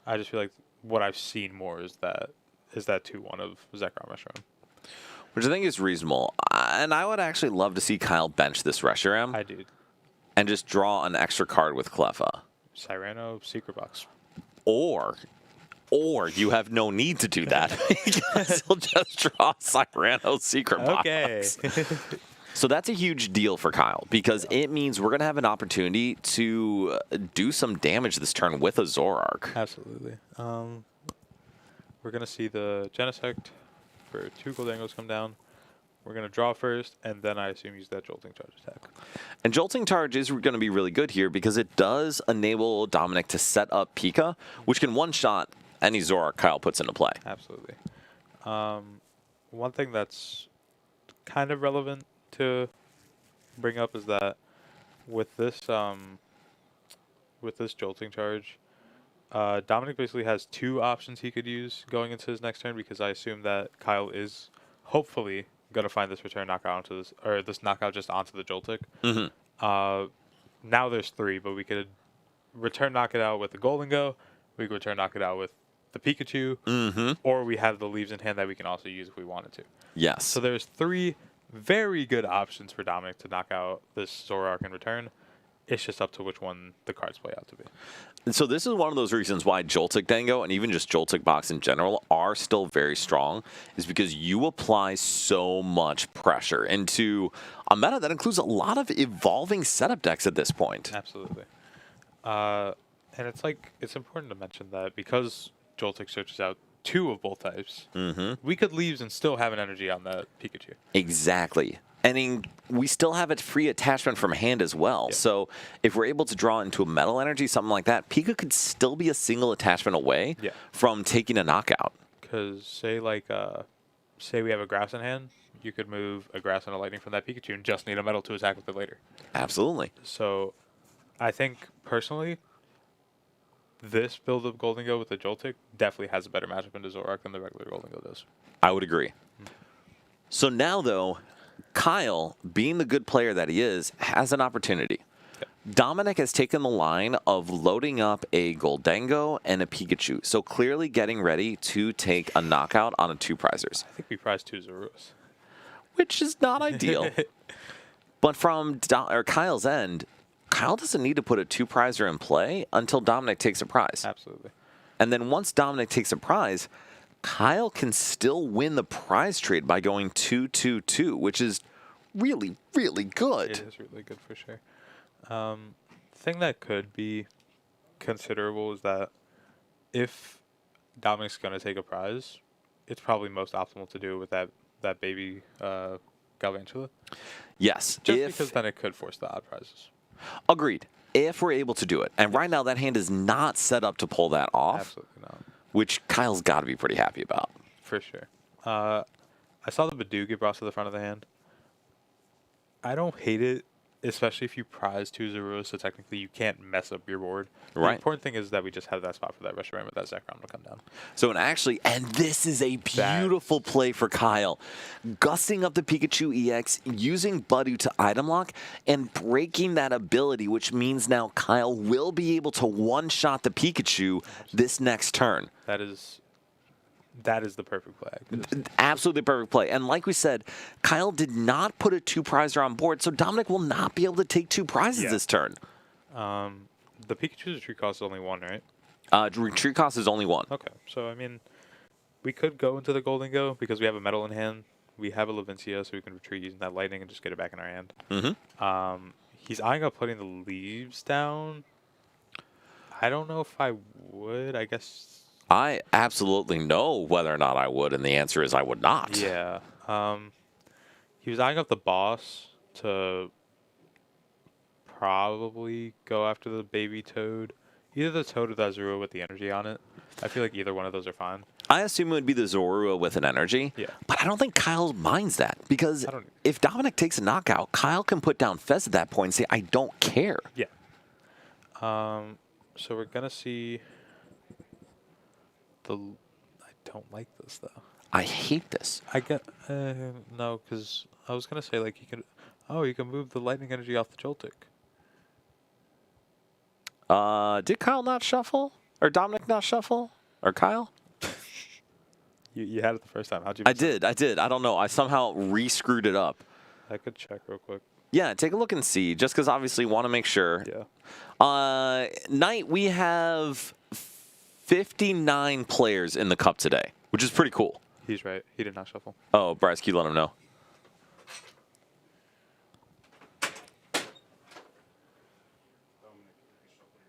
I just feel like what I've seen more is that 2-1 of Zekrom Reshiram. Which I think is reasonable. And I would actually love to see Kyle bench this Reshiram. I do. And just draw an extra card with Cleffa. Cyrano, Secret Box. Or you have no need to do that because he'll just draw Cyrano Secret Box. Okay. So that's a huge deal for Kyle because it means we're going to have an opportunity to do some damage this turn with a Zoroark. Absolutely. We're going to see the Genesect for 2 Goldangos come down. We're going to draw first, and then I assume use that Jolting Charge attack. And Jolting Charge is going to be really good here because it does enable Dominic to set up Pika, which can one-shot any Zoroark Kyle puts into play. Absolutely. One thing that's kind of relevant to bring up is that with this Jolting Charge, Dominic basically has 2 options he could use going into his next turn because I assume that Kyle is hopefully gonna find this return knockout onto this, or this knockout just onto the Joltik. Now there's 3, but we could return knock it out with the Golden Go. We could return knock it out with the Pikachu, or we have the leaves in hand that we can also use if we wanted to. Yes. So there's 3 very good options for Dominic to knock out this Zoroark in return. It's just up to which one the cards play out to be. And so this is one of those reasons why Joltik Dango and even just Joltik Box in general are still very strong, is because you apply so much pressure into a meta that includes a lot of evolving setup decks at this point. Absolutely. And it's important to mention that because Joltik searches out 2 of both types, we could leaves and still have an energy on that Pikachu. Exactly. And we still have a free attachment from hand as well. Yeah. So if we're able to draw into a metal energy, something like that, Pika could still be a single attachment away from taking a knockout. Because say we have a grass in hand, you could move a grass and a lightning from that Pikachu and just need a metal to attack with it later. Absolutely. So I think personally, this build of Golden Go with the Joltik definitely has a better matchup into Zoroark than the regular Golden Go does. I would agree. So now, though, Kyle, being the good player that he is, has an opportunity. Okay. Dominic has taken the line of loading up a Goldango and a Pikachu, so clearly getting ready to take a knockout on a 2-prizers. I think we prized 2 Zorus. Which is not ideal. But from Kyle's end, Kyle doesn't need to put a 2-prizer in play until Dominic takes a prize. Absolutely. And then once Dominic takes a prize, Kyle can still win the prize trade by going 2-2-2, which is really, really good. It is really good for sure. Thing that could be considerable is that if Dominic's going to take a prize, it's probably most optimal to do it with that baby Galvantula. Yes. Just because then it could force the odd prizes. Agreed. If we're able to do it. And right now that hand is not set up to pull that off. Absolutely not. Which Kyle's got to be pretty happy about. For sure. I saw the Badoo get brought to the front of the hand. I don't hate it, especially if you prize 2 Zorus, so technically you can't mess up your board. Right. The important thing is that we just have that spot for that Reshiram with that Zekrom to come down. So and this is a beautiful play for Kyle. Gusting up the Pikachu EX, using Badoo to item lock, and breaking that ability, which means now Kyle will be able to one-shot the Pikachu this next turn. That is the perfect play. Absolutely perfect play. And like we said, Kyle did not put a 2-prizer on board, so Dominic will not be able to take 2 prizes this turn. The Pikachu's retreat cost is only 1, right? Retreat cost is only 1. Okay. So, I mean, we could go into the Golden Go because we have a metal in hand. We have a Levincia, so we can retreat using that lightning and just get it back in our hand. He's eyeing up putting the leaves down. I don't know if I would. I guess I absolutely know whether or not I would, and the answer is I would not. Yeah. He was eyeing up the boss to probably go after the baby toad. Either the toad or the Azura with the energy on it. I feel like either one of those are fine. I assume it would be the Zorua with an energy. Yeah. But I don't think Kyle minds that, because if Dominic takes a knockout, Kyle can put down Fez at that point and say, I don't care. Yeah. So we're gonna see the. I don't like this though. I hate this. I get no, because I was gonna say like you can. Oh, you can move the lightning energy off the Joltik. Did Kyle not shuffle? Or Dominic not shuffle? Or Kyle? You had it the first time. How'd you? I did. I don't know. I somehow re-screwed it up. I could check real quick. Yeah, take a look and see, just because obviously want to make sure. Yeah. Knight, we have 59 players in the cup today, which is pretty cool. He's right. He did not shuffle. Oh, Bryce, can you let him know?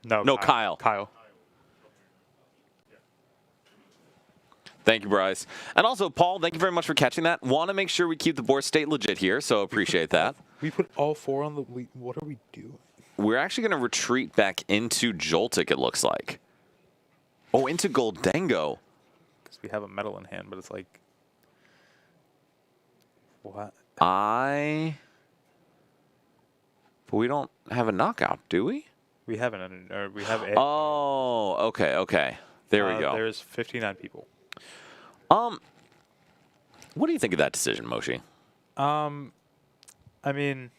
No, Kyle. Kyle. Thank you, Bryce. And also, Paul, thank you very much for catching that. Want to make sure we keep the board state legit here, so appreciate that. We put all four on the. What are we doing? We're actually going to retreat back into Joltik, it looks like. Oh, into Goldango. Because we have a metal in hand, but it's like. What? But we don't have a knockout, do we? We have we have a. Oh, okay. There we go. There's 59 people. What do you think of that decision, Moshi? I mean,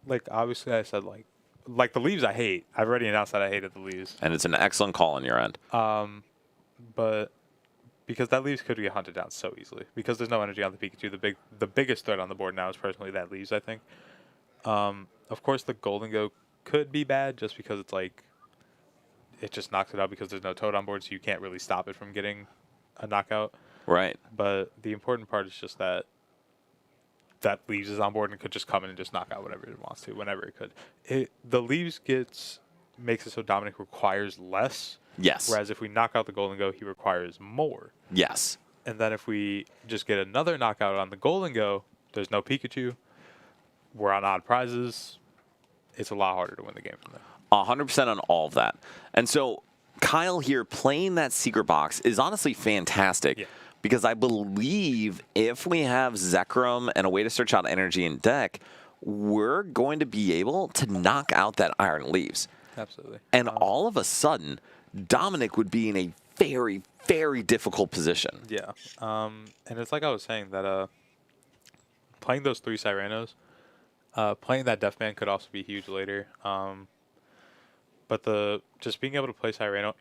like obviously I said like the leaves I hate. I've already announced that I hated the leaves. And it's an excellent call on your end. But because that leaves could get hunted down so easily because there's no energy on the Pikachu. The biggest threat on the board now is personally that leaves. I think. Of course, the Goldango could be bad just because it's like it just knocks it out because there's no Toad on board, so you can't really stop it from getting a knockout. Right. But the important part is just that leaves is on board and could just come in and just knock out whatever it wants to, whenever it could. The leaves makes it so Dominic requires less. Yes. Whereas if we knock out the Goldango, he requires more. Yes. And then if we just get another knockout on the Goldango, there's no Pikachu. We're on odd prizes. It's a lot harder to win the game from there. 100% on all of that. And so Kyle here playing that secret box is honestly fantastic. Yeah. Because I believe if we have Zekrom and a way to search out energy in deck, we're going to be able to knock out that Iron Leaves. Absolutely. And all of a sudden, Dominic would be in a very, very difficult position. Yeah. And it's like I was saying that playing those 3 Cyranos, playing that Deathman could also be huge later. But just being able to play Cyrano,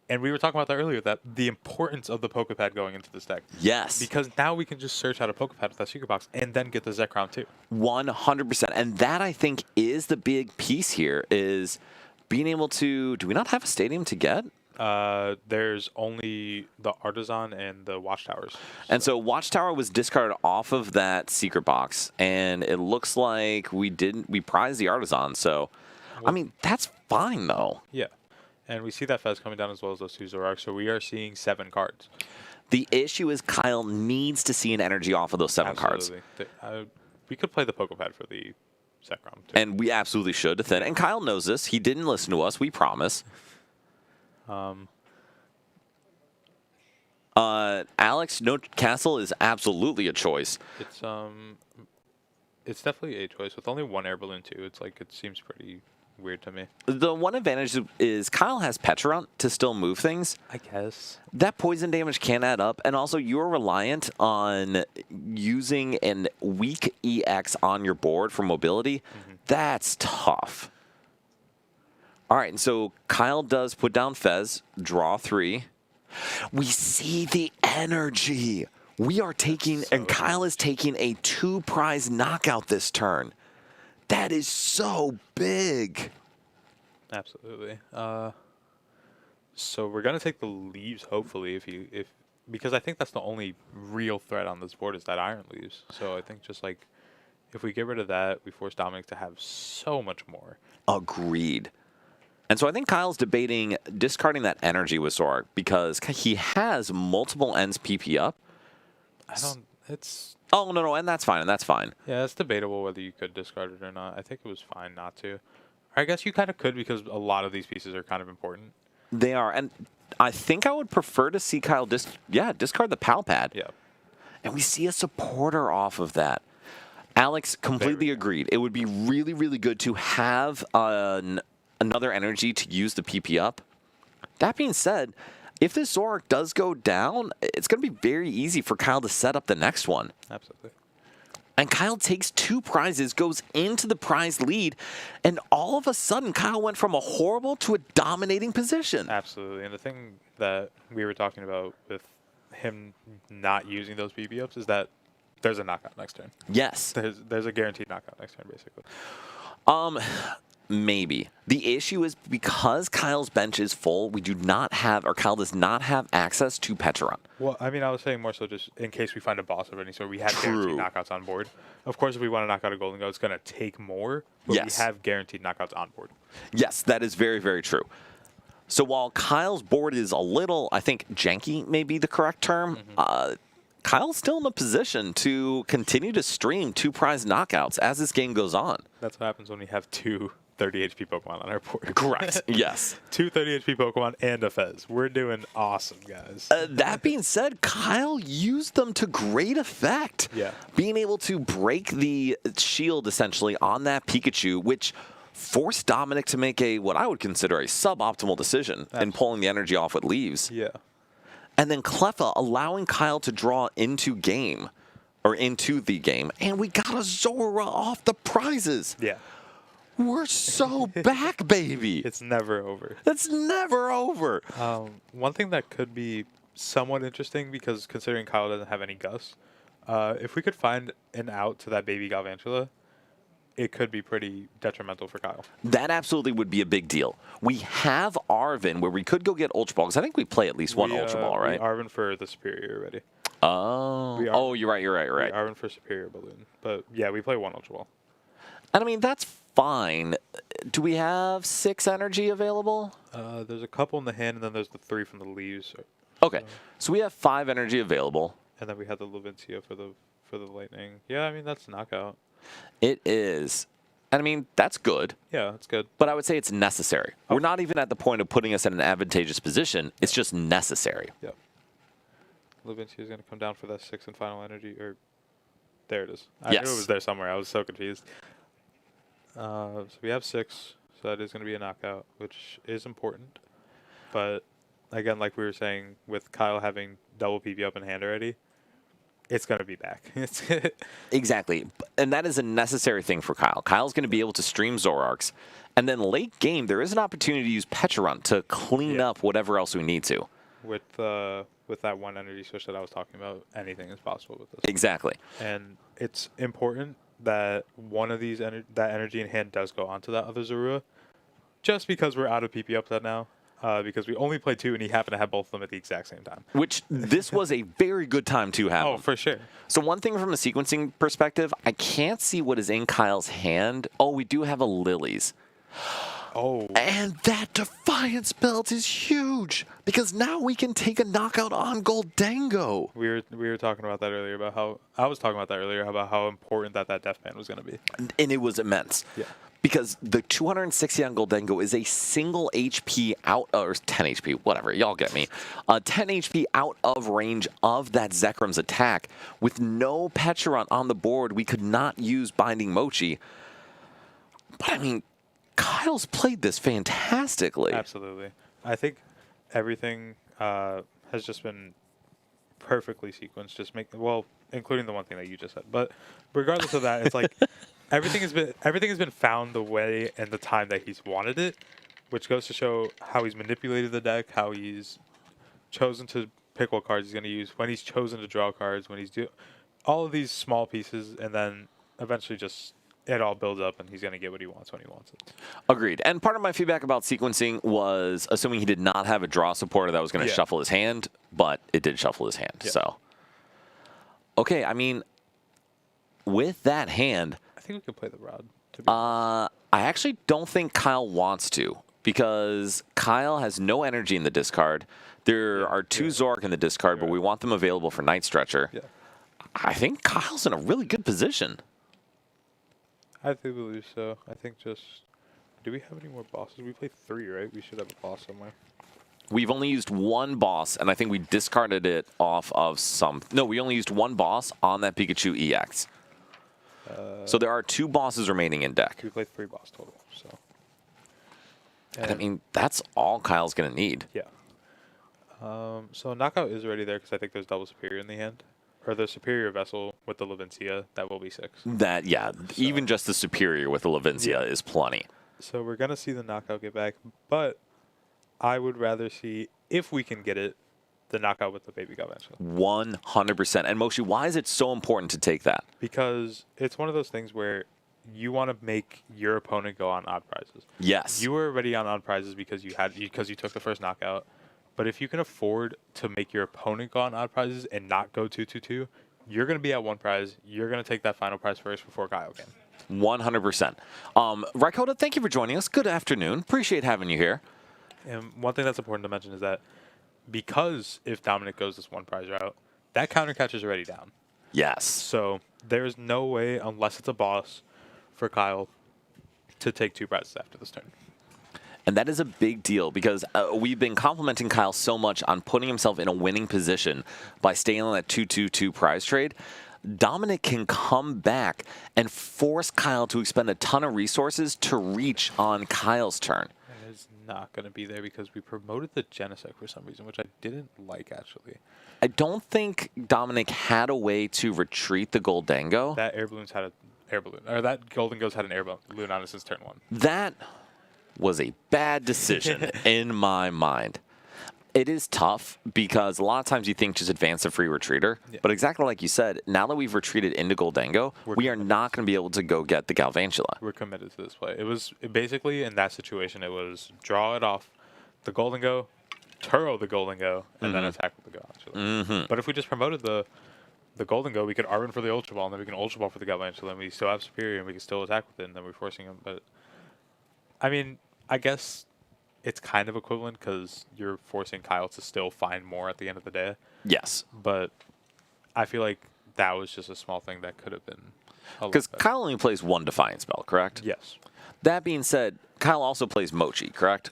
and we were talking about that earlier, that the importance of the Pokepad going into this deck. Yes. Because now we can just search out a Pokepad with that secret box and then get the Zekrom too. 100%. And that, I think, is the big piece here, is being able to... Do we not have a stadium to get? There's only the Artisan and the Watchtowers. And so Watchtower was discarded off of that secret box, and it looks like we prized the Artisan. So, I mean, that's fine, though. Yeah. And we see that Fez coming down as well as those 2 Zoroarks, so we are seeing 7 cards. The issue is Kyle needs to see an energy off of those 7 cards. We could play the Pokepad for the Zekrom, too. And we absolutely should to thin. And Kyle knows this. He didn't listen to us. We promise. Alex, no Castle is absolutely a choice. It's definitely a choice with only 1 air balloon too. It's like it seems pretty weird to me. The one advantage is Kyle has Pecharunt to still move things. I guess that poison damage can add up, and also you're reliant on using an weak EX on your board for mobility. That's tough. All right, and so Kyle does put down Fez, draw 3. We see the energy. We are taking, and Kyle is taking a 2-prize knockout this turn. That is so big. Absolutely. So we're gonna take the leaves, hopefully, because I think that's the only real threat on this board is that Iron Leaves. So I think just like if we get rid of that, we force Dominic to have so much more. Agreed. And so I think Kyle's debating discarding that energy with Zoroark because he has multiple ends PP up. It's... Oh, no, and that's fine, Yeah, it's debatable whether you could discard it or not. I think it was fine not to. I guess you kind of could because a lot of these pieces are kind of important. They are, and I think I would prefer to see Kyle discard the Pal Pad. Yeah. And we see a supporter off of that. Alex completely agreed. It would be really, really good to have another energy to use the PP up. That being said, if this Zoroark does go down, it's going to be very easy for Kyle to set up the next one. Absolutely. And Kyle takes 2 prizes, goes into the prize lead, and all of a sudden, Kyle went from a horrible to a dominating position. Absolutely. And the thing that we were talking about with him not using those PP ups is that there's a knockout next turn. Yes. There's a guaranteed knockout next turn, basically. Maybe. The issue is because Kyle's bench is full, we do not have, or Kyle does not have access to Pecharon. Well, I mean, I was saying more so just in case we find a boss of any sort, we have guaranteed knockouts on board. Of course, if we want to knock out a Golden Go, it's going to take more, but we have guaranteed knockouts on board. Yes, that is very, very true. So while Kyle's board is a little, I think, janky may be the correct term, Kyle's still in a position to continue to stream 2 prize knockouts as this game goes on. That's what happens when we have 2 30 HP Pokemon on our board. Correct. Yes. 2 30 HP Pokemon and a Fez. We're doing awesome, guys. That being said, Kyle used them to great effect. Yeah. Being able to break the shield, essentially, on that Pikachu, which forced Dominic to make what I would consider a suboptimal decision in pulling the energy off with Leaves. Yeah. And then Cleffa allowing Kyle to draw into the game. And we got a Zora off the prizes. Yeah. We're so back, baby. It's never over. It's never over. One thing that could be somewhat interesting, because considering Kyle doesn't have any Gus, if we could find an out to that baby Galvantula, it could be pretty detrimental for Kyle. That absolutely would be a big deal. We have Arvin, where we could go get Ultra Ball, because I think we play at least one Ultra Ball, right? We Arvin for the Superior already. Oh, you're right. We Arvin for Superior Balloon. But yeah, we play 1 Ultra Ball. And I mean, that's fine. Do we have 6 energy available? There's a couple in the hand, and then there's the 3 from the Leaves. Okay, so we have 5 energy available. And then we have the Levincia for the Lightning. Yeah, I mean, that's knockout. It is. And I mean, that's good. Yeah, that's good. But I would say it's necessary. We're not even at the point of putting us in an advantageous position. It's just necessary. Yep. Levincia is going to come down for that 6th and final energy. Or there it is. I knew it was there somewhere. I was so confused. So we have 6. So that is going to be a knockout, which is important. But again, like we were saying, with Kyle having double PP up in hand already, it's going to be back. Exactly. And that is a necessary thing for Kyle. Kyle's going to be able to stream Zoroarks. And then late game, there is an opportunity to use Pecharon to clean up whatever else we need to. With that 1 energy switch that I was talking about, anything is possible with this. Exactly. And it's important that one of these that energy in hand does go onto that other Zorua, just because we're out of PP upset now. Because we only played 2, and he happened to have both of them at the exact same time. Which, this was a very good time to have them. For sure. So one thing from a sequencing perspective, I can't see what is in Kyle's hand. Oh, we do have a Lily's. Oh. And that Defiance belt is huge, because now we can take a knockout on Goldango. We were talking about that earlier, about how important that death band was going to be. And it was immense. Yeah. Because the 260 on Goldango is a single HP out, or 10 HP, whatever, y'all get me. 10 HP out of range of that Zekrum's attack. With no Pecharon on the board, we could not use Binding Mochi. But I mean, Kyle's played this fantastically. Absolutely. I think everything has just been perfectly sequenced, including the one thing that you just said. But regardless of that, it's like everything has been found the way and the time that he's wanted it, which goes to show how he's manipulated the deck, how he's chosen to pick what cards he's going to use, when he's chosen to draw cards, when he's all of these small pieces, and then eventually just it all builds up, and he's going to get what he wants when he wants it. Agreed. And part of my feedback about sequencing was assuming he did not have a draw supporter that was going to shuffle his hand, but it did shuffle his hand. So, okay, I mean, with that hand, I think we could play the Rod. I actually don't think Kyle wants to. because Kyle has no energy in the discard. There are 2 Zoroark in the discard, but we want them available for Night Stretcher. Yeah. I think Kyle's in a really good position. I do believe so. I think just... Do we have any more bosses? We played 3, right? We should have a boss somewhere. We've only used 1 boss, and I think we discarded it off of some... No, we only used 1 boss on that Pikachu EX. So there are 2 bosses remaining in deck. We played 3 boss total, so... And I mean, that's all Kyle's going to need. Yeah. So Knockout is already there because I think there's double Superior in the hand. Or the Superior Vessel with the Levincia, that will be 6. That, yeah, even just the Superior with the Levincia is plenty. So we're going to see the Knockout get back, but I would rather see, if we can get it, the Knockout with the Baby Galvantula. 100%. And Moshi, why is it so important to take that? Because it's one of those things where you want to make your opponent go on odd prizes. Yes. You were already on odd prizes because you took the first knockout. But if you can afford to make your opponent go on odd prizes and not go 2-2-2, you're going to be at 1 prize. You're going to take that final prize first before Kyle can. 100%. Raikkoda, thank you for joining us. Good afternoon. Appreciate having you here. And one thing that's important to mention is that because if Dominic goes this 1 prize route, that counter catch is already down. Yes. So there's no way, unless it's a boss, for Kyle to take 2 prizes after this turn. And that is a big deal because we've been complimenting Kyle so much on putting himself in a winning position by staying on that 2-2-2 prize trade. Dominic can come back and force Kyle to expend a ton of resources to reach on Kyle's turn. And it's not going to be there because we promoted the Genesect for some reason, which I didn't like, actually. I don't think Dominic had a way to retreat the Goldango. That Air Balloon's had an air balloon, or that Golden Go's had an air balloon on it since turn 1. That was a bad decision in my mind. It is tough because a lot of times you think just advance a free retreater. Yeah. But exactly like you said, now that we've retreated into Goldango, we are not going to be able to go get the Galvantula. We're committed to this play. It was basically in that situation, it was draw it off the Golden Go, Turo the Golden Go, and then attack with the Galvantula. But if we just promoted the Golden Go, we could Arwen for the Ultra Ball, and then we can Ultra Ball for the Galvantula, and we still have Superior, and we can still attack with it, and then we're forcing him. But, I mean, I guess it's kind of equivalent because you're forcing Kyle to still find more at the end of the day. Yes. But I feel like that was just a small thing that could have been. Because Kyle only plays 1 Defiant spell, correct? Yes. That being said, Kyle also plays Mochi, correct?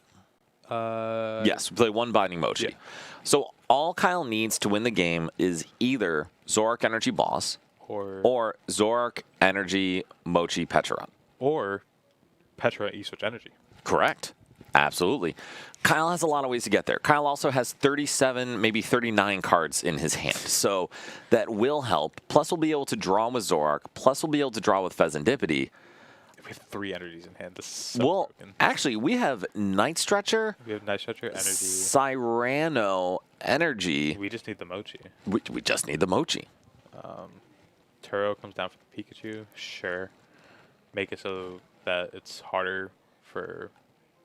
Yes, we play 1 Binding Mochi. Yeah. So all Kyle needs to win the game is either Zoroark Energy Boss or Zoroark Energy Mochi Petra. Or Petra E-Switch Energy. Correct. Absolutely. Kyle has a lot of ways to get there. Kyle also has 37, maybe 39 cards in his hand. So that will help. Plus, we'll be able to draw with Zoroark. Plus, we'll be able to draw with Pheasantipede. We have 3 energies in hand. This is so broken. Actually, we have Night Stretcher. We have Night Stretcher, Energy. Cyrano, Energy. We just need the Mochi. We just need the Mochi. Turo comes down for the Pikachu. Sure. Make it so that it's harder for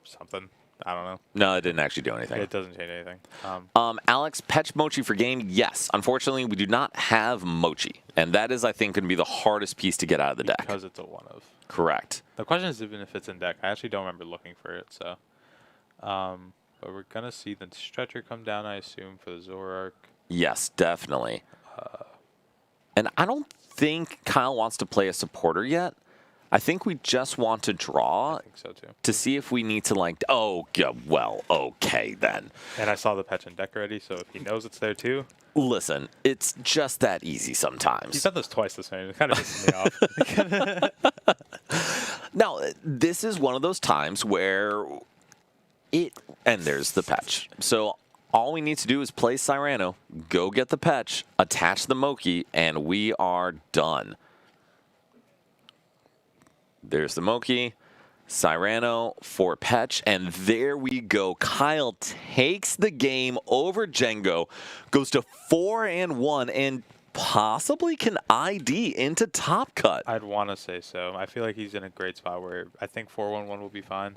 something. I don't know. No, it didn't actually do anything. It doesn't change anything. Alex, Petch Mochi for game? Yes. Unfortunately, we do not have Mochi. And that is, I think, going to be the hardest piece to get out of the deck. Because it's a 1-of. Correct. The question is even if it's in deck. I actually don't remember looking for it. So, but we're going to see the Stretcher come down, I assume, for the Zoroark. Yes, definitely. And I don't think Kyle wants to play a supporter yet. I think we just want to draw. I think so too. To see if we need to okay then. And I saw the patch in deck already, so if he knows it's there too. Listen, it's just that easy sometimes. He's done this twice this game. It kind of pisses me off. Now, this is one of those times where and there's the patch. So all we need to do is play Cyrano, go get the patch, attach the Mochi, and we are done. There's the Mochi, Cyrano for Petch, and there we go. Kyle takes the game over Django, goes to 4-1, and possibly can ID into Top Cut. I'd want to say so. I feel like he's in a great spot where I think 4-1-1 will be fine.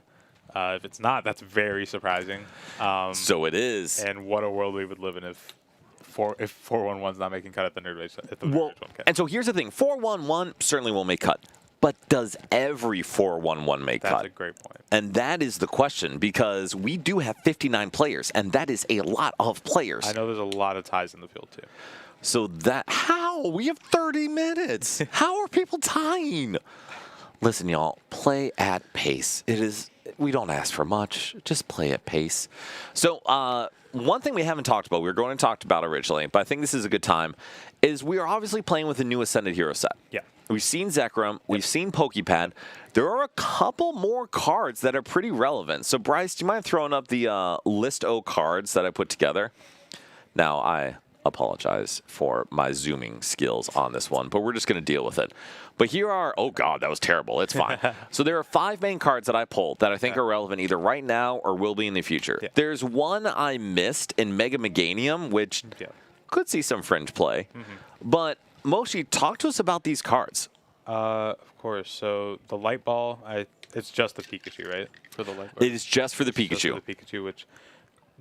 If it's not, that's very surprising. So it is. And what a world we would live in if 4-1-1's not making cut at the Nerd Rage. And so here's the thing. 4-1-1 certainly won't make cut. But does every 4-1-1 make cut? That's a great point. And that is the question, because we do have 59 players, and that is a lot of players. I know there's a lot of ties in the field, too. So how? We have 30 minutes. How are people tying? Listen, y'all, play at pace. We don't ask for much. Just play at pace. So one thing we haven't talked about, we were going to talk about originally, but I think this is a good time, is we are obviously playing with a new Ascended Hero set. Yeah. We've seen Zekrom. We've seen Pokepad. There are a couple more cards that are pretty relevant. So, Bryce, do you mind throwing up the list O cards that I put together? Now, I apologize for my zooming skills on this one, but we're just going to deal with it. But here are, oh God, that was terrible. It's fine. So there are 5 main cards that I pulled that I think are relevant either right now or will be in the future. Yeah. There's one I missed in Mega Meganium, which could see some fringe play. But Moshi, talk to us about these cards. Of course. So the Light Ball, it's just the Pikachu, right? For the Light Ball. It is just for the Pikachu. Just for the Pikachu, which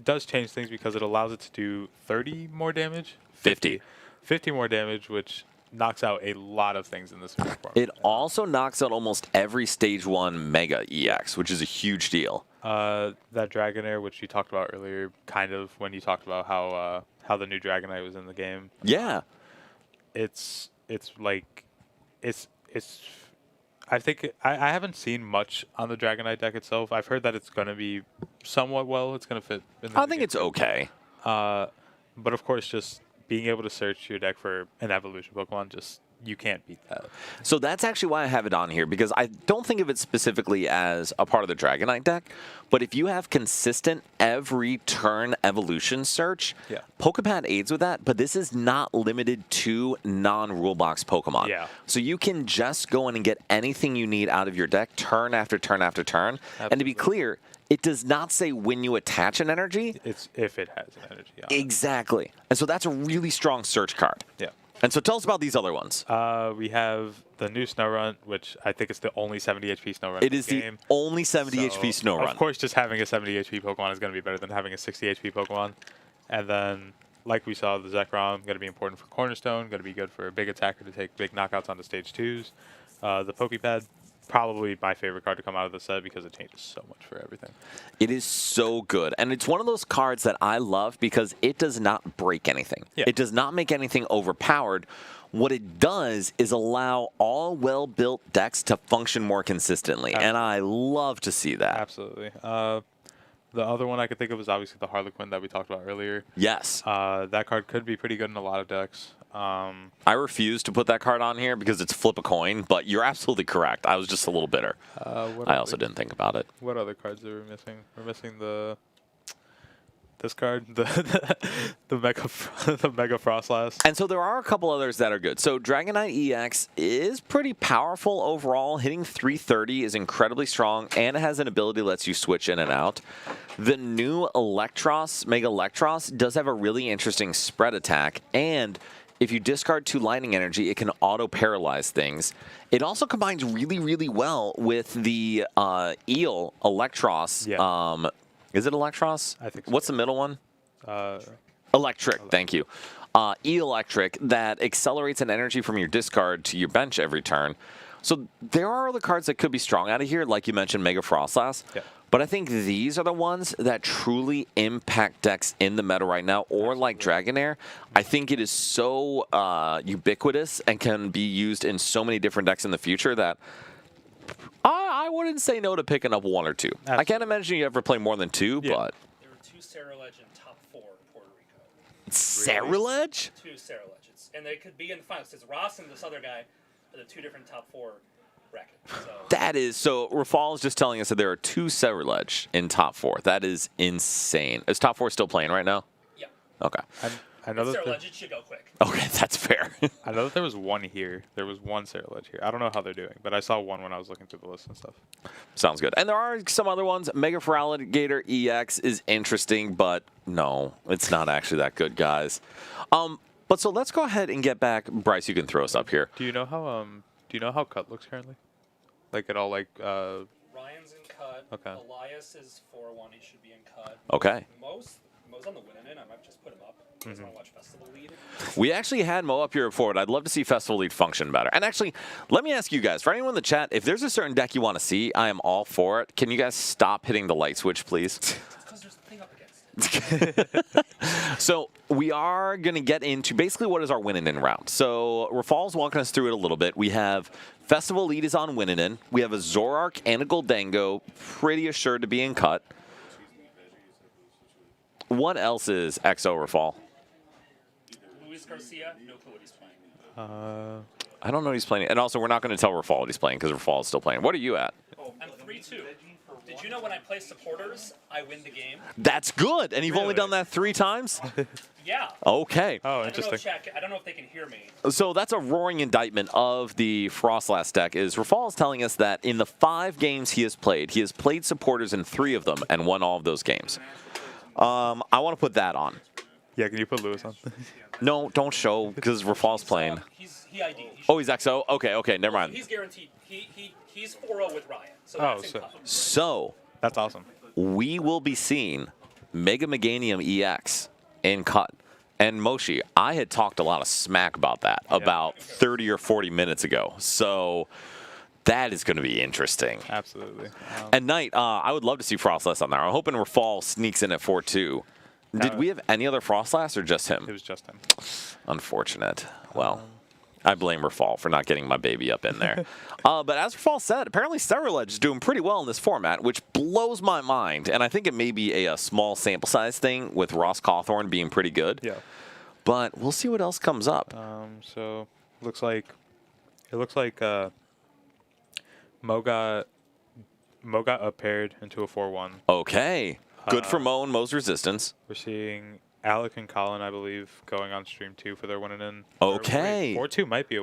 does change things because it allows it to do 30 more damage. 50 more damage, which knocks out a lot of things in this form. It also knocks out almost every Stage 1 Mega EX, which is a huge deal. That Dragonair, which you talked about earlier, kind of when you talked about how the new Dragonite was in the game. Yeah. It's I think I haven't seen much on the Dragonite deck itself. I've heard that it's going to be somewhat well. It's going to fit. I think it's okay. But of course, just being able to search your deck for an evolution Pokemon, you can't beat that. So that's actually why I have it on here, because I don't think of it specifically as a part of the Dragonite deck, but if you have consistent every turn evolution search, Pokepad aids with that, but this is not limited to non-rule box Pokemon. Yeah. So you can just go in and get anything you need out of your deck turn after turn after turn. Absolutely. And to be clear, it does not say when you attach an energy. It's if it has an energy on Exactly. And so that's a really strong search card. Yeah. And so tell us about these other ones. We have the new Snorunt, which I think is the only 70 HP Snorunt It is the only 70 HP Snorunt. Of course, just having a 70 HP Pokemon is going to be better than having a 60 HP Pokemon. And then, like we saw, the Zekrom, going to be important for Cornerstone, going to be good for a big attacker to take big knockouts onto Stage 2s. The Pokepad, probably my favorite card to come out of the set because it changes so much for everything. It is so good. And it's one of those cards that I love because it does not break anything. Yeah. It does not make anything overpowered. What it does is allow all well-built decks to function more consistently. Absolutely. And I love to see that. Absolutely. The other one I could think of is obviously the Harlequin that we talked about earlier. Yes. That card could be pretty good in a lot of decks. I refuse to put that card on here because it's flip a coin, but you're absolutely correct. I was just a little bitter. I also didn't think about it. What other cards are we missing? We're missing this card, the Mega Frostlass. And so there are a couple others that are good. So Dragonite EX is pretty powerful overall. Hitting 330 is incredibly strong, and it has an ability that lets you switch in and out. The new Electros, Mega Electros, does have a really interesting spread attack, and if you discard 2 lightning energy, it can auto-paralyze things. It also combines really, really well with the Eel Electros. Yeah. Is it Electros? I think so. What's the middle one? Electric, thank you. E-Electric that accelerates an energy from your discard to your bench every turn. So there are other cards that could be strong out of here, like you mentioned, Mega Frostlass. Yeah. But I think these are the ones that truly impact decks in the meta right now, or like Dragonair. I think it is so ubiquitous and can be used in so many different decks in the future that I wouldn't say no to picking up 1 or 2. Absolutely. I can't imagine you ever play more than 2, but... There were 2 Ceruledge in top 4 in Puerto Rico. Ceruledge? 2 Ceruledges. And they could be in the finals. Because Ross and this other guy are the 2 different top 4 brackets. So. That is... So, Rafal is just telling us that there are 2 Ceruledge in top 4. That is insane. Is top 4 still playing right now? Yeah. Okay. I know that Ceruledge, it should go quick. Okay, that's fair. I know that there was one here. There was one Ceruledge here. I don't know how they're doing, but I saw one when I was looking through the list and stuff. Sounds good. And there are some other ones. Mega Feraligatr EX is interesting, but no, it's not actually that good, guys. But so let's go ahead and get back. Bryce, you can throw us up here. Do you know how Cut looks currently? Like at all, like. Ryan's in Cut. Okay. Elias is 4-1. He should be in Cut. Okay. Mo's on the winning end. I might just put him up. You guys want to watch Festival Lead? We actually had Mo up here before, and I'd love to see Festival Lead function better. And actually, let me ask you guys, for anyone in the chat, if there's a certain deck you want to see, I am all for it. Can you guys stop hitting the light switch, please? Because there's a thing up against. So we are going to get into basically what is our winning in round. So Rafal's walking us through it a little bit. We have Festival Lead is on winning in. We have a Zoroark and a Goldango pretty assured to be in cut. What else is XO Rafal? Luis Garcia, no clue what he's playing. I don't know he's playing. And also, we're not going to tell Rafal what he's playing because Rafal is still playing. What are you at? I'm 3-2. Did you know when I play supporters, I win the game? That's good. And you've only done that 3 times? Yeah. Okay. Oh, I don't know, interesting. Shaq, I don't know if they can hear me. So that's a roaring indictment of the Frostlast deck. Is Rafal is telling us that in the 5 games he has played supporters in 3 of them and won all of those games. I want to put that on. Yeah, can you put Lewis on? No, don't show because Rafal's playing. He ID'd. Oh, he's XO? Okay, never mind. He's guaranteed. He's 4-0 with Ryan. So Oh, that's in so- cut. So That's awesome. we will be seeing Mega Meganium EX in cut. And Moshi, I had talked a lot of smack about that about 30 or 40 minutes ago. So that is going to be interesting. Absolutely. At night, I would love to see Frostless on there. I'm hoping Rafal sneaks in at 4-2. Did we have any other Frostless or just him? It was just him. Unfortunate. Well, I blame Rafal for not getting my baby up in there. But as Rafal said, apparently Sterilege is doing pretty well in this format, which blows my mind. And I think it may be a small sample size thing with Ross Cawthorn being pretty good. Yeah. But we'll see what else comes up. So it looks like Mo got up paired into a 4-1. Okay. Good for Mo and Mo's resistance. We're seeing Alec and Colin, I believe, going on stream 2 for their winning in. Okay. 4-2 might be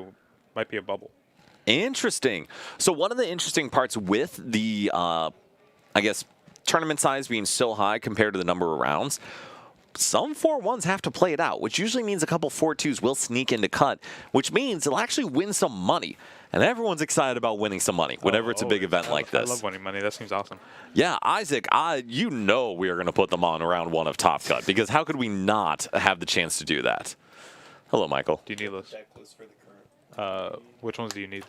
a bubble. Interesting. So one of the interesting parts with the, I guess, tournament size being so high compared to the number of rounds, some 4-1s have to play it out, which usually means a couple 4-2s will sneak into cut, which means it'll actually win some money. And everyone's excited about winning some money whenever it's a big event like this. I love winning money. That seems awesome. Yeah, Isaac, you know we are going to put them on round 1 of Top Cut, because how could we not have the chance to do that? Hello, Michael. Do you need lists? Deck list for the current. Which ones do you need?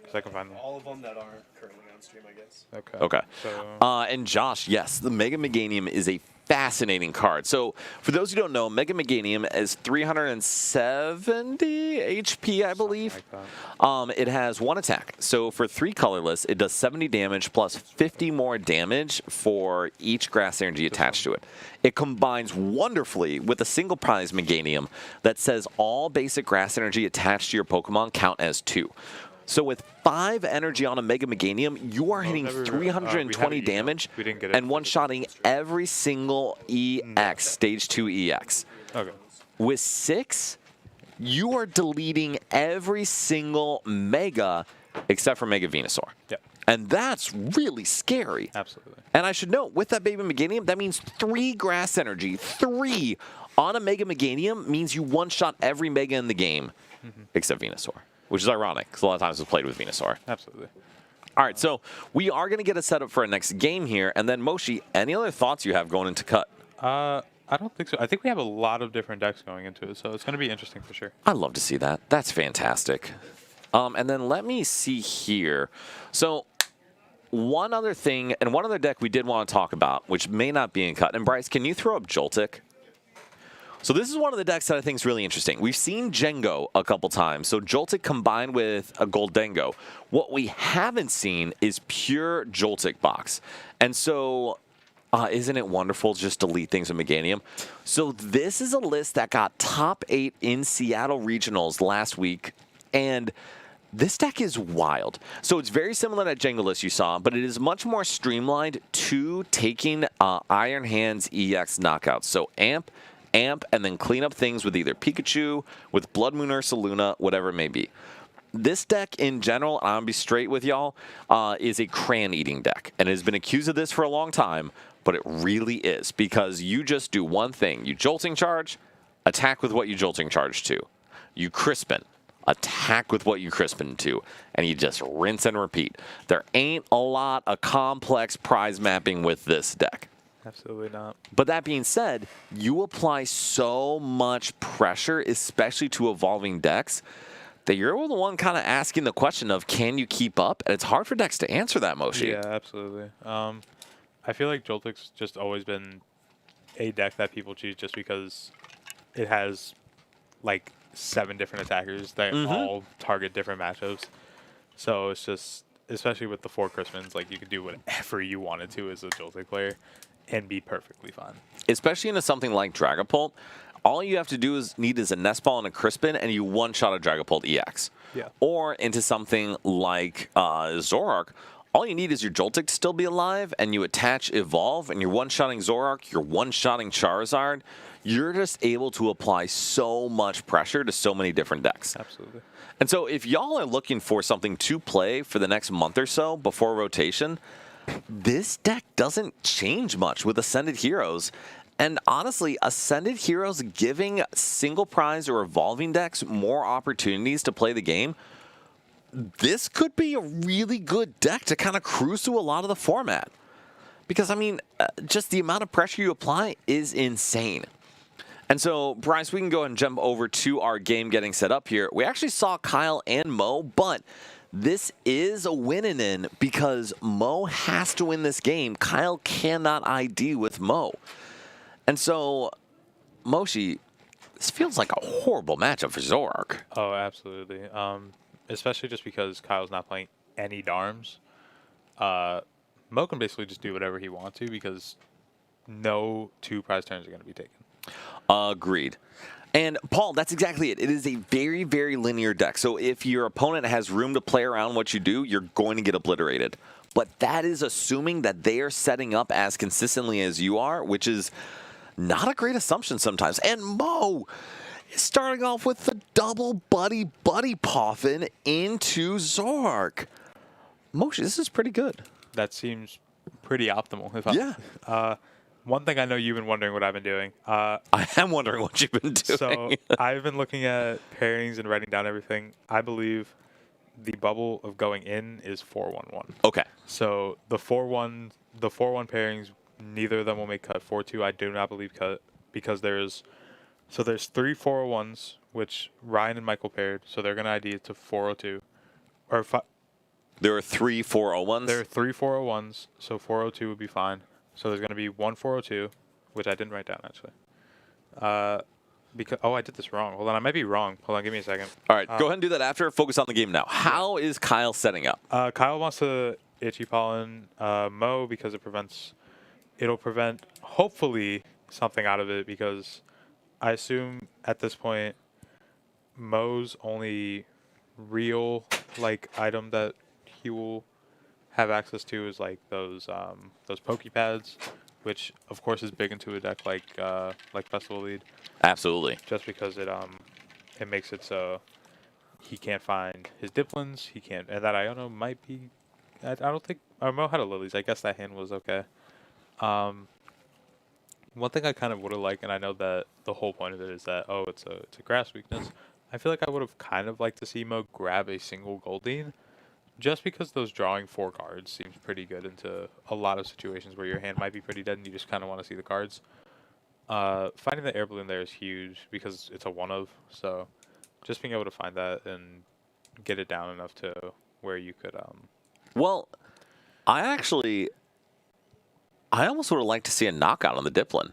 Because I can find them. All of them that aren't currently on stream, I guess. Okay. So, And Josh, yes, the Mega Meganium is a fascinating card. So for those who don't know, Mega Meganium is 370 HP, I believe. like It has 1 attack. So for 3 colorless, it does 70 damage plus 50 more damage for each grass energy attached to it. It combines wonderfully with a single prize Meganium that says all basic grass energy attached to your Pokemon count as 2. So with 5 energy on a Mega Meganium, you are hitting never- 320 we had it damage we didn't get it. and one-shotting every single EX, Stage 2 EX. Okay. With 6, you are deleting every single Mega except for Mega Venusaur. Yep. And that's really scary. Absolutely. And I should note, with that Baby Meganium, that means 3 grass energy. 3 on a Mega Meganium means you one-shot every Mega in the game except Venusaur, which is ironic because a lot of times it's played with Venusaur. Absolutely. All right, so we are going to get a setup for our next game here. And then, Moshi, any other thoughts you have going into cut? I don't think so. I think we have a lot of different decks going into it, so it's going to be interesting for sure. I'd love to see that. That's fantastic. And then let me see here. So one other thing, and one other deck we did want to talk about, which may not be in cut. And Bryce, can you throw up Joltik? So this is one of the decks that I think is really interesting. We've seen Jengo a couple times. So Joltik combined with a Goldango. What we haven't seen is pure Joltik box. And so isn't it wonderful to just delete things with Meganium? So this is a list that got top 8 in Seattle Regionals last week. And this deck is wild. So it's very similar to that Jenga list you saw, but it is much more streamlined to taking Iron Hands EX knockouts. So amp, and then clean up things with either Pikachu, with Blood Moon Ursa Luna, whatever it may be. This deck in general, and I'm going to be straight with y'all, is a crayon-eating deck. And it has been accused of this for a long time, but it really is, because you just do one thing. You Jolting Charge, attack with what you Jolting Charge to. You Crispin, attack with what you Crispin to, and you just rinse and repeat. There ain't a lot of complex prize mapping with this deck. Absolutely not. But that being said, you apply so much pressure, especially to evolving decks, that you're the one kind of asking the question of, can you keep up? And it's hard for decks to answer that, Moshi. Yeah, absolutely. I feel like Joltik's just always been a deck that people choose just because it has like 7 different attackers that all target different matchups. So it's just, especially with the 4 Christmas, like you could do whatever you wanted to as a Joltik player and be perfectly fine. Especially into something like Dragapult, all you have to do is need a Nest Ball and a Crispin, and you one-shot a Dragapult EX. Yeah. Or into something like Zoroark, all you need is your Joltik to still be alive, and you attach Evolve, and you're one-shotting Zoroark, you're one-shotting Charizard. You're just able to apply so much pressure to so many different decks. Absolutely. And so if y'all are looking for something to play for the next month or so before rotation, this deck doesn't change much with Ascended Heroes. And honestly, Ascended Heroes giving single prize or evolving decks more opportunities to play the game, this could be a really good deck to kind of cruise through a lot of the format. Because, I mean, just the amount of pressure you apply is insane. And so, Bryce, we can go ahead and jump over to our game getting set up here. We actually saw Kyle and Mo, but this is a winning in because Mo has to win this game. Kyle cannot ID with Mo. And so, Moshi, this feels like a horrible matchup for Zoroark. Oh, absolutely. Especially just because Kyle's not playing any Darms. Mo can basically just do whatever he wants to because no 2 prize turns are going to be taken. Agreed. And Paul, that's exactly it. It is a very, very linear deck. So if your opponent has room to play around what you do, you're going to get obliterated. But that is assuming that they are setting up as consistently as you are, which is not a great assumption sometimes. And Mo is starting off with the double buddy poffin into Zoroark. Moshi, this is pretty good. That seems pretty optimal. Yeah. One thing I know you've been wondering what I've been doing. I am wondering what you've been doing. So I've been looking at pairings and writing down everything. I believe the bubble of going in is 4-1-1. Okay. So the 4-1 pairings, neither of them will make cut. 4-2, I do not believe cut because there's 3 401s, which Ryan and Michael paired, so they're going to ID it to 402. Or there are 3 401s? There are 3 401s, so 402 would be fine. So there's going to be 1 402, which I didn't write down, actually. I did this wrong. Hold on, I might be wrong. Hold on, give me a second. All right, go ahead and do that after. Focus on the game now. How is Kyle setting up? Kyle wants to Itchy Pollen Mo because it'll prevent, hopefully, something out of it because I assume at this point, Mo's only real item that he will have access to is those Pokepads, which of course is big into a deck like Festival Lead. Absolutely. Just because it makes it so he can't find his Diplins, he can't, and that Iono might be. I don't think Mo had a Lilies. I guess that hand was okay. One thing I kind of would have liked, and I know that the whole point of it is that it's a grass weakness. I feel like I would have kind of liked to see Mo grab a single Goldeen. Just because those drawing 4 cards seems pretty good into a lot of situations where your hand might be pretty dead and you just kind of want to see the cards. Finding the air balloon there is huge because it's a 1-of. So just being able to find that and get it down enough to where you could... Well, I almost would have liked to see a knockout on the Diplin.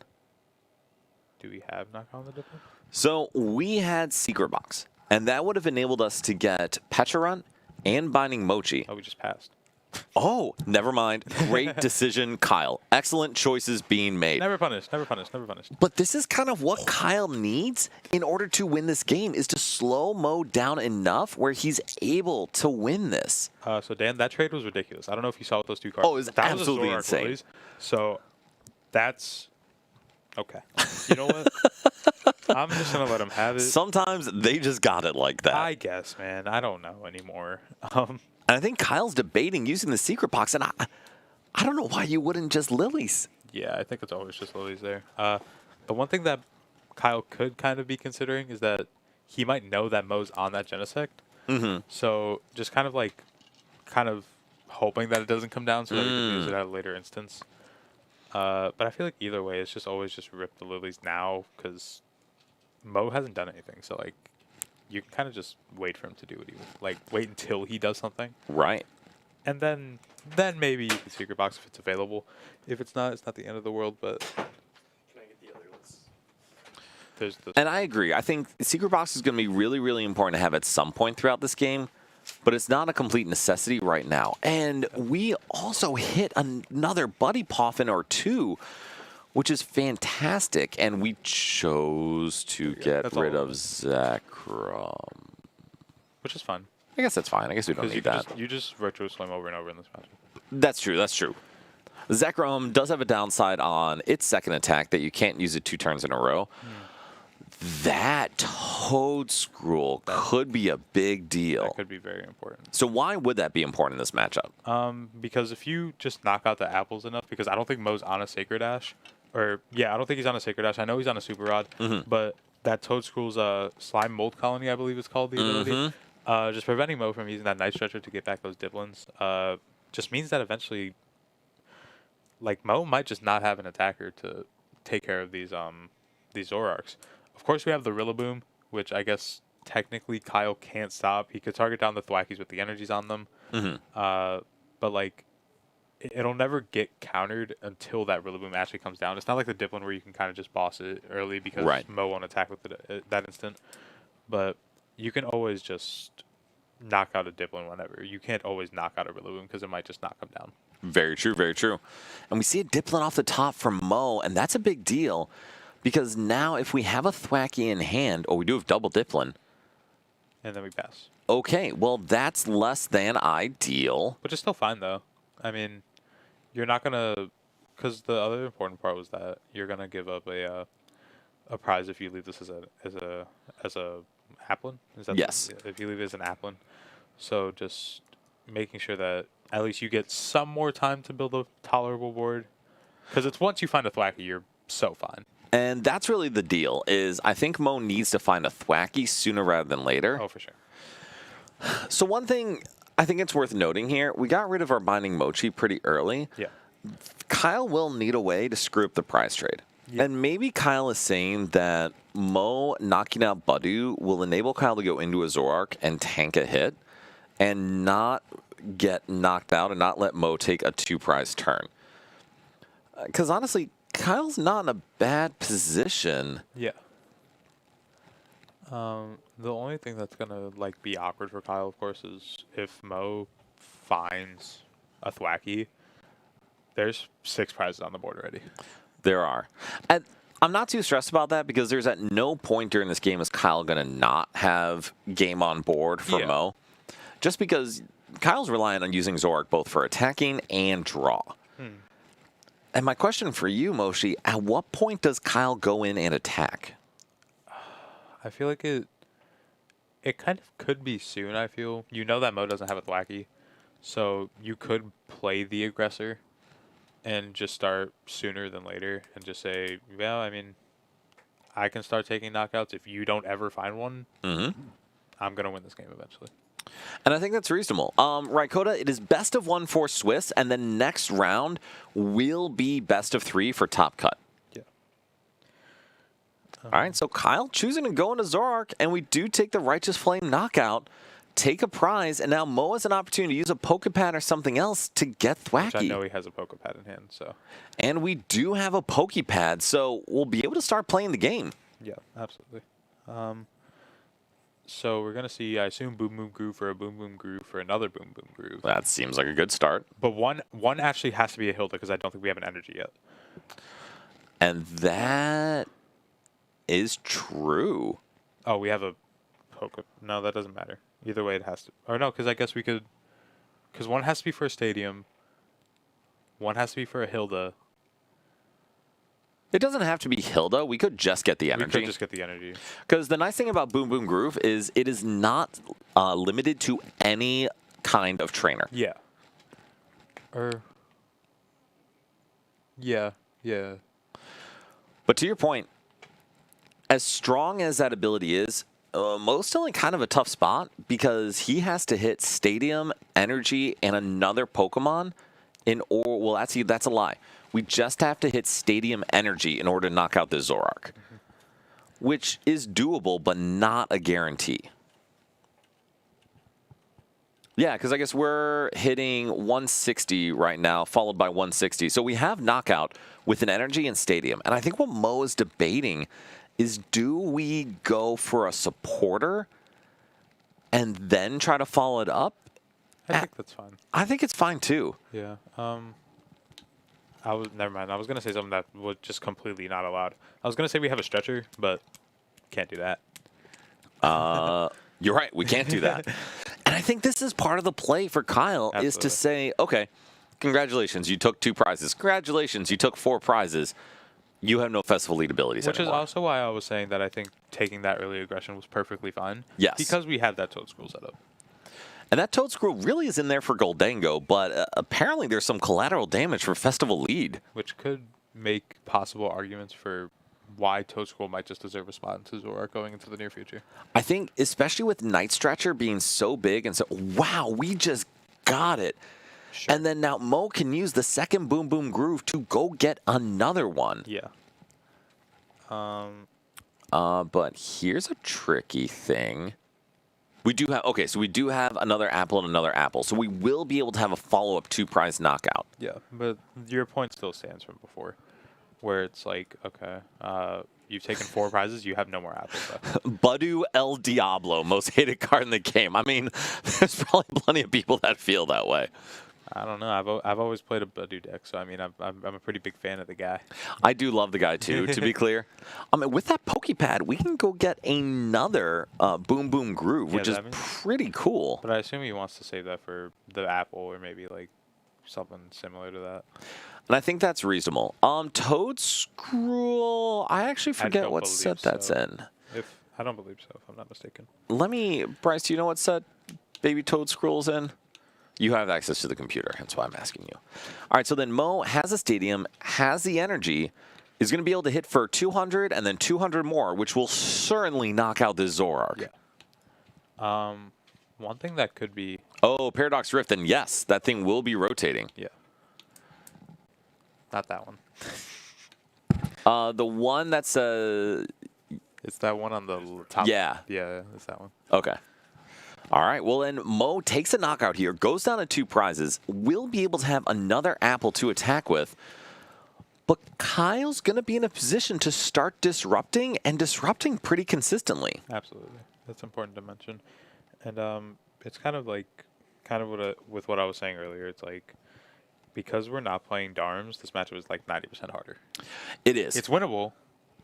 Do we have knockout on the Diplin? So we had Secret Box, and that would have enabled us to get Pecharunt and Binding Mochi. Oh, we just passed. Oh, never mind. Great decision, Kyle. Excellent choices being made. Never punished, never punished, never punished. But this is kind of what Kyle needs in order to win this game, is to slow Mo down enough where he's able to win this. So, Dan, that trade was ridiculous. I don't know if you saw those 2 cards. Oh, it was absolutely insane. Lilies. So, that's... Okay. You know what? I'm just going to let him have it. Sometimes they just got it like that. I guess, man. I don't know anymore. And I think Kyle's debating using the Secret Box, and I don't know why you wouldn't just Lilies. Yeah, I think it's always just Lilies there. The one thing that Kyle could kind of be considering is that he might know that Mo's on that Genesect. Mm-hmm. So just kind of hoping that it doesn't come down so that we can use it at a later instance. But I feel like either way, it's just always just rip the lilies now because Mo hasn't done anything. So like, you can kind of just wait for him to do what he like. Wait until he does something, Right. and then maybe you can secret box if it's available. If it's not the end of the world. But Can I get the other ones? there's the And I agree. I think Secret Box is going to be really, really important to have at some point throughout this game, but it's not a complete necessity right now. And we also hit another Buddy Poffin or two, which is fantastic. And we chose to get that's rid all. of Zekrom. which is fun. I guess that's fine. I guess we don't Because need that. you just retro swim over and over in this match. That's true. That's true. Zekrom does have a downside on its second attack that you can't use it 2 turns in a row. That Toad Scroll could be a big deal. That could be very important. So why would that be important in this matchup? Because if you just knock out the apples enough, because I don't think Mo's on a Sacred Ash, or yeah, I don't think he's on a Sacred Ash. I know he's on a Super Rod, but that Toad Scroll's Slime Mold Colony, I believe is called the ability. Just preventing Mo from using that Night Stretcher to get back those Diblins, just means that eventually, like Mo might just not have an attacker to take care of these Zoroarks. Of course, we have the Rillaboom, which I guess technically Kyle can't stop. He could target down the Thwackies with the energies on them, but like it'll never get countered until that Rillaboom actually comes down. It's not like the Diplin where you can kind of just boss it early because Mo won't attack with it that instant. But you can always just knock out a Diplin whenever. You can't always knock out a Rillaboom because it might just knock them down. Very true, very true. And we see a Diplin off the top from Mo, and that's a big deal because now if we have a Thwacky in hand, or we do have double Diplin, And then we pass. okay, well, that's less than ideal. Which is still fine, though. I mean, you're not going to... Because the other important part was that you're going to give up a prize if you leave this as a Applin. Is that Yes. If you leave it as an Applin. So just making sure that at least you get some more time to build a tolerable board. Because it's once you find a Thwacky, you're so fine. And that's really the deal, is I think Mo needs to find a Thwacky sooner rather than later. Oh, for sure. So one thing I think it's worth noting here, we got rid of our Binding Mochi pretty early. Yeah. Kyle will need a way to screw up the prize trade. Yeah. And maybe Kyle is saying that Mo knocking out Badu will enable Kyle to go into a Zoroark and tank a hit and not get knocked out and not let Mo take a 2-prize turn. Because honestly, Kyle's not in a bad position. Yeah. The only thing that's gonna like be awkward for Kyle, of course, is if Mo finds a Thwacky. There's 6 prizes on the board already. There are. And I'm not too stressed about that because there's at no point during this game is Kyle going to not have game on board for Mo. Just because Kyle's relying on using Zoroark both for attacking and draw. And my question for you, Moshi, at what point does Kyle go in and attack? I feel like it kind of could be soon, I feel. You know that Mo doesn't have a Thwacky, so you could play the aggressor and just start sooner than later and just say, well, I mean, I can start taking knockouts. If you don't ever find one, I'm going to win this game eventually. And I think that's reasonable. Raikkoda, it is best of 1 for Swiss, and then next round will be best of 3 for Top Cut. Yeah. All right, so Kyle choosing to go into Zoroark, and we do take the Righteous Flame knockout, take a prize, and now Mo has an opportunity to use a Pokepad or something else to get Thwacky. Which I know he has a Pokepad in hand, so. And we do have a Pokepad, so we'll be able to start playing the game. Yeah, absolutely. So we're going to see, I assume, Boom Boom Groove for a Boom Boom Groove for another Boom Boom Groove. That seems like a good start. But one actually has to be a Hilda because I don't think we have an energy yet. And that is true. Oh, we have a Poke. No, that doesn't matter. Either way, it has to. Or no, because I guess we could. Because one has to be for a Stadium. One has to be for a Hilda. It doesn't have to be Hilda. We could just get the energy. We could just get the energy. Because the nice thing about Boom Boom Groove is it is not limited to any kind of trainer. Yeah. Yeah. But to your point, as strong as that ability is, Mo's still in kind of a tough spot because he has to hit Stadium, Energy, and another Pokemon in or well, that's a lie. We just have to hit Stadium Energy in order to knock out this Zoroark, which is doable, but not a guarantee. Yeah, because I guess we're hitting 160 right now, followed by 160. So we have knockout with an energy and stadium. And I think what Mo is debating is, do we go for a supporter and then try to follow it up? I think that's fine. I think it's fine too. Yeah. Never mind. I was gonna say something that was just completely not allowed. I was gonna say we have a stretcher, but can't do that. You're right. We can't do that. And I think this is part of the play for Kyle. Absolutely. Is to say, okay, congratulations, you took 2 prizes. Congratulations, you took 4 prizes. You have no festival lead abilities Which anymore. is also why I was saying that I think taking that early aggression was perfectly fine. Yes. Because we had that Toad Scroll set up. And that Toad Scroll really is in there for Goldango, but apparently there's some collateral damage for festival lead. Which could make possible arguments for why Toad Scroll might just deserve a spot into Zoroark going into the near future. I think, especially with Night Stretcher being so big and so, wow, we just got it. Sure. And then now Mo can use the second Boom Boom Groove to go get another one. Yeah. But here's a tricky thing. We do have, okay, so we do have another apple and another apple. So we will be able to have a follow-up 2-prize knockout. Yeah, but your point still stands from before, where it's like, okay, you've taken 4 prizes, you have no more apples left. Badu El Diablo, most hated card in the game. I mean, there's probably plenty of people that feel that way. I don't know. I've always played a Badu deck, so I mean, I'm a pretty big fan of the guy. I do love the guy too, to be clear. With that Pokepad, we can go get another Boom Boom Groove, which is pretty cool. But I assume he wants to save that for the apple or maybe like something similar to that. And I think that's reasonable. Toad Scroll, I actually forget what set that's in. I don't believe so, if I'm not mistaken. Let me, Bryce, do you know what set Baby Toad Scroll's in? You have access to the computer, that's why I'm asking you. All right, so then Mo has a stadium, has the energy, is going to be able to hit for 200 and then 200 more, which will certainly knock out this Zoroark. Yeah. One thing that could be... Oh, Paradox Rift, and yes, that thing will be rotating. Yeah. Not that one. The one that's... It's that one on the top. Yeah. Yeah, it's that one. Okay. All right, well then Mo takes a knockout here, goes down to 2 prizes, will be able to have another apple to attack with, but Kyle's going to be in a position to start disrupting, and disrupting pretty consistently. Absolutely. That's important to mention. And it's kind of with what I was saying earlier, it's like, because we're not playing Darms, this matchup is like 90% harder. It is. It's winnable.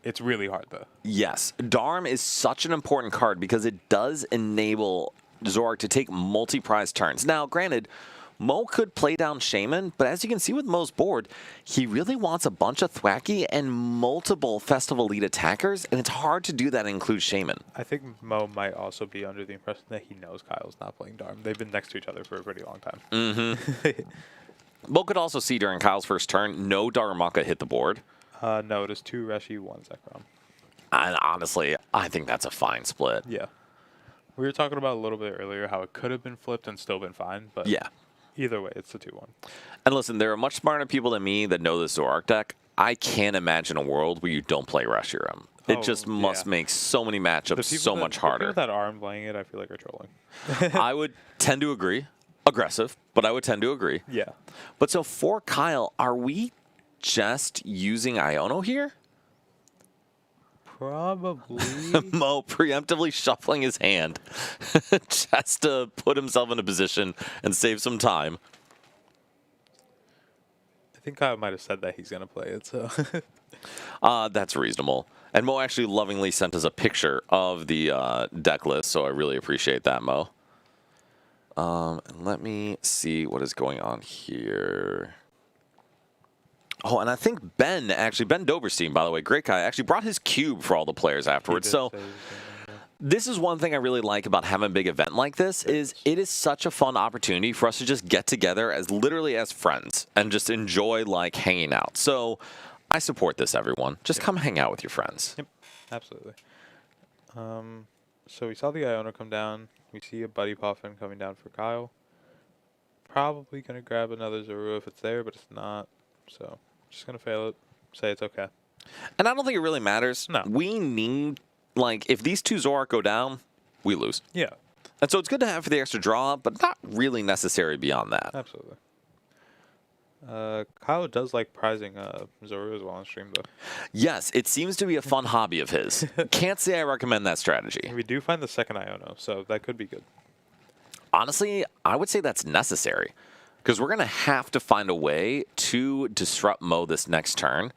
It's really hard, though. Yes. Darm is such an important card because it does enable Zoroark to take multi-prize turns. Now, granted, Mo could play down Shaman, but as you can see with Mo's board, he really wants a bunch of Thwacky and multiple Festival Lead attackers, and it's hard to do that and include Shaman. I think Mo might also be under the impression that he knows Kyle's not playing Darm. They've been next to each other for a pretty long time. Mm-hmm. Mo could also see during Kyle's first turn, no Darumaka hit the board. No, it is 2 Reshi, 1 Zekrom. And honestly, I think that's a fine split. Yeah. We were talking about a little bit earlier how it could have been flipped and still been fine, but yeah. Either way, it's a 2-1. And listen, there are much smarter people than me that know the Zoroark deck. I can't imagine a world where you don't play Reshiram. It just must make so many matchups so much harder. The people that aren't playing it, I feel like are trolling. I would tend to agree. Aggressive, but I would tend to agree. Yeah. But so for Kyle, are we just using Iono here? Probably. Mo preemptively shuffling his hand just to put himself in a position and save some time. I think Kyle might have said that he's going to play it, so. That's reasonable. And Mo actually lovingly sent us a picture of the deck list, so I really appreciate that, Mo. Let me see what is going on here. Oh, and I think Ben Doberstein, by the way, great guy, actually brought his cube for all the players afterwards. So this is one thing I really like about having a big event like this is it is such a fun opportunity for us to just get together as literally as friends and just enjoy like hanging out. So I support this, everyone. Just come hang out with your friends. Yep, absolutely. So we saw the Iono come down. We see a Buddy Puffin coming down for Kyle. Probably going to grab another Zoro if it's there, but it's not. So Just going to fail it. Say it's okay. And I don't think it really matters. No. We need, like, if these two Zoroark go down, we lose. Yeah. And so it's good to have for the extra draw, but not really necessary beyond that. Absolutely. Kyle does like prizing Zoru as well on stream, though. Yes, it seems to be a fun hobby of his. Can't say I recommend that strategy. We do find the second Iono, so that could be good. Honestly, I would say that's necessary. Because we're going to have to find a way to disrupt Mo this next turn.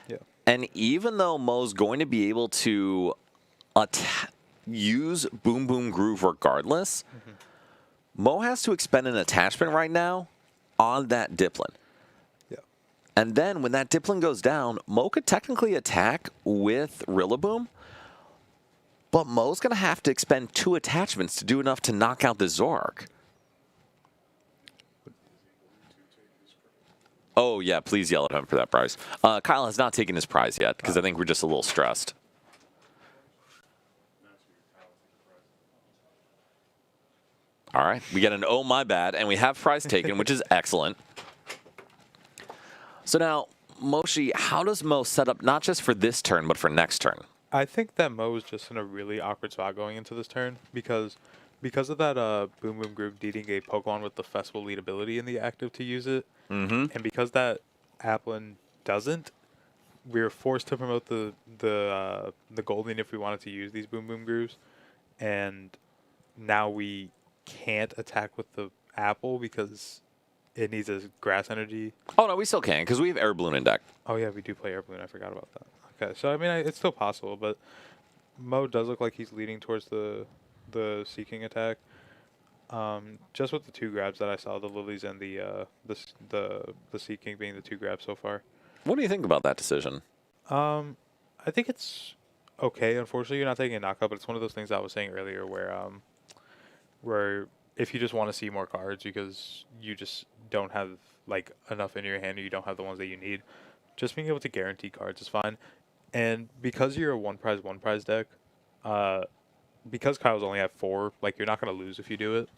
Yeah. And even though Mo's going to be able to use Boom Boom Groove regardless, Mo has to expend an attachment right now on that Diplin. Yeah. And then when that Diplin goes down, Mo could technically attack with Rillaboom, but Mo's going to have to expend 2 attachments to do enough to knock out the Zoroark. Oh, yeah, please yell at him for that prize. Kyle has not taken his prize yet, because I think we're just a little stressed. All right, we get an oh, my bad, and we have prize taken, which is excellent. So now, Moshi, how does Mo set up not just for this turn, but for next turn? I think that Mo is just in a really awkward spot going into this turn because of that Boom Boom Groove needing a Pokemon with the Festival Lead ability in the active to use it, and because that Applin doesn't, we're forced to promote the Golden if we wanted to use these Boom Boom Grooves, and now we can't attack with the Apple because it needs a Grass Energy. Oh, no, we still can, because we have Air Balloon in deck. Oh, yeah, we do play Air Balloon. I forgot about that. Okay, so, I mean, it's still possible, but Mo does look like he's leading towards the Seeking attack. Just with the 2 grabs that I saw, the Lilies and the Seeking being the 2 grabs so far. What do you think about that decision? I think it's okay. Unfortunately, you're not taking a knockout, but it's one of those things I was saying earlier where if you just want to see more cards because you just don't have like enough in your hand or you don't have the ones that you need, just being able to guarantee cards is fine. And because you're a one prize deck, because Kyle's only at 4, like you're not going to lose if you do it.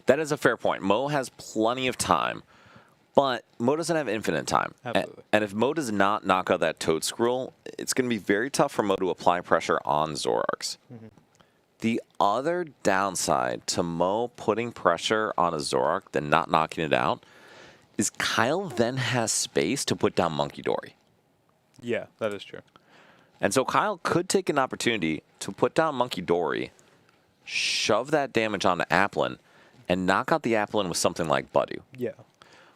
That is a fair point. Mo has plenty of time, but Mo doesn't have infinite time. Absolutely. And if Mo does not knock out that Toad Scroll, it's going to be very tough for Mo to apply pressure on Zoroarks. The other downside to Mo putting pressure on a Zoroark then not knocking it out is Kyle then has space to put down Monkey Dory. Yeah, that is true. And so Kyle could take an opportunity to put down Monkey Dory, shove that damage onto Applin, and knock out the Applin with something like Budu. Yeah.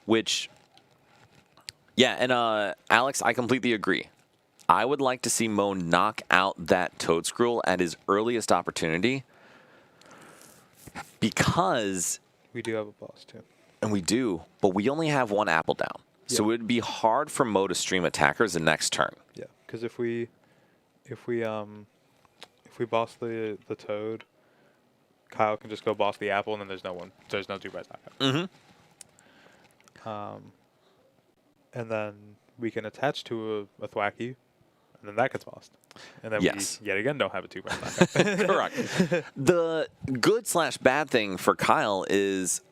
Which, yeah, and Alex, I completely agree. I would like to see Mo knock out that Toad Scroll at his earliest opportunity because... We do have a boss, too. And we do, but we only have 1 apple down. So it would be hard for Mo to stream attackers the next turn. Yeah, because if we boss the Toad, Kyle can just go boss the apple, and then there's no 2 prize knockout. And then we can attach to a Thwacky, and then that gets lost. And then we yet again don't have a 2 prize knockout. Correct. The good/bad thing for Kyle is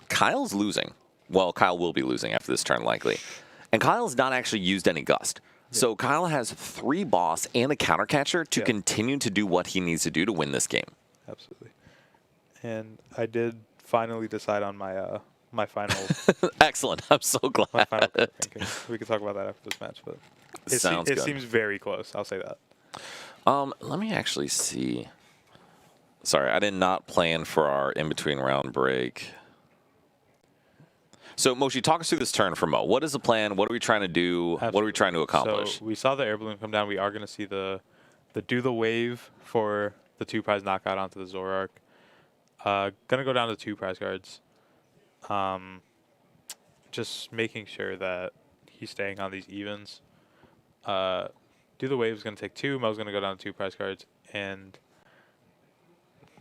Kyle's losing. Well, Kyle will be losing after this turn, likely. And Kyle's not actually used any Gust. So Kyle has 3 boss and a counter catcher to continue to do what he needs to do to win this game. Absolutely. And I did finally decide on my my final. Excellent. I'm so glad. My final ranking. We can talk about that after this match, but it seems very close. I'll say that. Let me actually see. Sorry, I did not plan for our in-between round break. So, Moshi, talk us through this turn for Mo. What is the plan? What are we trying to do? Absolutely. What are we trying to accomplish? So we saw the Air Balloon come down. We are going to see the do the wave for the 2 prize knockout onto the Zoroark. Going to go down to 2 prize cards. Just making sure that he's staying on these evens. Do the wave is going to take 2. Mo's going to go down to 2 prize cards. And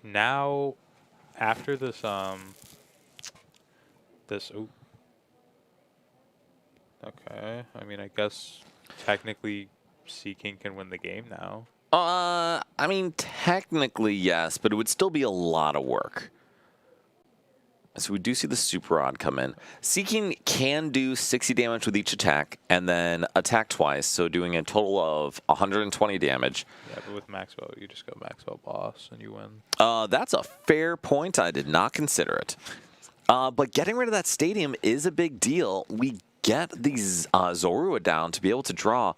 now, after this, okay. I mean, I guess technically Seeking can win the game now. I mean, technically, yes, but it would still be a lot of work. So we do see the Super Rod come in. Seeking can do 60 damage with each attack, and then attack twice, so doing a total of 120 damage. Yeah, but with Maxwell, you just go Maxwell boss and you win. That's a fair point. I did not consider it. But getting rid of that stadium is a big deal. We get these Zorua down to be able to draw,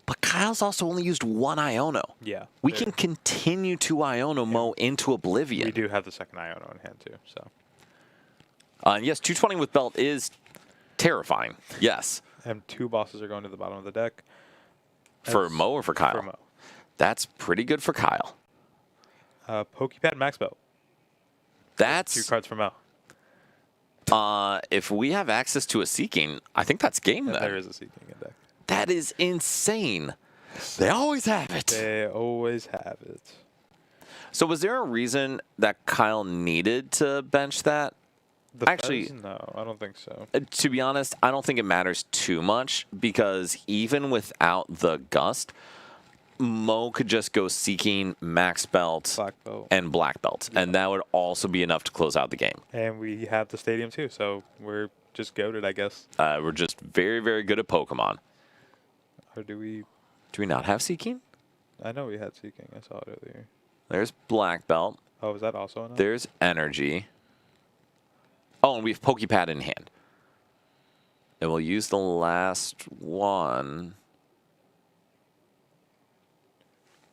but Kyle's also only used one Iono. Yeah. We can continue to Iono Mo into oblivion. We do have the second Iono in hand, too, so. And yes, 220 with belt is terrifying. Yes. And 2 bosses are going to the bottom of the deck. For Mo or for Kyle? For Mo. That's pretty good for Kyle. Pokepad Max Belt. That's 2 cards for Mo. If we have access to a Seeking, I think that's game then. There is a Seeking in deck. That is insane. They always have it. They always have it. So was there a reason that Kyle needed to bench that? Actually, no, I don't think so. To be honest, I don't think it matters too much because even without the Gust, Mo could just go Seeking Max Belt, Black Belt. and Black Belt, and that would also be enough to close out the game. And we have the stadium too, so we're just goated, I guess. We're just very, very good at Pokemon. Or do we? Do we not have Seeking? I know we had Seeking. I saw it earlier. There's Black Belt. Oh, is that also enough? There's Energy. Oh, and we have Pokepad in hand. And we'll use the last one.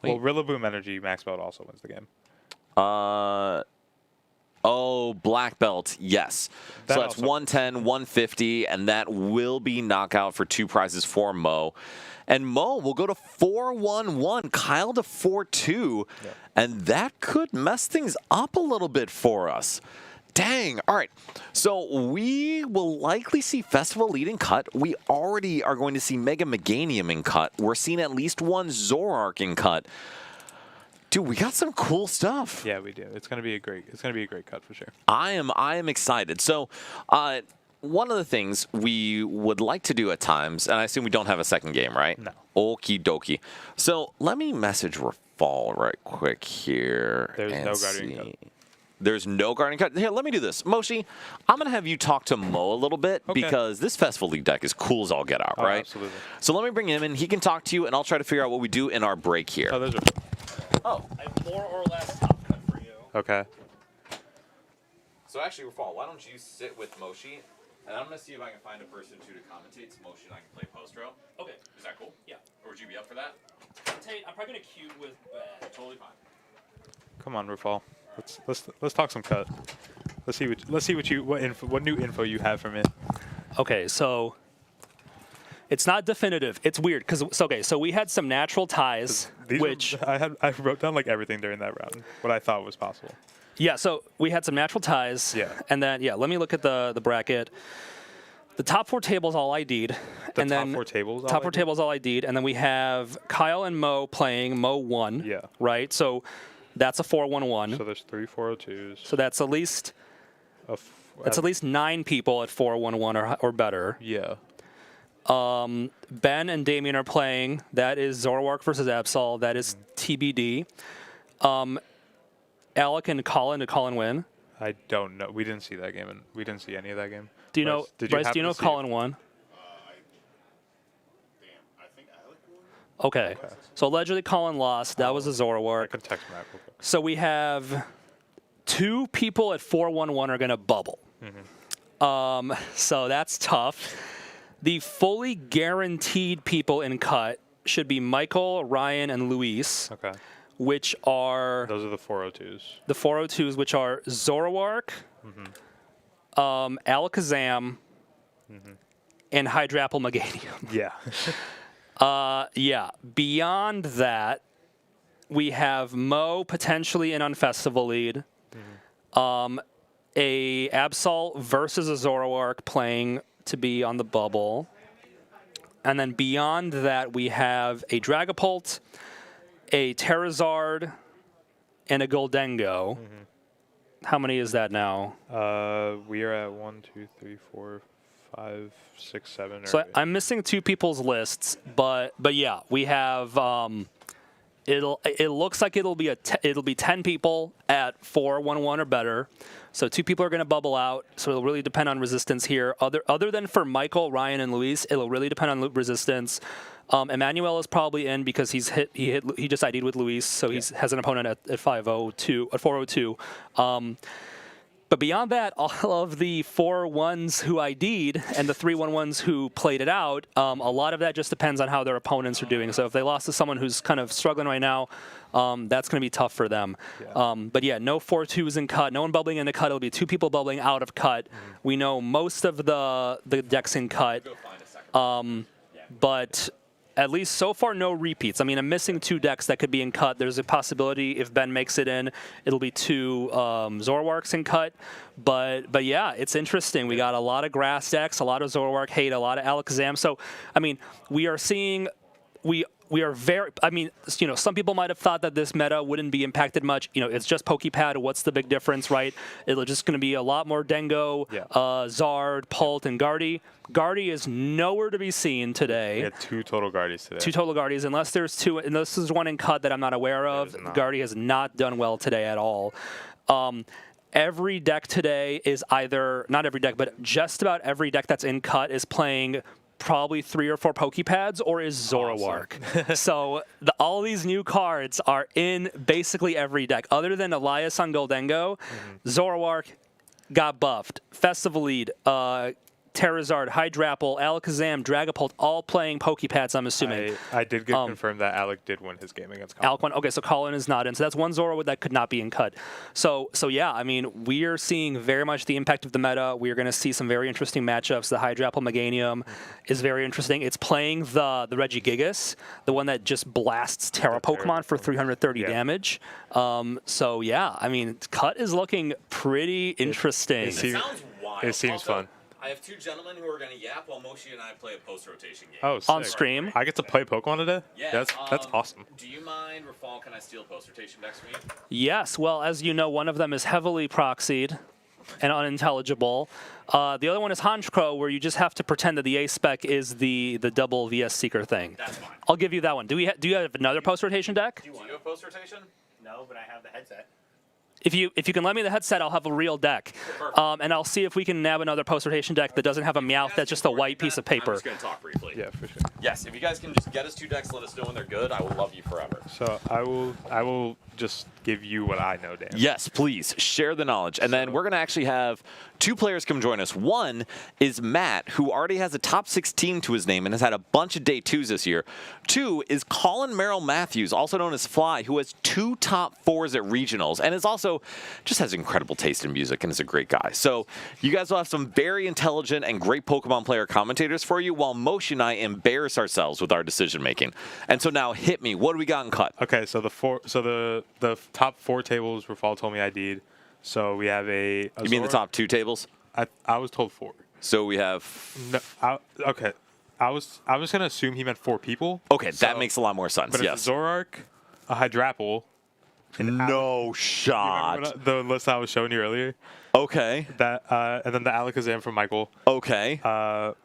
Well, Rillaboom Energy Max Belt also wins the game. Oh, Black Belt, yes. That So that's also- 110, 150, and that will be knockout for 2 prizes for Mo. And Mo will go to 4-1-1, Kyle to 4-2, and that could mess things up a little bit for us. Dang. All right. So we will likely see Festival Lead in cut. We already are going to see Mega Meganium in cut. We're seeing at least one Zoroark in cut. Dude, we got some cool stuff. Yeah, we do. It's gonna be a great cut for sure. I am excited. So one of the things we would like to do at times, and I assume we don't have a second game, right? No. Okie dokie. So let me message Rafal right quick here. There's and no Guardian see. cut. There's no Guardian cut. Here, let me do this. Moshi, I'm going to have you talk to Mo a little bit because this Festival League deck is cool as all get out, right? Absolutely. So let me bring him in. He can talk to you, and I'll try to figure out what we do in our break here. Oh, those are. Oh. I have more or less top cut for you. Okay. So actually, Rafal, why don't you sit with Moshi, and I'm going to see if I can find a person to commentate so Moshi and I can play post row. Okay. Is that cool? Yeah. Or would you be up for that? Tate, I'm probably gonna queue with Ben. Totally fine. Come on, Rufal. Let's talk some cut. Let's see what new info you have for me. Okay, so it's not definitive. It's weird because so we had some natural ties, which I wrote down like everything during that round, what I thought was possible. yeah. So we had some natural ties. Yeah. And then let me look at the bracket. The top 4 tables all ID'd. The top 4 tables. Top 4 tables all ID'd, and then we have Kyle and Mo playing. Mo won. Yeah. Right. So that's a 4-1-1. So there's 3 402s. So that's at least at least 9 people at 4-1-1 or better. Yeah. Ben and Damien are playing. That is Zoroark versus Absol. That is TBD. Alec and Colin, did Colin win? I don't know. We didn't see that game, and we didn't see any of that game. Do you know, Bryce, do you know if Colin won? I think Alec won. Okay. So allegedly Colin lost. That was a I Zoroark. can text Matt real quick. So we have 2 people at 4-1-1 are going to bubble. So that's tough. The fully guaranteed people in cut should be Michael, Ryan, and Luis, Okay. which are Those are the 402s. the 402s, which are Zoroark, Alakazam, and Hydrapple Meganium. Yeah. Yeah. Beyond that, we have Mo potentially in on Festival Lead. A Absol versus a Zoroark playing to be on the bubble. And then beyond that, we have a Dragapult, a Terrazard, and a Goldengo. How many is that now? We are at 1, 2, 3, 4, 5, 6, 7. So or 8. I'm missing 2 people's lists, but yeah, we have It looks like it'll be 10 people at 4-1-1 or better. So 2 people are going to bubble out. So it'll really depend on resistance here. Other than for Michael, Ryan, and Luis, it'll really depend on resistance. Emmanuel is probably in because he just ID'd with Luis, so he has an opponent at 502 at 402. But beyond that, all of the 4-1s who ID'd and the 3-1-1s who played it out, a lot of that just depends on how their opponents are doing. So if they lost to someone who's kind of struggling right now, that's going to be tough for them. Yeah. But yeah, no 4-2s in cut. No one bubbling into cut. It'll be 2 people bubbling out of cut. We know most of the decks in cut. But at least so far, no repeats. I mean, I'm missing 2 decks that could be in cut. There's a possibility if Ben makes it in, it'll be 2 Zoroarks in cut. But yeah, it's interesting. We got a lot of grass decks, a lot of Zoroark hate, a lot of Alakazam. So, I mean, we are seeing... We are very, I mean, you know, some people might have thought that this meta wouldn't be impacted much. You know, it's just Pokepad. What's the big difference, right? It's just going to be a lot more Dengo, Zard, Pult, and Guardy. Guardy is nowhere to be seen today. We had 2 total Guardies today. 2 total Guardies, unless there's 2, unless there's one in cut that I'm not aware of. Guardy has not done well today at all. Every deck today is either, not every deck, but just about every deck that's in cut is playing probably 3 or 4 Pokepads or is Zoroark. Awesome. So all these new cards are in basically every deck. Other than Elias on Goldengo, Zoroark got buffed. Festivalid, Terrazard, Hydrapple, Alakazam, Dragapult, all playing Pokepads, I'm assuming. I did get confirmed that Alec did win his game against Colin. Alec won. Okay, so Colin is not in. So that's one Zoro that could not be in cut. So yeah, I mean, we are seeing very much the impact of the meta. We are going to see some very interesting matchups. The Hydrapple Meganium is very interesting. It's playing the Regigigas, the one that just blasts Terra Pokemon for 330 damage. So yeah, I mean, cut is looking pretty interesting. It sounds wild. It seems fun. I have 2 gentlemen who are going to yap while Moshi and I play a post-rotation game. Oh, sick. On stream. I get to play Pokemon today? Yeah. That's awesome. Do you mind, Rafal, can I steal post-rotation decks from you? Yes. Well, as you know, one of them is heavily proxied and unintelligible. The other one is Honchkrow, where you just have to pretend that the A-Spec is the double VS Seeker thing. That's fine. I'll give you that one. Do you have another post-rotation deck? Do you have post-rotation? No, but I have the headset. If you can lend me the headset, I'll have a real deck. And I'll see if we can nab another post-rotation deck that doesn't have a Meowth, that's just a white piece of paper. I'm just going to talk briefly. Yeah, for sure. Yes, if you guys can just get us 2 decks, let us know when they're good. I will love you forever. So I will just give you what I know, Dan. Yes, please share the knowledge. And then we're going to actually have 2 players come join us. One is Matt, who already has a top 16 to his name and has had a bunch of day 2s this year. 2 is Colin Merrill Matthews, also known as Fly, who has 2 top 4s at regionals and is also just has incredible taste in music and is a great guy. So you guys will have some very intelligent and great Pokemon player commentators for you while Moshi and I embarrass ourselves with our decision making. And so now hit me. What do we got in cut? Okay, so the top 4 tables Rafal told me I did. So we have a You mean the top 2 tables? I was told 4. So we have... No, okay. I was going to assume he meant 4 people. Okay, that makes a lot more sense, but yes. It's a Zoroark, a Hydrapple. No shot. The list I was showing you earlier. Okay. That and then the Alakazam from Michael. Okay.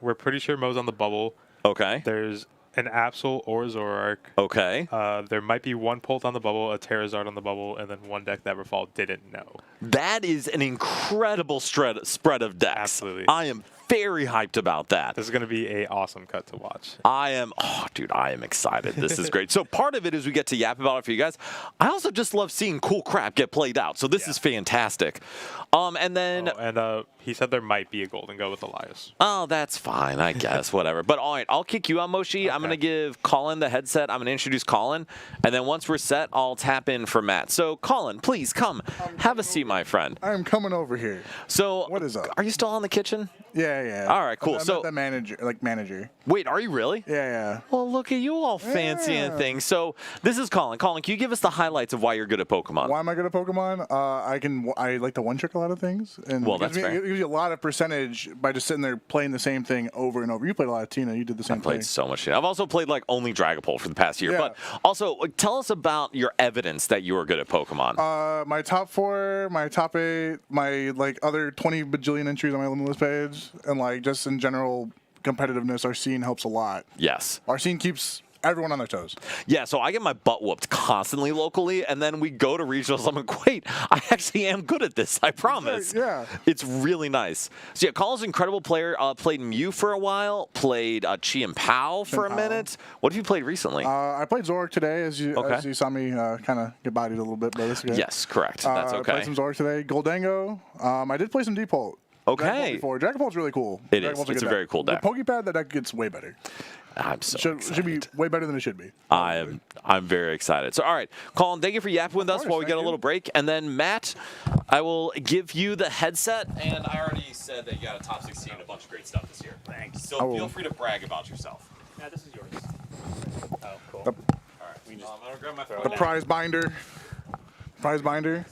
We're pretty sure Mo's on the bubble. Okay. There's an Absol or a Zoroark. Okay. There might be 1 Pult on the bubble, a Terrazard on the bubble, and then 1 deck that Rafal didn't know. That is an incredible spread of decks. Absolutely. I am very hyped about that. This is going to be an awesome cut to watch. I am excited. This is great. So part of it is we get to yap about it for you guys. I also just love seeing cool crap get played out. So this is fantastic. And then... he said there might be a Golden Go with Elias. Oh, that's fine, I guess. Whatever. But all right, I'll kick you out, Moshi. Okay. I'm going to give Colin the headset. I'm going to introduce Colin. And then once we're set, I'll tap in for Matt. So, Colin, please come. Have a seat, my friend. I'm coming over here. So, what is up? Are you still in the kitchen? Yeah. All right, cool. I'm so the manager. Wait, are you really? Yeah. Well, look at you all fancy and things. So this is Colin. Colin, can you give us the highlights of why you're good at Pokemon? Why am I good at Pokemon? I like to one-trick a lot of things. And that's fair. It gives you a lot of percentage by just sitting there playing the same thing over and over. You played a lot of Tina. You did the same thing. I played so much shit. I've also played like only Dragapult for the past year. Yeah. But also, tell us about your evidence that you are good at Pokemon. My top 4, my top 8, my other 20 bajillion entries on my limitless page, and just in general competitiveness, our scene helps a lot. Yes. Our scene keeps everyone on their toes. Yeah, so I get my butt whooped constantly locally, and then we go to regionals. I'm like, wait, I actually am good at this. I promise. Yeah. It's really nice. So yeah, Colin's an incredible player. Played Mew for a while. Played Chi and Pao for a Pao. minute. What have you played recently? I played Zoroark today, as you Okay. saw me kind of get bodied a little bit, but that's okay. Yes, correct. That's I okay. played some Zoroark today. Goldango. I did play some Deepult. Okay. Dragapult's really cool. It is. Dragapult's It's good a very cool deck. The Pokepad, that deck gets way better. I'm so Should excited. be way better than it should be. I'm very excited. So, all right, Colin, thank you for yapping with us course, while we get a thank little you. break. And then, Matt, I will give you the headset. And I already said that you got a top 16 and a bunch of great stuff this year. Thanks. So Oh. feel free to brag about yourself. Yeah, this is yours. Oh, cool. The, All right. I'm going to grab my the phone. prize binder. Prize binder.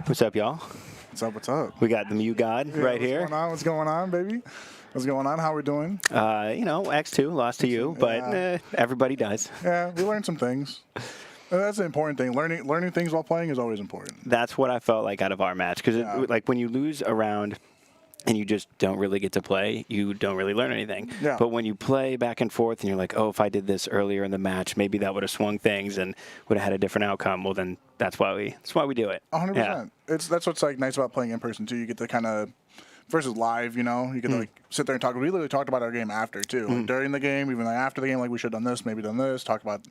What's up, y'all? What's up? What's up? We got the Mew God Yeah, right here. What's going on, baby? What's going on? How we doing? You know, X2 lost to you, but Yeah. everybody does. Yeah, we learned some things. That's the important thing. Learning things while playing is always important. That's what I felt like out of our match. Because, Yeah. like, when you lose a round and you just don't really get to play, you don't really learn anything. Yeah. But when you play back and forth and you're like, oh, if I did this earlier in the match, maybe that would have swung things and would have had a different outcome. Well, then that's why we do it. 100%. That's what's like nice about playing in person too. You get to kind of versus live, you know, you get to like sit there and talk. We literally talked about our game after too, like during the game, even like after the game. Like we should have done this, maybe done this. Talk about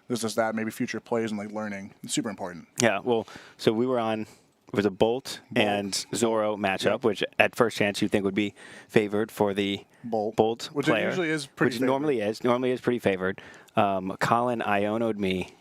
this, that, maybe future plays and like learning. It's super important. Yeah, well, so we were on, it was a Bolt and Zoro matchup, which at first chance you think would be favored for the Bolt, which it player. usually is pretty Which favored. normally is pretty favored. Colin Iono'd me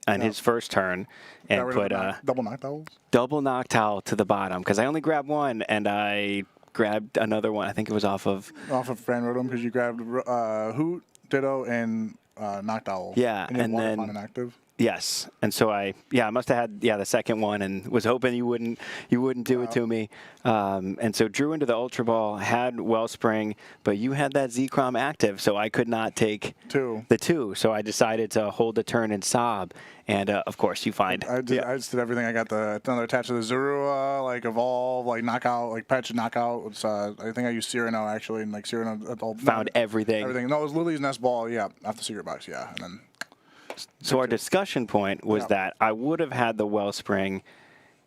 on his first turn and Got rid put of a double knockdowns. double knocked to the bottom because I only grabbed one and I grabbed another one. I think it was off of Off of Fran Rodham because you grabbed Hoot, Ditto, and Noctowl. Yeah, and, you and had then- Waterfall inactive. Yes, and so I must have had the second one and was hoping you wouldn't do it to me, and so drew into the Ultra Ball, had Wellspring, but you had that Z-Crom active, so I could not take the two, so I decided to hold the turn and sob, and of course you find I just did everything. I got another attached to the Zorua, like Evolve, like Knockout, like Patch and Knockout. It's, I think I used Cyrano actually, and like Cyrano found everything. Everything. No, it was Lily's Nest Ball. Yeah, off the secret box. Yeah, and then. So our discussion point was that I would have had the Wellspring,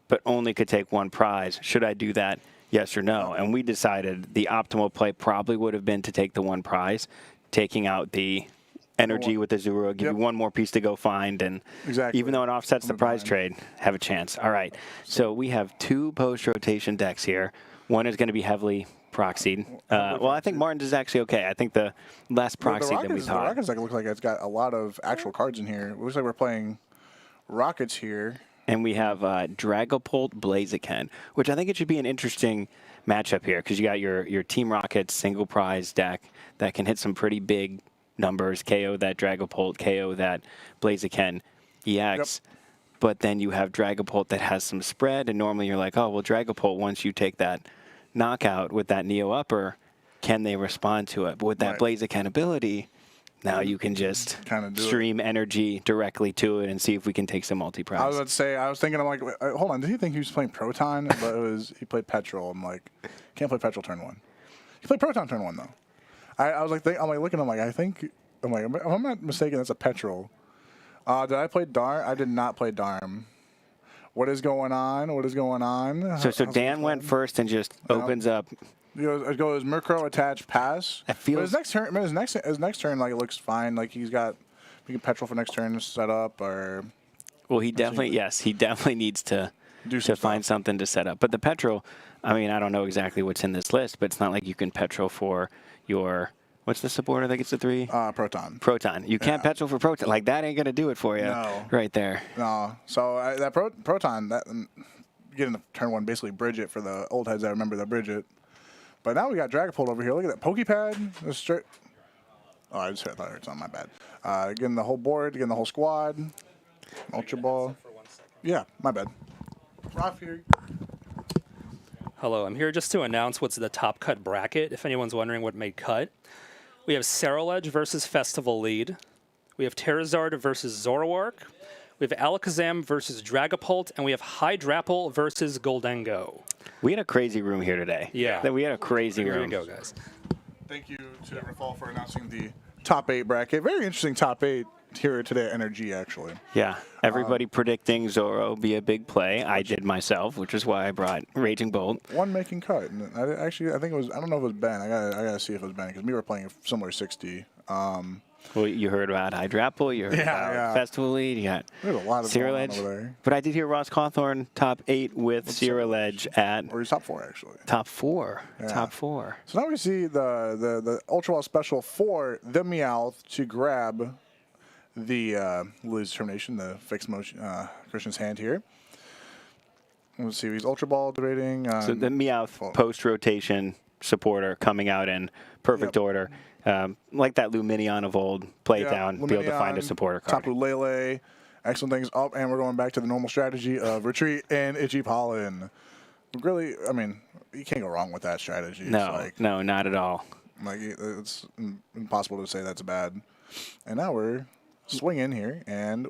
but only could take one prize. Should I do that? Yes or no? And we decided the optimal play probably would have been to take the one prize, taking out the energy with the Zoro, give you one more piece to go find, and even though it offsets the prize trade, have a chance. All right. So we have two post-rotation decks here. One is going to be heavily proxied. Well, I think Martin's is actually okay. I think the less proxied than we The thought. Rockets deck looks like it's got a lot of actual cards in here. It looks like we're playing Rockets here. And we have Dragapult Blaziken, which I think it should be an interesting matchup here because you got your Team Rockets single prize deck that can hit some pretty big numbers, KO that Dragapult, KO that Blaziken EX. Yep. But then you have Dragapult that has some spread, and normally you're like, oh, well, Dragapult, once you take that knockout with that Neo Upper, can they respond to it? But with that Blaziken ability, now you can just stream energy directly to it and see if we can take some multi-prize. I was about to say, I was thinking, I'm like, hold on, did he think he was playing Proton? But he played Petrol. I'm like, can't play Petrol turn one. He played Proton turn one, though. I was like, looking, I'm like, if I'm not mistaken, that's a Petrol. Did I play Darm? I did not play Darm. What is going on? What is going on? So Dan went first and just opens up. It goes Murkrow, attach, pass. It feels his next turn, like, it looks fine. Like, he can Petrol for next turn set up, or. Well, he definitely needs to find something to set up. But the Petrol, I mean, I don't know exactly what's in this list, but it's not like you can Petrol for your. What's the supporter that gets the 3? Proton. Proton. You can't Petrol for Proton. Like, that ain't going to do it for you. No. Right there. No. So that Proton, getting the turn one, basically bridge it for the old heads that remember the bridge it. But now we got Dragapult over here. Look at that Pokepad. Straight. Oh, I just thought it's on my bad. Getting the whole board, getting the whole squad. Ultra Ball. Yeah, my bad. Rough here. Hello, I'm here just to announce what's the top cut bracket, if anyone's wondering what made cut. We have Ceruledge versus Festival Lead. We have Terrazard versus Zoroark. We have Alakazam versus Dragapult, and we have Hydrapple versus Goldengo. We had a crazy room here today. Yeah. We had a crazy room. Here we go, guys. Thank you to Rafal for announcing the top 8 bracket. Very interesting top 8. here today at NRG, actually. Yeah, everybody predicting Zoro be a big play. I did myself, which is why I brought Raging Bolt. One making cut. And I think it was, I don't know if it was Ben. I gotta see if it was Ben, because we were playing a similar 60. Well, you heard about Hydrapple, you heard about Festival Lead, you got There's a lot of Zero going on Edge. over there. But I did hear Ross Cawthorn top 8 with Zero Edge at Or he's top 4, actually. top 4. Yeah. Top 4. So now we see the Ultra Ball special for the Meowth to grab the Lily's Determination, the fixed motion, Christian's hand here. Let's see, he's Ultra Ball debating. So the Meowth post-rotation supporter coming out in perfect order. Like that Luminion of old, play it down, be able to find a supporter card. Tapu Lele, excellent things up, and we're going back to the normal strategy of retreat and Itchy Pollen. Really, I mean, you can't go wrong with that strategy. No, not at all. Like, it's impossible to say that's bad. And now we're swinging here, and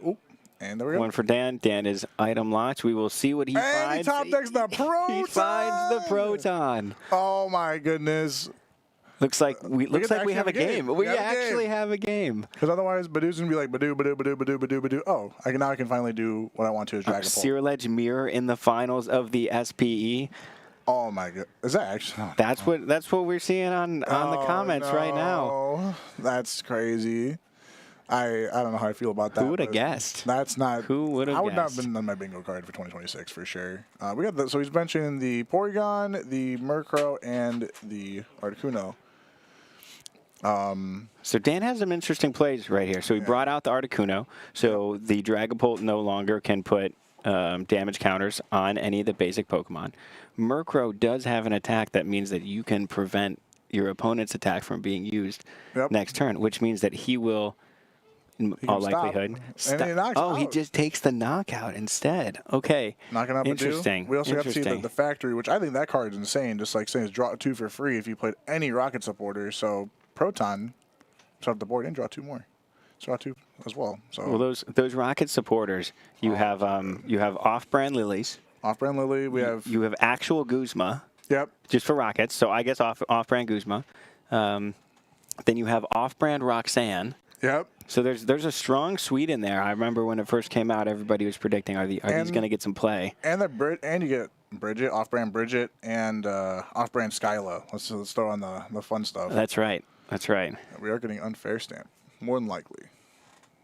there we go. One for Dan. Dan is item locked. We will see what he finds. And he top decks the Proton! He finds the Proton. Oh, my goodness. Looks like we have a game. We actually game. have a game. Because otherwise, Badoo's going to be like, Badoo, Badoo, Badoo, Badoo, Badoo, Badoo. Oh, now I can finally do what I want to as Dragon Ball. Zero Edge Mirror in the finals of the SPE. Oh, my God. Is that actually? Oh, that's what we're seeing on the comments right now. That's crazy. I don't know how I feel about that. Who would have guessed? That's not. Who would have guessed? I would not have been on my bingo card for 2026 for sure. We got so he's mentioning the Porygon, the Murkrow, and the Articuno. So Dan has some interesting plays right here. So he brought out the Articuno. So the Dragapult no longer can put damage counters on any of the basic Pokemon. Murkrow does have an attack that means that you can prevent your opponent's attack from being used next turn, which means that he will, in all likelihood, stop. He just takes the knockout instead. Okay. Knocking out interesting. We also got to see the factory, which I think that card is insane. Just like saying it's draw 2 for free if you played any Rocket supporter. So Proton, start the board and draw 2 more. Draw 2 as well. So well, those Rocket supporters, you have off-brand Lilies. Off-brand Lily. You have actual Guzma. Yep. Just for Rockets. So I guess off-brand Guzma. Then you have off-brand Roxanne. Yep. So there's a strong suite in there. I remember when it first came out, everybody was predicting, are these going to get some play? And you get Bridget, off-brand Bridget, and off-brand Skyla. Let's throw on the fun stuff. That's right. That's right. We are getting unfair stamp, more than likely.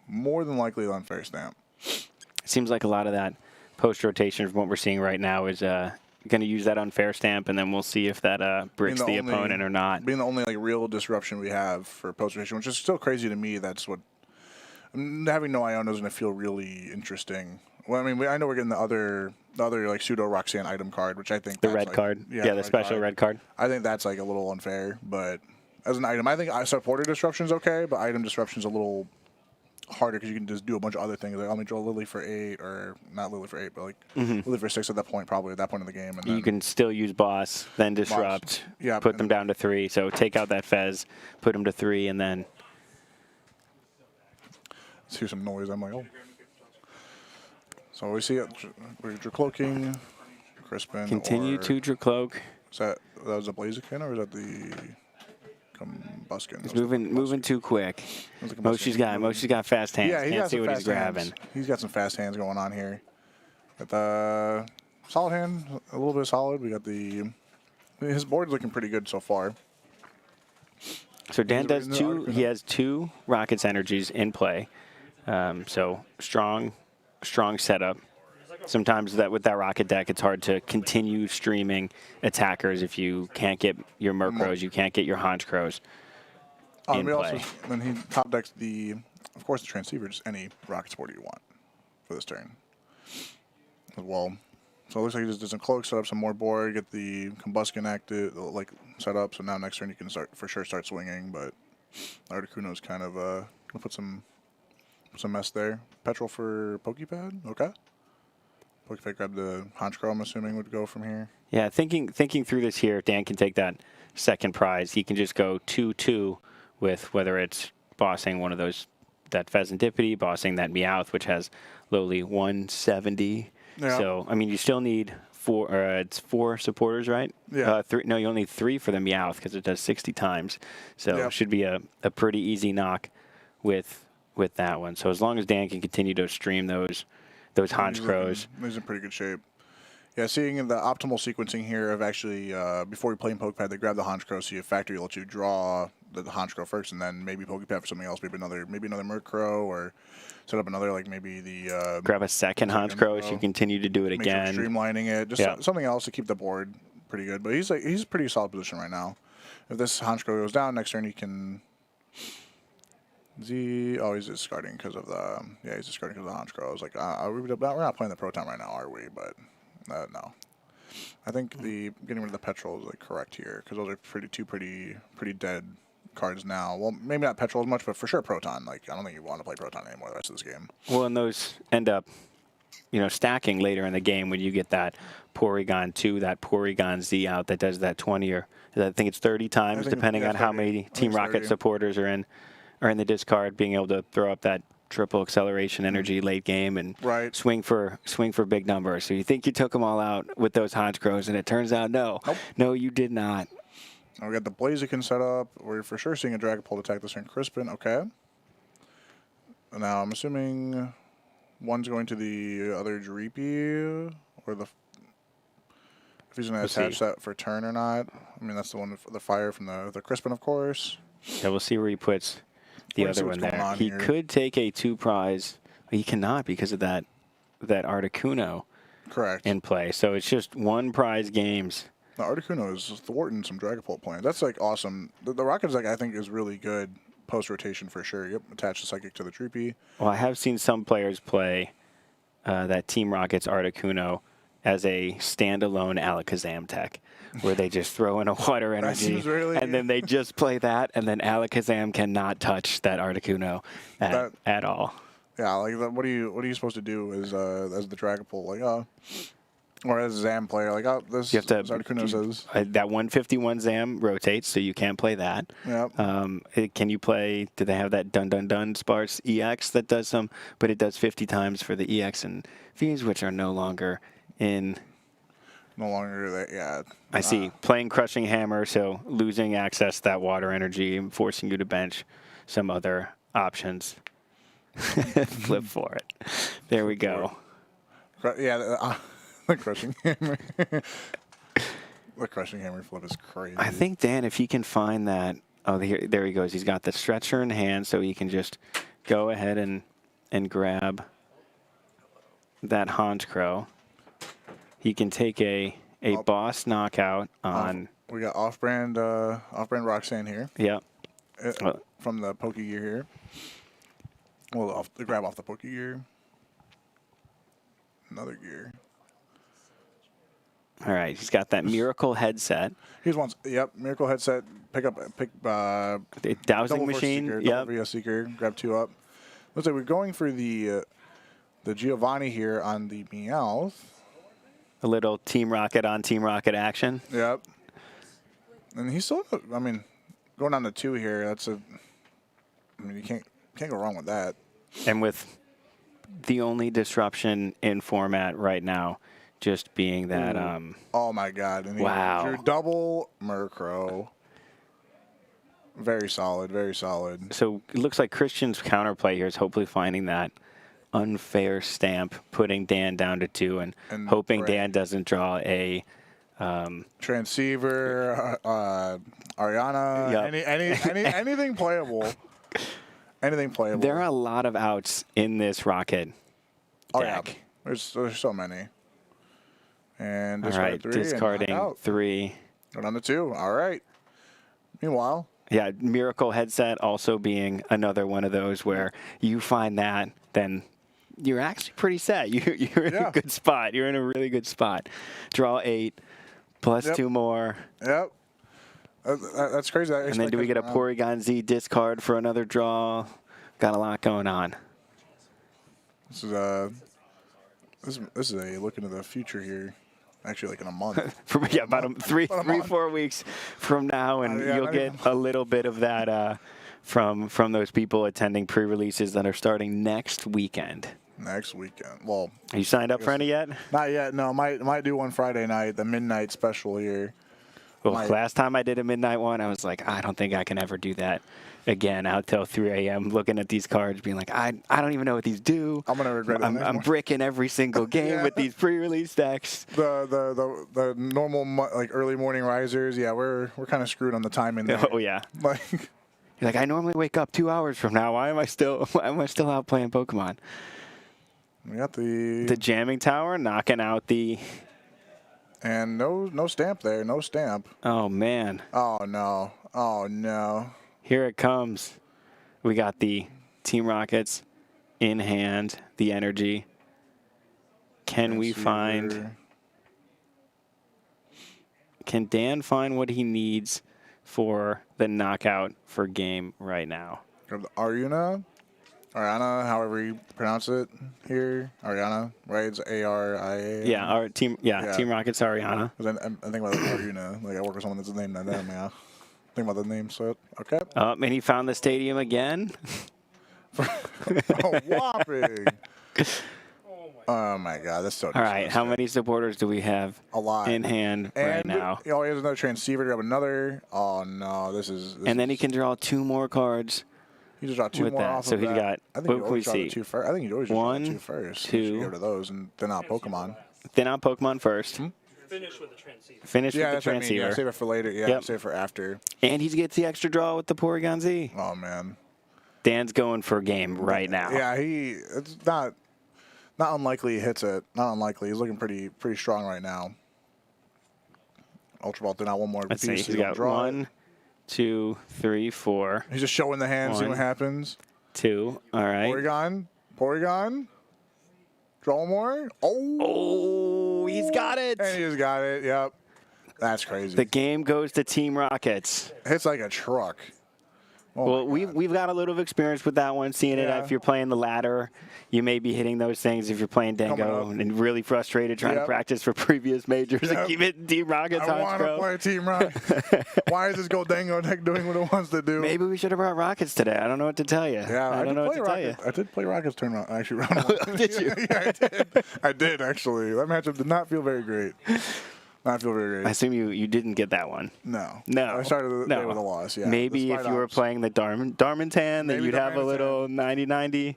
More than likely, the unfair stamp. It seems like a lot of that post-rotation from what we're seeing right now is going to use that unfair stamp, and then we'll see if that bricks the opponent or not. Being the only real disruption we have for post-rotation, which is still crazy to me. That's what having no Iono is going to feel really interesting. Well, I mean, I know we're getting the other like pseudo Roxanne item card, which I think the red card. Yeah, the special red card. I think that's like a little unfair, but as an item, I think supporter disruption is okay, but item disruption is a little harder because you can just do a bunch of other things. Like, I'll draw Lily for 8, or not Lily for 8, but like Lily for 6 at that point, probably at that point in the game. And then you can still use boss, then disrupt, put them down to 3. So take out that Fez, put them to 3, and then. Let's hear some noise. I'm like, oh. So we see it. We're Dracloaking, Crispin. Continue to Dracloak. That was a Blaziken, or is that the Combuskin? He's moving too quick. Moshi's got fast hands. Yeah, can't see what he's grabbing. He's got some fast hands going on here. Got the solid hand, a little bit solid. We got his board's looking pretty good so far. So Dan does 2. He has 2 Rockets energies in play. So strong setup. Sometimes with that Rocket deck, it's hard to continue streaming attackers if you can't get your Murkrows, you can't get your Honchkrows in play. Then he top decks of course, the Transceiver, just any Rocket supporter you want for this turn as well. So it looks like he just did some Cloak, set up some more board, get the Combuskin active, set up. So now next turn you can start swinging. But Articuno's kind of gonna put some mess there. Petrol for Pokepad, okay. Pokepad grabbed the Honchkrow, I'm assuming, would go from here. Yeah, thinking through this here, Dan can take that second prize. He can just go 2-2 with whether it's bossing one of those, that Pheasantipity, bossing that Meowth, which has lowly 170. Yeah. So, I mean, you still need 4, it's 4 supporters, right? Yeah. 3, no, you only need 3 for the Meowth because it does 60 times. So it should be a pretty easy knock with with that one. So as long as Dan can continue to stream those Honchkrows. He's in pretty good shape. Yeah, seeing the optimal sequencing here of actually, before you play in Pokepad, they grab the Honchkrow, so you factory let you draw the Honchkrow first, and then maybe Pokepad for something else, maybe another Murkrow, or set up another, like maybe the... grab a second Honchkrow so you continue to do it again. Sure streamlining it, just something else to keep the board pretty good. But he's a pretty solid position right now. If this Honchkrow goes down, next turn he can... he's discarding because of the... Yeah, he's discarding because of the Honchkrow. I was like, we're not playing the Proton right now, are we? But... no, I think getting rid of the Petrol is like correct here because those are two pretty dead cards now. Well, maybe not Petrol as much, but for sure Proton. Like I don't think you want to play Proton anymore the rest of this game. Well, and those end up, stacking later in the game when you get that Porygon 2, that Porygon Z out that does that 20 or I think it's 30 times depending on how many Team Rocket supporters are in the discard, being able to throw up that triple acceleration energy late game and swing for big numbers. So you think you took them all out with those Honchkrows, and it turns out no, you did not. We got the Blaziken set up. We're for sure seeing a Dragapult attack this turn. Crispin, okay. Now I'm assuming one's going to the other Dreepy, or if he's going to attach that for turn or not. I mean that's the one with the fire from the Crispin, of course. Yeah, we'll see where he puts the other one there. He could take a 2-prize. He cannot because of that Articuno in play. So it's just 1-prize games. The Articuno is thwarting some Dragapult plans. That's like awesome. The Rocket deck I think is really good post-rotation for sure. Yep, attach the Psychic to the Dreepy. Well, I have seen some players play that Team Rocket's Articuno as a standalone Alakazam tech, where they just throw in a water energy, and then they just play that, and then Alakazam cannot touch that Articuno at all. Yeah, like what are you supposed to do as the Dragapult, or as a Zam player, this you have to, Articuno says that 151 Zam rotates, so you can't play that. Yep. Can you play? Do they have that Dun Sparse EX that does some, but it does 50 times for the EX and Vs, which are no longer in. No longer that, yeah. I see. Playing Crushing Hammer, so losing access to that water energy, forcing you to bench some other options. Flip for it. There we go. Yeah, the Crushing Hammer. The Crushing Hammer flip is crazy. I think, Dan, if he can find that... Oh, there he goes. He's got the Stretcher in hand, so he can just go ahead and grab that Honchkrow. He can take a boss knockout on... we got off-brand Roxanne here. Yep. From the Pokegear here. Well, grab off the Pokegear. Another gear. All right, he's got that Miracle headset. Here's one. Yep, Miracle headset. Pick Dowsing Machine. Seeker, yep. VS Seeker. Grab 2 up. Looks like we're going for the Giovanni here on the Meowth. A little Team Rocket on Team Rocket action. Yep. And he's still, going down to 2 here. You can't go wrong with that. And with the only disruption in format right now just being that. Oh my God! And wow. Double Murkrow. Very solid. Very solid. So it looks like Christian's counterplay here is hopefully finding that unfair stamp, putting Dan down to 2, and hoping Dan doesn't draw a Transceiver, Ariana, yep. anything playable. Anything playable. There are a lot of outs in this Rocket deck. Yeah. There's so many. And all right, 3 discarding 3. Go down to 2. All right. Meanwhile. Yeah, Miracle headset also being another one of those where you find that, then you're actually pretty set. You're in a good spot. You're in a really good spot. Draw 8, plus 2 more. Yep. That's crazy. And then do we get a Porygon Z discard for another draw? Got a lot going on. This is a look into the future here. Actually, like in a month. About 3-4 weeks from now, and you'll get a little bit of that from those people attending pre-releases that are starting next weekend. Next weekend. Well, are you signed up for any yet? Not yet. No, might do one Friday night, the midnight special here. Well, last time I did a midnight one, I was like, I don't think I can ever do that again out till 3 a.m. looking at these cards, being like, I don't even know what these do. I'm gonna regret it. I'm bricking every single game with these pre-release decks. The normal like early morning risers. Yeah, we're kind of screwed on the timing there. Oh yeah. Like, You're like, I normally wake up 2 hours from now. Why am I still out playing Pokemon? we got the jamming tower knocking out the. and no stamp there. No stamp. Oh man. Oh no. Oh no. Here it comes. We got the Team Rockets in hand, the energy. Can we find... Can Dan find what he needs for the knockout for game right now? Grab the Ariana, however you pronounce it here. Ariana, right? It's A-R-I-A. Yeah, our team. Yeah, Team Rockets Ariana. I think about Ariana. Like I work with someone that's named that. Yeah. Think about the name. So okay. And he found the stadium again. Oh, whopping! Oh my God, that's so. All right, how many supporters do we have? A lot in hand right now. Oh, he has another transceiver. Grab another. Oh no, this is. And then he can draw 2 more cards. He just draw 2 with more that. off So of he's that. got. I think What you can we always draw the see? 2 first. I think you always draw the 2 1, first. 2. You should get rid of those and then out Pokemon. Then out Pokemon first. Finish with the transceiver. Finish with the That's what I mean. transceiver. Yeah, save it for later. Yeah, Yep. save it for after. And he gets the extra draw with the Porygon Z. Oh man. Dan's going for a game right now. Yeah, it's not unlikely he hits it. Not unlikely. He's looking pretty strong right now. Ultra Ball did not one more Let's piece. see. He's got draw 1, 2, 3, 4. He's just showing the hand, see 1, what happens. 2. All right. Porygon. Draw more. Oh, he's got it. And he just got it. Yep. That's crazy. The game goes to Team Rockets. Hits like a truck. Well, we've got a little experience with that one, seeing it. If you're playing the ladder, you may be hitting those things. If you're playing Dango and really frustrated trying to practice for previous majors and keep hitting Team Rockets. I want to play Team Rockets. Why is this Goldango deck doing what it wants to do? Maybe we should have brought Rockets today. I don't know what to tell you. Yeah, I don't know what to tell you. I did play Rockets tournament actually round 1. Did you? Yeah, I did. I did actually. That matchup did not feel very great. Not feel very great. I assume you didn't get that one. No. No. I started the day with a loss. Yeah. Maybe if you were playing the Darmanitan, then you'd have a little 90-90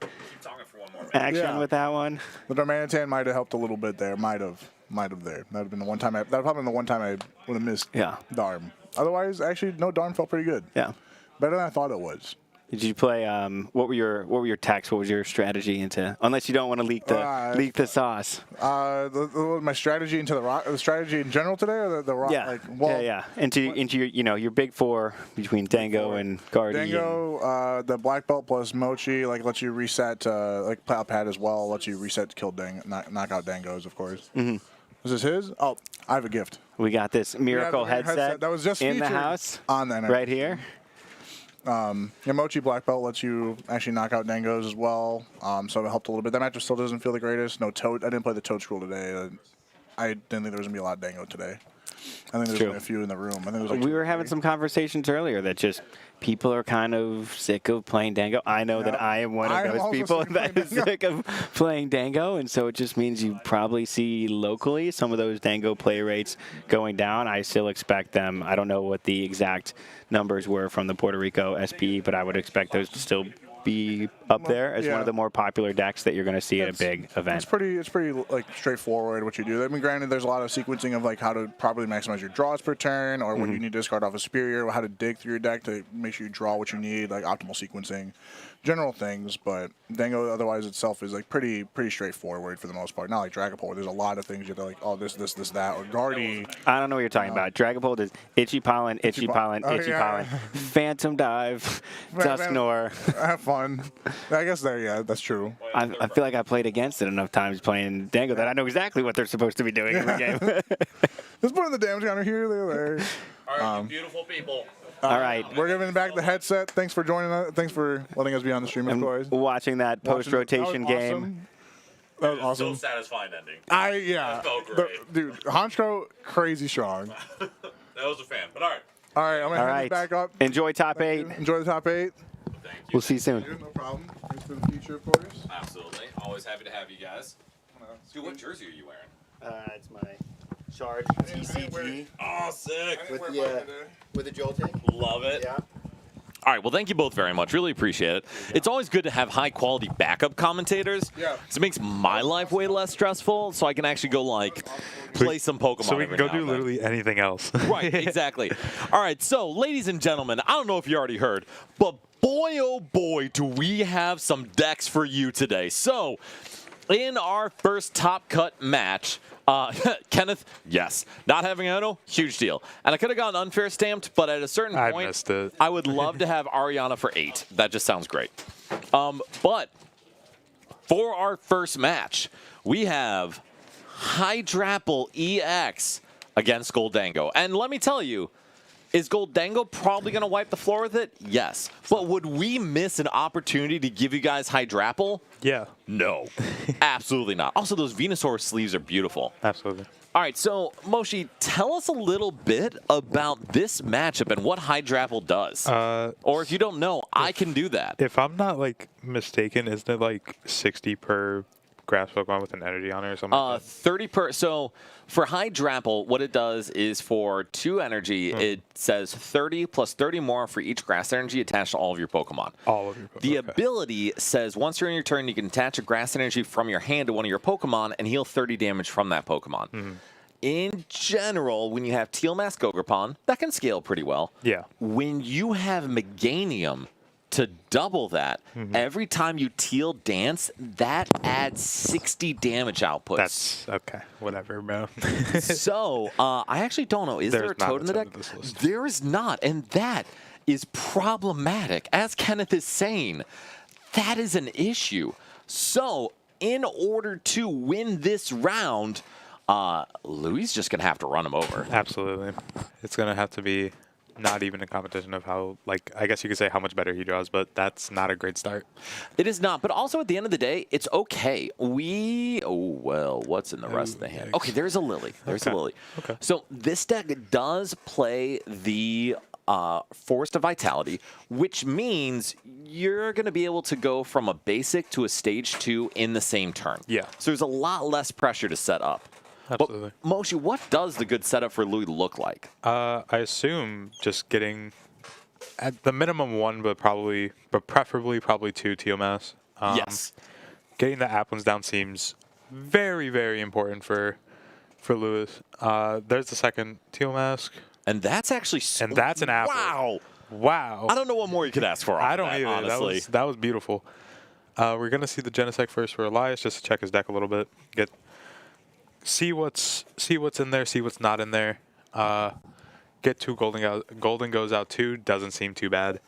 action with that one. The Darmanitan might have helped a little bit there. Might have there. That would have been the one time. That would probably been the one time I would have missed. Darm. Otherwise, actually, no, Darm felt pretty good. Yeah. Better than I thought it was. Did you play? What were your attacks? What was your strategy into? Unless you don't want to leak the sauce. My strategy into the strategy in general today, or the rock. Yeah. Into your big 4 between Dango and Guardian. Dango, the black belt plus Mochi lets you reset. Plow Pad as well lets you reset to kill knock out Dangos, of course. Mm-hmm. Is this his? Oh, I have a gift. We got this Miracle headset that was just in the house on the right here. Mochi Black Belt lets you actually knock out Dangos as well, so it helped a little bit. That matchup still doesn't feel the greatest. No Toad. I didn't play the Toad Scroll today. I didn't think there was going to be a lot of Dango today. I think there's only a few in the room. I think we were having some conversations earlier that just people are kind of sick of playing Dango. I know that I am one of those people that is sick of playing Dango, and so it just means you probably see locally some of those Dango play rates going down. I still expect them. I don't know what the exact numbers were from the Puerto Rico SPE, but I would expect those to still be up there as one of the more popular decks that you're going to see at a big event. It's pretty straightforward what you do. I mean, granted, there's a lot of sequencing of how to properly maximize your draws per turn, or when you need to discard off a superior, how to dig through your deck to make sure you draw what you need, optimal sequencing, general things. But Dango otherwise itself is pretty straightforward for the most part. Not like Dragapult, where there's a lot of things you have to this, that, or Guardy. I don't know what you're talking about. Dragapult is Itchy Pollen, Itchy Pollen, Phantom Dive, Dusknoir. Have fun. I guess that's true. I feel like I played against it enough times playing Dango that I know exactly what they're supposed to be doing in the game. Let's put in the damage counter here, there. All right, you beautiful people. All right. We're giving back the headset. Thanks for joining us. Thanks for letting us be on the stream, of course. Watching that post-rotation game. That was awesome. So satisfying ending. That felt great. Dude, Honchko, crazy strong. That was a fan, but all right. All right, I'm going to hand it back up. Enjoy top 8. Enjoy the top 8. Thank you. We'll see you soon. No problem. Thanks for the future, of course. Absolutely. Always happy to have you guys. Dude, what jersey are you wearing? It's my charge TCG Oh, sick. with the jolting. Love it. Yeah. All right, well, thank you both very much. Really appreciate it. It's always good to have high-quality backup commentators. Yeah. 'Cause it makes my life way less stressful, so I can actually go, like, play some Pokemon So we every can go now do and then. literally anything else. Right, exactly. All right, so, ladies and gentlemen, I don't know if you already heard, but boy, oh boy, do we have some decks for you today. So, in our first top cut match, Kenneth, yes. Not having Ono, huge deal. And I could have gotten unfair stamped, but at a certain I point, missed it. I would love to have Ariana for 8. That just sounds great. But for our first match, we have Hydrapple EX against Goldango. And let me tell you, is Goldango probably going to wipe the floor with it? Yes. But would we miss an opportunity to give you guys Hydrapple? Yeah, No. Absolutely not. Also, those Venusaur sleeves are beautiful. absolutely. All right, so, Moshi, tell us a little bit about this matchup and what Hydrapple does. Or if you don't know, I can do that. If I'm not like mistaken, isn't it like 60 per grass Pokemon with an energy on it or something? Like that? 30 per. So for Hydrapple, what it does is for 2 energy, it says 30 plus 30 more for each grass energy attached to all of your Pokemon. All of your Pokemon. The ability says once you're in your turn, you can attach a grass energy from your hand to one of your Pokemon and heal 30 damage from that Pokemon. In general, when you have Teal Mask Gograpon, that can scale pretty well. Yeah. When you have Meganium to double that, every time you Teal Dance, that adds 60 damage outputs. That's okay. Whatever, bro. So, I actually don't know. Is there a There's not toad in the a toad deck? in this list. There is not, and that is problematic. As Kenneth is saying, that is an issue. So, in order to win this round, Louis just going to have to run him over. Absolutely. It's going to have to be not even a competition of how, like, I guess you could say how much better he draws, but that's not a great start. It is not, but also at the end of the day, it's okay. What's in the rest of the hand? yikes. Okay, there's a Lily. There's a Lily. Okay. So this deck does play the Forest of Vitality, which means you're going to be able to go from a basic to a stage 2 in the same turn. Yeah. So there's a lot less pressure to set up. Absolutely. But Moshi, what does the good setup for Louis look like? I assume just getting at the minimum 1, but preferably probably 2 Teomas. Yes. Getting the Applins down seems very, very important for Lewis. There's the second Teomask. And that's actually... And that's an apple. Wow. Wow. I don't know what more you could ask for. I off don't that, either. honestly. That was beautiful. We're gonna see the Genesect first for Elias, just to check his deck a little bit. See what's in there, see what's not in there. Get 2 Golden goes out 2, doesn't seem too bad.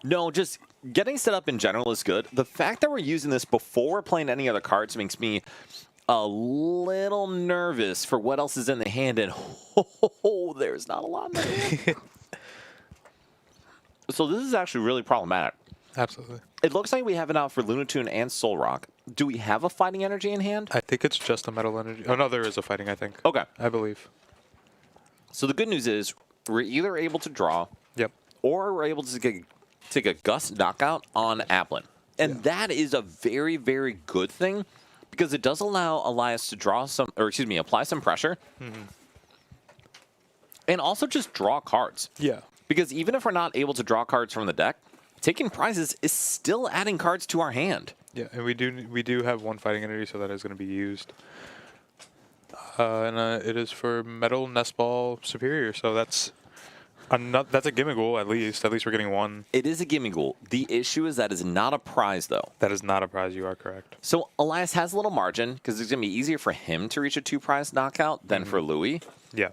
No, just getting set up in general is good. The fact that we're using this before we're playing any other cards makes me a little nervous for what else is in the hand, and there's not a lot in the hand. So this is actually really problematic. Absolutely. It looks like we have it out for Lunatune and Zoroark. Do we have a fighting energy in hand? I think it's just a metal energy. Oh no, there is a fighting, I think. Okay. I believe. So the good news is we're either able to draw Yep. or we're able to take a Gust knockout on Applin. And that is a very, very good thing because it does allow Elias to apply some pressure. And also just draw cards. Yeah. Because even if we're not able to draw cards from the deck, taking prizes is still adding cards to our hand. Yeah, and we do have 1 fighting energy, so that is going to be used. And it is for Metal Nest Ball Superior, so that's a Gimmighoul at least. At least we're getting 1. It is a Gimmighoul. The issue is that is not a prize, though. That is not a prize. You are correct. So Elias has a little margin because it's going to be easier for him to reach a 2-prize knockout than for Louis, Yeah.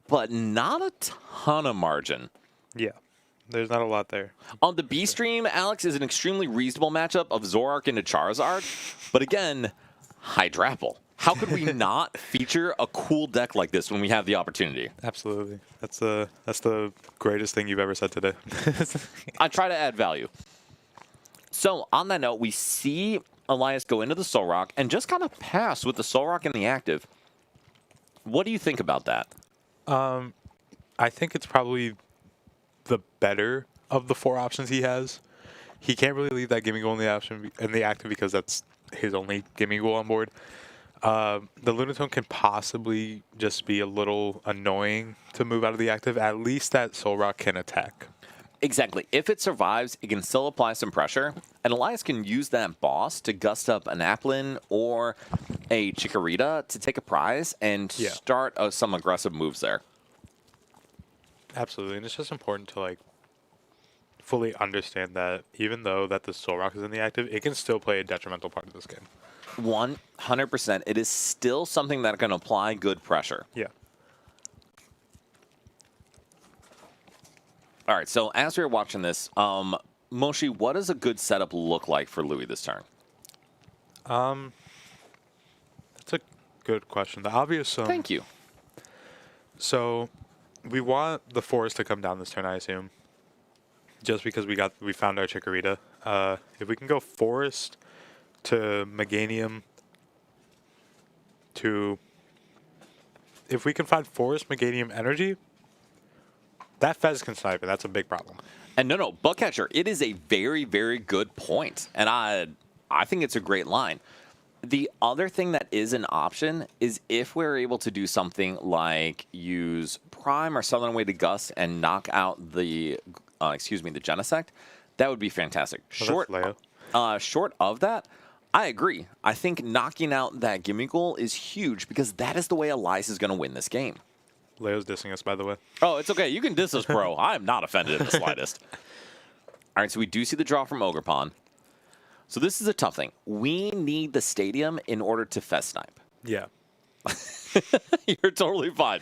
but not a ton of margin. Yeah. There's not a lot there. On the B stream, Alex, is an extremely reasonable matchup of Zoroark into Charizard, but again, Hydrapple. How could we not feature a cool deck like this when we have the opportunity? Absolutely. That's the greatest thing you've ever said today. I try to add value. So on that note, we see Elias go into the Zoroark and just kind of pass with the Zoroark in the active. What do you think about that? I think it's probably the better of the 4 options he has. He can't really leave that Gimmighoul in the active because that's his only Gimmighoul on board. The Lunatone can possibly just be a little annoying to move out of the active. At least that Zoroark can attack. Exactly. If it survives, it can still apply some pressure, and Elias can use that boss to gust up an Applin or a Chikorita to take a prize and start some aggressive moves there. Absolutely, and it's just important to like fully understand that even though that the Zoroark is in the active, it can still play a detrimental part of this game. 100%. It is still something that can apply good pressure. Yeah. All right, so as we were watching this, Moshi, what does a good setup look like for Louis this turn? That's a good question. The obvious. Thank you. So, we want the forest to come down this turn, I assume. Just because we found our Chikorita. If we can go forest to Meganium to... If we can find forest, Meganium, energy, that Fez can snipe it. That's a big problem. And no, Bugcatcher, it is a very, very good point. And I think it's a great line. The other thing that is an option is if we're able to do something like use Prime or Southern Way to Gust and knock out the, the Genesect, that would be fantastic. Well, Short of that, I agree. I think knocking out that Gimmighoul is huge because that is the way Elias is going to win this game. Leo's dissing us, by the way. Oh, it's okay. You can diss us, bro. I am not offended in the slightest. All right, so we do see the draw from Ogerpon. So this is a tough thing. We need the stadium in order to Fez snipe. Yeah. You're totally fine.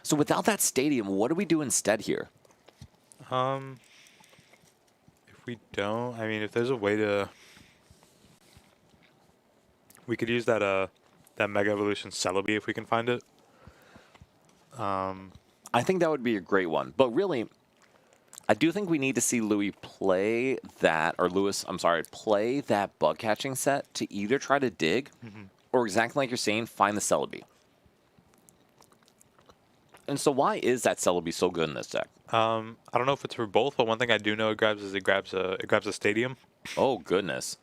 So without that stadium, what do we do instead here? If we don't, I mean, if there's a way to... We could use that Mega Evolution Celebi if we can find it. I think that would be a great one. But really, I do think we need to see Louis play that, or Lewis, I'm sorry, play that bug catching set to either try to dig or exactly like you're saying, find the Celebi. And so why is that Celebi so good in this deck? I don't know if it's for both, but one thing I do know it grabs a stadium. Oh, goodness.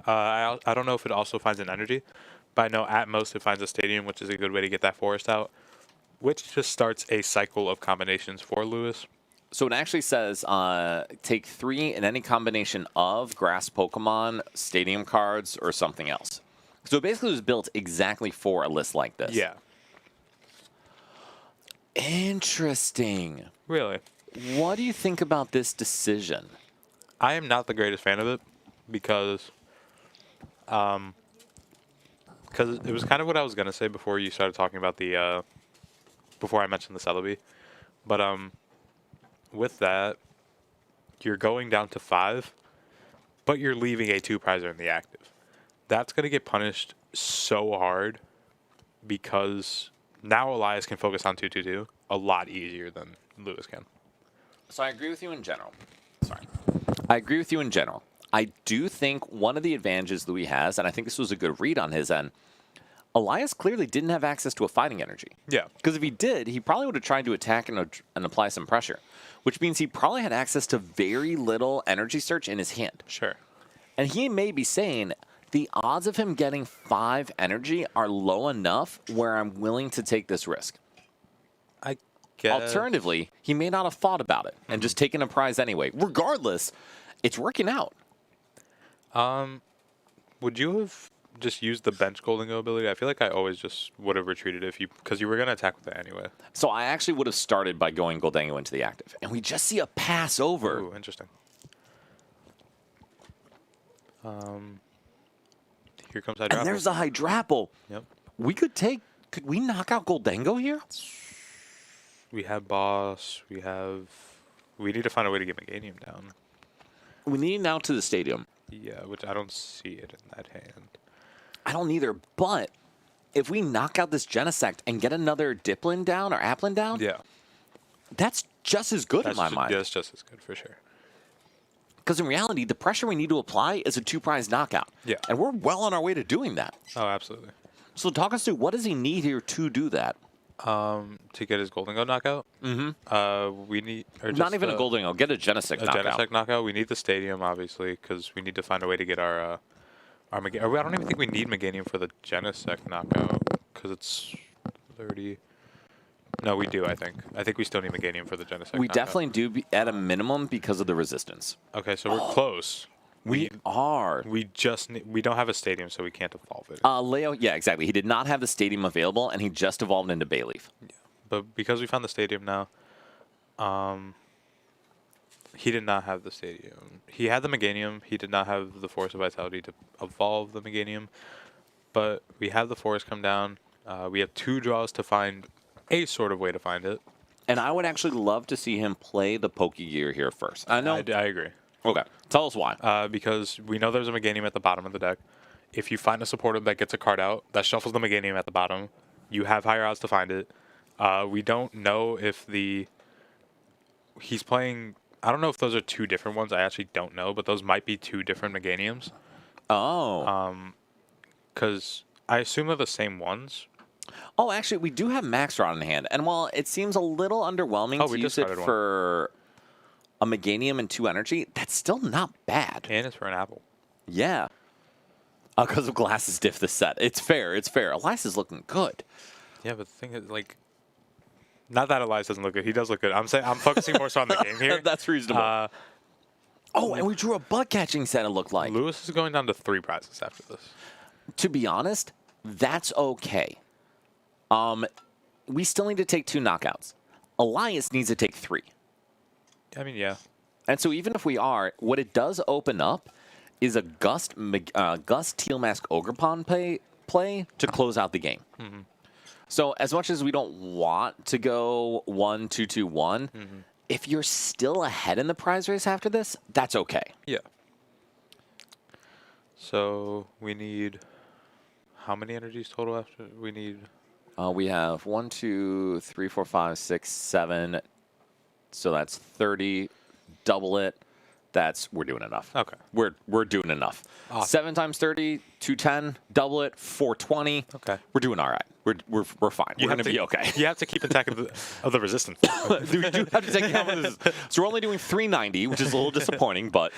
I don't know if it also finds an energy, but I know at most it finds a stadium, which is a good way to get that forest out, which just starts a cycle of combinations for Lewis. So it actually says take 3 in any combination of grass Pokemon, stadium cards, or something else. So it basically was built exactly for a list like this. Yeah. Interesting. Really? What do you think about this decision? I am not the greatest fan of it because it was kind of what I was going to say before you started talking about the before I mentioned the Celebi. But with that, you're going down to 5, but you're leaving a 2-prizer in the active. That's going to get punished so hard because now Elias can focus on 2-2-2 a lot easier than Lewis can. So I agree with you in general. Sorry. I agree with you in general. I do think one of the advantages Louis has, and I think this was a good read on his end, Elias clearly didn't have access to a fighting energy. Yeah. Because if he did, he probably would have tried to attack and apply some pressure, which means he probably had access to very little energy search in his hand. Sure. And he may be saying the odds of him getting 5 energy are low enough where I'm willing to take this risk. I guess. Alternatively, he may not have thought about it and just taken a prize anyway. Regardless, it's working out. Would you have just used the bench Golden ability? I feel like I always just would have retreated because you were going to attack with it anyway. So I actually would have started by going Goldango into the active. And we just see a pass over. Ooh, interesting. Here comes Hydrapple. And there's a Hydrapple. Yep. Could we knock out Goldango here? We have boss. We need to find a way to get Meganium down. We need now to the stadium. Yeah, which I don't see it in that hand. I don't either, but if we knock out this Genesect and get another Diplin down or Applin down, Yeah. that's just as good in my mind. Yeah, it's just as good for sure. Because in reality, the pressure we need to apply is a 2-prize knockout. Yeah. And we're well on our way to doing that. Oh, absolutely. So talk us through, what does he need here to do that? To get his Golden knockout, we need Not even a Goldango, get a Genesect knockout. Genesect knockout. We need the stadium, obviously, because we need to find a way to get our I don't even think we need Meganium for the Genesect knockout because it's 30. No, we do. I think we still need Meganium for the Genesect. We knockout. definitely do at a minimum because of the resistance. Okay, so we're close. We are. We just we don't have a stadium, so we can't evolve it. Leo, yeah, exactly. He did not have the stadium available, and he just evolved into Bayleaf. But because we found the stadium now, he did not have the stadium. He had the Meganium. He did not have the Force of Vitality to evolve the Meganium. But we have the Force come down. We have 2 draws to find a sort of way to find it. And I would actually love to see him play the Pokegear here first. I know. I agree. Okay, tell us why. Because we know there's a Meganium at the bottom of the deck. If you find a supporter that gets a card out, that shuffles the Meganium at the bottom. You have higher odds to find it. We don't know if he's playing. I don't know if those are 2 different ones. I actually don't know, but those might be 2 different Meganiums. Oh. Because I assume they're the same ones. Oh, actually, we do have Max Rod in hand. And while it seems a little underwhelming to use it for a Meganium and 2 energy, that's still not bad. And it's for an apple. Yeah. Because of Glass's diff this set. It's fair. It's fair. Elias is looking good. Yeah, but the thing is, like, not that Elias doesn't look good. He does look good. I'm focusing more so on the game here. That's reasonable. Oh, and we drew a bug catching set, it looked like. Lewis is going down to 3 prizes after this. To be honest, that's okay. We still need to take 2 knockouts. Elias needs to take 3. I mean, yeah. And so even if we are, what it does open up is a Gust Teal Mask Ogerpon play to close out the game. Mm-hmm. So as much as we don't want to go 1-2-2-1, if you're still ahead in the prize race after this, that's okay. Yeah. So we need how many energies total after we need? We have 1, 2, 3, 4, 5, 6, 7. So that's 30. Double it. We're doing enough. Okay. We're doing enough. Awesome. 7 times 30, 210. Double it, 420. Okay. We're doing all right. We're fine. We're gonna be okay. You have to keep attack of the resistance. We do have to take account of this. So we're only doing 390, which is a little disappointing, but.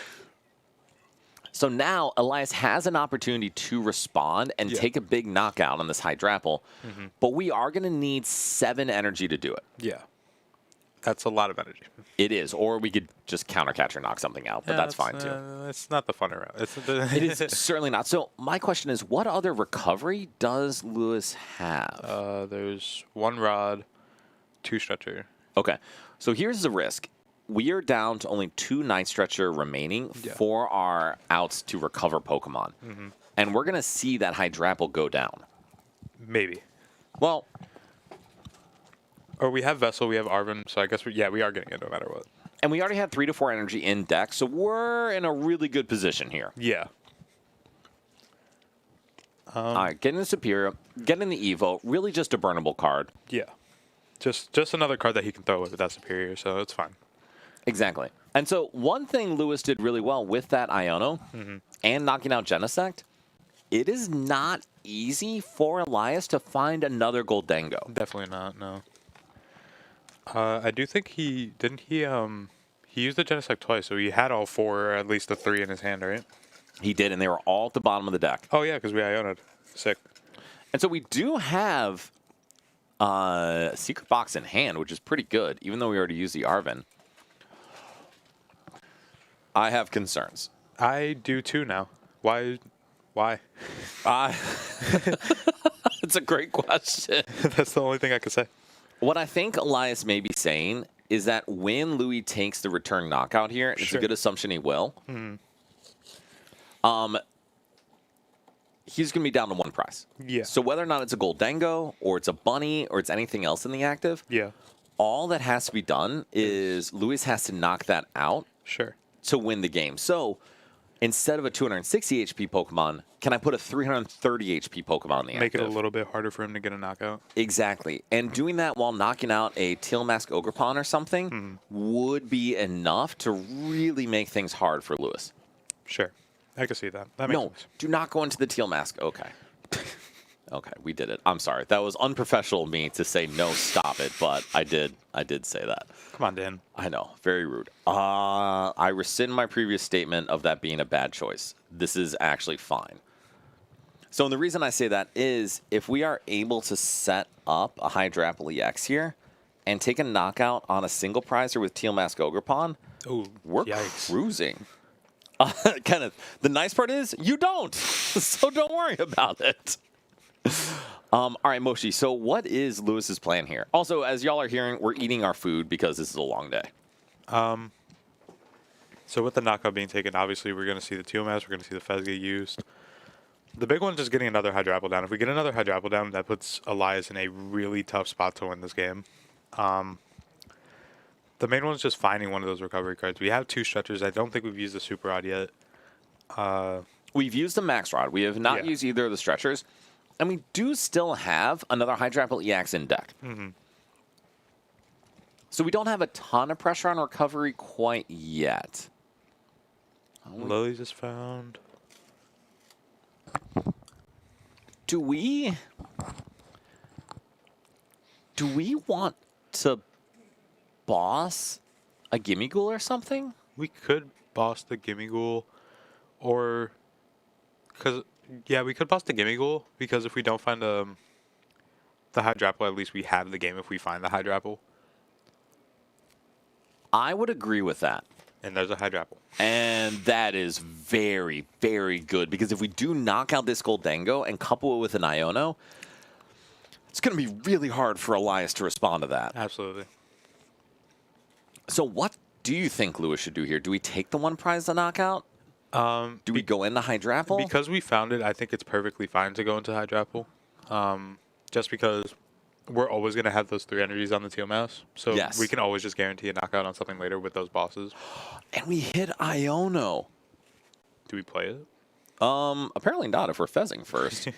So now Elias has an opportunity to respond and take a big knockout on this Hydrapple, but we are going to need 7 energy to do it. Yeah. That's a lot of energy. It is, or we could just counter catch or knock something out, but that's fine too. It's not the funner route. It is certainly not. So my question is, what other recovery does Lewis have? There's 1 rod, 2 stretcher. Okay, so here's the risk. We are down to only 2 Night Stretcher remaining for our outs to recover Pokemon. And we're going to see that Hydrapple go down. Maybe. Well, or we have Vessel, we have Arven, so I guess we are getting it no matter what. and we already had 3 to 4 energy in deck, so we're in a really good position here. Yeah. All right, getting the Superior, getting the Evo, really just a burnable card. Yeah. Just another card that he can throw with that Superior, so it's fine. Exactly. And so one thing Lewis did really well with that Iono and knocking out Genesect, it is not easy for Elias to find another Goldengo. Definitely not, no. I do think he used the Genesect twice, so he had all 4, or at least the 3 in his hand, right? He did, and they were all at the bottom of the deck. Oh, yeah, because we Iono'd. Sick. And so we do have a Secret Box in hand, which is pretty good, even though we already used the Arven. I have concerns. I do too now. Why? It's a great question. That's the only thing I could say. What I think Elias may be saying is that when Louis takes the return knockout here, it's a good assumption he will. He's going to be down to 1 prize. Yeah. So whether or not it's a Goldengo or it's a bunny or it's anything else in the active, all that has to be done is Louis has to knock that out to win the game. So instead of a 260 HP Pokemon, can I put a 330 HP Pokemon in the active? Make it a little bit harder for him to get a knockout. Exactly. And doing that while knocking out a Teal Mask Ogerpon or something would be enough to really make things hard for Lewis. Sure. I can see that. That makes sense. Do not go into the Teal Mask. Okay. Okay, we did it. I'm sorry. That was unprofessional of me to say no, stop it, but I did say that. Come on, Dan. I know. Very rude. I rescind my previous statement of that being a bad choice. This is actually fine. So the reason I say that is if we are able to set up a Hydrapple EX here and take a knockout on a single prizer with Teal Mask Ogrepon, Ooh, we're yikes. cruising. Kenneth, the nice part is you don't, so don't worry about it. All right, Moshi, so what is Lewis's plan here? Also, as y'all are hearing, we're eating our food because this is a long day. So with the knockout being taken, obviously we're going to see the Teal Mask, we're going to see the Fez get used. The big one is just getting another Hydrapple down. If we get another Hydrapple down, that puts Elias in a really tough spot to win this game. The main one is just finding one of those recovery cards. We have 2 stretchers. I don't think we've used the Super Rod yet. We've used the Max Rod. We have not used either of the stretchers. And we do still have another Hydrapple EX in deck. So we don't have a ton of pressure on recovery quite yet. Lily's just found. Do we want to boss a Gimme Ghoul or something? We could boss the Gimme Ghoul, or we could boss the Gimme Ghoul because if we don't find the Hydrapple, at least we have the game if we find the Hydrapple. I would agree with that. And there's a Hydrapple. And that is very, very good because if we do knock out this Goldengo and couple it with an Iono, it's going to be really hard for Elias to respond to that. Absolutely. So what do you think Lewis should do here? Do we take the one prize to knockout? Do we go into Hydrapple? Because we found it, I think it's perfectly fine to go into Hydrapple. Just because we're always going to have those 3 energies on the Teal Mouse. So we can always just guarantee a knockout on something later with those bosses. And we hit Iono. Do we play it? Apparently not if we're fezzing first.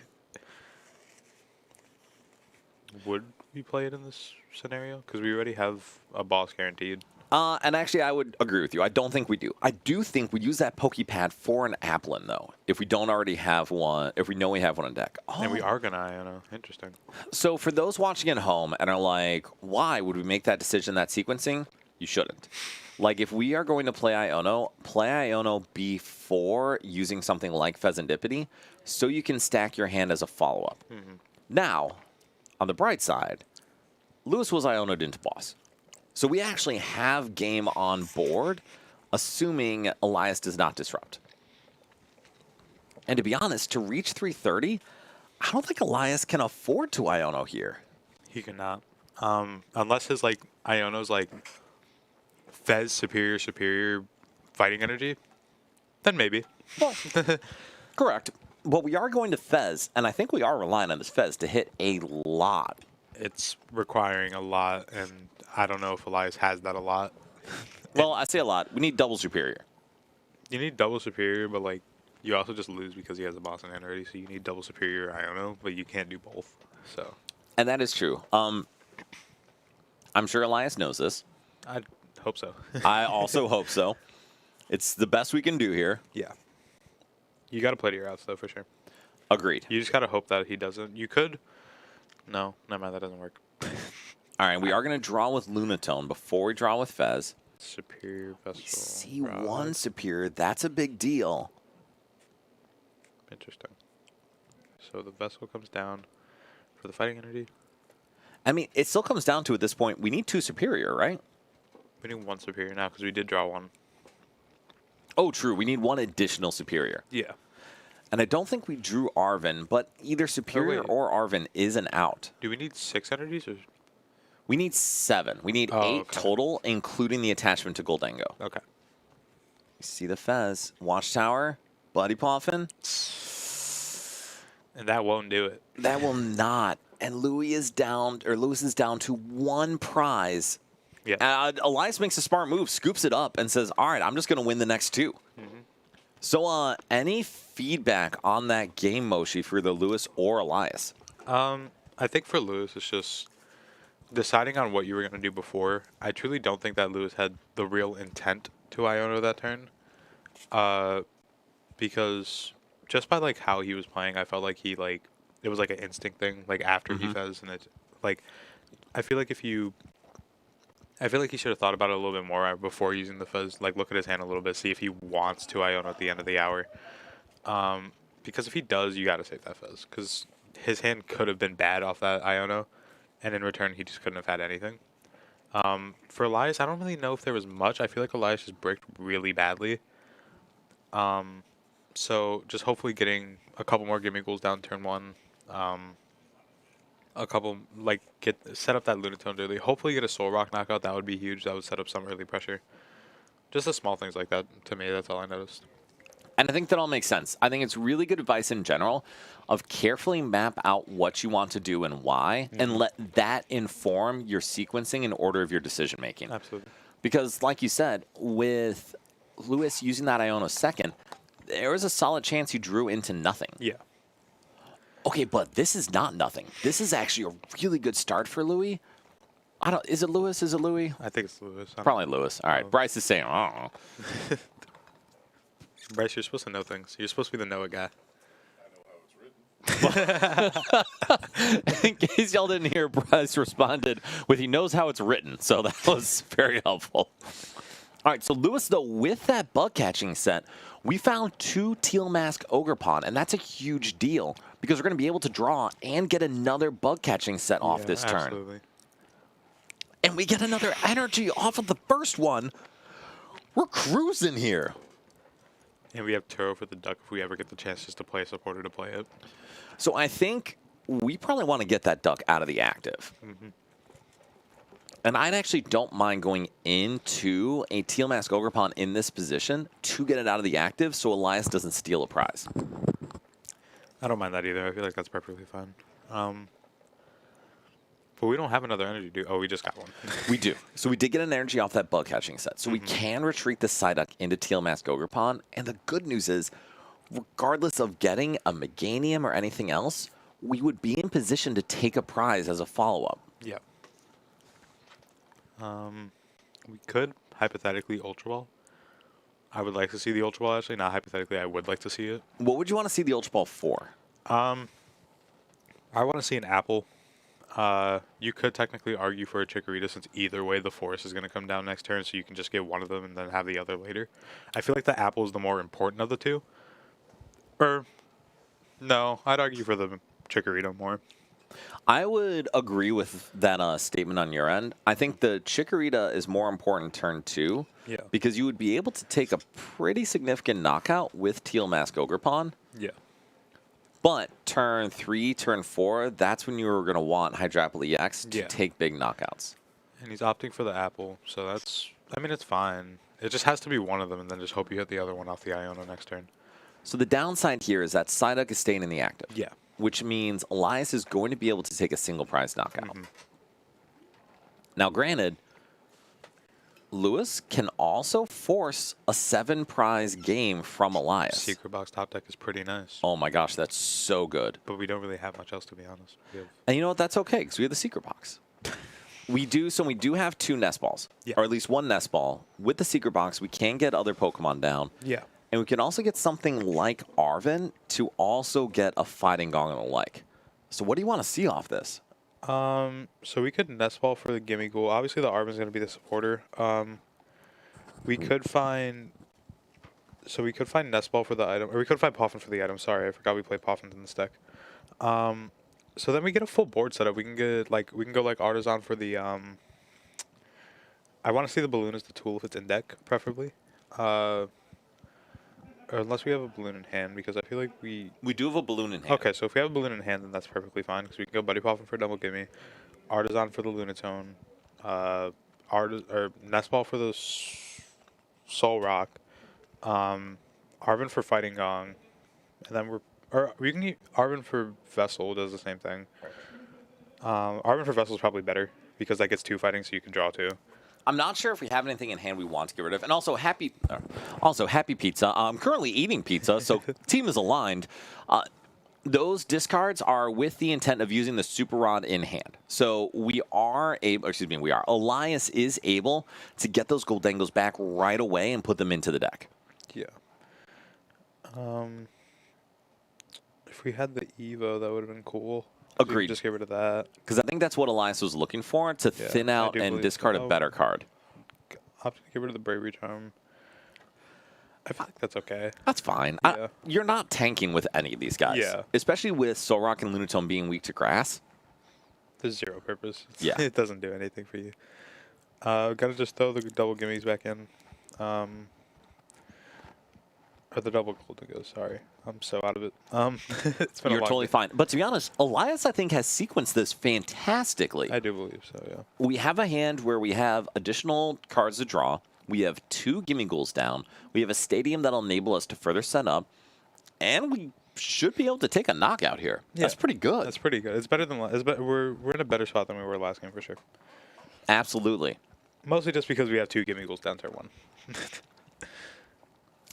Would we play it in this scenario? Because we already have a boss guaranteed. And actually, I would agree with you. I don't think we do. I do think we use that Pokepad for an Applin, though, if we don't already have one, if we know we have one in deck. And we are going to Iono. Interesting. So for those watching at home and are like, why would we make that decision, that sequencing? You shouldn't. Like, if we are going to play Iono before using something like Pheasantipity so you can stack your hand as a follow-up. Now, on the bright side, Lewis was Iono'd into boss. So we actually have game on board, assuming Elias does not disrupt. And to be honest, to reach 330, I don't think Elias can afford to Iono here. He cannot. Unless his, Iono's, Fez superior fighting energy, then maybe. Well, correct. But we are going to Fez, and I think we are relying on this Fez to hit a lot. It's requiring a lot, and I don't know if Elias has that a lot. Well, I say a lot. We need double superior. You need double superior, but you also just lose because he has a boss in hand already. So you need double superior Iono, but you can't do both. So. And that is true. I'm sure Elias knows this. I hope so. I also hope so. It's the best we can do here. Yeah. You got to play to your outs though, for sure. Agreed. You just got to hope that he doesn't. You could. No, never mind. That doesn't work. All right, we are going to draw with Lunatone before we draw with Fez. Superior vessel. We see one superior. That's a big deal. Interesting. So the vessel comes down for the fighting energy. I mean, it still comes down to, at this point, we need 2 superior, right? We need 1 superior now because we did draw 1. Oh, true. We need 1 additional superior. Yeah. And I don't think we drew Arvin, but either superior or Arvin is an out. Do we need 6 energies? Or? We need 7. We need 8 total, including the attachment to Goldengo. Okay. You see the Fez. Watchtower. Buddy Poffin. And that won't do it. That will not. And Lewis is down to 1 prize. Yeah. Elias makes a smart move, scoops it up, and says, all right, I'm just going to win the next 2. So any feedback on that game, Moshi, for the Lewis or Elias? I think for Lewis, it's just deciding on what you were going to do before. I truly don't think that Lewis had the real intent to Iono that turn. Because just by how he was playing, I felt like he it was an instinct thing. After he Fez, and it's I feel like he should have thought about it a little bit more before using the Fez. Look at his hand a little bit, see if he wants to Iono at the end of the hour. Because if he does, you got to save that Fizz. Because his hand could have been bad off that Iono, and in return, he just couldn't have had anything. For Elias, I don't really know if there was much. I feel like Elias just bricked really badly. So just hopefully getting a couple more gimme goals down turn 1. A couple, like, set up that Lunatone early. Hopefully get a Zoroark knockout. That would be huge. That would set up some early pressure. Just the small things like that, to me, that's all I noticed. And I think that all makes sense. I think it's really good advice in general of carefully map out what you want to do and why, and let that inform your sequencing and order of your decision making. Absolutely. Because, like you said, with Lewis using that Iono second, there was a solid chance you drew into nothing. Yeah. Okay, but this is not nothing. This is actually a really good start for Louis. Is it Lewis? Is it Louis? I think it's Lewis. Probably Lewis. All right. Bryce is saying, oh. Bryce, you're supposed to know things. You're supposed to be the Noah guy. In case y'all didn't hear, Bryce responded with, he knows how it's written. So that was very helpful. All right, so Lewis, though, with that bug catching set, we found 2 Teal Mask Ogerpon, and that's a huge deal because we're going to be able to draw and get another bug catching set off this turn. Absolutely. And we get another energy off of the first one. We're cruising here. And we have Turo for the duck if we ever get the chance just to play a supporter to play it. So I think we probably want to get that duck out of the active. And I actually don't mind going into a Teal Mask Ogerpon in this position to get it out of the active so Elias doesn't steal a prize. I don't mind that either. I feel like that's perfectly fine. But we don't have another energy, do we? Oh, we just got one. We do. So we did get an energy off that bug catching set. So we can retreat the Psyduck into Teal Mask Ogerpon. And the good news is, regardless of getting a Meganium or anything else, we would be in position to take a prize as a follow-up. Yeah. We could, hypothetically, Ultra Ball. I would like to see the Ultra Ball, actually. Not hypothetically, I would like to see it. What would you want to see the Ultra Ball for? I want to see an apple. You could technically argue for a Chikorita since either way the forest is going to come down next turn, so you can just get one of them and then have the other later. I feel like the apple is the more important of the two. Or, no, I'd argue for the Chikorita more. I would agree with that statement on your end. I think the Chikorita is more important turn 2. Yeah. Because you would be able to take a pretty significant knockout with Teal Mask Ogerpon. Yeah. But turn 3, turn 4, that's when you were going to want Hydrapple EX to take big knockouts. And he's opting for the apple, so that's, I mean, it's fine. It just has to be one of them, and then just hope you hit the other one off the Iono next turn. So the downside here is that Psyduck is staying in the active. Yeah. Which means Elias is going to be able to take a single prize knockout. Now, granted, Lewis can also force a 7-prize game from Elias. Secret Box top deck is pretty nice. Oh my gosh, that's so good. But we don't really have much else, to be honest. And you know what? That's okay, because we have the Secret Box. We do have 2 Nest Balls, or at least 1 Nest Ball. With the Secret Box, we can get other Pokemon down. Yeah. And we can also get something like Arven to also get a Fighting Gong and the like. So what do you want to see off this? So we could Nest Ball for the Gimme Ghoul. Obviously, the Arven's going to be the supporter. We could find... So we could find Nest Ball for the item. Or we could find Poffin for the item. Sorry, I forgot we played Poffin in this deck. So then we get a full board setup. We can get we can go like Artisan for the... I want to see the balloon as the tool if it's in deck, preferably. Or unless we have a balloon in hand, because I feel like we do have a balloon in hand. Okay, so if we have a balloon in hand, then that's perfectly fine, because we can go Buddy Poffin for a double gimme, Artisan for the Lunatone, or Nest Ball for the Zoroark, Arven for Fighting Gong, and then we can get Arven for Vessel, does the same thing. Arven for Vessel is probably better, because that gets 2 fighting, so you can draw 2. I'm not sure if we have anything in hand we want to get rid of. And also, happy pizza. I'm currently eating pizza, so team is aligned. Those discards are with the intent of using the Super Rod in hand. So Elias is able to get those Goldengos back right away and put them into the deck. Yeah. If we had the Evo, that would have been cool. Agreed. Just get rid of that. Because I think that's what Elias was looking for, to thin out and discard a better card. I'll have to get rid of the Bravery Charm. I feel like that's okay. That's fine. Yeah. You're not tanking with any of these guys. Yeah. Especially with Zoroark and Lunatone being weak to grass. There's zero purpose. Yeah. It doesn't do anything for you. Gotta just throw the double gimmies back in. Or the double golden goes, sorry. I'm so out of it. It's been You're a long totally day. fine. But to be honest, Elias, I think, has sequenced this fantastically. I do believe so, yeah. We have a hand where we have additional cards to draw. We have 2 Gimme Ghouls down. We have a stadium that'll enable us to further set up. And we should be able to take a knockout here. Yeah. That's pretty good. That's pretty good. It's better than we're in a better spot than we were last game for sure. Absolutely. Mostly just because we have 2 gimme goals down turn 1.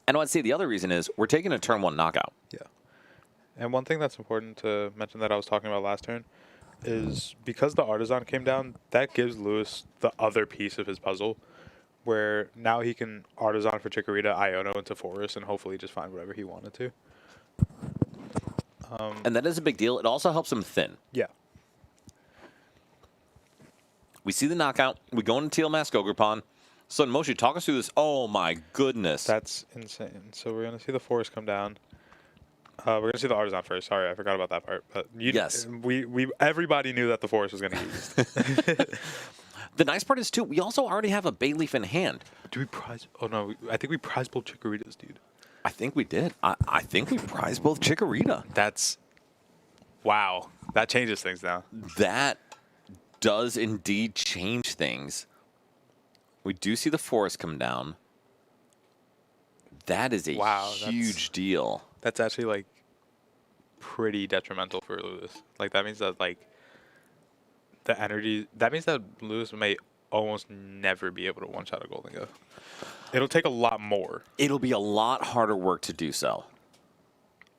And I'd say the other reason is we're taking a turn 1 knockout. Yeah. And one thing that's important to mention that I was talking about last turn is because the Artisan came down, that gives Lewis the other piece of his puzzle where now he can Artisan for Chikorita, Iono into Forest, and hopefully just find whatever he wanted to. And that is a big deal. It also helps him thin. Yeah. We see the knockout. We go into Teal Mask Ogrepon. So, Moshi, talk us through this. Oh, my goodness. That's insane. So we're going to see the Forest come down. We're going to see the Artisan first. Sorry, I forgot about that part. But Yes. Everybody knew that the Forest was going to get used. The nice part is, too, we also already have a Bayleaf in hand. Do we prize? Oh, no. I think we prize both Chikoritas, dude. I think we did. I think we prized both Chikorita. That's... Wow. That changes things now. That does indeed change things. We do see the Forest come down. That is a huge deal. That's actually, like, pretty detrimental for Lewis. Like, that means that, like, the energy... That means that Lewis may almost never be able to one-shot a Golden Go. It'll take a lot more. It'll be a lot harder work to do so.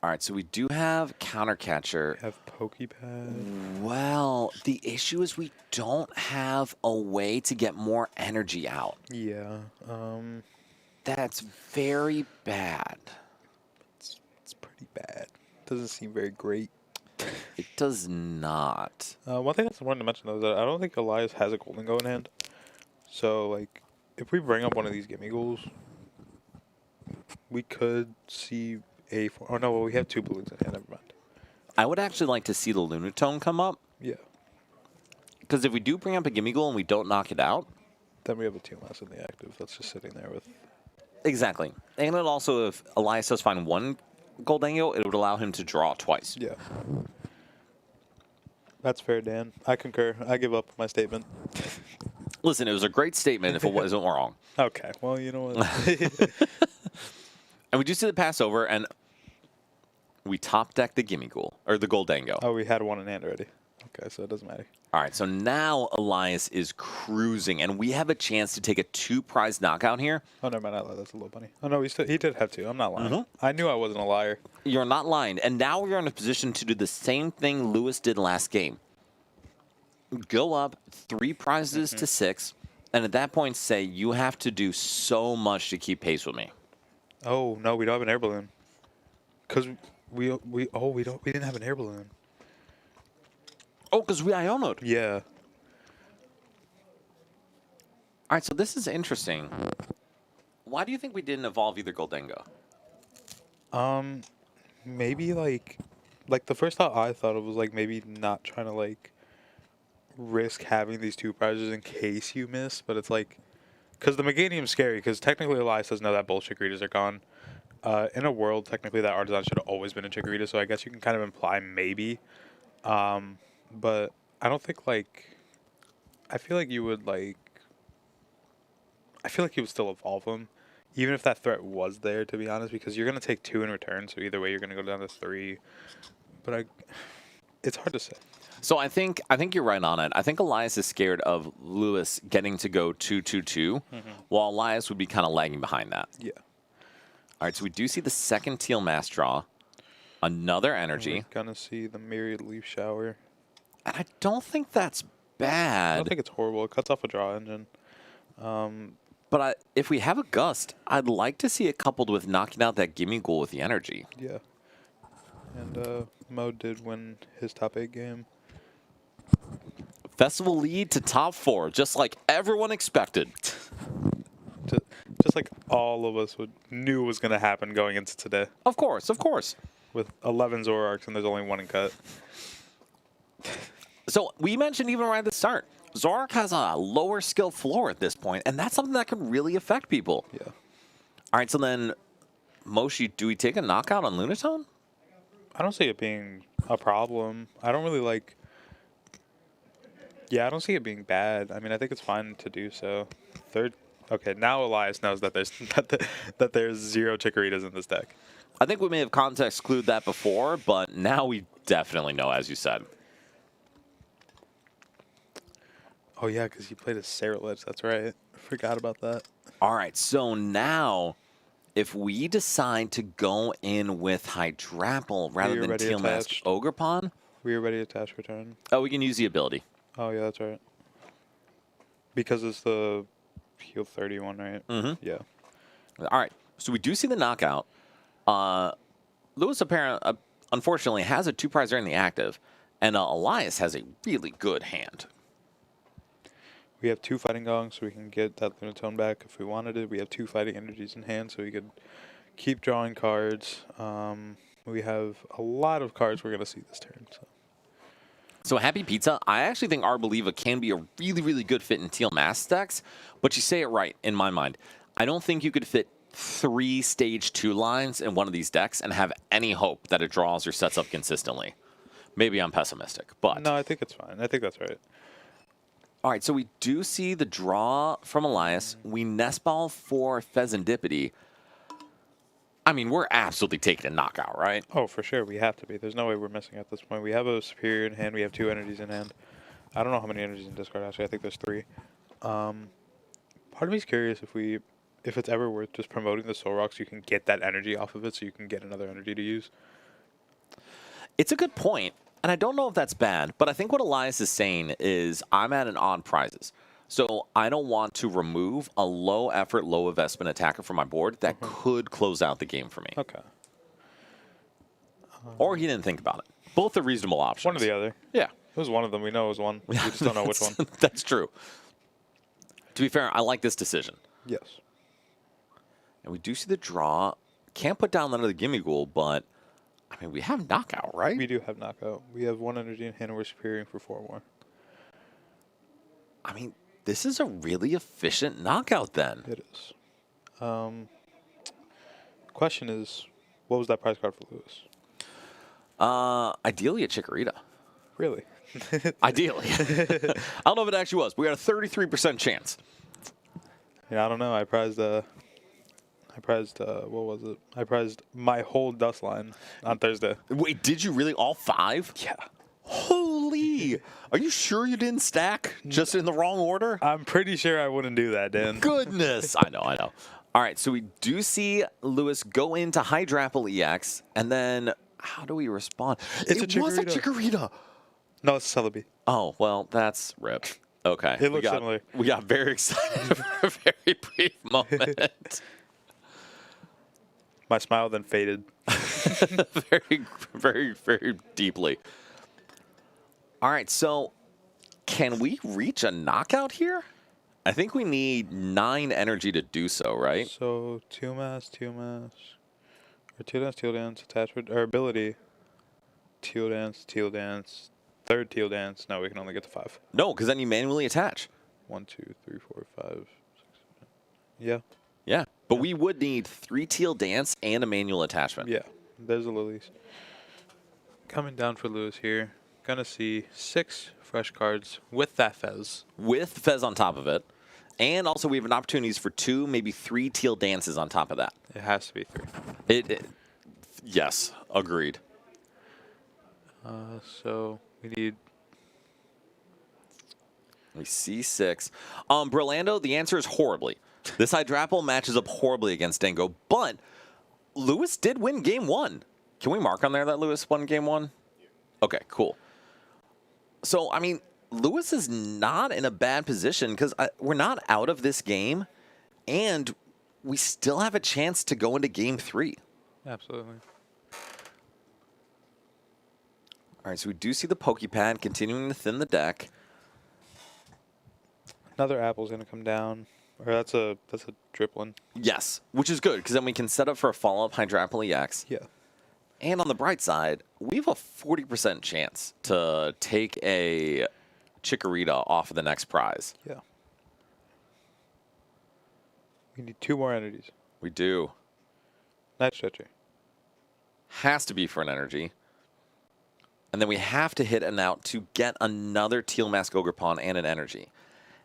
All right, so we do have Counter Catcher. We have Pokepad. Well, the issue is we don't have a way to get more energy out. Yeah. That's very bad. It's pretty bad. Doesn't seem very great. It does not. One thing that's important to mention, though, is that I don't think Elias has a Golden Go in hand. So, like, if we bring up one of these gimme goals, we could see a... Oh, no, well, we have 2 balloons in hand. Never mind. I would actually like to see the Lunatone come up. Yeah. Because if we do bring up a gimme goal and we don't knock it out... Then we have a TMS in the active that's just sitting there with... Exactly. And it also, if Elias does find 1 Goldango, it would allow him to draw twice. Yeah. That's fair, Dan. I concur. I give up my statement. Listen, it was a great statement if it wasn't wrong. Okay. Well, you know what? And we do see the Passover, and we top deck the gimme goal, or the Goldango. Oh, we had 1 in hand already. Okay, so it doesn't matter. All right, so now Elias is cruising, and we have a chance to take a 2-prize knockout here. Oh, never mind. I lied. That's a little bunny. Oh, no, he did have 2. I'm not lying. I knew I wasn't a liar. You're not lying. And now we're in a position to do the same thing Lewis did last game. Go up 3 prizes to 6, and at that point say, you have to do so much to keep pace with me. Oh, no, we don't have an air balloon. Because we didn't have an air balloon. Oh, because we Iono'd. Yeah. All right, so this is interesting. Why do you think we didn't evolve either Goldango? Maybe, like the first thought I thought of was, like, maybe not trying to, like, risk having these 2 prizes in case you miss. But it's, like, because the Meganium's scary, because technically Elias doesn't know that both Chikoritas are gone. In a world, technically, that Artisan should have always been a Chikorita, so I guess you can kind of imply maybe. But I don't think, like... I feel like you would, like... I feel like you would still evolve them, even if that threat was there, to be honest, because you're going to take 2 in return, so either way you're going to go down to 3. But it's hard to say. So I think you're right on it. I think Elias is scared of Lewis getting to go 2-2-2, while Elias would be kind of lagging behind that. Yeah. All right, so we do see the second Teal Mass draw. Another energy. We're going to see the Myriad Leaf Shower. And I don't think that's bad. I don't think it's horrible. It cuts off a draw engine. But if we have a Gust, I'd like to see it coupled with knocking out that gimme goal with the energy. Yeah. And Mo did win his top 8 game. Festival lead to top 4, just like everyone expected. just like all of us knew was going to happen going into today. Of course, of course. With 11 Zoroarks and there's only one in cut. So we mentioned even right at the start, Zoroark has a lower skill floor at this point, and that's something that can really affect people. Yeah. All right, so then, Moshi, do we take a knockout on Lunatone? I don't see it being a problem. I don't really like... Yeah, I don't see it being bad. I mean, I think it's fine to do so. Third... Okay, now Elias knows that there's that there's 0 Chikoritas in this deck. I think we may have context clued that before, but now we definitely know, as you said. Oh, yeah, because he played a Cerulege. That's right. I forgot about that. All right, so now, if we decide to go in with Hydrapple rather than already Teal Mask attached. Ogerpon, We already attached return. oh, we can use the ability. Oh, yeah, that's right. Because it's the heal 31, right? Mm-hmm. Yeah. All right, so we do see the knockout. Lewis apparently, unfortunately, has a 2-prizer in the active, and Elias has a really good hand. We have 2 Fighting Gongs, so we can get that Lunatone back if we wanted it. We have 2 Fighting Energies in hand, so we could keep drawing cards. We have a lot of cards we're going to see this turn. So Happy Pizza, I actually think Arboliva can be a really, really good fit in Teal Mask decks, but you say it right in my mind. I don't think you could fit 3 Stage 2 lines in one of these decks and have any hope that it draws or sets up consistently. Maybe I'm pessimistic, but... No, I think it's fine. I think that's right. All right, so we do see the draw from Elias. We nest ball for Pheasantipity. I mean, we're absolutely taking a knockout, right? Oh, for sure. We have to be. There's no way we're missing at this point. We have a Superior in hand. We have 2 Energies in hand. I don't know how many Energies in discard, actually. I think there's 3. Part of me is curious if it's ever worth just promoting the Zoroark so you can get that energy off of it so you can get another energy to use. It's a good point, and I don't know if that's bad, but I think what Elias is saying is I'm at an odd prizes. So I don't want to remove a low-effort, low-investment attacker from my board that could close out the game for me. Okay. Or he didn't think about it. Both are reasonable options. One or the other. Yeah. It was one of them. We know it was one. We just don't know which one. That's true. To be fair, I like this decision. Yes. And we do see the draw. Can't put down another Gimme Ghoul, but, I mean, we have knockout, right? We do have knockout. We have 1 energy in hand and we're superior for 4 more. I mean, this is a really efficient knockout then. It is. Question is, what was that prize card for Lewis? Ideally a Chikorita. Really? Ideally. I don't know if it actually was. We got a 33% chance. Yeah, I don't know. I prized, what was it? I prized my whole dust line on Thursday. Wait, did you really all 5? Yeah. Holy! Are you sure you didn't stack just in the wrong order? I'm pretty sure I wouldn't do that, Dan. Goodness! I know. All right, so we do see Lewis go into Hydrapple EX, and then how do we respond? It's it a was a Chikorita. Chikorita! No, it's Celebi. Oh, well, that's rip. Okay. It looks similar. We got very excited for a very brief moment. My smile then faded. Very, very, very deeply. All right, so can we reach a knockout here? I think we need 9 energy to do so, right? So, Teal Mask, or Teal Dance, attachment, or ability, Teal Dance, 3rd Teal Dance. No, we can only get to 5. No, because then you manually attach. 1, 2, 3, 4, 5, 6, 7. Yeah. Yeah, but we would need 3 Teal Dance and a manual attachment. Yeah, there's the Lilies. Coming down for Lewis here. Gonna see 6 fresh cards with that Fez. With Fez on top of it. And also we have an opportunities for 2, maybe 3 Teal Dances on top of that. It has to be 3. Yes, agreed. So we need... We see 6. Brolando, the answer is horribly. This Hydrapple matches up horribly against Dingo, but Lewis did win game 1. Can we mark on there that Lewis won game 1? Okay, cool. So, I mean, Lewis is not in a bad position because we're not out of this game, and we still have a chance to go into game 3. Absolutely. All right, so we do see the Pokepad continuing to thin the deck. Another apple's gonna come down. Or that's a Driplin. Yes, which is good because then we can set up for a follow-up Hydrapple EX. Yeah. And on the bright side, we have a 40% chance to take a Chikorita off of the next prize. Yeah. We need 2 more energies. We do. Night Stretcher. Has to be for an energy. And then we have to hit an out to get another Teal Mask Ogerpon and an energy.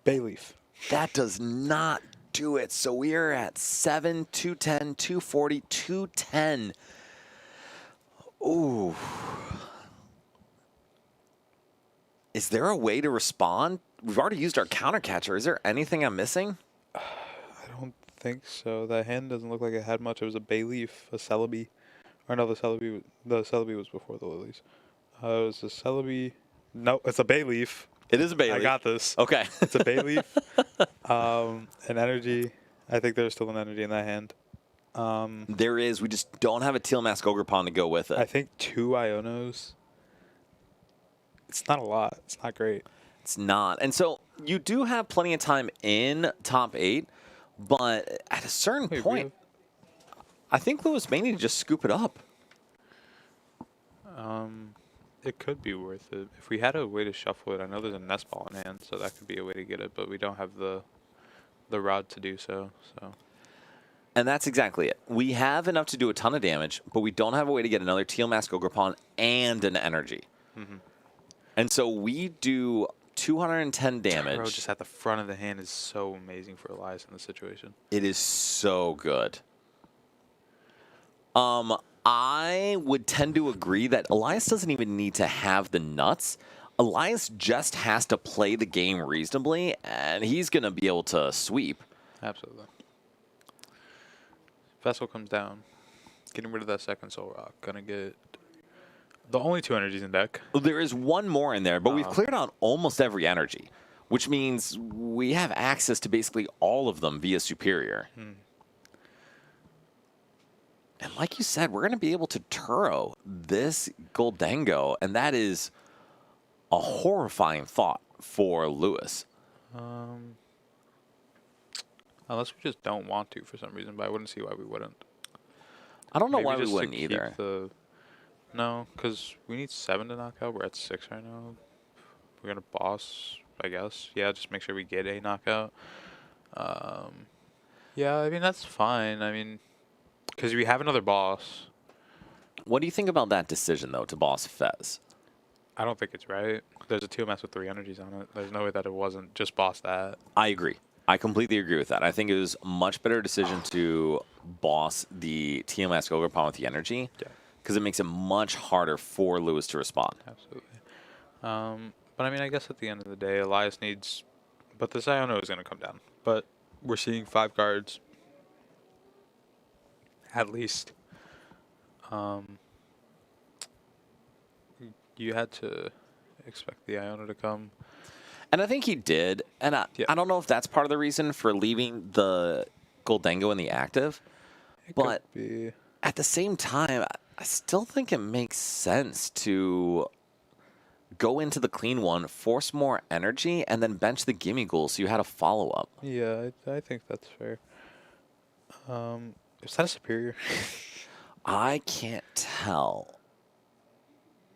Bayleaf. That does not do it. So we are at 7, 210, 240, 210. Ooh. Is there a way to respond? We've already used our counter catcher. Is there anything I'm missing? I don't think so. That hand doesn't look like it had much. It was a Bayleaf, a Celebi. Or no, the Celebi was before the Lilies. It was a Celebi. No, it's a Bayleaf. It is a Bayleaf. I got this. Okay. It's a Bayleaf. An energy. I think there's still an energy in that hand. There is. We just don't have a Teal Mask Ogerpon to go with it. I think 2 Ionos. It's not a lot. It's not great. It's not. And so you do have plenty of time in top 8, but at a certain Wait, point, I think Lewis may need to just scoop it up. It could be worth it. If we had a way to shuffle it, I know there's a nest ball in hand, so that could be a way to get it, but we don't have the rod to do so. And that's exactly it. We have enough to do a ton of damage, but we don't have a way to get another Teal Mask Ogerpon and an energy. And so we do 210 damage. Bro, just at the front of the hand is so amazing for Elias in this situation. It is so good. I would tend to agree that Elias doesn't even need to have the nuts. Elias just has to play the game reasonably, and he's going to be able to sweep. Absolutely. Vessel comes down. Getting rid of that second Zoroark. Gonna get the only 2 energies in deck. There is one more in there, but we've cleared out almost every energy, which means we have access to basically all of them via Superior. And like you said, we're going to be able to Turo this Goldango, and that is a horrifying thought for Lewis. Unless we just don't want to for some reason, but I wouldn't see why we wouldn't. I don't know Maybe why we just to wouldn't keep either. No, because we need 7 to knock out. We're at 6 right now. We're going to boss, I guess. Yeah, just make sure we get a knockout. Yeah, I mean, that's fine. I mean, because we have another boss. What do you think about that decision, though, to boss Fez? I don't think it's right. There's a TMS with 3 energies on it. There's no way that it wasn't just boss that. I agree. I completely agree with that. I think it was a much better decision to boss the TMS Ogerpon with the energy. Yeah. Because it makes it much harder for Lewis to respond. Absolutely. But I mean, I guess at the end of the day, Elias needs... But this Iono is going to come down. But we're seeing 5 cards. At least. You had to expect the Iono to come. And I think he did. And I don't know if that's part of the reason for leaving the Goldango in the active. But Be. at the same time, I still think it makes sense to go into the clean one, force more energy, and then bench the Gimme Ghoul so you had a follow-up. Yeah, I think that's fair. Is that a superior? I can't tell.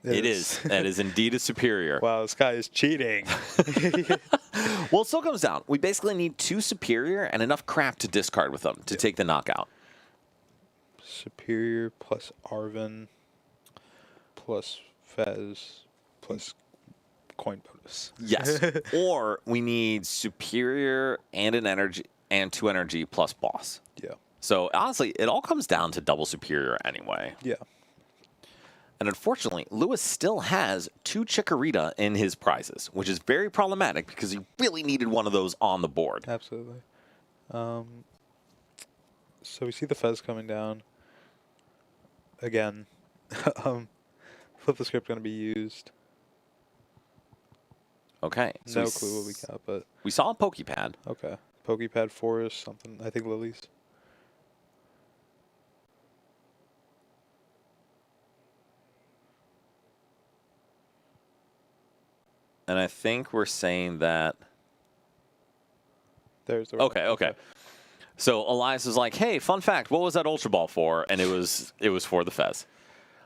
It is. That is indeed a superior. Wow, this guy is cheating. Well, it still comes down. We basically need 2 superior and enough crap to discard with them to take the knockout. Superior plus Arvin plus Fez plus coin bonus. Yes. Or we need superior and an energy and 2 energy plus boss. Yeah. So honestly, it all comes down to double superior anyway. Yeah. And unfortunately, Lewis still has 2 Chikorita in his prizes, which is very problematic because he really needed one of those on the board. Absolutely. So we see the Fez coming down. Again. Flip the script going to be used. Okay. So No clue what we got, but we saw a Pokepad. okay. Pokepad Forest, something. I think Lilies. And I think we're saying that There's the Okay. So Elias was like, "Hey, fun fact, what was that Ultra Ball for?" And it was for the Fez.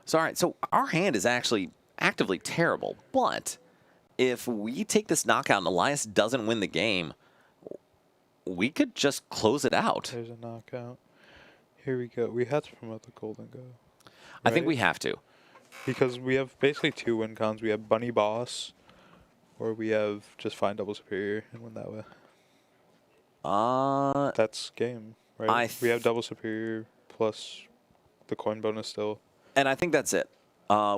So all right, so our hand is actually actively terrible, but if we take this knockout and Elias doesn't win the game, we could just close it out. There's a knockout. Here we go. We had to promote the Golden Go. I think right? we have to. Because we have basically 2 win cons. We have Bunny Boss, or we have just find double superior and win that way. That's game, right? We have double superior plus the coin bonus still. And I think that's it.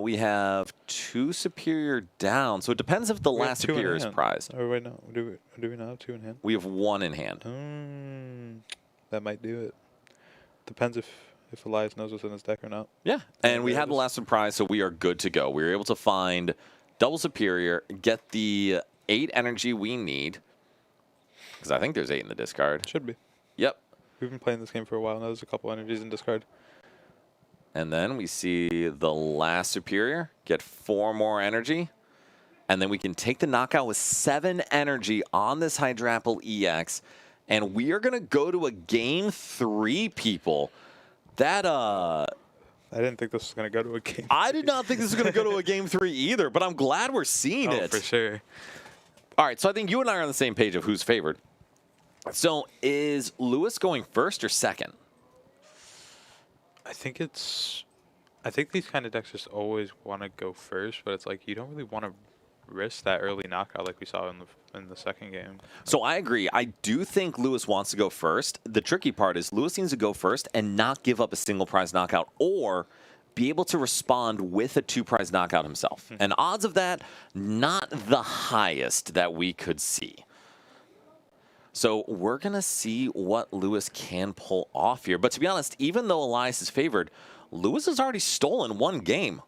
We have 2 superior down, so it depends if the We have last 2 in superior is hand. prized. Oh wait, no. Do we not have 2 in hand? We have 1 in hand. That might do it. Depends if Elias knows what's in his deck or not. Yeah, and we had the last surprise, so we are good to go. We were able to find double superior, get the 8 energy we need, because I think there's 8 in the discard. Should be. Yep. We've been playing this game for a while now. There's a couple energies in discard. And then we see the last superior get 4 more energy. And then we can take the knockout with 7 energy on this Hydrapple EX. And we are going to go to a game 3, people. That, I didn't think this was going to go to a game. I did not think this was going to go to a game 3 either, but I'm glad we're seeing it. For sure. All right, so I think you and I are on the same page of who's favored. So is Lewis going first or second? I think these kind of decks just always want to go first, but it's like you don't really want to risk that early knockout like we saw in the second game. So I agree. I do think Lewis wants to go first. The tricky part is Lewis needs to go first and not give up a single prize knockout or be able to respond with a 2 prize knockout himself. And odds of that, not the highest that we could see. So we're going to see what Lewis can pull off here. But to be honest, even though Elias is favored, Lewis has already stolen 1 game.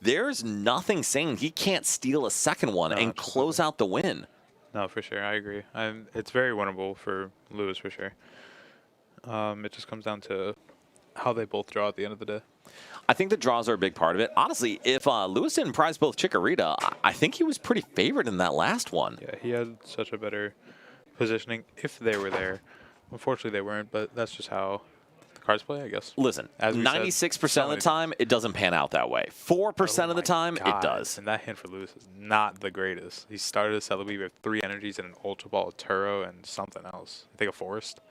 There's nothing saying he can't steal a second one and close out the win. No, for sure. I agree. It's very winnable for Lewis for sure. It just comes down to how they both draw at the end of the day. I think the draws are a big part of it. Honestly, if Lewis didn't prize both Chikorita, I think he was pretty favored in that last one. Yeah, he had such a better positioning if they were there. Unfortunately, they weren't, but that's just how the cards play, I guess. Listen, 96% of the time, it doesn't pan out that way. 4% of the time, it does. And that hand for Lewis is not the greatest. He started a Celebi with 3 energies and an Ultra Ball, a Turo, and something else. I think a Forest.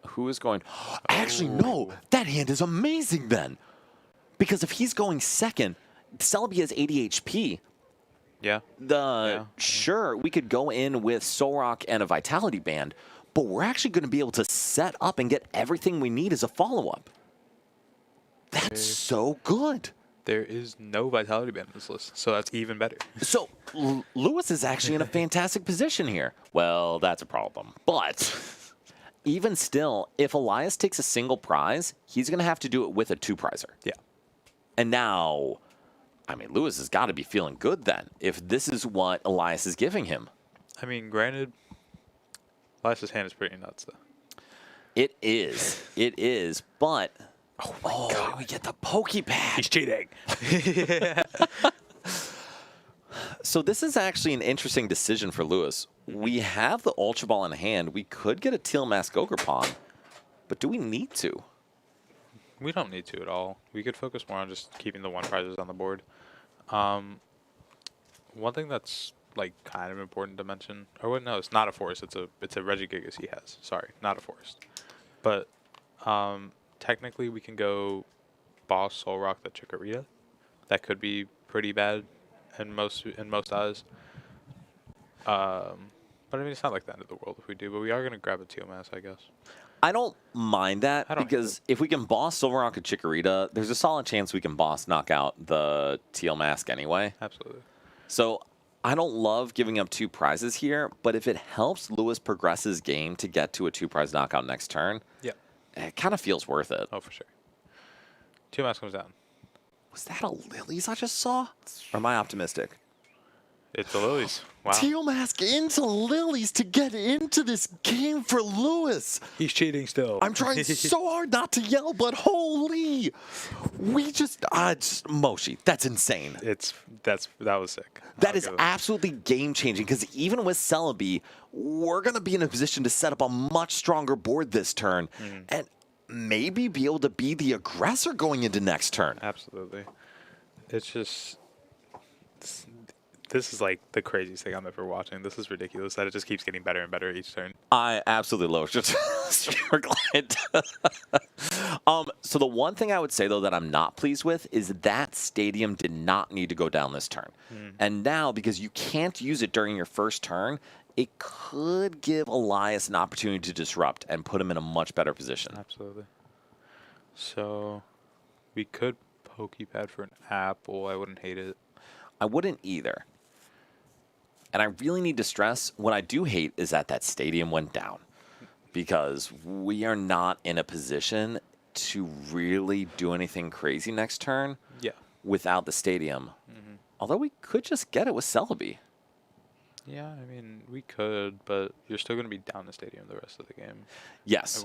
Who is going? Actually, no. That hand is amazing then. Because if he's going second, Celebi has 80 HP. Yeah. Sure, we could go in with Zoroark and a Vitality Band, but we're actually going to be able to set up and get everything we need as a follow-up. That's so good. There is no Vitality Band in this list, so that's even better. So Lewis is actually in a fantastic position here. Well, that's a problem. But even still, if Elias takes a single prize, he's going to have to do it with a 2-prizer. Yeah. And now, I mean, Lewis has got to be feeling good then, if this is what Elias is giving him. I mean, granted, Elias's hand is pretty nuts, though. It is, but... Oh, my God. We get the Pokepad. He's cheating. So this is actually an interesting decision for Lewis. We have the Ultra Ball in hand. We could get a Teal Mask Ogerpon, but do we need to? We don't need to at all. We could focus more on just keeping the 1 prizes on the board. One thing that's like kind of important to mention, or what? No, it's not a Forest. It's a Regigigas he has. Sorry, not a Forest. But technically, we can go Boss Zoroark the Chikorita. That could be pretty bad in most eyes. But I mean, it's not like the end of the world if we do. But we are gonna grab a Teal Mask, I guess. I don't mind that because if we can boss Zoroark and Chikorita, there's a solid chance we can boss knock out the Teal Mask anyway. Absolutely. So I don't love giving up 2 prizes here, but if it helps Lewis progress his game to get to a 2-prize knockout next turn, it kind of feels worth it. Oh, for sure. Teal Mask comes down. Was that a Lilies I just saw? Or am I optimistic? It's the Lilies. Wow. Teal Mask into Lilies to get into this game for Lewis. He's cheating still. I'm trying so hard not to yell, but holy, Moshi, that's insane. That was sick. That is absolutely game-changing because even with Celebi, we're going to be in a position to set up a much stronger board this turn and maybe be able to be the aggressor going into next turn. Absolutely. It's just... This is like the craziest thing I'm ever watching. This is ridiculous that it just keeps getting better and better each turn. I absolutely love it. Super glad. So the one thing I would say, though, that I'm not pleased with is that Stadium did not need to go down this turn. And now, because you can't use it during your first turn, it could give Elias an opportunity to disrupt and put him in a much better position. Absolutely. So we could Pokepad for an apple. I wouldn't hate it. I wouldn't either. And I really need to stress, what I do hate is that Stadium went down because we are not in a position to really do anything crazy next turn without the Stadium. Although we could just get it with Celebi. Yeah, I mean, we could, but you're still going to be down the Stadium the rest of the game. Yes.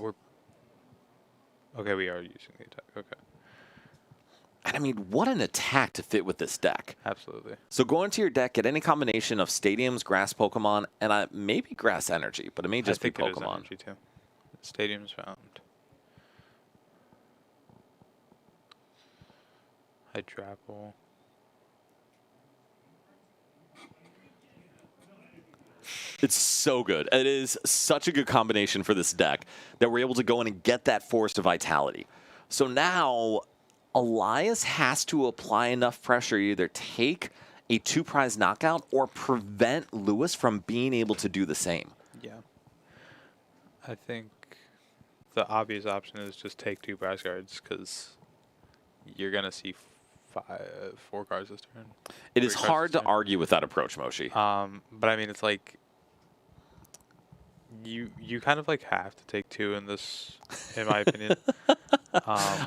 Okay, we are using the attack. Okay. And I mean, what an attack to fit with this deck. Absolutely. So go into your deck, get any combination of Stadiums, Grass Pokemon, and maybe Grass Energy, but it may just be Pokemon. Energy too. Stadiums found. Hydrapple. It's so good. It is such a good combination for this deck that we're able to go in and get that Forest of Vitality. So now Elias has to apply enough pressure, either take a 2-prize knockout or prevent Lewis from being able to do the same. Yeah. I think the obvious option is just take 2 prize cards because you're going to see 4 cards this turn. It is hard to argue with that approach, Moshi. But I mean, it's like you kind of like have to take 2 in this, in my opinion.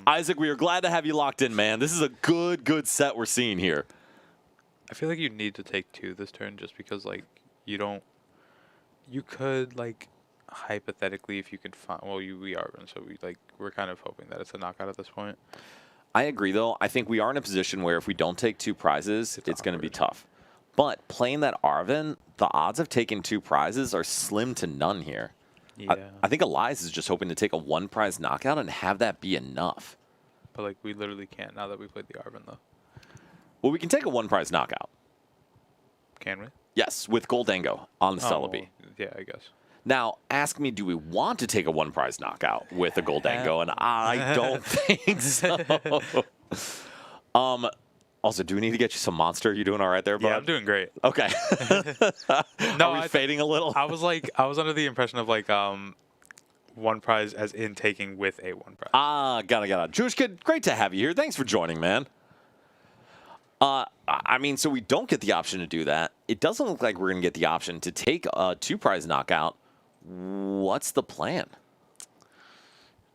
Isaac, we are glad to have you locked in, man. This is a good set we're seeing here. I feel like you need to take 2 this turn just because, like, you could, like, hypothetically, if you could find, well, we are, and so we're kind of hoping that it's a knockout at this point. I agree, though. I think we are in a position where if we don't take 2 prizes, it's going to be tough. But playing that Arven, the odds of taking 2 prizes are slim to none here. Yeah. I think Elias is just hoping to take a 1-prize knockout and have that be enough. But, like, we literally can't now that we played the Arven, though. Well, we can take a 1-prize knockout. Can we? Yes, with Goldango on the Celebi. Well, yeah, I guess. Now, ask me, do we want to take a 1-prize knockout with a Goldango? And I don't think so. Also, do we need to get you some Monster? You doing all right there, bud? Yeah, I'm doing great. Okay. No, Are we fading a little? I was under the impression of, like, 1 prize as in taking with a 1 prize. Got it. Jewish Kid, great to have you here. Thanks for joining, man. I mean, so we don't get the option to do that. It doesn't look like we're going to get the option to take a 2-prize knockout. What's the plan?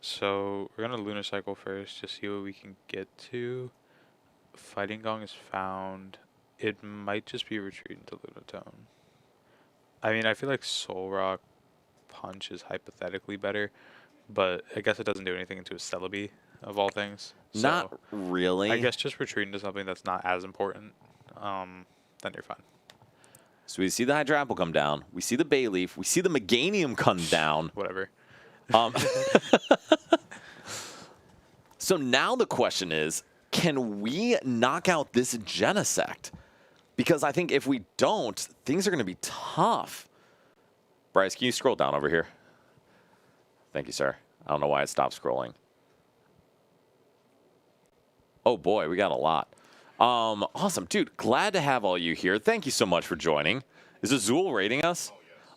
So we're going to Lunar Cycle first to see what we can get to. Fighting Gong is found. It might just be retreat into Lunatone. I mean, I feel like Soul Rock Punch is hypothetically better, but I guess it doesn't do anything into a Celebi, of all things. Not So really. I guess just retreat into something that's not as important, then you're fine. So we see the Hydrapple come down. We see the Bayleaf. We see the Meganium come down. Whatever. So now the question is, can we knock out this Genesect? Because I think if we don't, things are going to be tough. Bryce, can you scroll down over here? Thank you, sir. I don't know why it stopped scrolling. Oh, boy, we got a lot. Awesome. Dude, glad to have all you here. Thank you so much for joining. Is Azul rating us?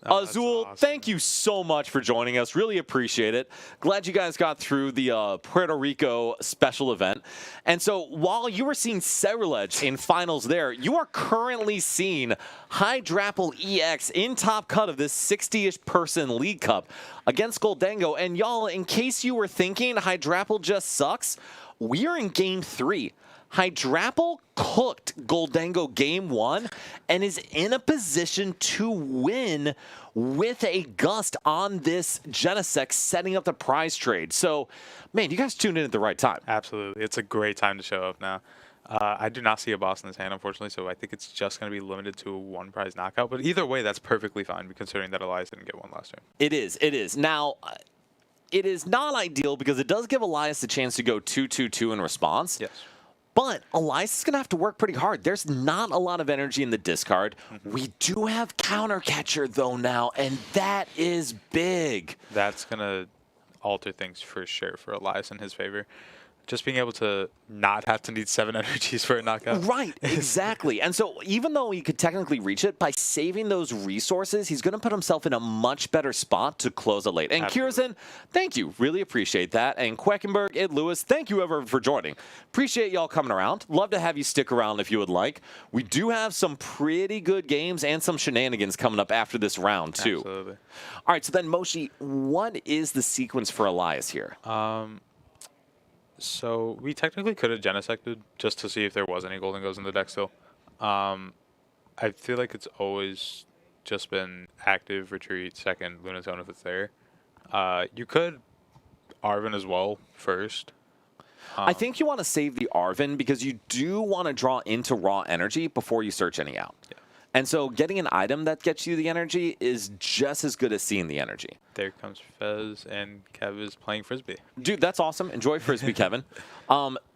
Azul, awesome. Thank you so much for joining us. Really appreciate it. Glad you guys got through the Puerto Rico special event. And so while you were seeing Cerulege in finals there, you are currently seeing Hydrapple EX in top cut of this 60-ish person League Cup against Goldango. And y'all, in case you were thinking Hydrapple just sucks, we are in game 3. Hydrapple cooked Goldango game 1 and is in a position to win with a gust on this Genesect, setting up the prize trade. So, man, you guys tuned in at the right time. Absolutely. It's a great time to show up now. I do not see a boss in his hand, unfortunately, so I think it's just going to be limited to a one-prize knockout. But either way, that's perfectly fine, considering that Elias didn't get one last turn. It is. It is. Now, it is not ideal because it does give Elias the chance to go 2-2-2 in response. Yes. But Elias is going to have to work pretty hard. There's not a lot of energy in the discard. We do have Counter Catcher, though, now, and that is big. That's going to alter things for sure for Elias in his favor. Just being able to not have to need 7 energies for a knockout. Right, exactly. And so even though he could technically reach it, by saving those resources, he's going to put himself in a much better spot to close it late. And Kierzan, thank you. Really appreciate that. And Queckenberg, Ed Lewis, thank you ever for joining. Appreciate y'all coming around. Love to have you stick around if you would like. We do have some pretty good games and some shenanigans coming up after this round, too. Absolutely. All right, so then, Moshi, what is the sequence for Elias here? So we technically could have Genesected just to see if there was any Golden Goes in the deck still. I feel like it's always just been active, retreat, second, Lunatone if it's there. You could Arven as well first. I think you want to save the Arven because you do want to draw into raw energy before you search any out. Yeah. And so getting an item that gets you the energy is just as good as seeing the energy. There comes Fez, and Kev is playing Frisbee. Dude, that's awesome. Enjoy Frisbee, Kevin.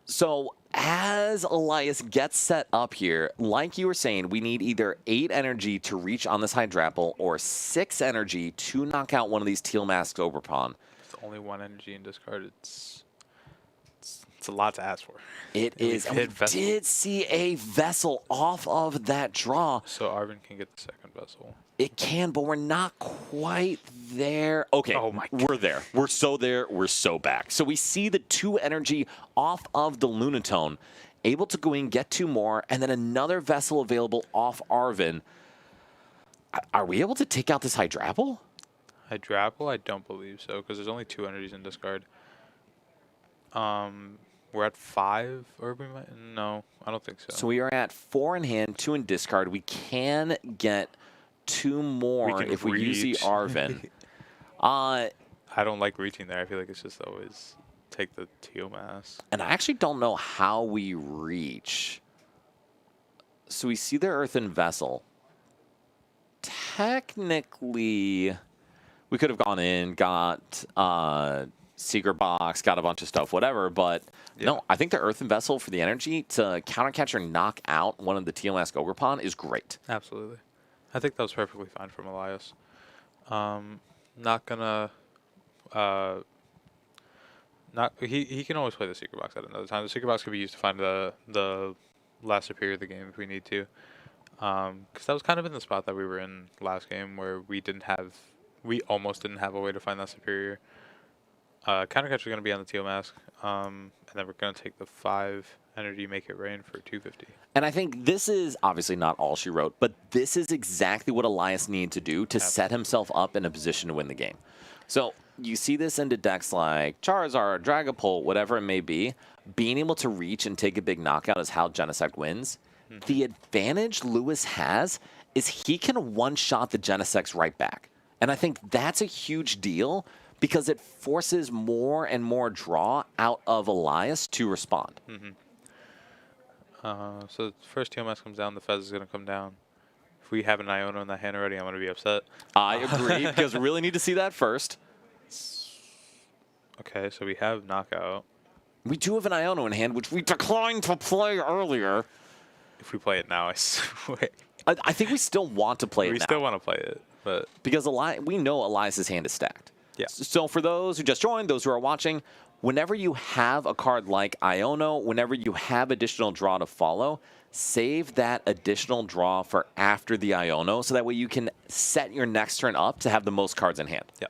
So as Elias gets set up here, like you were saying, we need either 8 energy to reach on this Hydrapple or 6 energy to knock out one of these Teal Masked Oberpon. With only 1 energy in discard, it's a lot to ask for. It is. And we did see a Vessel off of that draw. So Arven can get the second Vessel. It can, but we're not quite there. Okay, Oh my God. We're there. We're so there. We're so back. So we see the 2 energy off of the Lunatone, able to go in, get 2 more, and then another Vessel available off Arven. Are we able to take out this Hydrapple? Hydrapple, I don't believe so, because there's only 2 energies in discard. We're at 5, or we might. No, I don't think so. So we are at 4 in hand, 2 in discard. We can get 2 more if we use the reach. Arven. I don't like reaching there. I feel like it's just always take the Teal Mass. And I actually don't know how we reach. So we see the Earthen Vessel. Technically, we could have gone in, got Secret Box, got a bunch of stuff, whatever. But no, I think the Earthen Vessel for the energy to counter catch or knock out one of the Teal Mask Ogerpon is great. Absolutely. I think that was perfectly fine from Elias. Not gonna. He can always play the Secret Box at another time. The Secret Box could be used to find the last superior of the game if we need to. Because that was kind of in the spot that we were in last game where we almost didn't have a way to find that superior. Counter catch is going to be on the Teal Mask, and then we're going to take the 5 energy, make it rain for 250. And I think this is obviously not all she wrote, but this is exactly what Elias needed to do to set himself up in a position to win the game. So you see this into decks like Charizard, Dragapult, whatever it may be. Being able to reach and take a big knockout is how Genesect wins. The advantage Lewis has is he can one-shot the Genesects right back. And I think that's a huge deal because it forces more and more draw out of Elias to respond. So the first Teal Mask comes down, the Fez is going to come down. If we have an Iono in that hand already, I'm going to be upset. I agree, because we really need to see that first. Okay, so we have Knockout. We do have an Iono in hand, which we declined to play earlier. If we play it now, I swear. I think we still want to play it now. We still want to play it, but... Because we know Elias' hand is stacked. Yeah. So for those who just joined, those who are watching, whenever you have a card like Iono, whenever you have additional draw to follow, save that additional draw for after the Iono, so that way you can set your next turn up to have the most cards in hand. Yeah.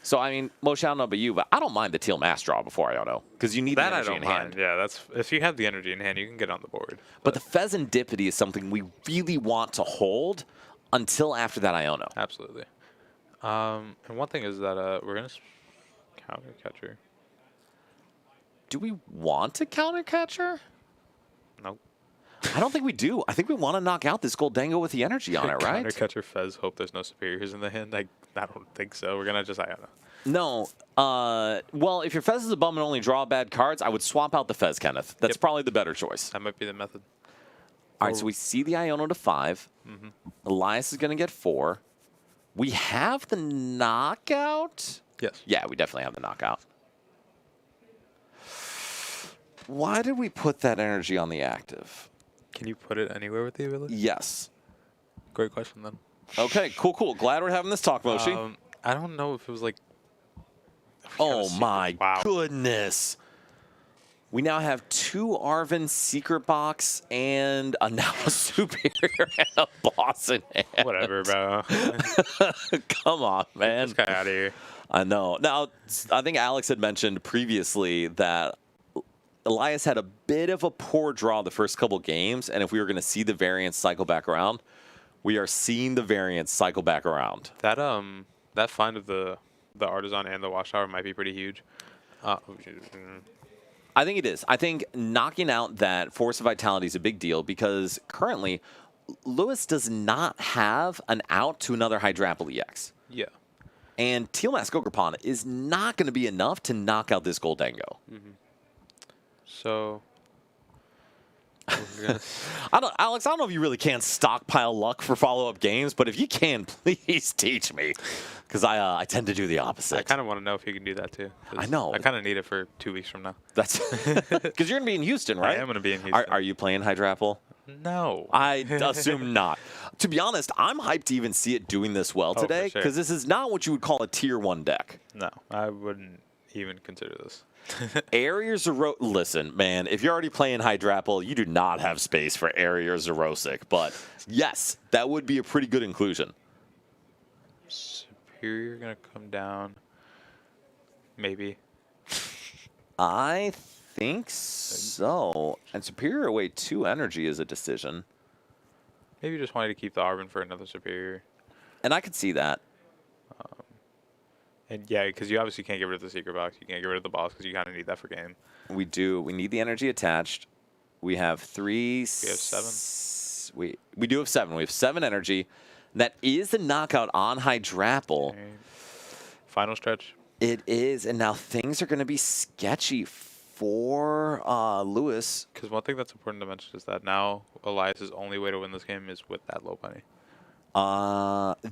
So, I mean, Moshe, I don't know about you, but I don't mind the Teal Mask draw before Iono, because you need That the I energy don't in mind. hand. Yeah, that's if you have the energy in hand, you can get on the board. But the Pheasantipity is something we really want to hold until after that Iono. Absolutely. And one thing is that we're going to counter catcher. Do we want to counter catcher? I don't think we do. I think we want to knock out this Goldango with the energy on it, right? Counter catcher Fez. Hope there's no superiors in the hand. I don't think so. We're gonna just. I don't know. No. Well, if your Fez is a bum and only draw bad cards, I would swap out the Fez, Kenneth. That's probably the better choice. That might be the method. All right, so we see the Iono to 5. Elias is going to get 4. We have the knockout. Yes. Yeah, we definitely have the knockout. Why did we put that energy on the active? Can you put it anywhere with the ability? Yes. Great question then. Okay, cool. Glad we're having this talk, Moshi. I don't know if it was like. Oh my Wow. goodness. We now have 2 Arven Secret Box and now a Superior and a Boss in hand. Whatever, bro. Come on, man. This guy out of here. I know. Now, I think Alex had mentioned previously that Elias had a bit of a poor draw the first couple games, and if we were going to see the variance cycle back around, we are seeing the variance cycle back around. That find of the Artisan and the Watchtower might be pretty huge. I think it is. I think knocking out that Force of Vitality is a big deal because currently Lewis does not have an out to another Hydrapple EX. Yeah. And Teal Mask Ogrepon is not going to be enough to knock out this Goldango. So. Alex, I don't know if you really can stockpile luck for follow-up games, but if you can, please teach me, because I tend to do the opposite. I kind of want to know if you can do that too. I know. I kind of need it for 2 weeks from now. That's because you're going to be in Houston, right? I am going to be in Houston. Are you playing Hydrapple? No. I assume not. To be honest, I'm hyped to even see it doing this well today, sure. because this is not what you would call a tier 1 deck. No, I wouldn't even consider this. Area Zero. Listen, man, if you're already playing Hydrapple, you do not have space for Area Zerosic. But yes, that would be a pretty good inclusion. Superior going to come down. Maybe. I think so. And Superior away 2 energy is a decision. Maybe just wanted to keep the Arven for another Superior. And I could see that. And yeah, because you obviously can't get rid of the Secret Box. You can't get rid of the Boss because you kind of need that for game. We do. We need the energy attached. We have 3. We have 7. We do have 7. We have 7 energy. That is the knockout on Hydrapple. Okay. Final stretch. It is. And now things are going to be sketchy for Lewis. Because one thing that's important to mention is that now Elias's only way to win this game is with that low bunny.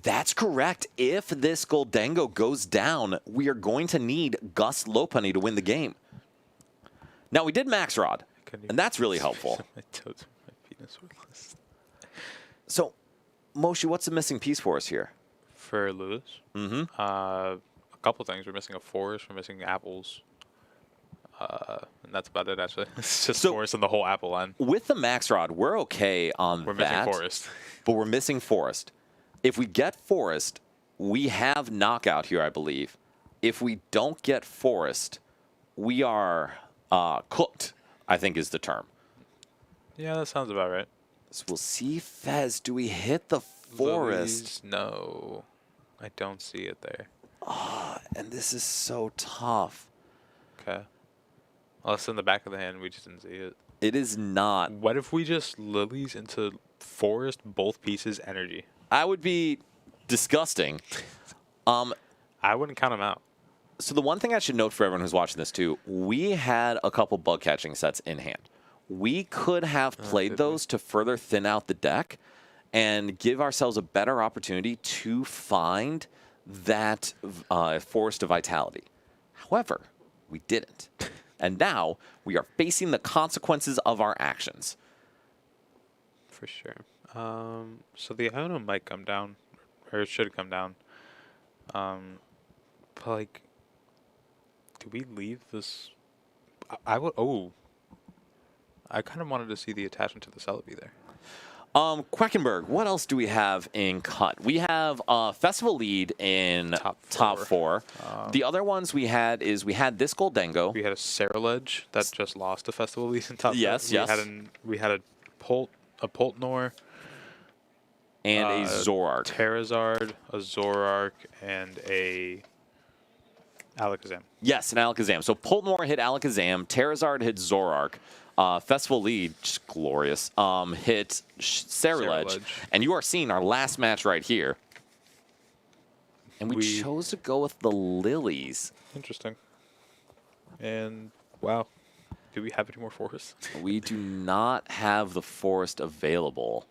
That's correct. If this Goldango goes down, we are going to need Gus Lopunny to win the game. Now, we did Max Rod, and that's really helpful. My toes, my penis were lost. So, Moshi, what's the missing piece for us here? For Lewis? A couple things. We're missing a forest. We're missing apples. And that's about it, actually. It's just forest and the whole apple line. With the Max Rod, we're okay on We're that. missing forest. But we're missing forest. If we get forest, we have knockout here, I believe. If we don't get forest, we are cooked, I think is the term. Yeah, that sounds about right. So we'll see Fez. Do we hit the forest? Lilies, no. I don't see it there. And this is so tough. Okay. Unless in the back of the hand, we just didn't see it. It is not. What if we just lilies into forest, both pieces, energy? I would be disgusting. I wouldn't count them out. So the one thing I should note for everyone who's watching this too, we had a couple bug catching sets in hand. We could have played those to further thin out the deck and give ourselves a better opportunity to find that Forest of Vitality. However, we didn't. And now we are facing the consequences of our actions. For sure. So the Iono might come down, or it should come down. But like, do we leave this? I would. Oh, I kind of wanted to see the attachment to the Celebi there. Queckenberg, what else do we have in cut? We have Festival Lead in top four. The other ones we had this Goldango. We had a Saraledge that just lost a Festival Lead in top. Yes, four. yes. We had a Poltnor. And a Zoroark. Terrazard, a Zoroark, and a Alakazam. Yes, an Alakazam. So Poltnor hit Alakazam, Terrazard hit Zoroark. Festival Lead, just glorious, hit Ceruledge. And you are seeing our last match right here. And we chose to go with the Lilies. Interesting. And, wow. Do we have any more forests? We do not have the forest available.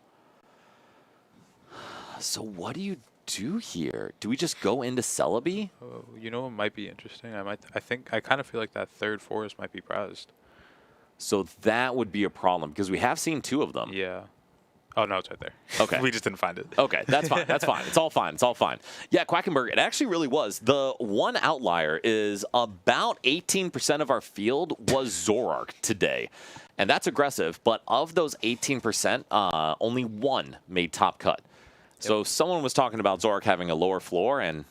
So what do you do here? Do we just go into Celebi? Oh, you know what might be interesting? I kind of feel like that third forest might be prized. So that would be a problem because we have seen 2 of them. Yeah. Oh, no, it's right there. Okay. We just didn't find it. Okay, that's fine. That's fine. It's all fine. It's all fine. Yeah, Quackenberg, it actually really was. The one outlier is about 18% of our field was Zoroark today. And that's aggressive. But of those 18%, only 1 made top cut. So someone was talking about Zoroark having a lower floor, and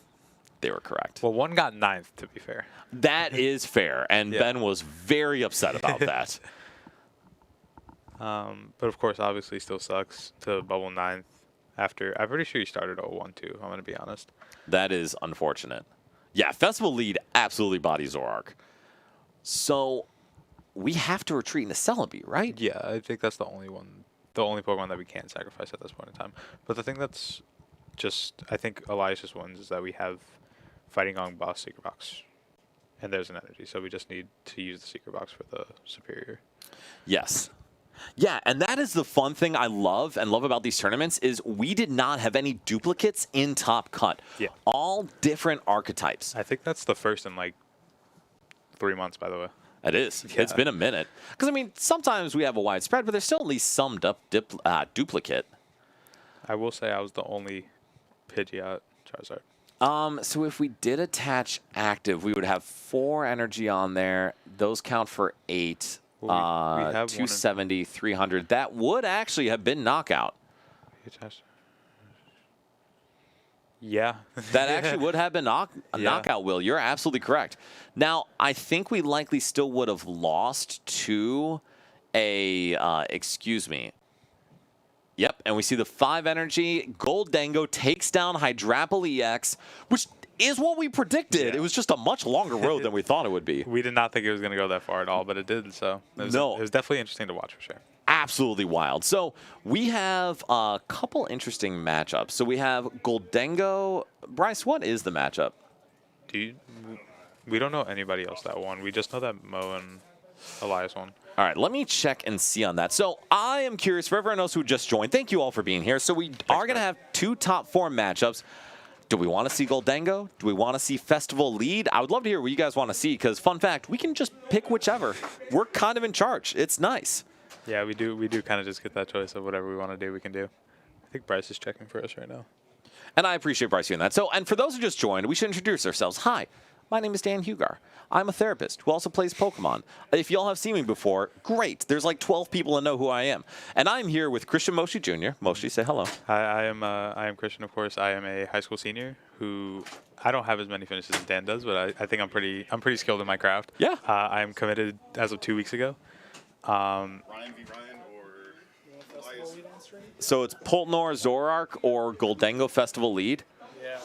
they were correct. Well, 1 got 9th, to be fair. That is fair. And Ben was very upset about that. But of course, obviously, still sucks to bubble 9th after. I'm pretty sure you started 0-1 too. I'm gonna be honest. That is unfortunate. Yeah, Festival Lead absolutely bodies Zoroark. So we have to retreat into Celebi, right? Yeah, I think that's the only Pokemon that we can't sacrifice at this point in time. But the thing that's just, I think Elias's wins is that we have Fighting Gong, Boss, Secret Box, and there's an energy. So we just need to use the Secret Box for the Superior. Yes. Yeah, and that is the fun thing I love about these tournaments is we did not have any duplicates in Top Cut. Yeah. All different archetypes. I think that's the first in like 3 months, by the way. It is. Yeah. It's been a minute. Because, I mean, sometimes we have a wide spread, but there's still at least some duplicate. I will say I was the only Pidgeot Charizard. So if we did attach active, we would have 4 energy on there. Those count for 8. Well, we have 270, 300. That would actually have been knockout. Yeah. That actually would have been a knockout, Will. You're absolutely correct. Now, I think we likely still would have lost to a, excuse me. Yep, and we see the 5 energy. Goldango takes down Hydrapple EX, which is what we predicted. Yeah. It was just a much longer road than we thought it would be. We did not think it was going to go that far at all, but it did. So it was definitely interesting to watch for sure. Absolutely wild. So we have a couple interesting matchups. So we have Goldango. Bryce, what is the matchup? We don't know anybody else that won. We just know that Mo and Elias won. All right, let me check and see on that. So I am curious, for everyone else who just joined, thank you all for being here. So we are going to have 2 top 4 matchups. Do we want to see Goldango? Do we want to see Festival Lead? I would love to hear what you guys want to see because, fun fact, we can just pick whichever. We're kind of in charge. It's nice. Yeah, we do kind of just get that choice of whatever we want to do, we can do. I think Bryce is checking for us right now. And I appreciate Bryce doing that. So, and for those who just joined, we should introduce ourselves. Hi, my name is Dan Hugar. I'm a therapist who also plays Pokemon. If y'all have seen me before, great. There's like 12 people that know who I am. And I'm here with Christian Moshi Jr. Moshi, say hello. Hi, I am Christian, of course. I am a high school senior who I don't have as many finishes as Dan does, but I think I'm pretty skilled in my craft. Yeah. I'm committed as of 2 weeks ago. Ryan v. Ryan or Elias? So it's Poltnor, Zoroark, or Goldango Festival Lead? Yeah.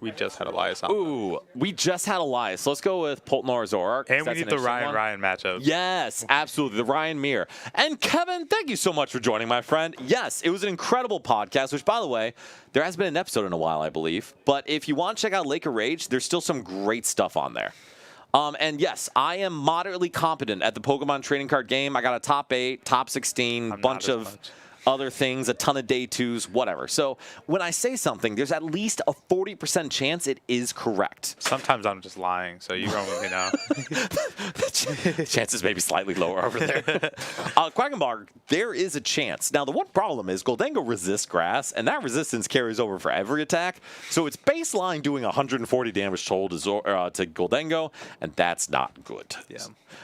We just had Elias on. Ooh, we just had Elias. Let's go with Poltnor, Zoroark. And we need the Ryan matchup. Yes, absolutely. The Ryan Mir. And Kevin, thank you so much for joining, my friend. Yes, it was an incredible podcast, which, by the way, there hasn't been an episode in a while, I believe. But if you want to check out Lake of Rage, there's still some great stuff on there. And yes, I am moderately competent at the Pokemon trading card game. I got a top 8, top 16, bunch of other things, a ton of day 2s, whatever. So when I say something, there's at least a 40% chance it is correct. Sometimes I'm just lying, so you probably know. Chances may be slightly lower over there. Quackenberg, there is a chance. Now, the one problem is Goldango resists grass, and that resistance carries over for every attack. So it's baseline doing 140 damage total to Goldango, and that's not good. Yeah.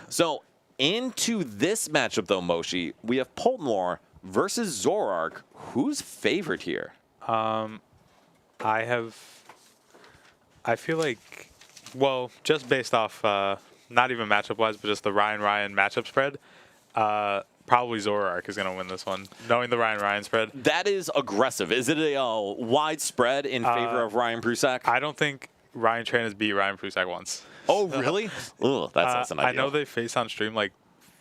So into this matchup, though, Moshi, we have Poltmore versus Zoroark. Who's favored here? I feel like, well, just based off, not even matchup-wise, but just the Ryan matchup spread, probably Zoroark is going to win this one, knowing the Ryan spread. That is aggressive. Is it a wide spread in favor of Ryan Prusak? I don't think Ryan Tran has beat Ryan Prusak once. Oh, really? Ugh, that's an idea. I know they faced on stream like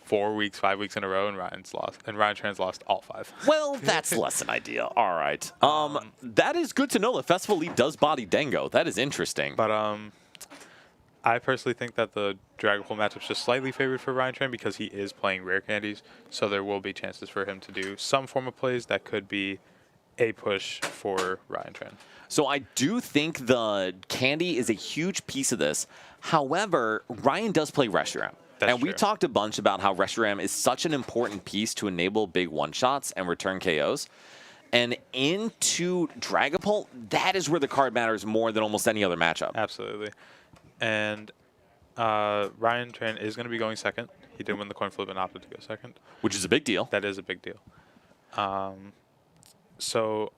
4 weeks, 5 weeks in a row, and Ryan's lost, and Ryan Tran's lost all 5. Well, that's less than ideal. All right. That is good to know that Festival League does body Dango. That is interesting. But I personally think that the Dragapult matchup's just slightly favored for Ryan Tran because he is playing rare candies, so there will be chances for him to do some form of plays that could be a push for Ryan Tran. So I do think the candy is a huge piece of this. However, Ryan does play Reshiram. And we true. talked a bunch about how Reshiram is such an important piece to enable big one-shots and return KOs. And into Dragapult, that is where the card matters more than almost any other matchup. Absolutely. And Ryan Tran is going to be going second. He did win the coin flip and opted to go second. Which is a big deal. That is a big deal. So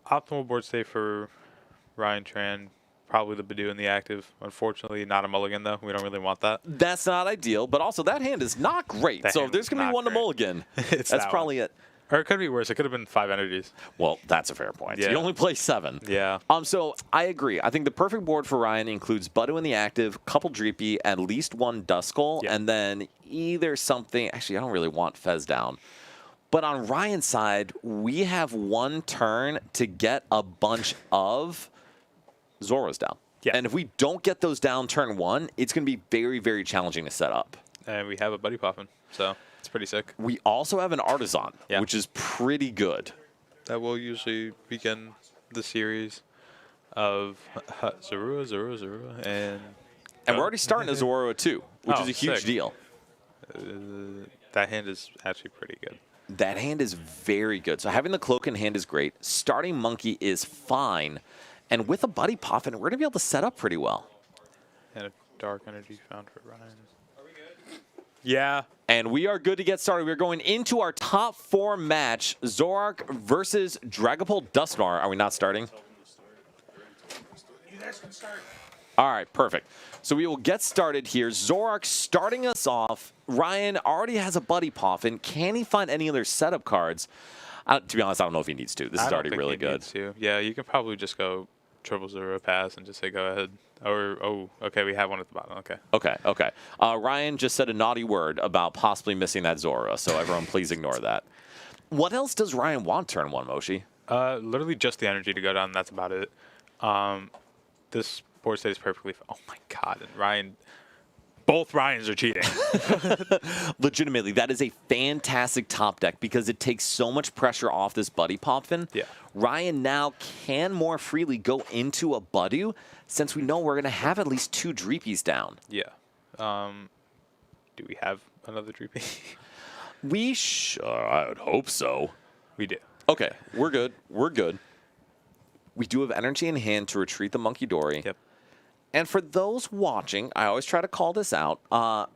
optimal board state for Ryan Tran, probably the Badoo and the active. Unfortunately, not a mulligan, though. We don't really want that. That's not ideal, but also that hand is not great. That So if hand there's is going to be not one to great. mulligan, It's that's that probably it. Or it could be worse. It could have been 5 energies. Well, that's a fair point. Yeah. You only play 7. Yeah. So I agree. I think the perfect board for Ryan includes Budu in the active, couple Dreepy, at least one Duskull, Yeah. and then either something. Actually, I don't really want Fez down. But on Ryan's side, we have one turn to get a bunch of Zoros down. Yeah. And if we don't get those down turn 1, it's going to be very, very challenging to set up. And we have a Buddy Poffin, so it's pretty sick. We also have an Artisan, Yeah. which is pretty good. That will usually begin the series of Zorua, and And we're already starting a Zoroark too, which Oh, is a huge sick. deal. that hand is actually pretty good. That hand is very good. So having the cloak in hand is great. Starting Monkey is fine. And with a Buddy Poffin, we're going to be able to set up pretty well. And a Dark Energy found for Ryan. Are we good? Yeah. And we are good to get started. We're going into our top 4 match, Zoroark versus Dragapult Dusknoir. Are we not starting? You guys can start. All right, perfect. So we will get started here. Zoroark starting us off. Ryan already has a Buddy Poffin. Can he find any other setup cards? To be honest, I don't know if he needs to. This is already really good. Yeah, you can probably just go triple zero pass and just say go ahead. Or, oh, okay, we have one at the bottom. Okay. Okay. Ryan just said a naughty word about possibly missing that Zora, so everyone please ignore that. What else does Ryan want turn 1, Moshi? Literally just the energy to go down. That's about it. This board state is perfectly. Oh my god! And Ryan, both Ryans are cheating. Legitimately, that is a fantastic top deck because it takes so much pressure off this Buddy Poffin. Yeah. Ryan now can more freely go into a Budu since we know we're going to have at least 2 Dreepies down. Yeah. Do we have another Dreepy? I would hope so. We do. Okay, we're good. We do have energy in hand to retreat the Monkey Dory. Yep. And for those watching, I always try to call this out.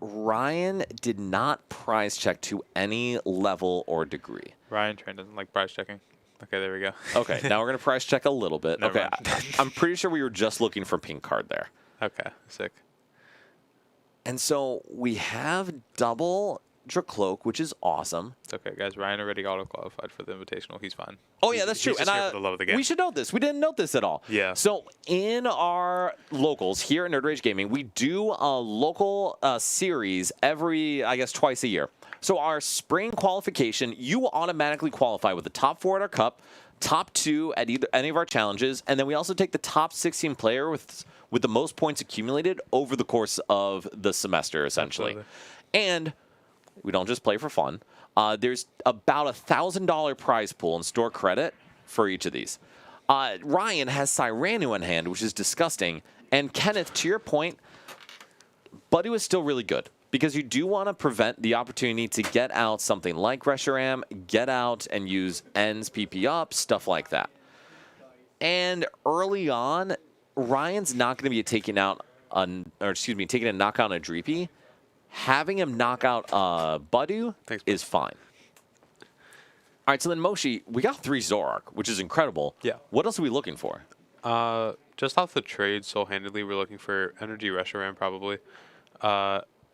Ryan did not prize check to any level or degree. Ryan Tran doesn't like prize checking. Okay, there we go. Okay, now we're going to prize check a little bit. Never Okay, mind. I'm pretty sure we were just looking for pink card there. Okay, sick. And so we have double Dracloak, which is awesome. It's okay, guys. Ryan already auto-qualified for the Invitational. He's fine. Oh, yeah, that's true. He's just here for the love of the game. We should note this. We didn't note this at all. Yeah. So in our locals here at Nerd Rage Gaming, we do a local series every, I guess, twice a year. So our spring qualification, you will automatically qualify with the top 4 at our cup, top 2 at any of our challenges, and then we also take the top 16 player with the most points accumulated over the course of the semester, essentially. Absolutely. And we don't just play for fun. There's about $1,000 prize pool and store credit for each of these. Ryan has Cyranu in hand, which is disgusting. And Kenneth, to your point, Budu is still really good because you do want to prevent the opportunity to get out something like Reshiram, get out and use ends, PP up, stuff like that. And early on, Ryan's not going to be taking a knockout on a Dreepy. Having him knock out Budu is fine. All right, so then Moshi, we got 3 Zoroark, which is incredible. Yeah. What else are we looking for? Just off the trade, sole-handedly, we're looking for Energy Reshiram, probably.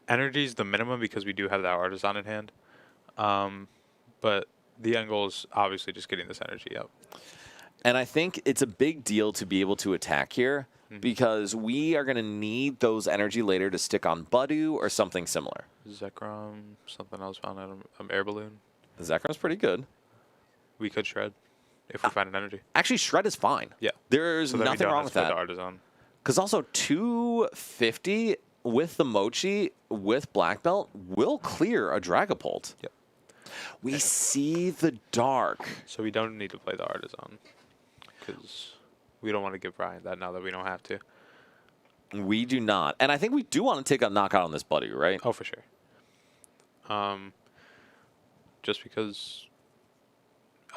Energy's the minimum because we do have that Artisan in hand. But the end goal is obviously just getting this energy up. And I think it's a big deal to be able to attack here because we are going to need those energy later to stick on Budu or something similar. Zekrom, something else found out. Air balloon. Zekrom's pretty good. We could shred if we find an energy. Actually, shred is fine. Yeah. There's So then we nothing don't wrong have with to put that. the artisan. Because also 250 with the Mochi with Black Belt will clear a Dragapult. Yep. We see the dark. So we don't need to play the artisan because we don't want to give Ryan that now that we don't have to. We do not. And I think we do want to take a knockout on this buddy, right? Oh, for sure. Just because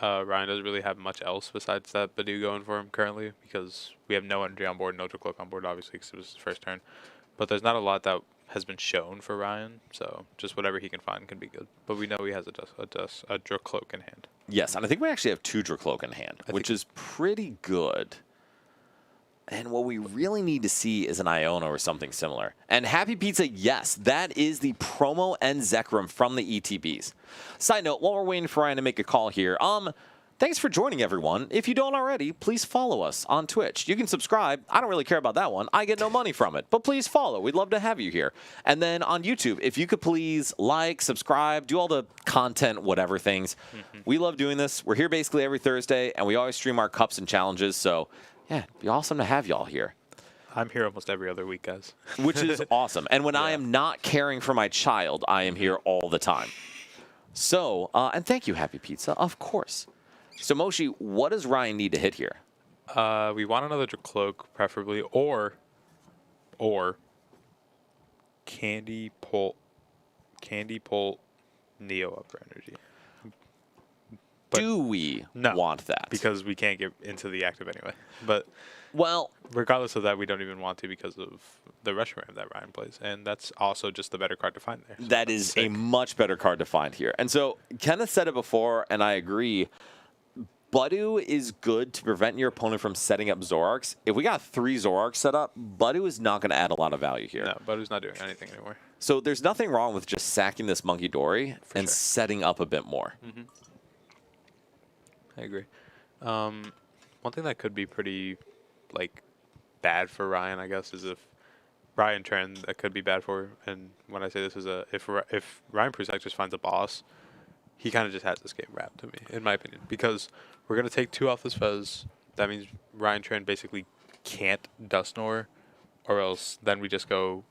Ryan doesn't really have much else besides that Badu going for him currently, because we have no energy on board, no Cloak on board, obviously, because it was his first turn. But there's not a lot that has been shown for Ryan, so just whatever he can find can be good. But we know he has a Cloak in hand. Yes, and I think we actually have 2 Dracloak in hand, which is pretty good. And what we really need to see is an Iona or something similar. And Happy Pizza, yes, that is the promo and Zekrom from the ETBs. Side note, while we're waiting for Ryan to make a call here, thanks for joining, everyone. If you don't already, please follow us on Twitch. You can subscribe. I don't really care about that one. I get no money from it. But please follow. We'd love to have you here. And then on YouTube, if you could please like, subscribe, do all the content, whatever things. We love doing this. We're here basically every Thursday, and we always stream our cups and challenges. So, yeah, it'd be awesome to have y'all here. I'm here almost every other week, guys. Which is awesome. And when I am not caring for my child, I am here all the time. So, and thank you, Happy Pizza, of course. So, Moshi, what does Ryan need to hit here? We want another Cloak, preferably, or Candy Pult Neo up for energy. But do we no, want that? Because we can't get into the active anyway. But well, regardless of that, we don't even want to because of the Reshiram that Ryan plays, and that's also just the better card to find there. So that is a much better card to find here. And so Kenneth said it before, and I agree. Budu is good to prevent your opponent from setting up Zoroarks. If we got 3 Zoroarks set up, Budu is not going to add a lot of value here. No, Budu's not doing anything anymore. So there's nothing wrong with just sacking this Monkey Dory and setting up a bit more. I agree. One thing that could be pretty, bad for Ryan, I guess, is if Ryan Trend, that could be bad for, and when I say this is if Ryan Prusek just finds a boss, he kind of just has this game wrapped to me, in my opinion, because we're going to take 2 off this Fez. That means Ryan Trend basically can't Dusknoir, or else then we just go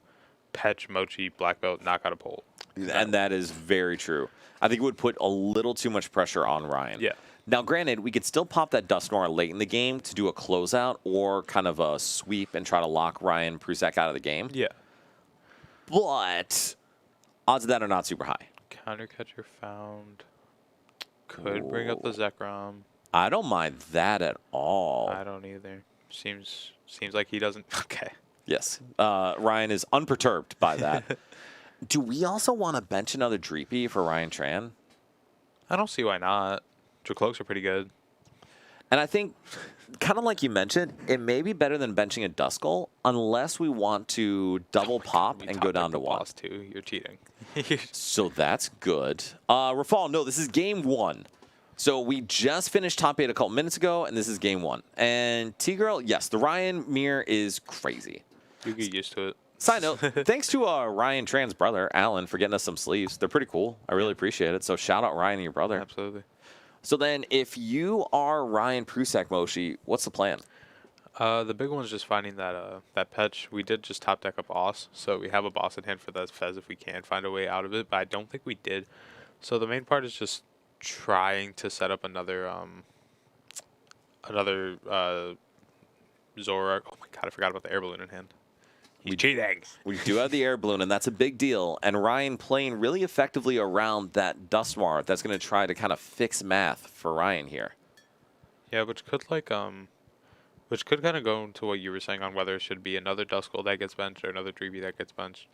Petch, Mochi, Black Belt, knock out a Pult. And that is very true. I think it would put a little too much pressure on Ryan. Yeah. Now, granted, we could still pop that Dusknoir late in the game to do a closeout or kind of a sweep and try to lock Ryan Prusek out of the game. Yeah. But odds of that are not super high. Counter Catcher found. Could bring up the Zekrom. I don't mind that at all. I don't either. Seems like he doesn't. Okay. Yes. Ryan is unperturbed by that. Do we also want to bench another Dreepy for Ryan Tran? I don't see why not. Cloaks are pretty good. And I think, kind of like you mentioned, it may be better than benching a Duskull unless we want to double pop and go down to 1. Too. You're cheating. So that's good. Rafal, no, this is game 1. So we just finished top 8 a couple minutes ago, and this is game 1. And T-Girl, yes, the Ryan mirror is crazy. You get used to it. Side note, thanks to Ryan Tran's brother, Alan, for getting us some sleeves. They're pretty cool. I really appreciate it. So shout out Ryan and your brother. Absolutely. So then, if you are Ryan Prusek, Moshi, what's the plan? The big one's just finding that Petch. We did just top deck up Boss, so we have a Boss in hand for that Fez if we can find a way out of it, but I don't think we did. So the main part is just trying to set up another Zoroark. Oh my god, I forgot about the air balloon in hand. He's cheating. We do have the air balloon, and that's a big deal. And Ryan playing really effectively around that Dusknoir. That's going to try to kind of fix math for Ryan here. Yeah, which could kind of go into what you were saying on whether it should be another Duskull that gets benched or another Dreepy that gets benched.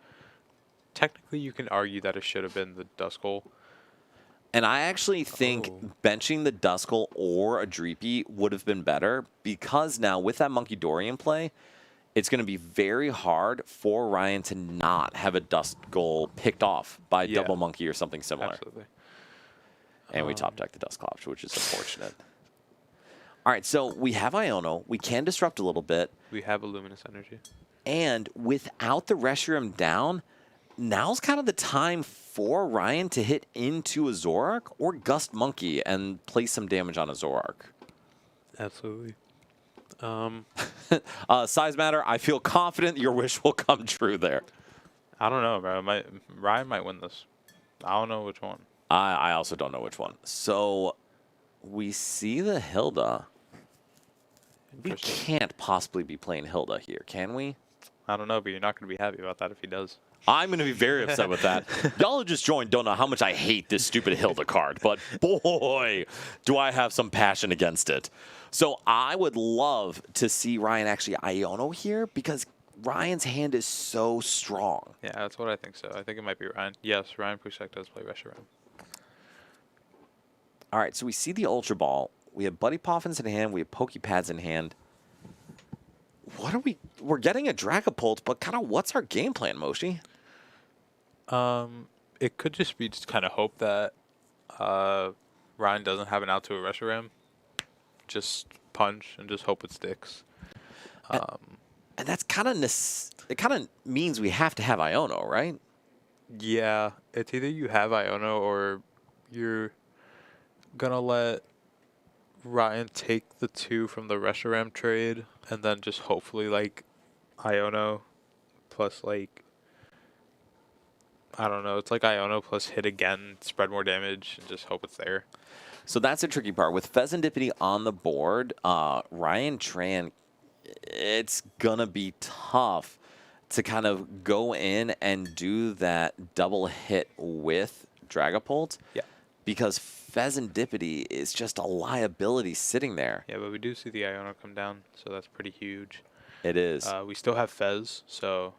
Technically, you can argue that it should have been the Duskull. And I actually think benching the Duskull or a Dreepy would have been better, because now with that Monkey Dory in play, it's going to be very hard for Ryan to not have a Duskull picked off by Double Monkey or something similar. Absolutely. And we top deck the Dusclops, which is unfortunate. All right, so we have Iono. We can disrupt a little bit. We have a Luminous Energy. And without the Reshiram down, now's kind of the time for Ryan to hit into a Zoroark or Gust Monkey and place some damage on a Zoroark. Absolutely. Size matter, I feel confident your wish will come true there. I don't know, bro. Ryan might win this. I don't know which one. I also don't know which one. So we see the Hilda. We can't possibly be playing Hilda here, can we? I don't know, but you're not going to be happy about that if he does. I'm going to be very upset with that. Y'all who just joined don't know how much I hate this stupid Hilda card, but boy, do I have some passion against it. So I would love to see Ryan actually Iono here because Ryan's hand is so strong. Yeah, that's what I think so. I think it might be Ryan. Yes, Ryan Prusek does play Reshiram. All right, so we see the Ultra Ball. We have Buddy Poffins in hand. We have Pokepads in hand. What are we? We're getting a Dragapult, but kind of what's our game plan, Moshi? It could just be kind of hope that Ryan doesn't have an out to a Reshiram. Just punch and just hope it sticks. And that's kind of it kind of means we have to have Iono, right? Yeah, it's either you have Iono or you're gonna let Ryan take the 2 from the Reshiram trade and then just hopefully like Iono plus like I don't know, it's like Iono plus hit again, spread more damage, and just hope it's there. So that's the tricky part. With Pheasantipity on the board, Ryan Tran, it's going to be tough to kind of go in and do that double hit with Dragapult. Yeah. Because Pheasantipity is just a liability sitting there. Yeah, but we do see the Iono come down, so that's pretty huge. It is. We still have Fez, so...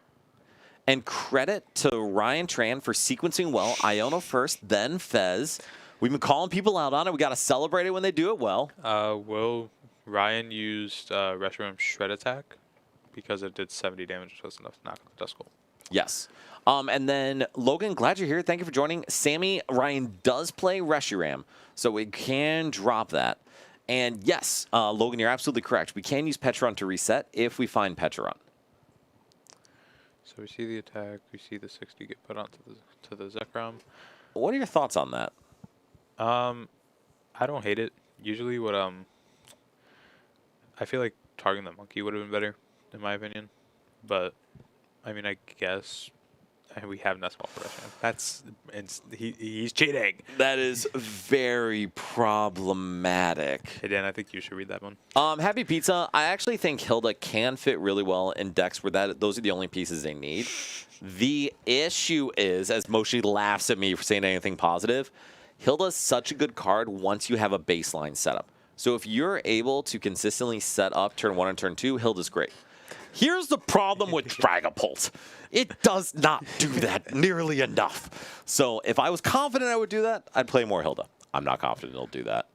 And credit to Ryan Tran for sequencing well. Iono first, then Fez. We've been calling people out on it. We got to celebrate it when they do it well. Ryan used Reshiram Shred Attack because it did 70 damage, which was enough to knock out the Duskull. Yes. And then, Logan, glad you're here. Thank you for joining. Sammy, Ryan does play Reshiram, so we can drop that. And yes, Logan, you're absolutely correct. We can use Petron to reset if we find Petron. So we see the attack. We see the 60 get put onto the Zekrom. What are your thoughts on that? I don't hate it. Usually what I feel like targeting the monkey would have been better, in my opinion. But, I mean, I guess we have Nestball for Reshiram. He's cheating. That is very problematic. Hey, Dan, I think you should read that one. Happy Pizza. I actually think Hilda can fit really well in decks where those are the only pieces they need. The issue is, as Moshi laughs at me for saying anything positive, Hilda's such a good card once you have a baseline setup. So if you're able to consistently set up turn 1 and turn 2, Hilda's great. Here's the problem with Dragapult. It does not do that nearly enough. So if I was confident I would do that, I'd play more Hilda. I'm not confident it'll do that.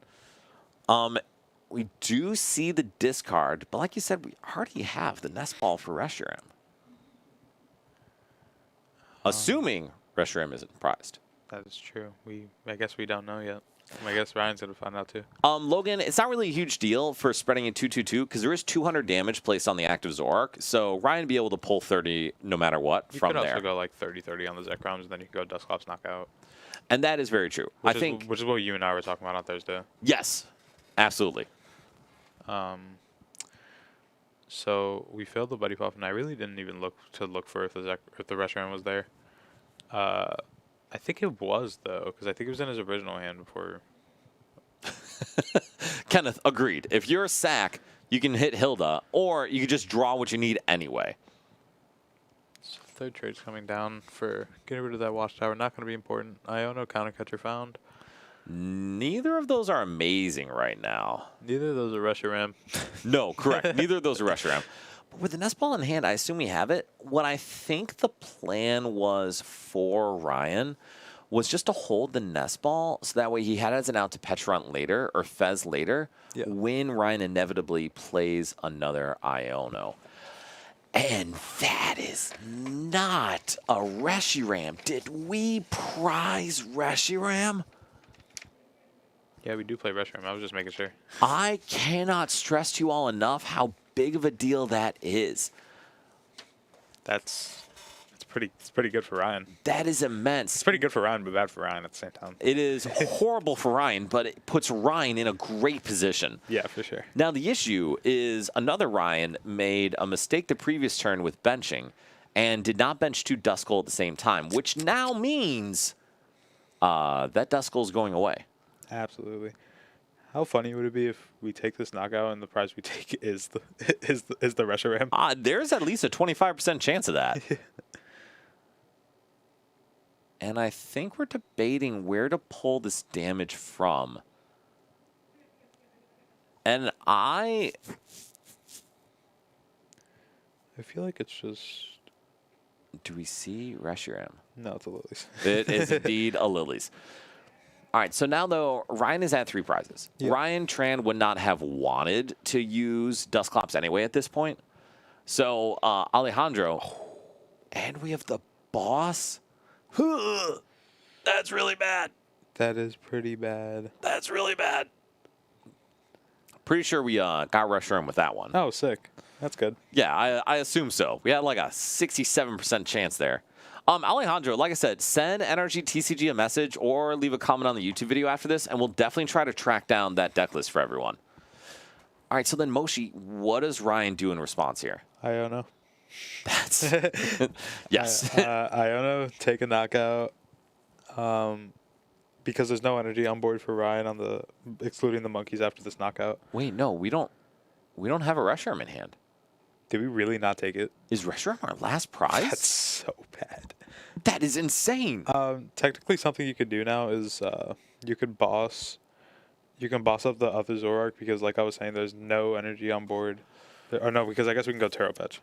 We do see the discard, but like you said, we already have the Nest Ball for Reshiram. Assuming Reshiram isn't prized. That is true. I guess we don't know yet. I guess Ryan's going to find out too. Logan, it's not really a huge deal for spreading in 2/2/2 because there is 200 damage placed on the active Zoroark. So Ryan would be able to pull 30 no matter what from there. You could also go like 30-30 on the Zekroms, and then you can go Dusclops knockout. And that is very true. Which is what you and I were talking about on Thursday. Yes, absolutely. So we failed the Buddy Puff, and I really didn't even look for if the Reshiram was there. I think it was, though, because I think it was in his original hand before. Kenneth, agreed. If you're a sack, you can hit Hilda, or you can just draw what you need anyway. So third trade's coming down for getting rid of that Watchtower. Not going to be important. Iono, Countercatcher found. Neither of those are amazing right now. Neither of those are Reshiram. No, correct. Neither of those are Reshiram. With the Nest Ball in hand, I assume we have it. What I think the plan was for Ryan was just to hold the Nest Ball so that way he had it as an out to Petron later or Fez later when Ryan inevitably plays another Iono. And that is not a Reshiram. Did we prize Reshiram? Yeah, we do play Restroom. I was just making sure. I cannot stress to you all enough how big of a deal that is. It's pretty good for Ryan. That is immense. It's pretty good for Ryan, but bad for Ryan at the same time. It is horrible for Ryan, but it puts Ryan in a great position. Yeah, for sure. Now, the issue is another Ryan made a mistake the previous turn with benching and did not bench 2 Duskull at the same time, which now means that Duskull is going away. Absolutely. How funny would it be if we take this knockout and the prize we take is the Reshiram? There's at least a 25% chance of that. And I think we're debating where to pull this damage from. And I feel like it's just... Do we see Reshiram? No, it's a Lilies. It is indeed a Lilies. All right, so now, though, Ryan is at 3 prizes. Yep. Ryan Tran would not have wanted to use Dusclops anyway at this point. So, Alejandro. And we have the boss. That's really bad. That is pretty bad. That's really bad. Pretty sure we got Reshiram with that one. Oh, sick. That's good. Yeah, I assume so. We had like a 67% chance there. Alejandro, like I said, send NRG TCG a message or leave a comment on the YouTube video after this, and we'll definitely try to track down that deck list for everyone. All right, so then Moshi, what does Ryan do in response here? Iono. That's yes. Iono, take a knockout. Because there's no energy on board for Ryan on the excluding the monkeys after this knockout. Wait, no, we don't have a Reshiram in hand. Did we really not take it? Is Reshiram our last prize? That's so bad. That is insane. Technically, something you could do now is you can boss up the other Zoroark because, like I was saying, there's no energy on board. Or no, because I guess we can go Taro Fetch.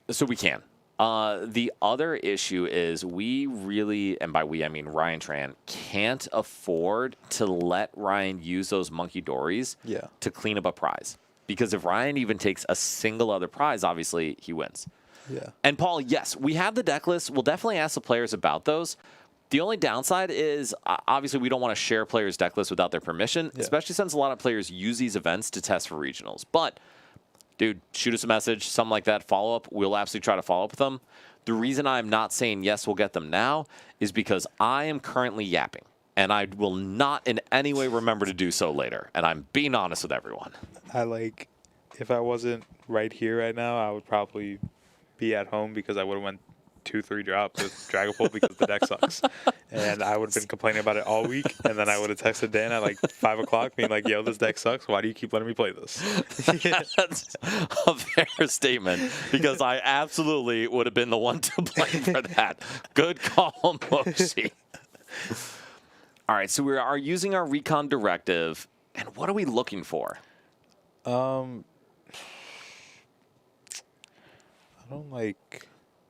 So we can. The other issue is we really, and by we I mean Ryan Tran, can't afford to let Ryan use those Monkey Dories to clean up a prize. Because if Ryan even takes a single other prize, obviously he wins. Yeah. And Paul, yes, we have the deck list. We'll definitely ask the players about those. The only downside is obviously we don't want to share players' deck lists without their permission, especially since a lot of players use these events to test for regionals. But, dude, shoot us a message, something like that, follow up. We'll absolutely try to follow up with them. The reason I'm not saying yes, we'll get them now is because I am currently yapping. And I will not in any way remember to do so later. And I'm being honest with everyone. If I wasn't right here right now, I would probably be at home because I would have went 2-3 drops with Dragapult because the deck sucks. And I would have been complaining about it all week. And then I would have texted Dan at like 5 o'clock being like, yo, this deck sucks. Why do you keep letting me play this? That's a fair statement because I absolutely would have been the one to blame for that. Good call, Moshi. All right, so we are using our recon directive, and what are we looking for? I don't like.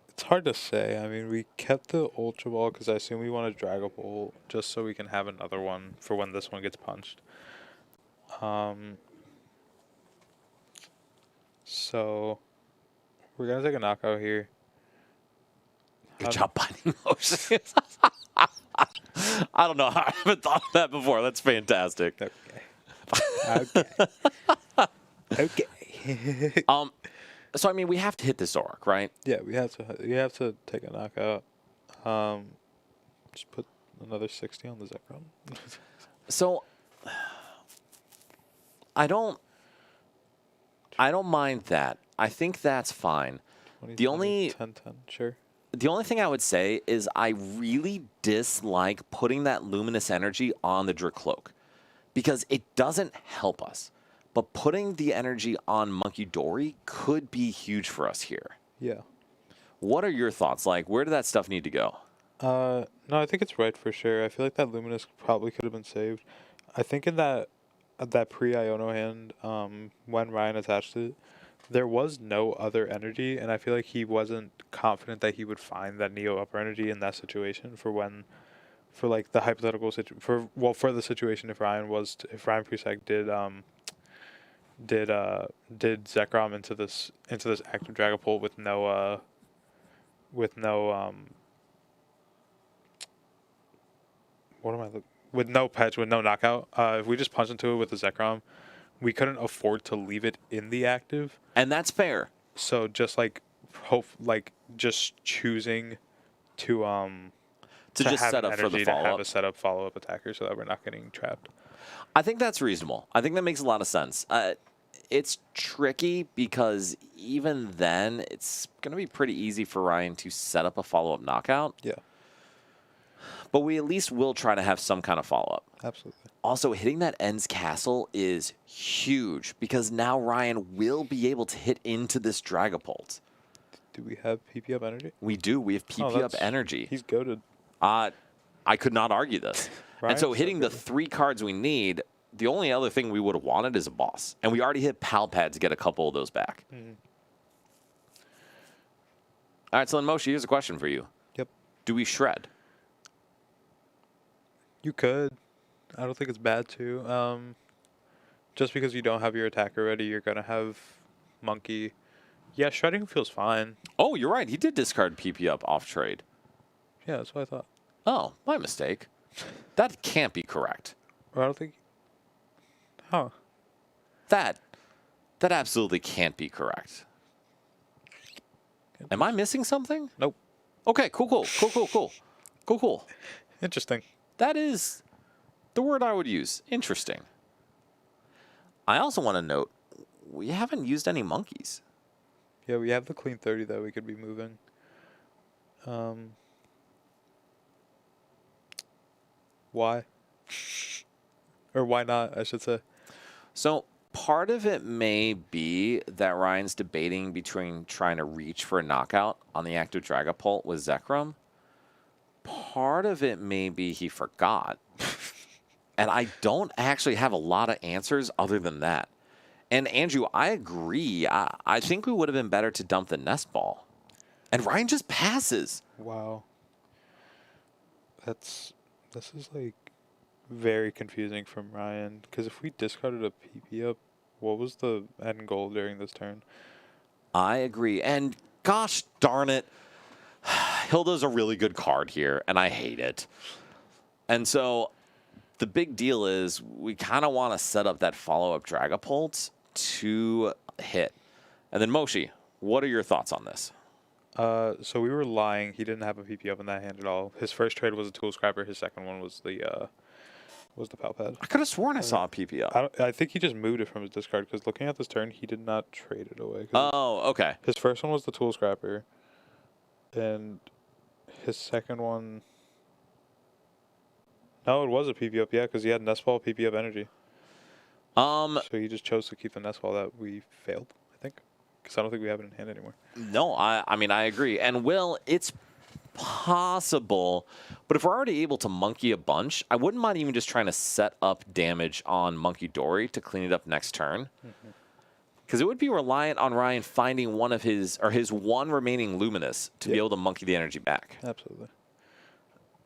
It's hard to say. I mean, we kept the Ultra Ball because I assume we want to Dragapult just so we can have another one for when this one gets punched. So we're gonna take a knockout here. Good job binding Moshi. I don't know. I haven't thought of that before. That's fantastic. Okay. Okay. So I mean, we have to hit this Zoroark, right? Yeah, we have to take a knockout. Just put another 60 on the Zekrom. So I don't mind that. I think that's fine. 20, The only 10, sure. The only thing I would say is I really dislike putting that luminous energy on the Dracloak because it doesn't help us. But putting the energy on Monkey Dory could be huge for us here. Yeah. What are your thoughts? Like, where did that stuff need to go? No, I think it's right for sure. I feel like that Luminous probably could have been saved. I think in that pre-Iono hand, when Ryan attached it, there was no other energy, and I feel like he wasn't confident that he would find that Neo upper energy in that situation for like the hypothetical for the situation if Ryan Presec did Zekrom into this active Dragapult with no what with no pitch, with no knockout, if we just punch into it with the Zekrom, we couldn't afford to leave it in the active. And that's fair. So just just choosing to just have set up for the energy to have follow-up. a setup follow-up attacker so that we're not getting trapped. I think that's reasonable. I think that makes a lot of sense. It's tricky because even then, it's going to be pretty easy for Ryan to set up a follow-up knockout. Yeah, But we at least will try to have some kind of follow-up. absolutely. Also, hitting that ends castle is huge because now Ryan will be able to hit into this Dragapult. Do we have PP up energy? We do. We have PP up that's- energy. He's goated. I could not argue this. And so Ryan's so hitting the good. 3 cards we need, the only other thing we would have wanted is a boss. And we already hit Palpad to get a couple of those back. All right, so then Moshe, here's a question for you. Yep. Do we shred? You could. I don't think it's bad to. Just because you don't have your attacker ready, you're gonna have Monkey. Yeah, shredding feels fine. Oh, you're right. He did discard PP up off trade. Yeah, that's what I thought. Oh, my mistake. That can't be correct. Or I don't think. Huh. That absolutely can't be correct. Am I missing something? Nope. Okay, cool. Interesting. That is the word I would use. Interesting. I also want to note, we haven't used any monkeys. Yeah, we have the clean 30 that we could be moving. Why? Or why not, I should say. So part of it may be that Ryan's debating between trying to reach for a knockout on the active Dragapult with Zekrom. Part of it may be he forgot. And I don't actually have a lot of answers other than that. And Andrew, I agree. I think we would have been better to dump the nest ball. And Ryan just passes. Wow. This is like very confusing from Ryan. Because if we discarded a PP up, what was the end goal during this turn? I agree. And gosh darn it, Hilda's a really good card here, and I hate it. And so the big deal is we kind of want to set up that follow-up Dragapult to hit. And then Moshe, what are your thoughts on this? So we were lying. He didn't have a PP up in that hand at all. His first trade was a Tool Scrapper. His second one was the Palpad. I could have sworn I saw a PP up. I think he just moved it from his discard because looking at this turn, he did not trade it away. Oh, okay. His first one was the Tool Scrapper, and his second one. No, it was a PP up, yeah, because he had Nest Ball, PP up energy. So he just chose to keep the Nest Ball that we failed, I think, because I don't think we have it in hand anymore. No, I mean, I agree. And Will, it's possible, but if we're already able to monkey a bunch, I wouldn't mind even just trying to set up damage on Monkey Dory to clean it up next turn. Because it would be reliant on Ryan finding one of his one remaining Luminous to be able to monkey the energy back. Absolutely.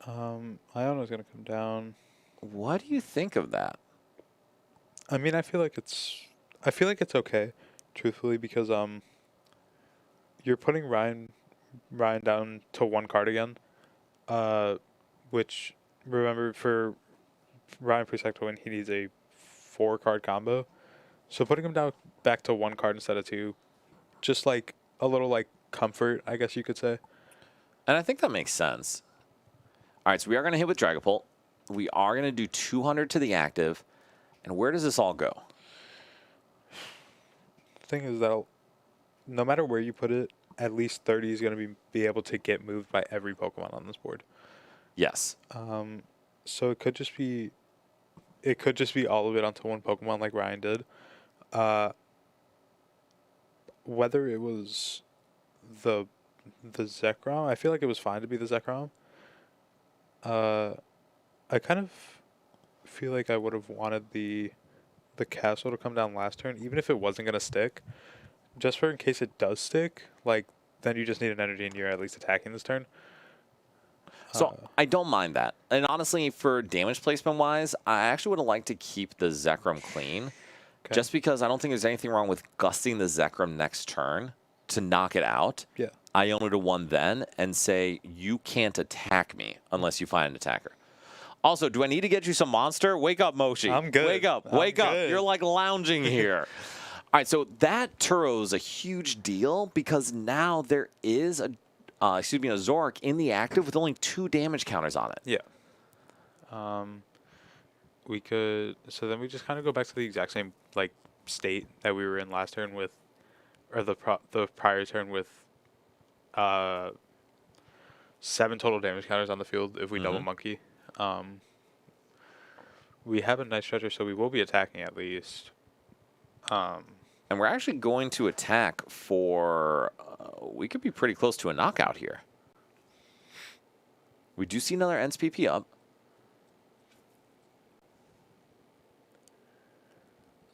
Iona's going to come down. What do you think of that? I mean, I feel like it's okay, truthfully, because you're putting Ryan down to 1 card again, which, remember, for Ryan Presec to win, he needs a 4-card combo. So putting him down back to 1 card instead of 2, just like a little like comfort, I guess you could say. And I think that makes sense. All right, so we are going to hit with Dragapult. We are going to do 200 to the active. And where does this all go? The thing is that no matter where you put it, at least 30 is going to be able to get moved by every Pokemon on this board. Yes. So it could just be all of it onto one Pokemon like Ryan did. Whether it was the Zekrom, I feel like it was fine to be the Zekrom. I kind of feel like I would have wanted the castle to come down last turn, even if it wasn't going to stick. Just for in case it does stick, like, then you just need an energy and you're at least attacking this turn. So I don't mind that. And honestly, for damage placement wise, I actually would have liked to keep the Zekrom clean. Okay. Just because I don't think there's anything wrong with gusting the Zekrom next turn to knock it out. Yeah. Iona to 1 then and say, you can't attack me unless you find an attacker. Also, do I need to get you some monster? Wake up, Moshi. I'm good. Wake up. I'm Wake up. good. You're like lounging here. All right, so that Turo is a huge deal because now there is a Zoroark in the active with only 2 damage counters on it. Yeah. We could. So then we just kind of go back to the exact same like state that we were in last turn with, or the prior turn with. 7 total damage counters on the field if we double monkey. We have a nice stretcher, so we will be attacking at least. And we're actually going to attack for... we could be pretty close to a knockout here. We do see another NSPP up.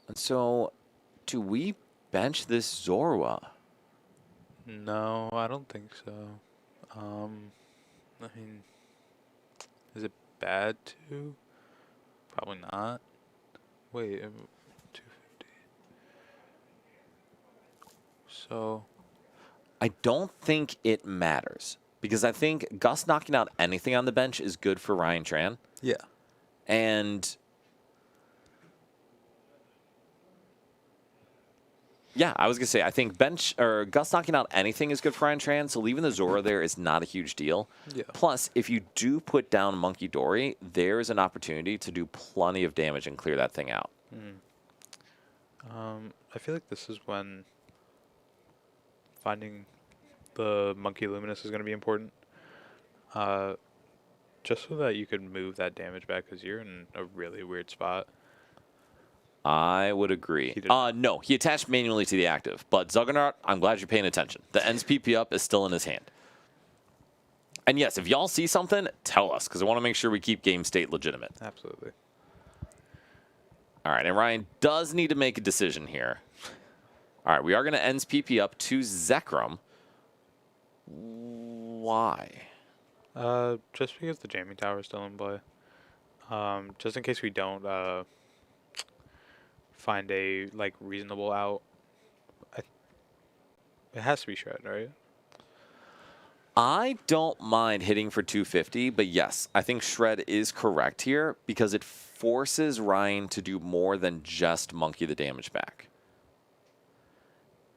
And so, do we bench this Zorua? No, I don't think so. I mean, is it bad to? Probably not. Wait, 250. So, I don't think it matters because I think Gus knocking out anything on the bench is good for Ryan Tran. yeah. And yeah, I was gonna say I think bench or Gus knocking out anything is good for Ryan Tran. So leaving the Zora there is not a huge deal. Yeah. Plus, if you do put down Monkey Dory, there is an opportunity to do plenty of damage and clear that thing out. I feel like this is when finding the Monkey Luminous is going to be important. Just so that you could move that damage back because you're in a really weird spot. I would agree. He did. No, he attached manually to the active. But Zuggernaut, I'm glad you're paying attention. The NSPP up is still in his hand. And yes, if y'all see something, tell us, because I want to make sure we keep game state legitimate. Absolutely. All right, and Ryan does need to make a decision here. All right, we are going to NSPP up to Zekrom. Why? Just because the jamming tower is still in play. Just in case we don't find a like reasonable out. It has to be Shred, right? I don't mind hitting for 250, but yes, I think Shred is correct here because it forces Ryan to do more than just monkey the damage back.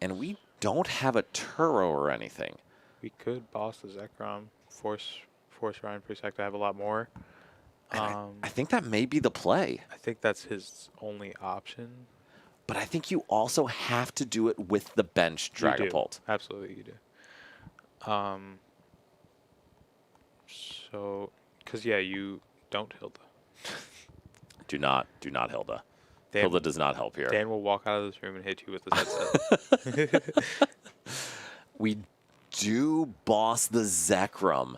And we don't have a Turo or anything. We could boss the Zekrom, force Ryan Prusek to have a lot more. I think that may be the play. I think that's his only option. But I think you also have to do it with the bench Dragapult. Absolutely, you do. So, because yeah, you don't Hilda. Do not Hilda. Dan, Hilda does not help here. Dan will walk out of this room and hit you with his headset. We do boss the Zekrom.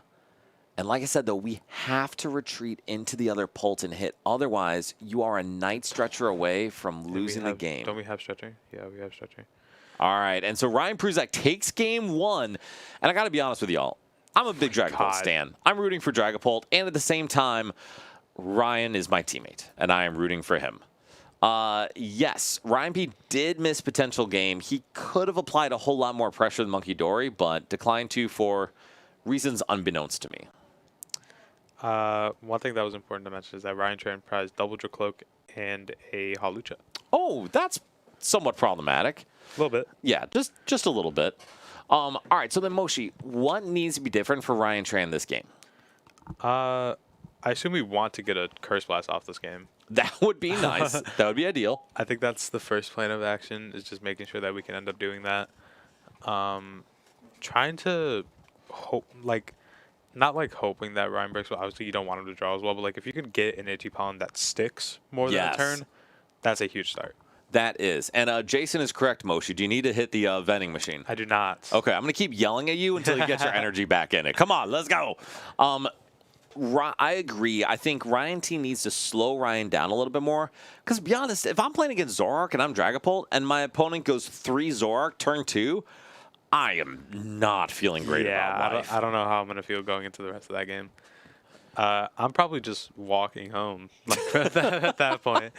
And like I said, though, we have to retreat into the other Pult and hit. Otherwise, you are a night stretcher away from losing the game. Don't we have stretcher? Yeah, we have stretcher. All right, and so Ryan Pruzak takes game 1. And I got to be honest with y'all. I'm a big Dragapult stan. I'm rooting for Dragapult. And at the same time, Ryan is my teammate. And I am rooting for him. Yes, Ryan P did miss potential game. He could have applied a whole lot more pressure than Monkey Dory, but declined to for reasons unbeknownst to me. One thing that was important to mention is that Ryan Tran prized double Dracloak and a Halucha. Oh, that's somewhat problematic. A little bit. Yeah, just a little bit. All right, so then Moshi, what needs to be different for Ryan Tran this game? I assume we want to get a Curse Blast off this game. That would be nice. That would be ideal. I think that's the first plan of action, is just making sure that we can end up doing that. Trying to hope, like, not like hoping that Ryan breaks, but obviously you don't want him to draw as well, but like if you can get an Itchy Pollen that sticks more than a turn, that's a huge start. That is. And Jason is correct, Moshi. Do you need to hit the vending machine? I do not. Okay, I'm going to keep yelling at you until you get your energy back in it. Come on, let's go. I agree. I think Ryan T needs to slow Ryan down a little bit more. Because to be honest, if I'm playing against Zoroark and I'm Dragapult and my opponent goes 3 Zoroark turn 2, I am not feeling great about life. I don't know how I'm going to feel going into the rest of that game. I'm probably just walking home at that point.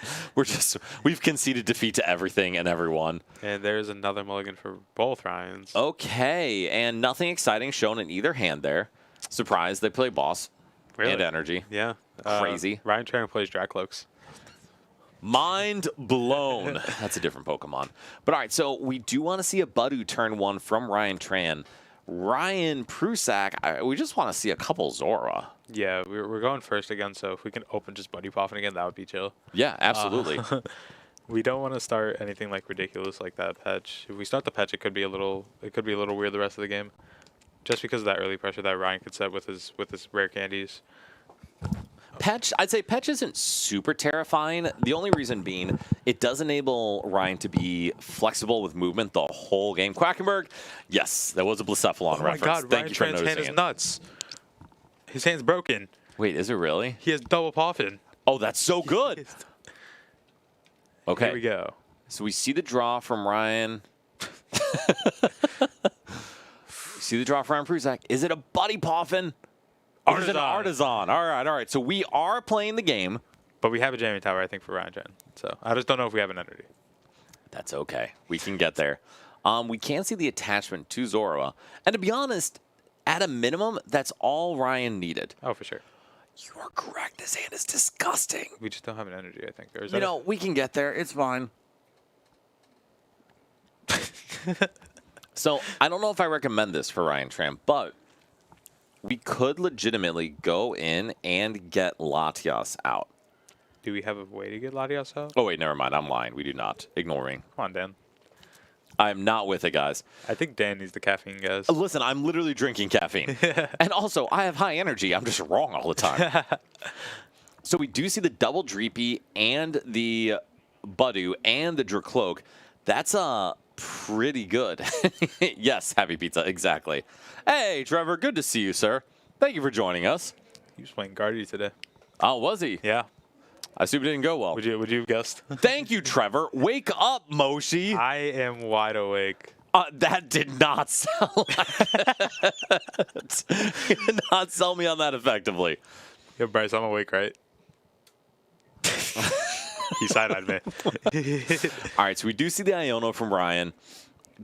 We've conceded defeat to everything and everyone. And there's another mulligan for both Ryans. Okay, and nothing exciting shown in either hand there. Surprise, they play boss. Really? and energy. Yeah. Crazy. Ryan Tran plays Dracloaks. Mind blown. That's a different Pokemon. But all right, so we do want to see a Budu turn 1 from Ryan Tran. Ryan Prusak, we just want to see a couple Zora. Yeah, we're going first again, so if we can open just Buddy Poffin again, that would be chill. Yeah, absolutely. We don't want to start anything like ridiculous like that Petch. If we start the Petch, it could be a little weird the rest of the game, just because of that early pressure that Ryan could set with his rare candies. Petch, I'd say Petch isn't super terrifying. The only reason being, it does enable Ryan to be flexible with movement the whole game. Quackenberg, yes, that was a Blacephalon Oh reference. my God, Thank Ryan you for Tran's hand noticing is it. nuts. His hand's broken. Wait, is it really? He has double Poffin. Oh, that's so good. Okay. Here we go. So we see the draw from Ryan. See the draw from Ryan Prusak. Is it a Buddy Poffin? It is an Artisan. All right. So we are playing the game. But we have a jamming tower, I think, for Ryan Tran. So I just don't know if we have an energy. That's okay. We can get there. We can see the attachment to Zora. And to be honest, at a minimum, that's all Ryan needed. Oh, for sure. You are correct. This hand is disgusting. We just don't have an energy, I think. Or is You that know, we can get there. It's fine. So I don't know if I recommend this for Ryan Tran, but we could legitimately go in and get Latias out. Do we have a way to get Latias out? Oh, wait, never mind. I'm lying. We do not. Ignore me. Come on, Dan. I'm not with it, guys. I think Dan needs the caffeine, guys. Listen, I'm literally drinking caffeine. And also, I have high energy. I'm just wrong all the time. So we do see the double Dreepy and the Budu and the Dracloak. That's pretty good. Yes, Happy Pizza, exactly. Hey, Trevor, good to see you, sir. Thank you for joining us. He was playing Guardy today. Oh, was he? Yeah. I assume it didn't go well. Would you have guessed? Thank you, Trevor. Wake up, Moshi. I am wide awake. That did not sound like that. You did not sell me on that effectively. Yo, Bryce, I'm awake, right? He side-eyed me. All right, so we do see the Iono from Ryan.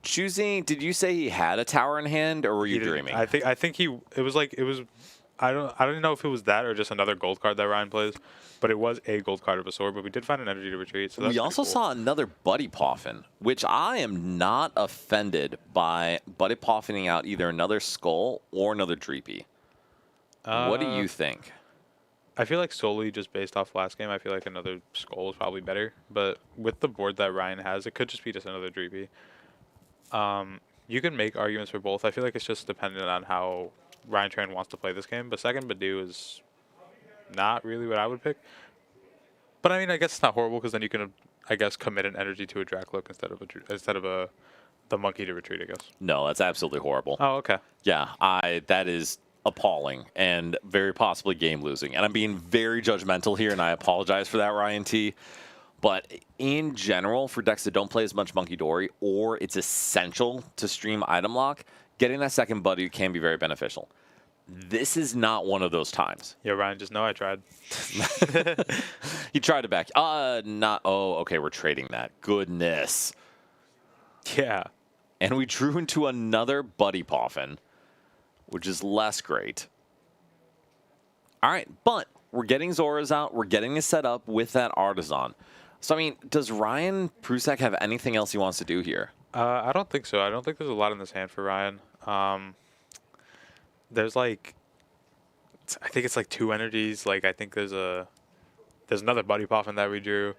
Choosing, did you say he had a tower in hand, or were you dreaming? I think it was I don't know if it was that or just another gold card that Ryan plays, but it was a gold card of a sword. But we did find an energy to retreat. So that's we also cool. saw another Buddy Poffin, which I am not offended by Buddy Poffining out either another Skull or another Dreepy. What do you think? I feel like solely just based off last game, I feel like another Skull is probably better. But with the board that Ryan has, it could just be just another Dreepy. You can make arguments for both. I feel like it's just dependent on how Ryan Tran wants to play this game. But second Badu is not really what I would pick. But I mean, I guess it's not horrible because then you can, I guess, commit an energy to a Dracloak instead of the monkey to retreat, I guess. No, that's absolutely horrible. Oh, okay. Yeah, that is appalling and very possibly game losing. And I'm being very judgmental here, and I apologize for that, Ryan T. But in general, for decks that don't play as much Monkey Dory, or it's essential to stream item lock, getting that second Buddy can be very beneficial. This is not one of those times. Yeah, Ryan, just know I tried. He tried to back. Oh, okay, we're trading that. Goodness. Yeah. And we drew into another Buddy Poffin, which is less great. All right, but we're getting Zoras out. We're getting it set up with that Artisan. So, I mean, does Ryan Prusak have anything else he wants to do here? I don't think so. I don't think there's a lot in this hand for Ryan. There's I think it's like 2 energies. Like, I think there's another Buddy Poffin that we drew.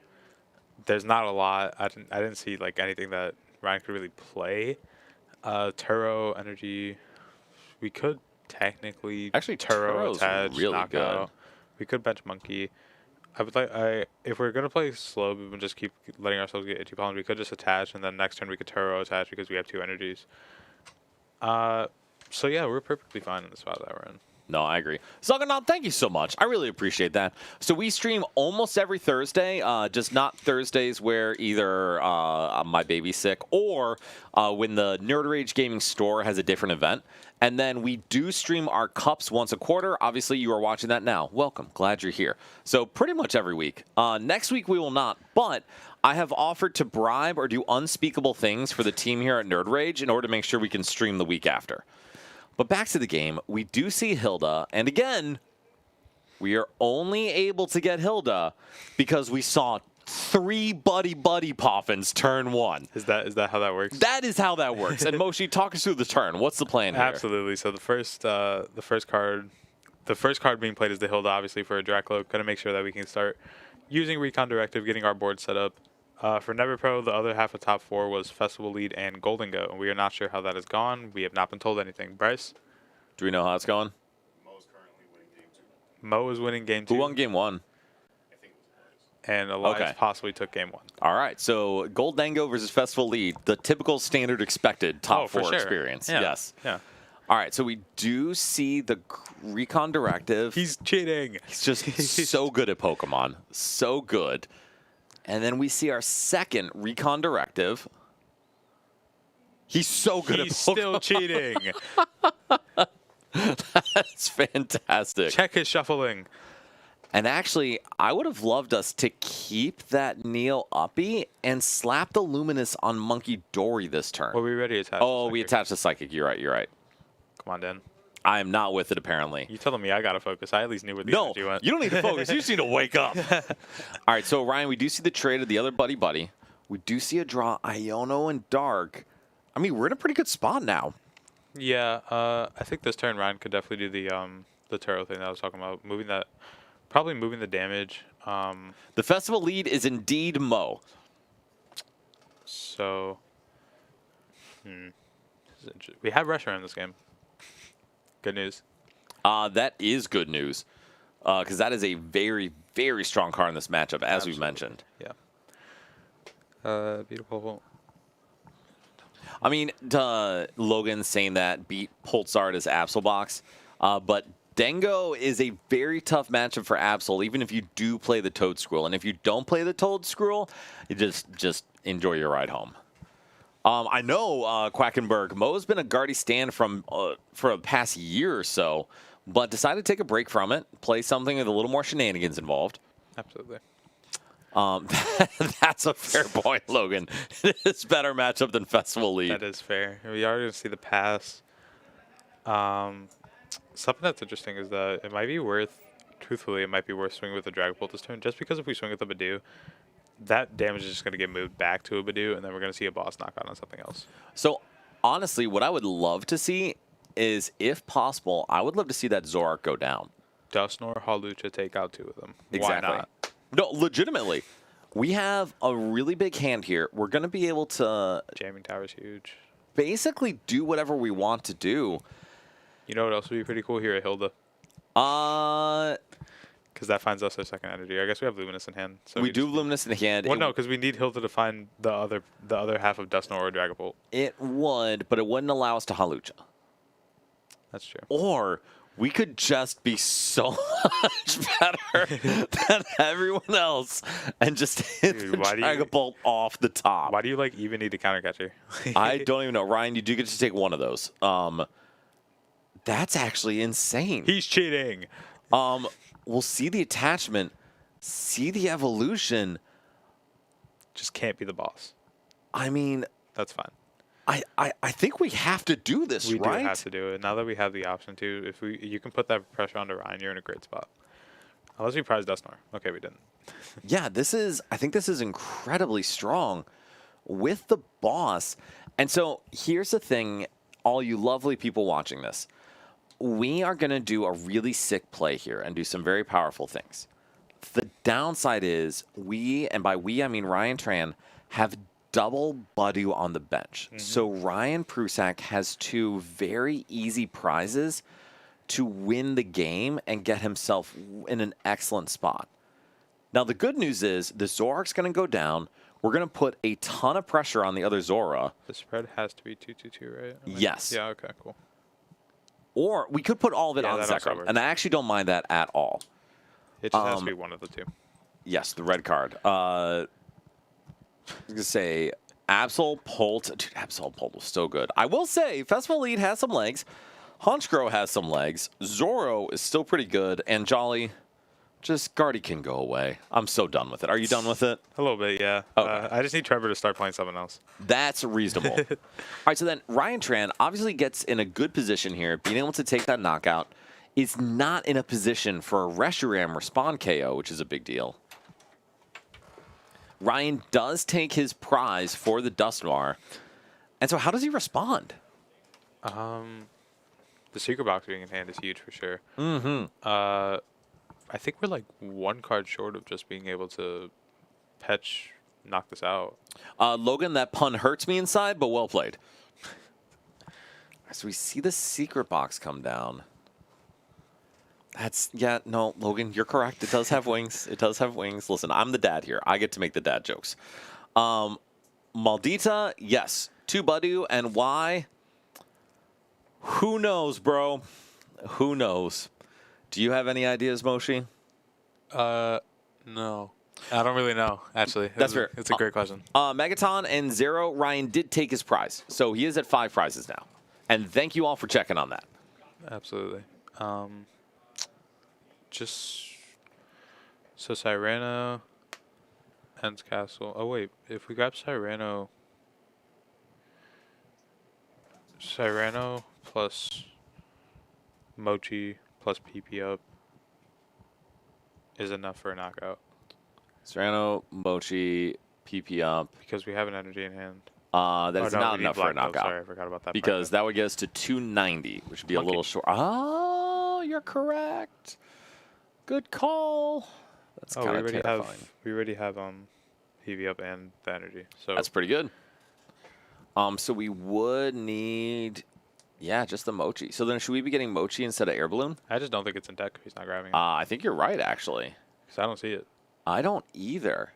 There's not a lot. I didn't see like anything that Ryan could really play. Turo energy. We could technically Actually, Turo Turo's attach, really knockout. good. We could bench Monkey. If we're gonna play slow, we would just keep letting ourselves get itchy pollen. We could just attach, and then next turn we could Turo attach because we have 2 energies. So yeah, we're perfectly fine in the spot that we're in. No, I agree. Zuggernaut, thank you so much. I really appreciate that. So we stream almost every Thursday, just not Thursdays where either my baby's sick or when the Nerd Rage Gaming store has a different event. And then we do stream our cups once a quarter. Obviously, you are watching that now. Welcome. Glad you're here. So pretty much every week. Next week, we will not. But I have offered to bribe or do unspeakable things for the team here at Nerd Rage in order to make sure we can stream the week after. But back to the game, we do see Hilda, and again, We are only able to get Hilda because we saw 3 Buddy Poffins turn 1. Is that how that works? That is how that works. And Moshi, talk us through the turn. What's the plan here? Absolutely. So the first card being played is the Hilda, obviously for a Draclo. Got to make sure that we can start using Recon Directive, getting our board set up. For Never Pro, the other half of top 4 was Festival Lead and Golden Go. And we are not sure how that has gone. We have not been told anything. Bryce? Do we know how it's going? Mo's currently winning game 2. Mo is winning game 2. Who won game 1? I think it was Elias. And Elias Okay. possibly took game 1. All right, so Gold Dango versus Festival Lead, the typical standard expected top for 4 sure. experience. Yeah. Yes. Yeah. All right, so we do see the Recon Directive. He's cheating. He's just so good at Pokemon. So good. And then we see our second Recon Directive. He's so good He's at Pokemon. still cheating. That's fantastic. Check his shuffling. And actually, I would have loved us to keep that Neo uppy and slap the Luminous on Monkey Dory this turn. Well, we already attached. Oh, the we sticker. attached the Psychic. You're right. You're right. Come on, Dan. I am not with it, apparently. You telling me I gotta focus? I at least knew where the No, energy went. you don't need to focus. You just need to wake up. All right, so Ryan, we do see the trade of the other Buddy. We do see a draw Iono and Dark. I mean, we're in a pretty good spot now. Yeah, I think this turn Ryan could definitely do the Turo thing that I was talking about, probably moving the damage. The Festival Lead is indeed Mo. So, we have Reshiram in this game. Good news. That is good news because that is a very, very strong card in this matchup, as we've mentioned. Yeah. Beautiful. I mean, Logan saying that beat Pulsar as Absolbox, but Dango is a very tough matchup for Absol, even if you do play the Toad Scroll. And if you don't play the Toad Scroll, you just enjoy your ride home. I know Quackenberg, Mo's been a Guardy stand for the past year or so, but decided to take a break from it, play something with a little more shenanigans involved. Absolutely. That's a fair point, Logan. It's a better matchup than Festival Lead. That is fair. We are going to see the pass. Something that's interesting is that it might be worth swinging with the Dragapult this turn, just because if we swing with the Badoo, that damage is just going to get moved back to a Badoo, and then we're going to see a boss knockout on something else. So, honestly, what I would love to see is, if possible, I would love to see that Zoroark go down. Dusknoir, Hawlucha take out 2 of them. Exactly. Why not? No, legitimately. We have a really big hand here. We're going to be able to Jamming Tower's huge. basically do whatever we want to do. You know what else would be pretty cool here at Hilda? Because that finds us our second energy. I guess we have Luminous in hand. So we do just- Luminous in the hand. Well, no, because we need Hilda to find the other half of Dusknoir or Dragapult. It would, but it wouldn't allow us to Hawlucha. That's true. Or we could just be so much better than everyone else and just hit Dude, the why do you- Dragapult off the top. Why do you even need a counter catcher? I don't even know. Ryan, you do get to take one of those. That's actually insane. He's cheating. We'll see the attachment, see the evolution. Just can't be the boss. I mean, That's fine. I think we have to do this, We right? do have to do it. Now that we have the option to, you can put that pressure onto Ryan, you're in a great spot. Unless we prize Dusknoir. Okay, we didn't. Yeah, I think this is incredibly strong with the boss. And so here's the thing, all you lovely people watching this. We are going to do a really sick play here and do some very powerful things. The downside is and by we I mean Ryan Tran, have double Budoo on the bench. So Ryan Prusak has 2 very easy prizes to win the game and get himself in an excellent spot. Now, the good news is the Zoroark's going to go down. We're going to put a ton of pressure on the other Zora. The spread has to be 2-2-2, right? Yes. Yeah, okay, cool. Or we could put all of it Yeah, on that also Zekrom. works. And I actually don't mind that at all. It just has to be one of the 2. Yes, the red card. I was going to say Absol Pult. Dude, Absol Pult was so good. I will say Festival Lead has some legs. Honchkrow has some legs. Zoro is still pretty good. And Jolly, just Guardy can go away. I'm so done with it. Are you done with it? A little bit, yeah. Okay. I just need Trevor to start playing something else. That's reasonable. All right, so then Ryan Tran obviously gets in a good position here, being able to take that knockout is not in a position for a Reshiram Respond KO, which is a big deal. Ryan does take his prize for the Dusknoir. And so how does he respond? The secret box being in hand is huge for sure. Mm-hmm. I think we're like one card short of just being able to Petch knock this out. Logan, that pun hurts me inside, but well played. So we see the secret box come down. Yeah, no, Logan, you're correct. It does have wings. It does have wings. Listen, I'm the dad here. I get to make the dad jokes. Maldita, yes. 2 Budu, and why? Who knows, bro? Who knows? Do you have any ideas, Moshi? No. I don't really know, actually. That's fair. It's a great question. Megaton and Zero, Ryan did take his prize. So he is at 5 prizes now. And thank you all for checking on that. Absolutely. So Cyrano ends castle. Oh wait, if we grab Cyrano plus Mochi plus PP up is enough for a knockout. Serrano, Mochi, PP up. Because we have an energy in hand. That is no, not we need enough for a black belt. knockout. Sorry, I forgot about that. Because that would get us to 290, which would be a little short. Oh, you're correct. Good call. That's kind of terrifying. We already have PV up and the energy. So that's pretty good. So we would need, yeah, just the Mochi. So then should we be getting Mochi instead of Air Balloon? I just don't think it's in deck. He's not grabbing it. I think you're right, actually. Because I don't see it. I don't either.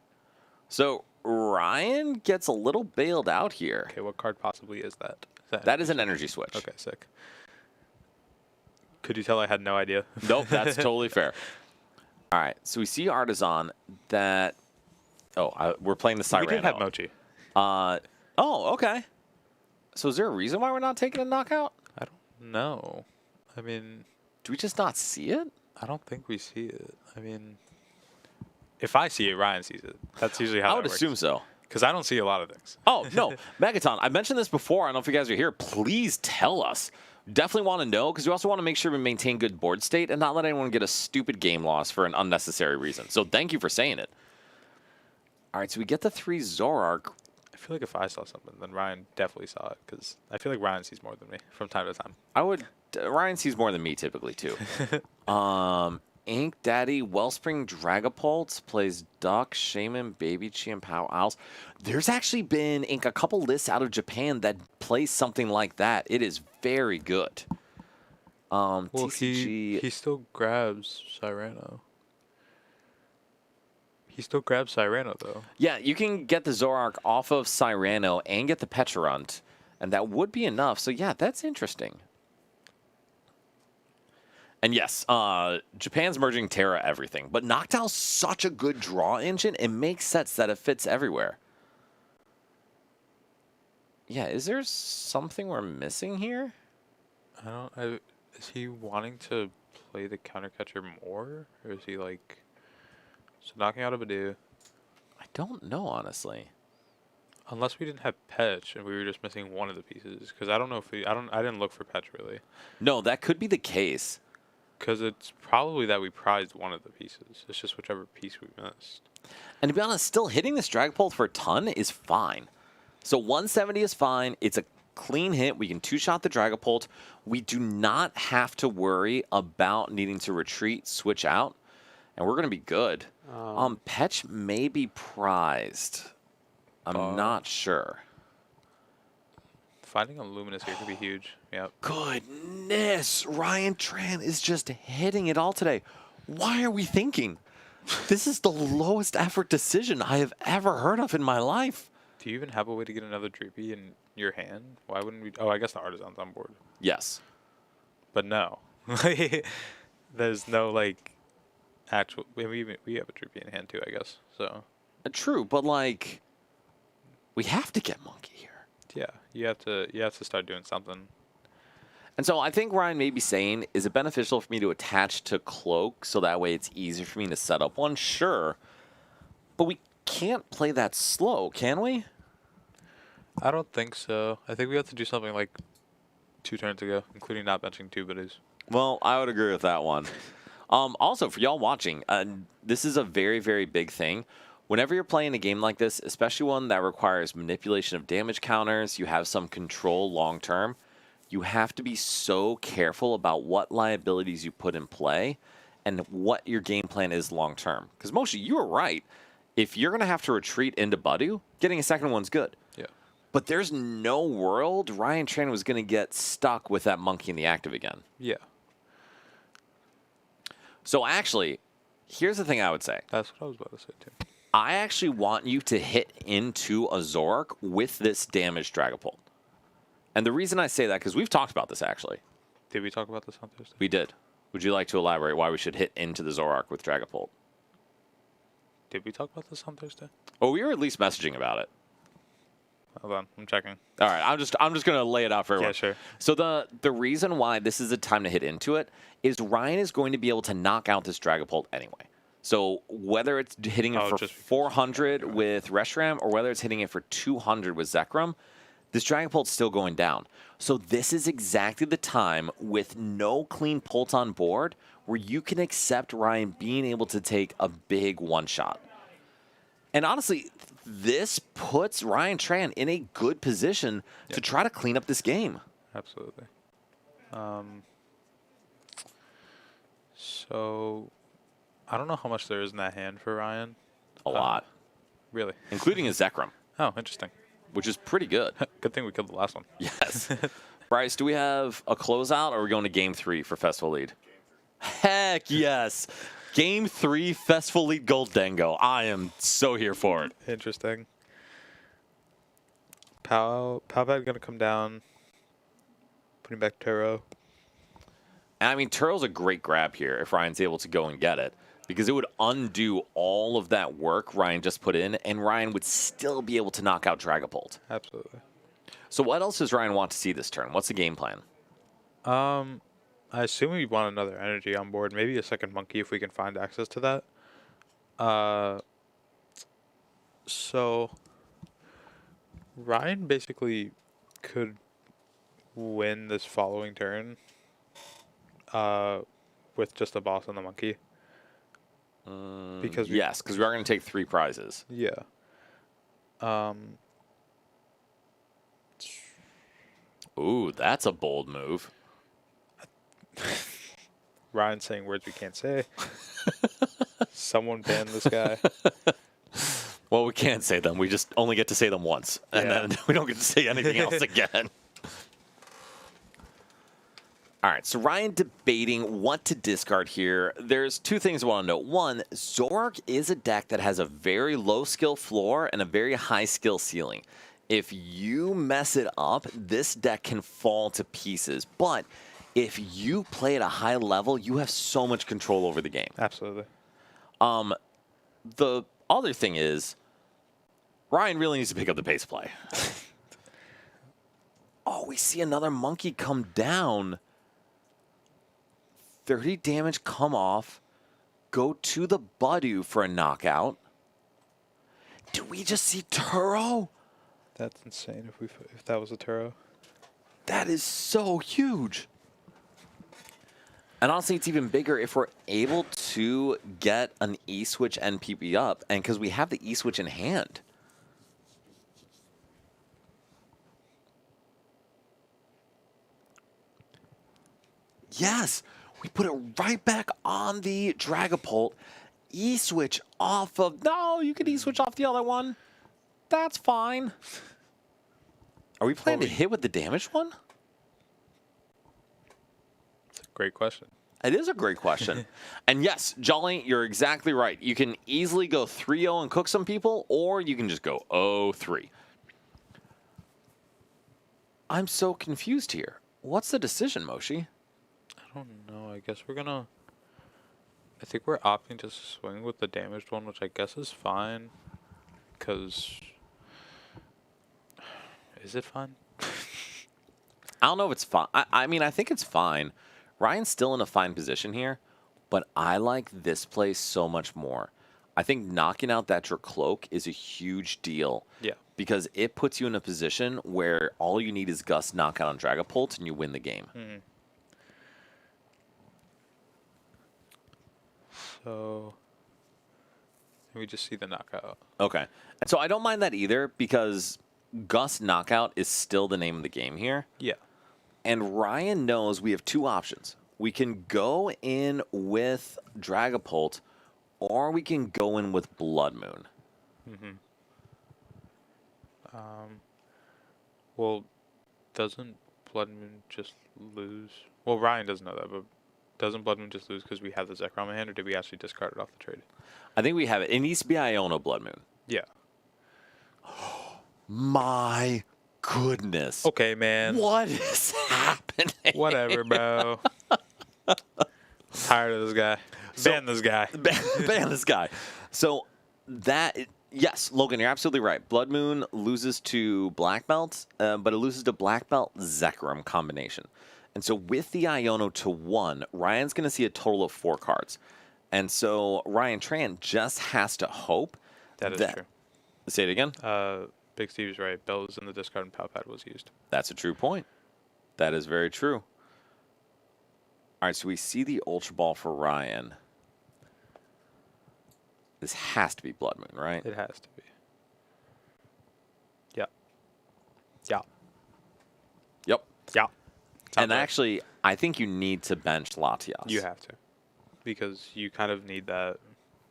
So Ryan gets a little bailed out here. Okay, what card possibly is that? That is an energy switch. Okay, sick. Could you tell I had no idea? Nope, that's totally fair. All right, so we see Artisan that. Oh, we're playing the Cyrano. We did have Mochi. Oh, okay. So is there a reason why we're not taking a knockout? I don't know. I mean, do we just not see it? I don't think we see it. I mean, if I see it, Ryan sees it. That's usually how I would assume so. Because I don't see a lot of things. Oh, no. Megaton, I mentioned this before. I don't know if you guys are here. Please tell us. Definitely want to know, because we also want to make sure we maintain good board state and not let anyone get a stupid game loss for an unnecessary reason. So thank you for saying it. All right, so we get the 3 Zoroark. I feel like if I saw something, then Ryan definitely saw it, because I feel like Ryan sees more than me from time to time. Ryan sees more than me typically, too. Ink Daddy, Wellspring, Dragapult plays Duck, Shaman, Baby Chi, and Pow Owls. There's actually been, Ink, a couple lists out of Japan that plays something like that. It is very good. Well, TCG, he still grabs Cyrano. He still grabs Cyrano, though. Yeah, you can get the Zoroark off of Cyrano and get the Pecharunt, and that would be enough. So, yeah, that's interesting. And yes, Japan's merging Terra everything, but Noctowl's such a good draw engine, it makes sense that it fits everywhere. Yeah, is there something we're missing here? Is he wanting to play the counter catcher more? Or is he like, so knocking out a Badu? I don't know, honestly. Unless we didn't have Petch and we were just missing one of the pieces. Because I don't know if I didn't look for Petch really. No, that could be the case. Because it's probably that we prized one of the pieces. It's just whichever piece we missed. And to be honest, still hitting this Dragapult for a ton is fine. So 170 is fine. It's a clean hit. We can 2-shot the Dragapult. We do not have to worry about needing to retreat, switch out, and we're going to be good. Petch may be prized. I'm not sure. Finding a Luminous here could be huge. Yep. Goodness, Ryan Tran is just hitting it all today. Why are we thinking? This is the lowest effort decision I have ever heard of in my life. Do you even have a way to get another Dreepy in your hand? Why wouldn't we? Oh, I guess the Artisan's on board. Yes. But no. There's no, like, actual... We have a Dreepy in hand, too, I guess. So. True, but, like, we have to get Monkey here. Yeah, you have to start doing something. And so I think Ryan may be saying, is it beneficial for me to attach to Cloak so that way it's easier for me to set up one? Sure. But we can't play that slow, can we? I don't think so. I think we have to do something like 2 turns ago, including not benching 2 Biddies. Well, I would agree with that one. Also, for y'all watching, this is a very, very big thing. Whenever you're playing a game like this, especially one that requires manipulation of damage counters, you have some control long term, you have to be so careful about what liabilities you put in play and what your game plan is long term. Because Moshi, you were right. If you're going to have to retreat into Badu, getting a second one's good. Yeah. But there's no world Ryan Tran was going to get stuck with that monkey in the active again. Yeah. So actually, here's the thing I would say. That's what I was about to say, too. I actually want you to hit into a Zoroark with this damaged Dragapult. And the reason I say that, because we've talked about this actually. Did we talk about this on Thursday? We did. Would you like to elaborate why we should hit into the Zoroark with Dragapult? Did we talk about this on Thursday? Well, we were at least messaging about it. Hold on, I'm checking. All right, I'm just going to lay it out for everyone. Yeah, sure. So the reason why this is a time to hit into it is Ryan is going to be able to knock out this Dragapult anyway. So whether it's hitting it for just 400 with Reshiram or whether it's hitting it for 200 with Zekrom, this Dragapult's still going down. So this is exactly the time with no clean pult on board where you can accept Ryan being able to take a big one-shot. And honestly, this puts Ryan Tran in a good position to try to clean up this game. Absolutely. So, I don't know how much there is in that hand for Ryan. A lot. Really? Including a Zekrom, Oh, interesting. which is pretty good. Good thing we killed the last one. Yes. Bryce, do we have a closeout or are we going to game 3 for Festival Lead? Heck yes. Game 3 Festival Lead Gold Dango. I am so here for it. Interesting. Palpad gonna come down. Putting back Turo. And I mean, Turtle's a great grab here if Ryan's able to go and get it, because it would undo all of that work Ryan just put in, and Ryan would still be able to knock out Dragapult. Absolutely. So what else does Ryan want to see this turn? What's the game plan? I assume we want another energy on board, maybe a second monkey if we can find access to that. So Ryan basically could win this following turn with just a boss and the monkey. Because Yes, because we are going to take 3 prizes. Yeah. Ooh, that's a bold move. Ryan's saying words we can't say. Someone ban this guy. Well, we can't say them. We just only get to say them once. And Yeah. then we don't get to say anything else again. All right, so Ryan debating what to discard here. There's 2 things I want to note. One, Zoroark is a deck that has a very low skill floor and a very high skill ceiling. If you mess it up, this deck can fall to pieces. But if you play at a high level, you have so much control over the game. Absolutely. The other thing is, Ryan really needs to pick up the pace play. Oh, we see another monkey come down. 30 damage come off. Go to the Badu for a knockout. Do we just see Turo? That's insane if that was a Turo. That is so huge. And honestly, it's even bigger if we're able to get an E-Switch NPP up, and because we have the E-Switch in hand. Yes, we put it right back on the Dragapult. E-Switch off of... No, you can E-Switch off the other one. That's fine. Are we planning to hit with the damaged one? It's a great question. It is a great question. And yes, Jolly, you're exactly right. You can easily go 3-0 and cook some people, or you can just go 0-3. I'm so confused here. What's the decision, Moshi? I don't know. I guess we're gonna... I think we're opting to swing with the damaged one, which I guess is fine. Because... Is it fine? I don't know if it's fine. I mean, I think it's fine. Ryan's still in a fine position here, but I like this play so much more. I think knocking out that Dracloak is a huge deal. Yeah. Because it puts you in a position where all you need is Gus knockout on Dragapult and you win the game. So we just see the knockout. Okay. And so I don't mind that either because Gus Knockout is still the name of the game here. Yeah. And Ryan knows we have two options. We can go in with Dragapult, or we can go in with Blood Moon. Well, doesn't Blood Moon just lose? Well, Ryan doesn't know that, but doesn't Blood Moon just lose because we have the Zekrom in hand, or did we actually discard it off the trade? I think we have it. It needs to be Iono Blood Moon. Yeah. My goodness. Okay, man. What is happening? Whatever, bro. Tired of this guy. Ban this guy. Ban this guy. So yes, Logan, you're absolutely right. Blood Moon loses to Black Belt, but it loses to Black Belt Zekrom combination. And so with the Iono to 1, Ryan's going to see a total of 4 cards. And so Ryan Tran just has to hope That is true. Say it again. Big Steve's right. Bell was in the discard and Palpad was used. That's a true point. That is very true. All right, so we see the Ultra Ball for Ryan. This has to be Blood Moon, right? It has to be. Yeah. Yeah. Yep. Yeah. And actually, I think you need to bench Latias. You have to. Because you kind of need that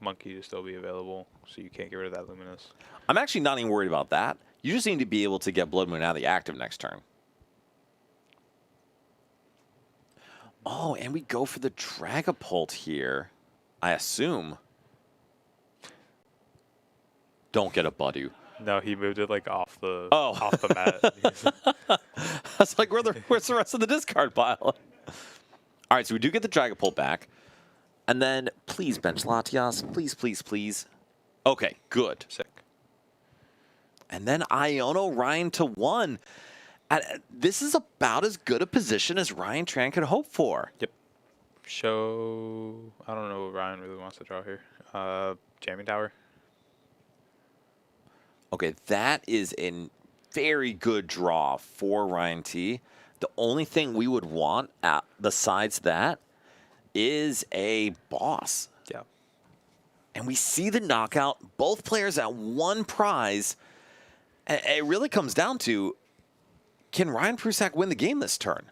monkey to still be available, so you can't get rid of that Luminous. I'm actually not even worried about that. You just need to be able to get Blood Moon out of the active next turn. Oh, and we go for the Dragapult here, I assume. Don't get a Budu. No, he moved it like off the off the mat. I was like, where's the rest of the discard pile? All right, so we do get the Dragapult back. And then, please, bench Latias. Please, please, please. Okay, good. Sick. And then Iono Ryan to 1. This is about as good a position as Ryan Tran could hope for. Yep. I don't know what Ryan really wants to draw here. Jamming Tower. Okay, that is a very good draw for Ryan T. The only thing we would want besides that is a boss. Yeah. And we see the knockout, both players at 1 prize. It really comes down to, can Ryan Prusak win the game this turn?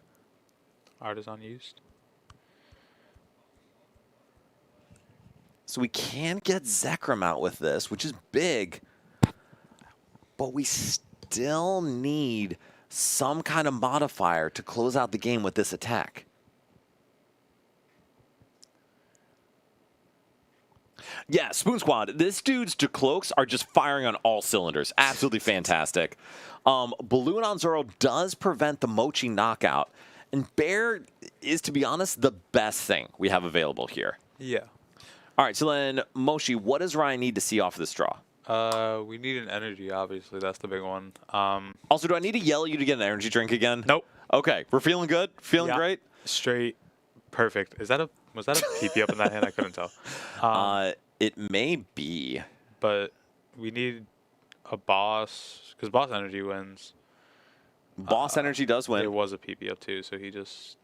Artisan used. So we can get Zekrom out with this, which is big. But we still need some kind of modifier to close out the game with this attack. Yeah, Spoon Squad. This dude's Decloaks are just firing on all cylinders. Absolutely fantastic. Balloon on Zoro does prevent the Mochi knockout. And Bear is, to be honest, the best thing we have available here. Yeah. All right, so then, Mochi, what does Ryan need to see off of this draw? We need an energy, obviously. That's the big one. Also, do I need to yell at you to get an energy drink again? Nope. Okay, we're feeling good? Feeling great? Straight. Perfect. Was that a PP up in that hand? I couldn't tell. It may be. But we need a boss, because boss energy wins. Boss energy does win. It was a PP up too, so he just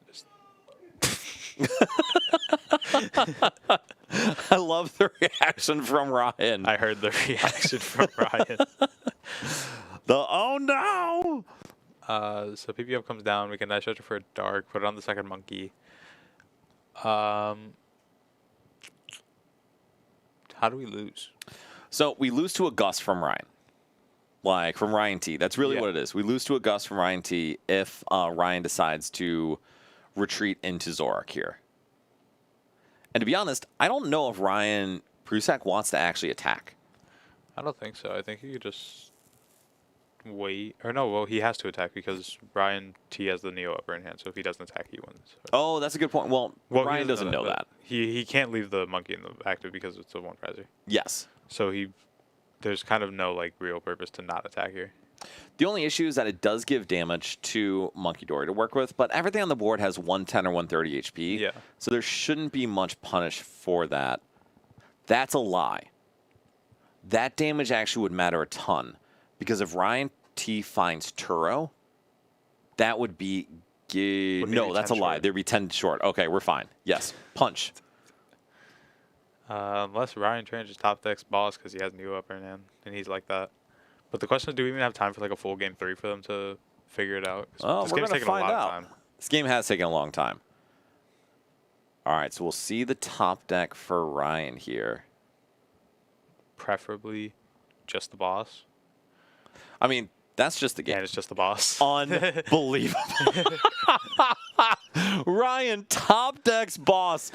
I love the reaction from Ryan. I heard the reaction from Ryan. Oh no! So PP up comes down. We can Night Stretcher for a dark. Put it on the second monkey. How do we lose? So we lose to a gust from Ryan. Like, from Ryan T. That's really what it is. We lose to a gust from Ryan T if Ryan decides to retreat into Zoroark here. And to be honest, I don't know if Ryan Prusak wants to actually attack. I don't think so. I think he could just wait. Or no, well, he has to attack because Ryan T has the Neo upper in hand. So if he doesn't attack, he wins. So. Oh, that's a good point. Well he Ryan doesn't know that. He can't leave the monkey in the active because it's a one prizer. Yes. So there's kind of no like real purpose to not attack here. The only issue is that it does give damage to Monkey Dory to work with, but everything on the board has 110 or 130 HP. Yeah. So there shouldn't be much punish for that. That's a lie. That damage actually would matter a ton, because if Ryan T finds Turo, that would be... No, that's a lie. Short. There'd be 10 short. Okay, we're fine. Yes. Punch. Unless Ryan Tran just top decks boss because he has new upper hand and he's like that. But the question is, do we even have time for like a full game 3 for them to figure it out? 'Cause Oh, this we're game's gonna taking a find lot of out. time. This game has taken a long time. All right, so we'll see the top deck for Ryan here. Preferably just the boss. I mean, that's just the game. And it's just the boss. Unbelievable. Ryan top decks boss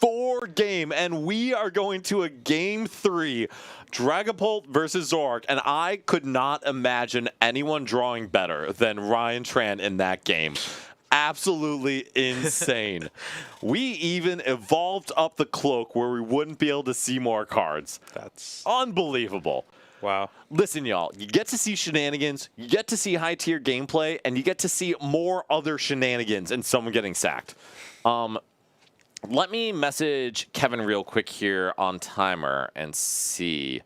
4 game, and we are going to a game 3, Dragapult versus Zoroark, and I could not imagine anyone drawing better than Ryan Tran in that game. Absolutely insane. We even evolved up the cloak where we wouldn't be able to see more cards. That's Unbelievable. wow. Listen, y'all, you get to see shenanigans, you get to see high-tier gameplay, and you get to see more other shenanigans and someone getting sacked. Let me message Kevin real quick here on timer and see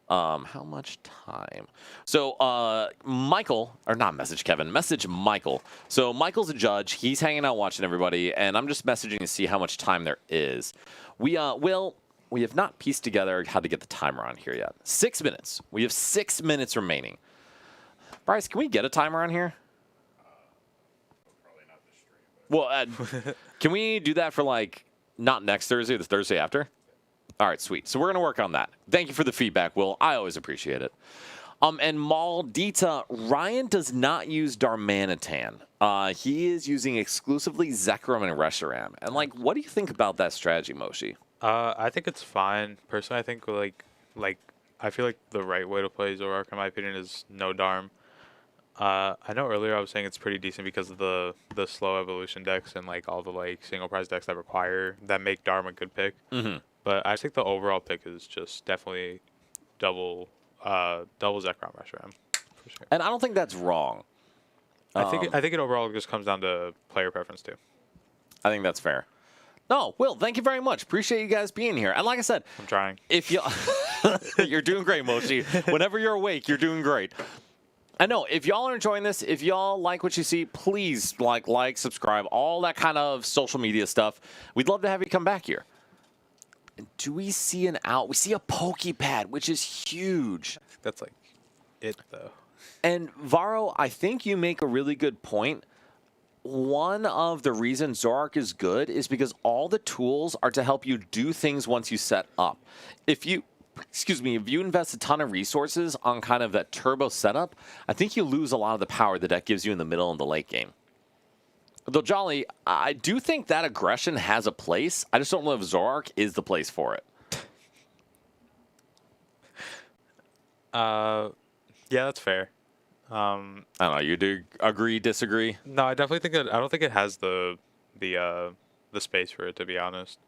how much time. So Michael, or not message Kevin, message Michael. So Michael's a judge. He's hanging out watching everybody, and I'm just messaging to see how much time there is. We have not pieced together how to get the timer on here yet. 6 minutes. We have 6 minutes remaining. Bryce, can we get a timer on here? Probably not this stream. Well, can we do that for like not next Thursday, the Thursday after? All right, sweet. So we're going to work on that. Thank you for the feedback, Will. I always appreciate it. And Maldita, Ryan does not use Darmanitan. He is using exclusively Zekrom and Reshiram. And like, what do you think about that strategy, Moshi? I think it's fine. Personally, I think like I feel like the right way to play Zoroark, in my opinion, is no Darm. I know earlier I was saying it's pretty decent because of the slow evolution decks and like all the like single prize decks that make Darm a good pick. Mm-hmm. But I think the overall pick is just definitely double Zekrom Reshiram for sure. And I don't think that's wrong. I think it overall just comes down to player preference too. I think that's fair. No, Will, thank you very much. Appreciate you guys being here. And like I said, I'm trying. if you you're doing great, Moshi. Whenever you're awake, you're doing great. I know if y'all are enjoying this, if y'all like what you see, please like, subscribe, all that kind of social media stuff. We'd love to have you come back here. Do we see an out? We see a Pokepad, which is huge. That's like it though. And Varo, I think you make a really good point. One of the reasons Zoroark is good is because all the tools are to help you do things once you set up. If you invest a ton of resources on kind of that turbo setup, I think you lose a lot of the power the deck gives you in the middle and the late game. Though, Jolly, I do think that aggression has a place. I just don't know if Zoroark is the place for it. Yeah, that's fair. I don't know. You do agree, disagree? No, I definitely think I don't think it has the space for it, to be honest.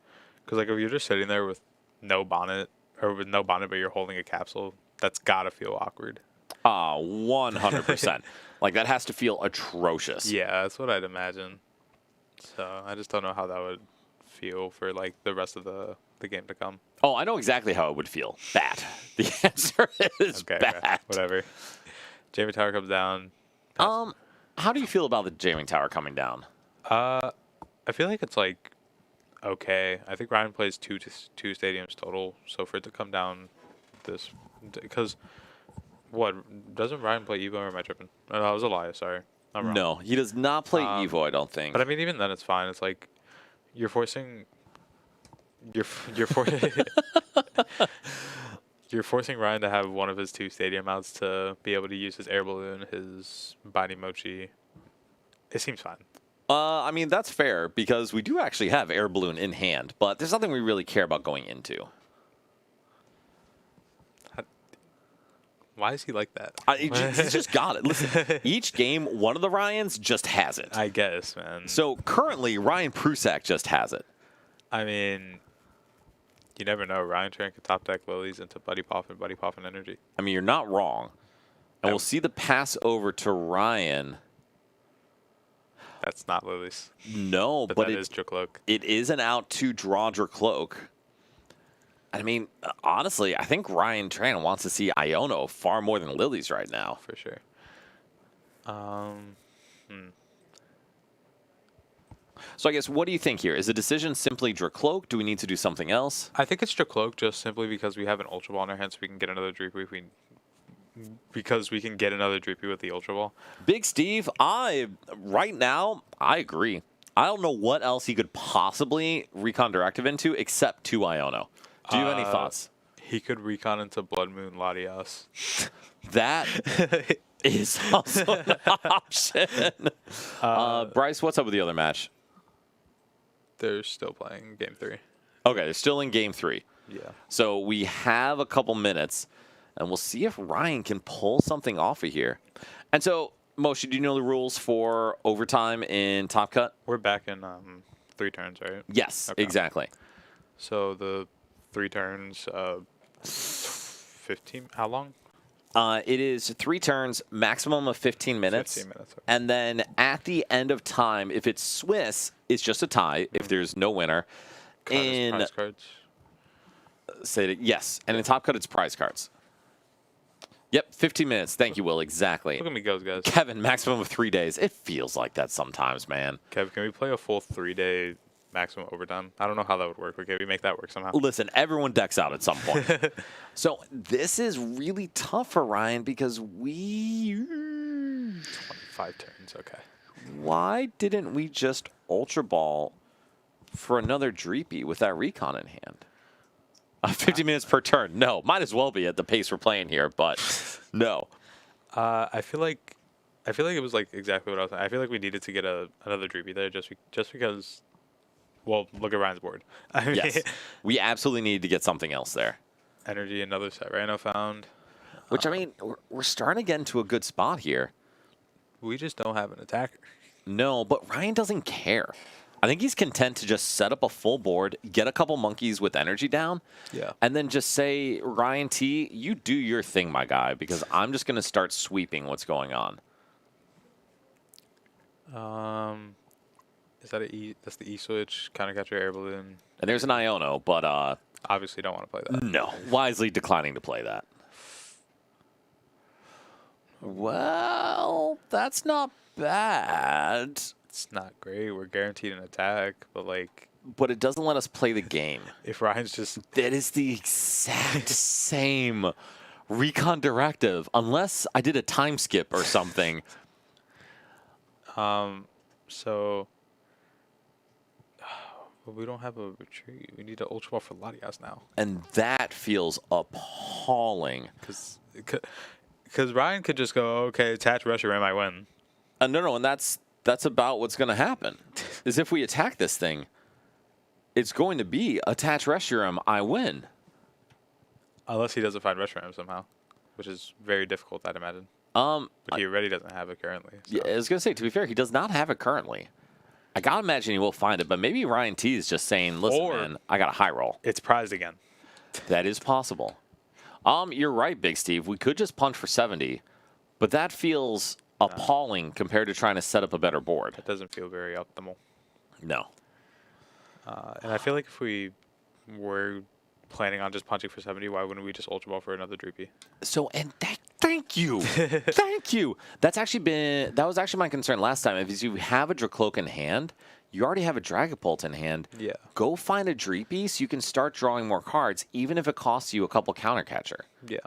Because like if you're just sitting there with no bonnet but you're holding a capsule, that's gotta feel awkward. 100%. Like that has to feel atrocious. Yeah, that's what I'd imagine. So I just don't know how that would feel for like the rest of the game to come. Oh, I know exactly how it would feel. Bad. The answer is bad. Whatever. Jamie Tower comes down. How do you feel about the Jamming Tower coming down? I feel like it's like okay. I think Ryan plays two stadiums total. So for it to come down this, because what doesn't Ryan play Evo or am I tripping? Oh, no, it was Elias. Sorry, I'm wrong. No, he does not play Evo. I don't think. But I mean, even then, it's fine. It's like you're forcing. You're forcing Ryan to have one of his 2 stadium outs to be able to use his air balloon, his binding mochi. It seems fine. I mean, that's fair because we do actually have air balloon in hand, but there's nothing we really care about going into. Why is he like that? He's just got it. Listen, each game, one of the Ryans just has it. I guess, man. So currently, Ryan Prusak just has it. I mean, you never know. Ryan Tran could top deck Lilies into Buddy Poffin Energy. I mean, you're not wrong. And we'll see the pass over to Ryan. That's not Lilies. No, but it is Dracloak. It is an out to draw Dracloak. I mean, honestly, I think Ryan Tran wants to see Iono far more than Lilies right now. For sure. So I guess, what do you think here? Is the decision simply Dracloak? Do we need to do something else? I think it's Dracloak just simply because we have an Ultra Ball in our hands, so we can get another Dreepy if we... Because we can get another Dreepy with the Ultra Ball. Big Steve, right now, I agree. I don't know what else he could possibly Recon Directive into except 2 Iono. Do you have any thoughts? He could Recon into Blood Moon Latias. That is also an option. Bryce, what's up with the other match? They're still playing Game 3. Okay, they're still in Game 3. Yeah. So we have a couple minutes, and we'll see if Ryan can pull something off of here. And so, Moshe, do you know the rules for overtime in Top Cut? We're back in 3 turns, right? Yes, Okay. exactly. So the 3 turns, 15, how long? It is 3 turns, maximum of 15 minutes. 15 minutes. Okay. And then at the end of time, if it's Swiss, it's just a tie if there's no winner. Prize cards. Yes, and in Top Cut, it's prize cards. Yep, 15 minutes. Thank you, Will. Exactly. Look at me go, guys. Kevin, maximum of 3 days. It feels like that sometimes, man. Kev, can we play a full 3-day maximum overtime? I don't know how that would work. Okay, we make that work somehow. Listen, everyone decks out at some point. So this is really tough for Ryan because 5 turns, okay. why didn't we just Ultra Ball for another Dreepy with that Recon in hand? 50 minutes per turn. No, might as well be at the pace we're playing here, but no. I feel like it was like exactly what I was saying. I feel like we needed to get another Dreepy there just because. Well, look at Ryan's board. I mean, Yes, we absolutely need to get something else there. Energy, another Serrano found. Which, I mean, we're starting to get into a good spot here. We just don't have an attacker. No, but Ryan doesn't care. I think he's content to just set up a full board, get a couple monkeys with energy down, Yeah. and then just say, Ryan T, you do your thing, my guy, because I'm just going to start sweeping what's going on. Is that a E? That's the E switch. Kind of got your air balloon. And there's an Iono, but Obviously, don't want to play that. no, wisely declining to play that. Well, that's not bad, It's not great. We're guaranteed an attack, but like, but it doesn't let us play the game. if Ryan's just That is the exact same Recon Directive, unless I did a time skip or something. so. But we don't have a retreat. We need an Ultra Ball for Latias now. And that feels appalling. Because Ryan could just go, okay, attach Reshiram, I win. No, and that's about what's going to happen. Is if we attack this thing, it's going to be attach Reshiram, I win. Unless he doesn't find Reshiram somehow, which is very difficult, I'd imagine. But he already doesn't have it currently. So. Yeah, I was going to say, to be fair, he does not have it currently. I got to imagine he will find it, but maybe Ryan T is just saying, listen, Or- man, I got a high roll. It's prized again. That is possible. You're right, Big Steve. We could just punch for 70, but that feels appalling compared to trying to set up a better board. It doesn't feel very optimal. No. And I feel like if we were planning on just punching for 70, why wouldn't we just Ultra Ball for another Dreepy? So, and thank you. Thank you. That was actually my concern last time. If you have a Dracloak in hand, you already have a Dragapult in hand. Yeah. Go find a Dreepy so you can start drawing more cards, even if it costs you a couple counter catcher. Yeah.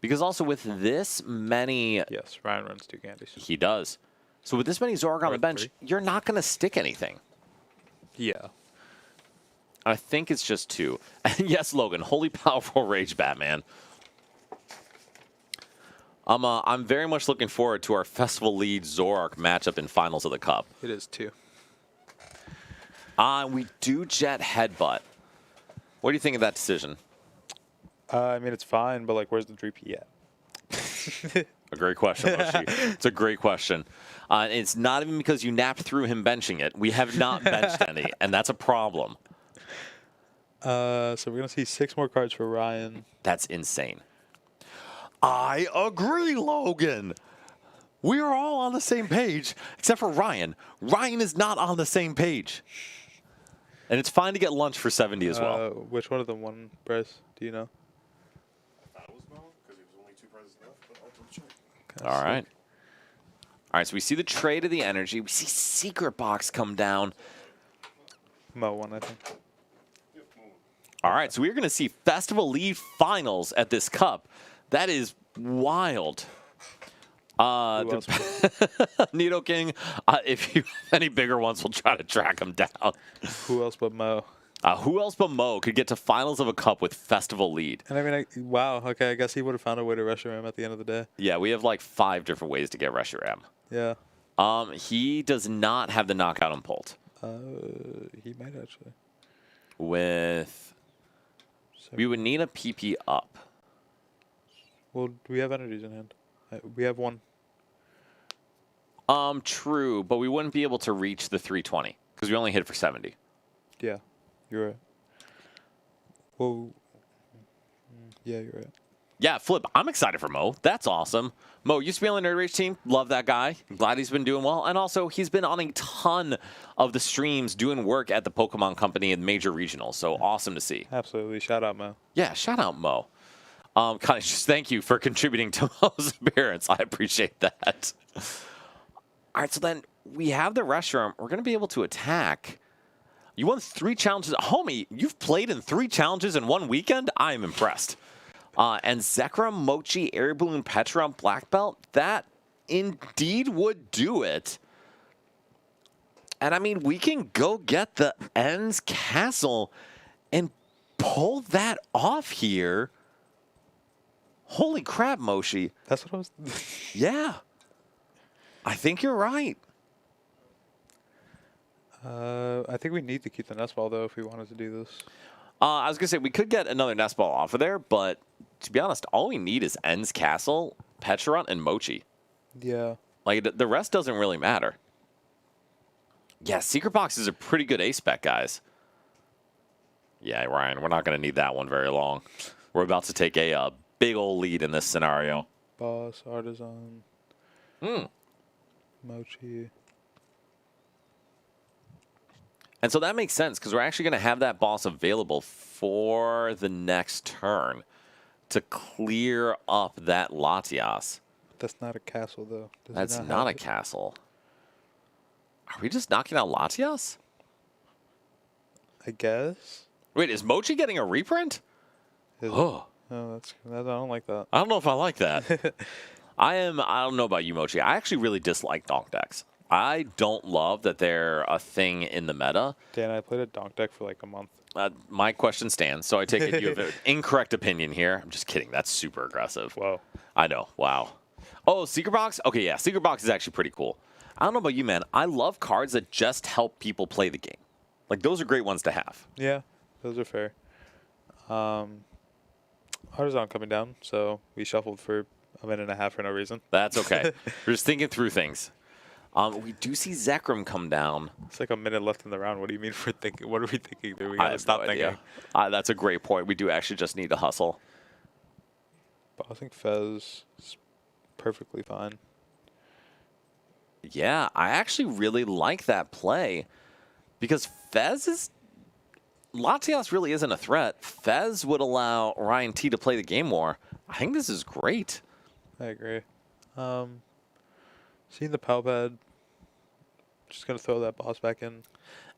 Because also with this many... Yes, Ryan runs 2 candies. He does. So with this many Zoroark on Or the bench, 3. you're not going to stick anything. Yeah. I think it's just 2. And yes, Logan, holy powerful rage, Batman. I'm very much looking forward to our Festival Lead Zoroark matchup in Finals of the Cup. It is 2. We do Jet Headbutt. What do you think of that decision? I mean, it's fine, but like, where's the Dreepy yet? A great question, Moshi. It's a great question. It's not even because you napped through him benching it. We have not benched any, and that's a problem. So we're going to see 6 more cards for Ryan. That's insane. I agree, Logan. We are all on the same page, except for Ryan. Ryan is not on the same page. And it's fine to get lunch for 70 as well. Which one of them won, Bryce? Do you know? I thought it was Mel because it was only 2 prizes left, but I'll double check. All right. All right, so we see the trade of the energy. We see Secret Box come down. Mo won, I think. All right, so we're going to see Festival League Finals at this cup. That is wild. Nido King, if you have any bigger ones, we'll try to track them down. Who else but Mo? Who else but Mo could get to finals of a cup with Festival lead? And I mean, wow. Okay, I guess he would have found a way to Reshiram at the end of the day. Yeah, we have like 5 different ways to get Reshiram. Yeah. He does not have the knockout on Pult. He might actually. We would need a PP up. Well, we have energies in hand. We have one. True, but we wouldn't be able to reach the 320 because we only hit for 70. Yeah, you're right. Well, yeah, you're right. Yeah, Flip, I'm excited for Mo. That's awesome. Mo used to be on the Nerd Rage team. Love that guy. Glad he's been doing well. And also, he's been on a ton of the streams doing work at the Pokemon Company and major regionals. So awesome to see. Absolutely. Shout out, Mo. Yeah, shout out Mo. Kind of just thank you for contributing to Mo's appearance. I appreciate that. All right, so then we have the Reshiram. We're going to be able to attack. You won 3 challenges. Homie, you've played in 3 challenges in 1 weekend? I am impressed. And Zekrom, Mochi, Air Balloon, Petra, Black Belt, that indeed would do it. And I mean, we can go get the Ends Castle and pull that off here. Holy crap, Moshi. That's what I was... Yeah. I think you're right. I think we need to keep the nest ball, though, if we wanted to do this. I was going to say, we could get another nest ball off of there, but to be honest, all we need is Ends Castle, Pecharunt, and Mochi. Yeah. Like, the rest doesn't really matter. Yeah, Secret Box is a pretty good A-spec, guys. Yeah, Ryan, we're not going to need that one very long. We're about to take a big old lead in this scenario. Boss, Artisan, Mochi. And so that makes sense, because we're actually going to have that boss available for the next turn to clear up that Latias. That's not a castle, though. Does That's it not a have it? castle. Are we just knocking out Latias? I guess. Wait, is Mochi getting a reprint? Is it? Oh, Oh, I don't like that. I don't know if I like that. I don't know about you, Mochi. I actually really dislike donk decks. I don't love that they're a thing in the meta. Dan, I played a donk deck for like a month. My question stands, so I take it you have an incorrect opinion here. I'm just kidding. That's super aggressive. Whoa. I know. Wow. Oh, Secret Box? Okay, yeah. Secret Box is actually pretty cool. I don't know about you, man. I love cards that just help people play the game. Like, those are great ones to have. Yeah, those are fair. Artisan coming down, so we shuffled for a minute and a half for no reason. That's okay. We're just thinking through things. We do see Zekrom come down. It's like a minute left in the round. What do you mean for thinking? What are we thinking? We gotta stop thinking. That's a great point. We do actually just need to hustle. But I think Fez is perfectly fine. Yeah, I actually really like that play because Fez is... Latias really isn't a threat. Fez would allow Ryan T to play the game more. I think this is great. I agree. Seeing the PAL pad, just going to throw that boss back in.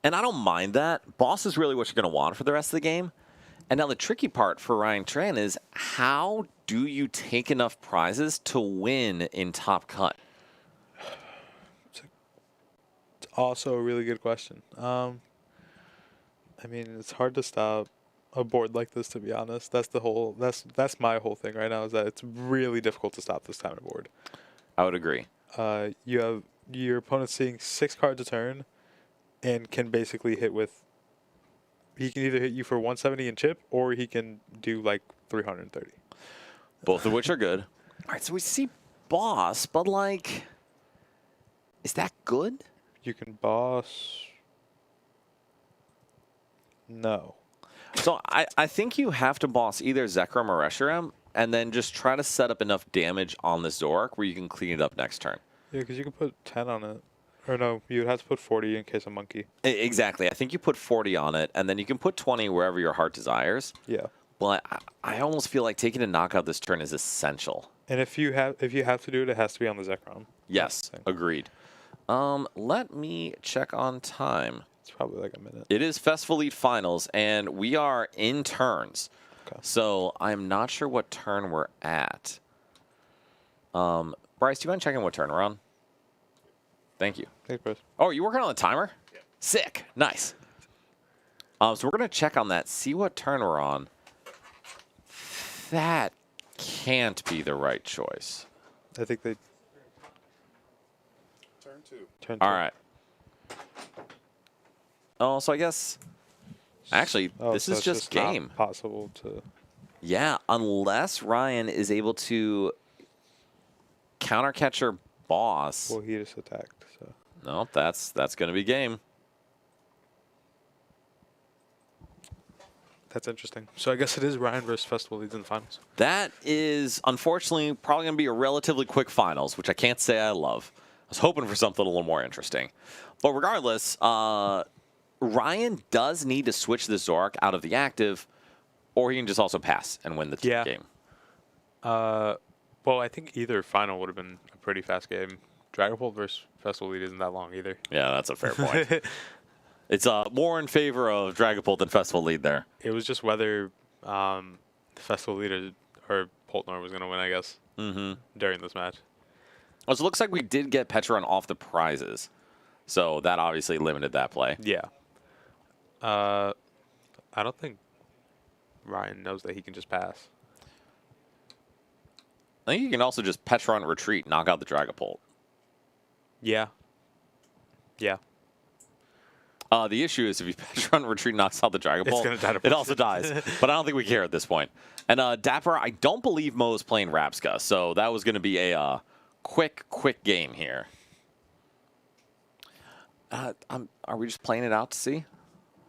And I don't mind that. Boss is really what you're going to want for the rest of the game. And now the tricky part for Ryan Tran is how do you take enough prizes to win in Top Cut? It's also a really good question. I mean, it's hard to stop a board like this, to be honest. That's my whole thing right now, is that it's really difficult to stop this kind of board. I would agree. You have your opponent seeing 6 cards a turn and can basically hit with... He can either hit you for 170 and chip, or he can do like 330. Both of which are good. All right, so we see boss, but like... Is that good? You can boss... No. So I think you have to boss either Zekrom or Reshiram, and then just try to set up enough damage on the Zoroark where you can clean it up next turn. Yeah, because you can put 10 on it. Or no, you would have to put 40 in case of monkey. Exactly. I think you put 40 on it, and then you can put 20 wherever your heart desires. Yeah. But I almost feel like taking a knockout this turn is essential. And if you have to do it, it has to be on the Zekrom. Yes, agreed. Let me check on time. It's probably like a minute. It is Festival Elite Finals, and we are in turns. Okay. So I'm not sure what turn we're at. Bryce, do you mind checking what turn we're on? Thank you. Thanks, Bruce. Oh, are you working on the timer? Yeah. Sick. Nice. So we're going to check on that, see what turn we're on. That can't be the right choice. I think they... Turn 2. Turn 2. All right. Oh, so I guess... Actually, Oh, this so is it's just not game. possible to... Yeah, unless Ryan is able to counter catcher boss. Well, he just attacked, so... No, that's going to be game. That's interesting. So I guess it is Ryan versus Festival Leads in the finals. That is, unfortunately, probably going to be a relatively quick finals, which I can't say I love. I was hoping for something a little more interesting. But regardless, Ryan does need to switch the Zoroark out of the active, or he can just also pass and win the game. Well, I think either final would have been a pretty fast game. Dragapult versus Festival Lead isn't that long either. Yeah, that's a fair point. It's more in favor of Dragapult than Festival Lead there. It was just whether the Festival Lead or Poltnor was going to win, I guess, during this match. Well, so it looks like we did get Petron off the prizes. So that obviously limited that play. Yeah. I don't think Ryan knows that he can just pass. I think you can also just Petron retreat, knock out the Dragapult. Yeah. Yeah. The issue is if you Petron retreat knocks out the Dragapult, gonna die to it also dies. But I don't think we care at this point. And Dapper, I don't believe Mo is playing Rapska, so that was going to be a quick game here. Are we just playing it out to see?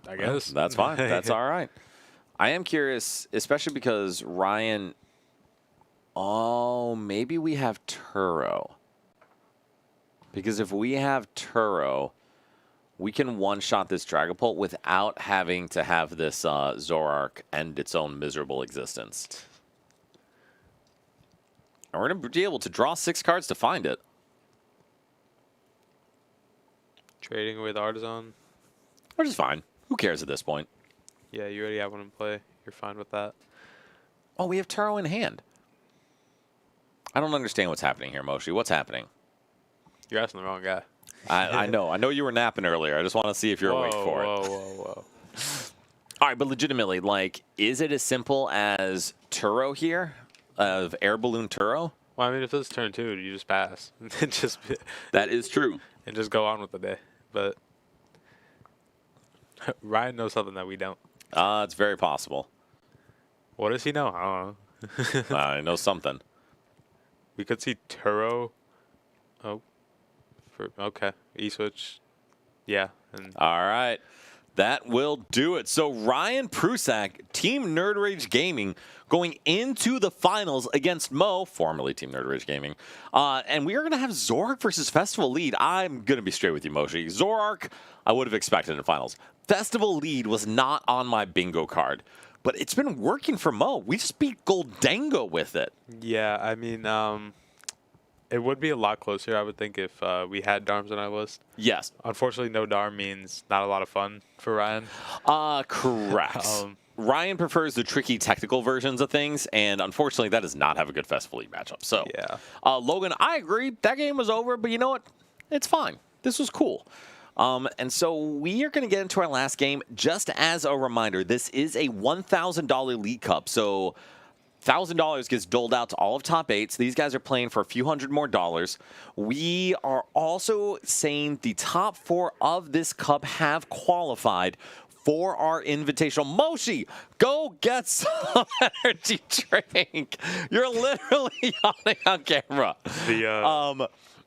I guess. That's fine. That's all right. I am curious, especially because Ryan... Oh, maybe we have Turo. Because if we have Turo, we can one-shot this Dragapult without having to have this Zoroark end its own miserable existence. And we're going to be able to draw 6 cards to find it. Trading with Artisan. Which is fine. Who cares at this point? Yeah, you already have one in play. You're fine with that. Oh, we have Turo in hand. I don't understand what's happening here, Moshi. What's happening? You're asking the wrong guy. I know. I know you were napping earlier. I just want to see if you're awake for it. Whoa. All right, but legitimately, like, is it as simple as Turo here, of Air Balloon Turo? Well, I mean, if it's turn 2, you just pass. That is true. And just go on with the day. But Ryan knows something that we don't. It's very possible. What does he know? I don't know. I know something. We could see Turo. Oh. Okay. E-switch. Yeah. And All right. That will do it. So Ryan Prusak, Team Nerd Rage Gaming, going into the finals against Mo, formerly Team Nerd Rage Gaming. And we are going to have Zoroark versus Festival Lead. I'm going to be straight with you, Moshi. Zoroark, I would have expected in finals. Festival Lead was not on my bingo card. But it's been working for Mo. We just beat Goldango with it. yeah, I mean, it would be a lot closer, I would think, if we had Darms on our list. Yes. Unfortunately, no Darm means not a lot of fun for Ryan. Correct. Ryan prefers the tricky technical versions of things, and unfortunately, that does not have a good Festival League matchup. So, Yeah. Logan, I agree. That game was over, but you know what? It's fine. This was cool. And so we are going to get into our last game. Just as a reminder, this is a $1,000 League Cup, so $1,000 gets doled out to all of top 8s. These guys are playing for a few hundred more dollars. We are also saying the top 4 of this cup have qualified for our invitational. Moshi, go get some energy drink. You're literally yawning on camera.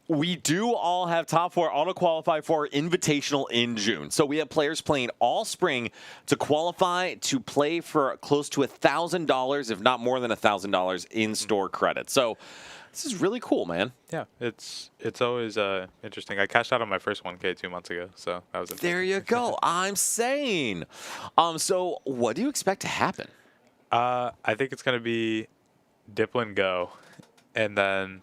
We do all have top 4 auto-qualify for invitational in June. So we have players playing all spring to qualify to play for close to $1,000, if not more than $1,000 in-store credit. So this is really cool, man. Yeah, it's always interesting. I cashed out on my first 1K 2 months ago, so that was interesting. There you go. I'm saying. So what do you expect to happen? I think it's going to be Dipplin go, and then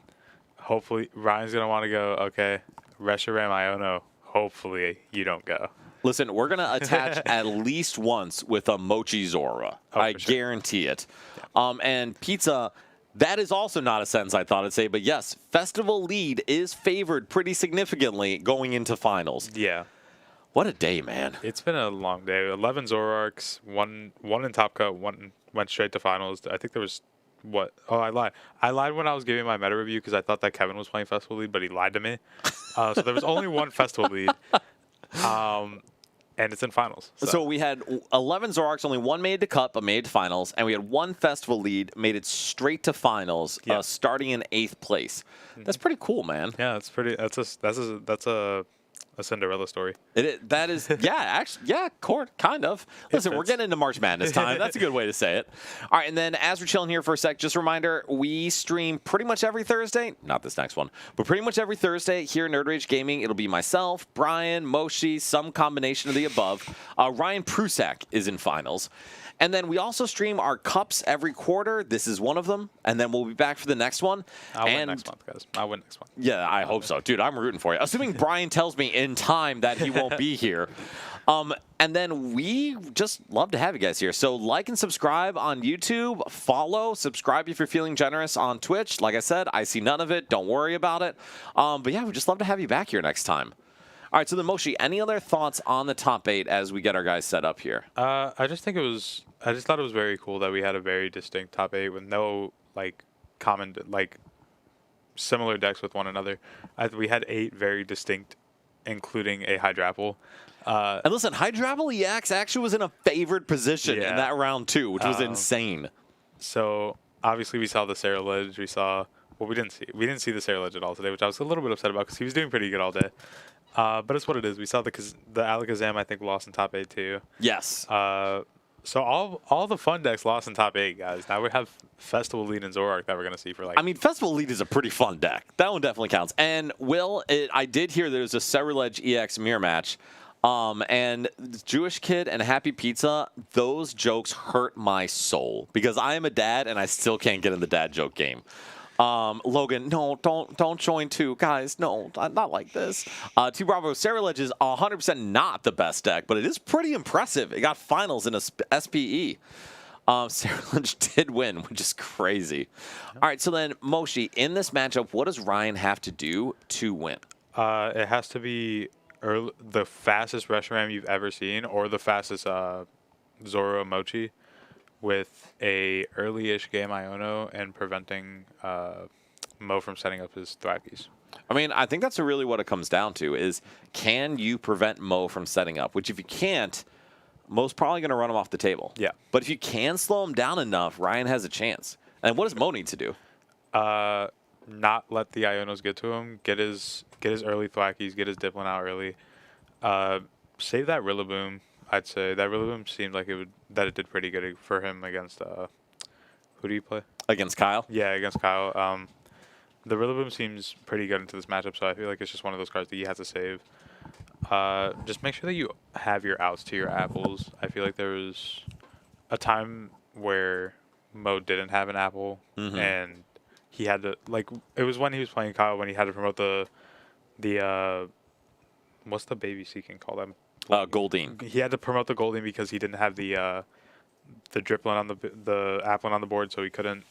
hopefully Ryan's gonna want to go. Okay, Reshiram Iono. Hopefully you don't go. Listen, we're going to attach at least once with a Mochi Zora. I for sure. guarantee it. And Pizza, that is also not a sentence I thought I'd say, but yes, Festival Lead is favored pretty significantly going into finals. Yeah. What a day, man. It's been a long day. 11 Zoroarks, one in Top Cut, one went straight to finals. I think there was what? Oh, I lied. I lied when I was giving my meta review because I thought that Kevin was playing Festival Lead, but he lied to me. So there was only one Festival Lead. And it's in finals. So we had 11 Zoroarks, only one made to cut, but made it to finals, and we had one Festival Lead, made it straight to finals, starting in 8th place. That's pretty cool, man. Yeah, that's pretty. That's a Cinderella story. That is, yeah, actually, yeah, kind of. Listen, we're getting into March Madness time. That's a good way to say it. All right, and then as we're chilling here for a sec, just a reminder, we stream pretty much every Thursday. Not this next one, but pretty much every Thursday here at Nerd Rage Gaming. It'll be myself, Brian, Moshi, some combination of the above. Ryan Prusak is in finals. And then we also stream our cups every quarter. This is one of them. And then we'll be back for the next one. I'll win next month, guys. I'll win next month. Yeah, I hope so. Dude, I'm rooting for you. Assuming Brian tells me in time that he won't be here. And then we just love to have you guys here. So like and subscribe on YouTube. Follow, subscribe if you're feeling generous on Twitch. Like I said, I see none of it. Don't worry about it. But yeah, we'd just love to have you back here next time. All right, so then Moshi, any other thoughts on the top 8 as we get our guys set up here? I just thought it was very cool that we had a very distinct top 8 with no similar decks with one another. We had 8 very distinct, including a Hydrapple. And listen, Hydrapple EX actually was in a favored position in that round 2, which was insane. So obviously we saw the Sarah Ledge. We didn't see the Sarah Ledge at all today, which I was a little bit upset about because he was doing pretty good all day. But it's what it is. We saw the Alakazam, I think, lost in top 8 too. Yes. So all the fun decks lost in top 8, guys. Now we have Festival Lead and Zoroark that we're going to see for I mean, Festival Lead is a pretty fun deck. That one definitely counts. And I did hear there's a Ceruledge EX mirror match. And Jewish Kid and Happy Pizza, those jokes hurt my soul because I am a dad and I still can't get in the dad joke game. Logan, no, don't join too, guys. No, not like this. T Bravo, Ceruledge is 100% not the best deck, but it is pretty impressive. It got finals in a SPE. Ceruledge did win, which is crazy. All right, so then Moshi, in this matchup, what does Ryan have to do to win? It has to be the fastest Reshiram you've ever seen, or the fastest Zoro Mochi, with a early-ish game Iono and preventing Mo from setting up his Thwackies. I mean, I think that's really what it comes down to is, can you prevent Mo from setting up? Which if you can't, Mo's probably going to run him off the table. Yeah. But if you can slow him down enough, Ryan has a chance. And what does Mo need to do? Not let the Ionos get to him. Get his early Thwackies. Get his Dipplin out early. Save that Rillaboom. I'd say that Rillaboom seemed like it did pretty good for him against who do you play? Against Kyle? Yeah, against Kyle. The Rillaboom seems pretty good into this matchup, so I feel like it's just one of those cards that you have to save. Just make sure that you have your outs to your apples. I feel like there was a time where Mo didn't have an apple, and he had to, it was when he was playing Kyle when he had to promote the what's the baby seeking called? Goldeen. He had to promote the Goldeen because he didn't have the Dripplin on the Applin on the board, so he couldn't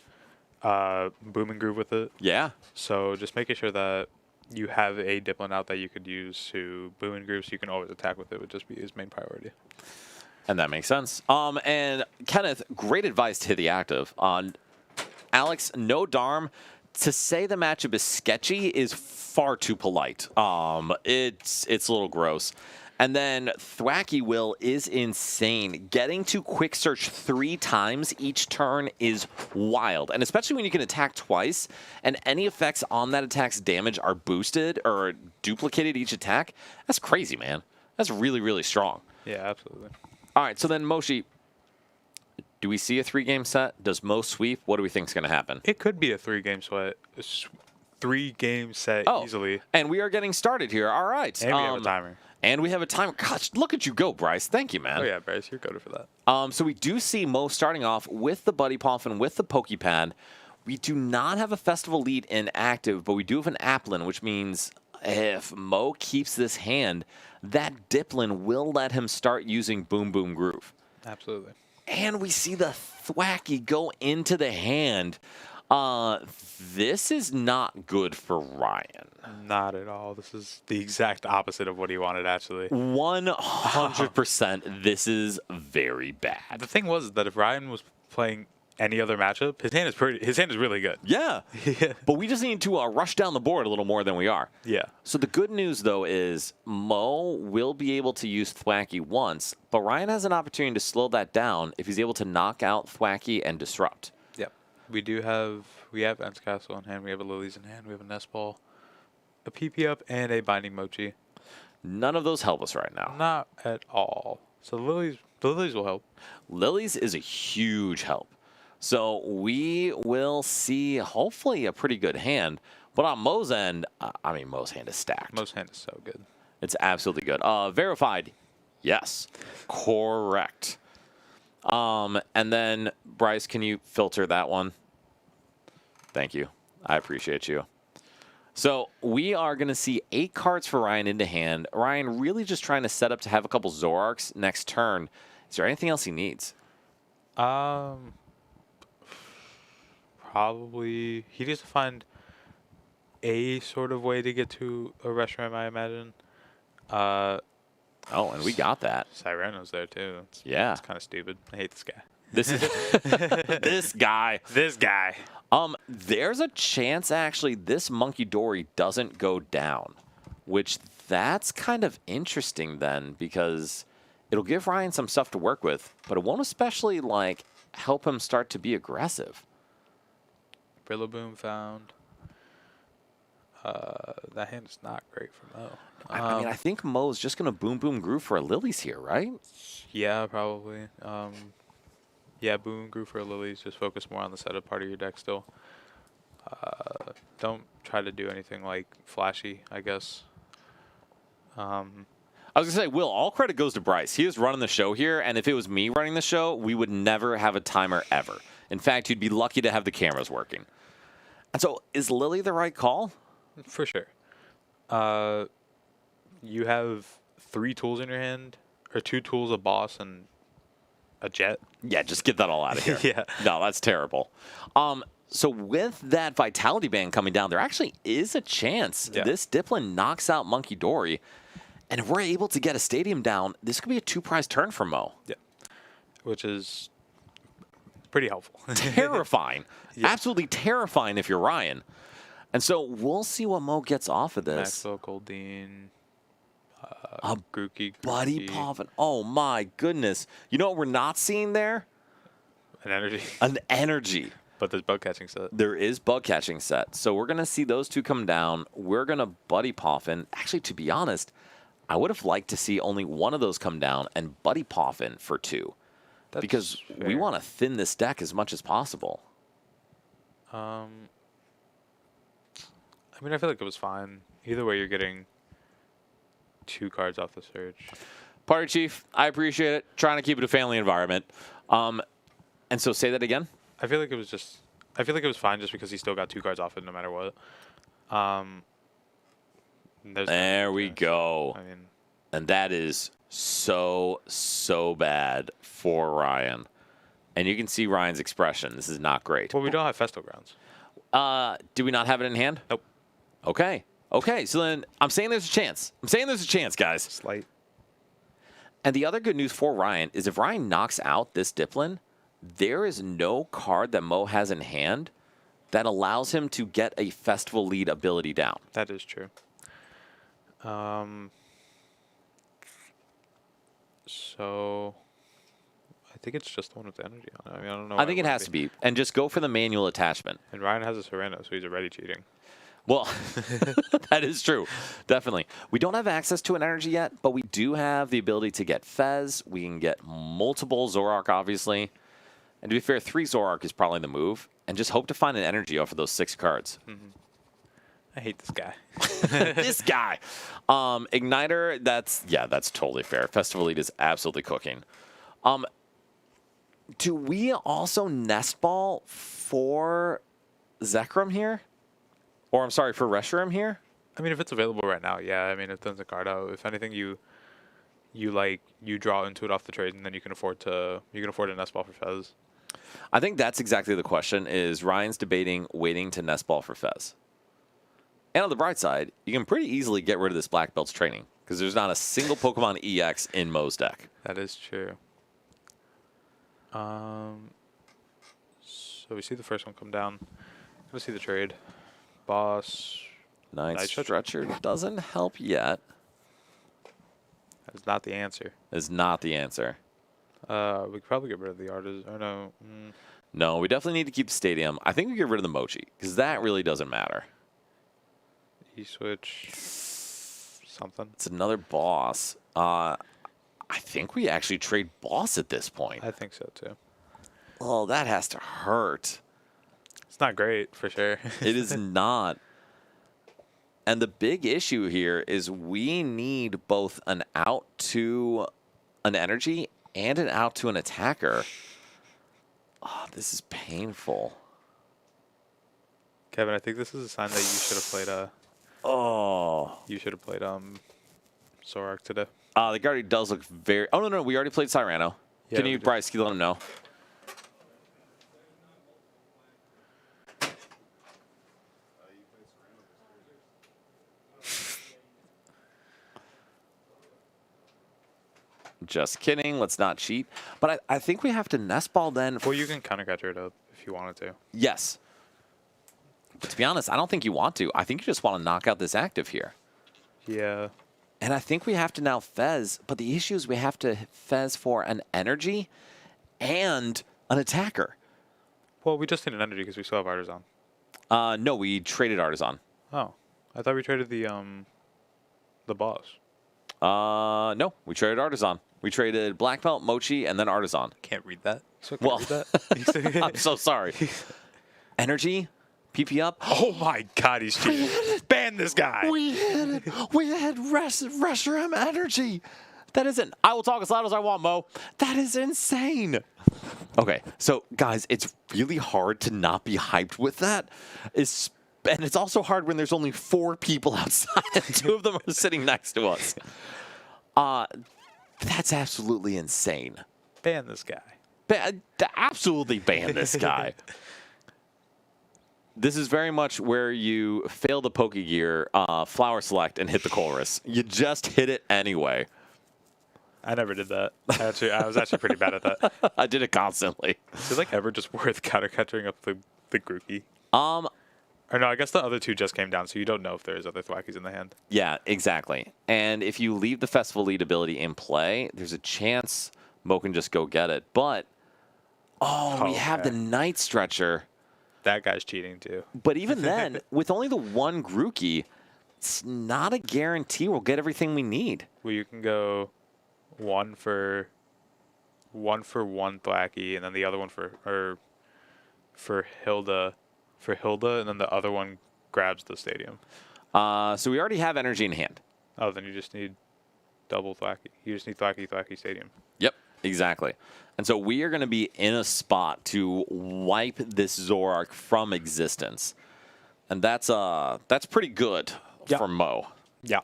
boom and groove with it. Yeah. So just making sure that you have a Dipplin out that you could use to boom and groove so you can always attack with it would just be his main priority. And that makes sense. And Kenneth, great advice to hit the active. Alex, no Darm. To say the matchup is sketchy is far too polite. It's a little gross. And then Thwacky Will is insane. Getting to quick search 3 times each turn is wild. And especially when you can attack twice and any effects on that attack's damage are boosted or duplicated each attack. That's crazy, man. That's really, really strong. Yeah, absolutely. All right, so then Moshi, do we see a 3-game set? Does Mo sweep? What do we think is going to happen? It could be a 3-game set. 3-game set easily. And we are getting started here. All right. And we have a timer. And we have a timer. Gosh, look at you go, Bryce. Thank you, man. Oh, yeah, Bryce, you're good for that. So we do see Mo starting off with the Buddy Puff and with the Pokepad. We do not have a Festival lead in active, but we do have an Applin, which means if Mo keeps this hand, that Diplin will let him start using Boom Boom Groove. Absolutely. And we see the Thwacky go into the hand. This is not good for Ryan. Not at all. This is the exact opposite of what he wanted, actually. 100%, this is very bad. The thing was that if Ryan was playing any other matchup, his hand is really good. Yeah. Yeah. But we just need to rush down the board a little more than we are. Yeah. So the good news, though, is Mo will be able to use Thwacky once, but Ryan has an opportunity to slow that down if he's able to knock out Thwacky and Disrupt. Yep. We have Ents Castle in hand, we have a Lilies in hand, we have a Nest Ball, a PP up, and a Binding Mochi. None of those help us right now. Not at all. So the Lilies will help. Lilies is a huge help. So we will see, hopefully, a pretty good hand. But on Mo's end, I mean, Mo's hand is stacked. Mo's hand is so good. It's absolutely good. Verified, yes. Correct. And then, Bryce, can you filter that one? Thank you. I appreciate you. So we are going to see 8 cards for Ryan into hand. Ryan really just trying to set up to have a couple Zoroarks next turn. Is there anything else he needs? Probably he needs to find a sort of way to get to a restaurant, I imagine. Oh, and we got that. Sireno's there too. Yeah. It's kind of stupid. I hate this guy. This is this guy. This guy. There's a chance actually this Monkey Dory doesn't go down, which that's kind of interesting then because it'll give Ryan some stuff to work with, but it won't especially like help him start to be aggressive. Rillaboom found. That hand is not great for Mo. I mean, I think Mo's just going to Boom Boom Groove for a Lilies here, right? Yeah, probably. Yeah, Boom Groove for Lilies. Just focus more on the setup part of your deck still. Don't try to do anything like flashy, I guess. I was going to say, Will, all credit goes to Bryce. He was running the show here, and if it was me running the show, we would never have a timer ever. In fact, you'd be lucky to have the cameras working. And so, is Lily the right call? For sure. You have 3 tools in your hand, or 2 tools, a boss, and a jet. Yeah, just get that all out of here. Yeah. No, that's terrible. So with that Vitality Band coming down, there actually is a chance this Diplin knocks out Monkey Dory. And if we're able to get a stadium down, this could be a 2-prize turn for Mo. Yeah. Which is pretty helpful. Terrifying. Yeah. Absolutely terrifying if you're Ryan. And so we'll see what Mo gets off of this. Maxwell, Goldeen, Grookey, Buddy Poffin. Oh, my goodness. You know what we're not seeing there? An energy. An energy. But there's bug catching set. There is bug catching set. So we're going to see those 2 come down. We're going to Buddy Poffin. Actually, to be honest, I would have liked to see only one of those come down and Buddy Poffin for 2. That's because fair. we want to thin this deck as much as possible. I mean, I feel like it was fine. Either way, you're getting 2 cards off the Surge. Party Chief, I appreciate it. Trying to keep it a family environment. And so say that again. I feel like it was fine just because he still got 2 cards off it no matter what. There we go. I mean, and that is so bad for Ryan. And you can see Ryan's expression. This is not great. well, we don't have Festo Grounds. Do we not have it in hand? Nope. Okay. Okay, so then I'm saying there's a chance. Guys. Slight. And the other good news for Ryan is if Ryan knocks out this Diplin, there is no card that Mo has in hand that allows him to get a Festival lead ability down. That is true. So I think it's just the one with the energy on it. I mean, I don't know. I think it has to be. And just go for the manual attachment. And Ryan has a Sereno, so he's already cheating. Well, that is true. Definitely. We don't have access to an energy yet, but we do have the ability to get Fez. We can get multiple Zoroark, obviously. And to be fair, 3 Zoroark is probably the move. And just hope to find an energy off of those 6 cards. Mm-hmm. I hate this guy. This guy. Igniter, that's totally fair. Festival Lead is absolutely cooking. Do we also Nest Ball for Zekrom here? Or I'm sorry, for Reshiram here? I mean, if it's available right now, yeah. I mean, it doesn't card out. If anything, you draw into it off the trade, and then you can afford a nest ball for Fez. I think that's exactly the question, is Ryan's debating waiting to nest ball for Fez. And on the bright side, you can pretty easily get rid of this Black Belt's training, because there's not a single Pokemon EX in Mo's deck. That is true. So we see the first one come down. Let's see the trade. Boss. Night Stretcher doesn't help yet. That is not the answer. Is not the answer. We could probably get rid of the artist. Or no. No, we definitely need to keep the stadium. I think we get rid of the Mochi, because that really doesn't matter. E-switch. Something. It's another boss. I think we actually trade boss at this point. I think so too. Oh, that has to hurt. It's not great for sure. It is not. And the big issue here is we need both an out to an energy and an out to an attacker. Oh, this is painful. Kevin, I think this is a sign that you should have played Zoroark today. The Guardian does look very... Oh, no, we already played Cyrano. Yeah, Can you, Bryce, can you let him know? Just kidding. Let's not cheat. But I think we have to nest ball then. Well, you can counter catcher it up if you wanted to. Yes. But to be honest, I don't think you want to. I think you just want to knock out this active here. Yeah. And I think we have to now Fez. But the issue is we have to Fez for an energy and an attacker. Well, we just need an energy because we still have Artisan. No, we traded Artisan. Oh. I thought we traded the boss. No, we traded Artisan. We traded Black Belt, Mochi, and then Artisan. Can't read that. Well, read that? I'm so sorry. Energy, PP up. Oh my God, he's cheating. Ban this guy. We had Reshiram energy. That isn't. I will talk as loud as I want, Mo. That is insane. Okay, so guys, it's really hard to not be hyped with that. And it's also hard when there's only 4 people outside and 2 of them are sitting next to us. That's absolutely insane. Ban this guy. Absolutely ban this guy. This is very much where you fail the Pokegear, flower select, and hit the chorus. You just hit it anyway. I never did that. I was actually pretty bad at that. I did it constantly. Is it like ever just worth counter catching up the Grookey? Or no, I guess the other 2 just came down, so you don't know if there's other Thwackies in the hand. Yeah, exactly. And if you leave the Festival Lead ability in play, there's a chance Mo can just go get it. But, we have the Night Stretcher. That guy's cheating too. But even then, with only the 1 Grookey, it's not a guarantee we'll get everything we need. Well, you can go one for one Thwacky, and then the other one for Hilda. For Hilda, and then the other one grabs the stadium. So we already have energy in hand. Oh, then you just need double Thwacky. You just need Thwacky Stadium. Yep, exactly. And so we are going to be in a spot to wipe this Zoroark from existence. And that's pretty good for Mo. Yeah.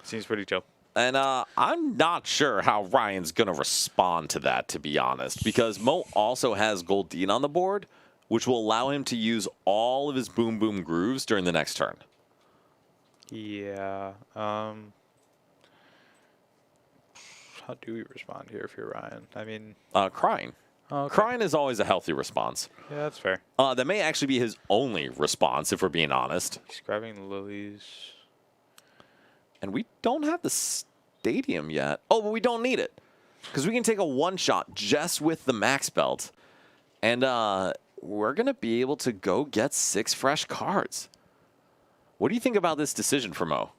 Seems pretty chill. And I'm not sure how Ryan's going to respond to that, to be honest, because Mo also has Goldeen on the board, which will allow him to use all of his Boom Boom Grooves during the next turn. Yeah. How do we respond here if you're Ryan? I mean... Crying. Oh, okay. Crying is always a healthy response. Yeah, that's fair. That may actually be his only response, if we're being honest. He's grabbing the lilies. And we don't have the stadium yet. Oh, but we don't need it. Because we can take a one-shot just with the max belt. And we're going to be able to go get 6 fresh cards. What do you think about this decision for Mo?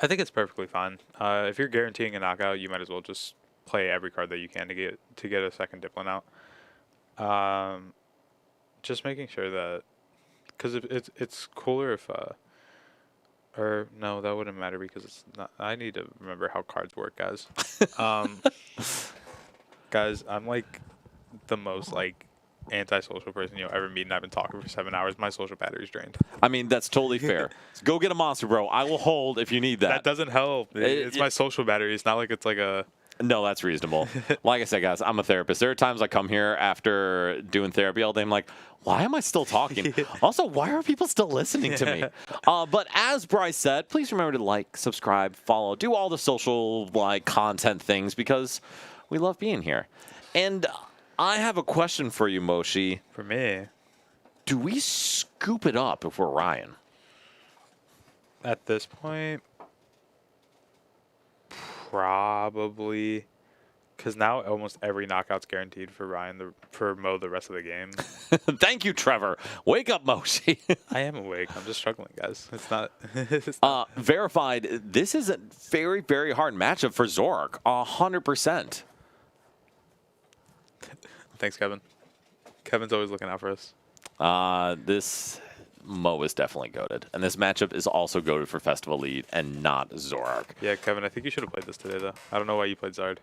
I think it's perfectly fine. If you're guaranteeing a knockout, you might as well just play every card that you can to get a second Dipplin out. Just making sure that, because it's cooler if, or no, that wouldn't matter because it's not. I need to remember how cards work, guys. Guys, I'm like the most like antisocial person you'll ever meet, and I've been talking for 7 hours. My social battery's drained. I mean, that's totally fair. Go get a monster, bro. I will hold if you need that. That doesn't help. It's my social battery. It's not like it's like a... No, that's reasonable. Like I said, guys, I'm a therapist. There are times I come here after doing therapy all day. I'm like, why am I still talking? Also, why are people still listening to me? But as Bryce said, please remember to like, subscribe, follow, do all the social content things because we love being here. And I have a question for you, Moshi. For me, do we scoop it up if we're Ryan? at this point, probably, because now almost every knockout's guaranteed for Ryan for Mo the rest of the game. Thank you, Trevor. Wake up, Moshi. I am awake. I'm just struggling, guys. It's not. Verified. This is a very, very hard matchup for Zoroark. 100%. Thanks, Kevin. Kevin's always looking out for us. This Mo is definitely goated, and this matchup is also goated for Festival Lead and not Zoroark. Yeah, Kevin, I think you should have played this today, though. I don't know why you played Zard.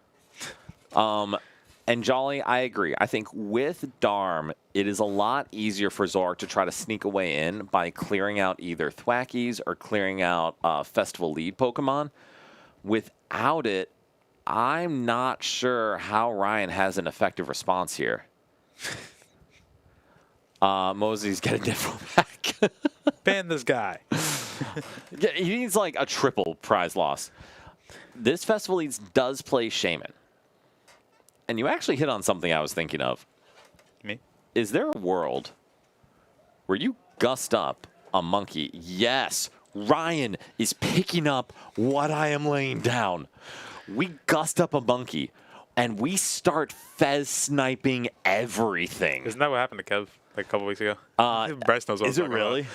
And Jolly, I agree. I think with Darm, it is a lot easier for Zoroark to try to sneak away in by clearing out either Thwackies or clearing out Festival Lead Pokemon. Without it, I'm not sure how Ryan has an effective response here. Mosey's getting different back. Ban this guy. Yeah, he needs like a triple prize loss. This Festival Leads does play Shaman. And you actually hit on something I was thinking of. Me? Is there a world where you gust up a monkey? Yes, Ryan is picking up what I am laying down. We gust up a monkey, and we start Fez sniping everything. Isn't that what happened to Kev like a couple weeks ago? Bryce knows what Is it really?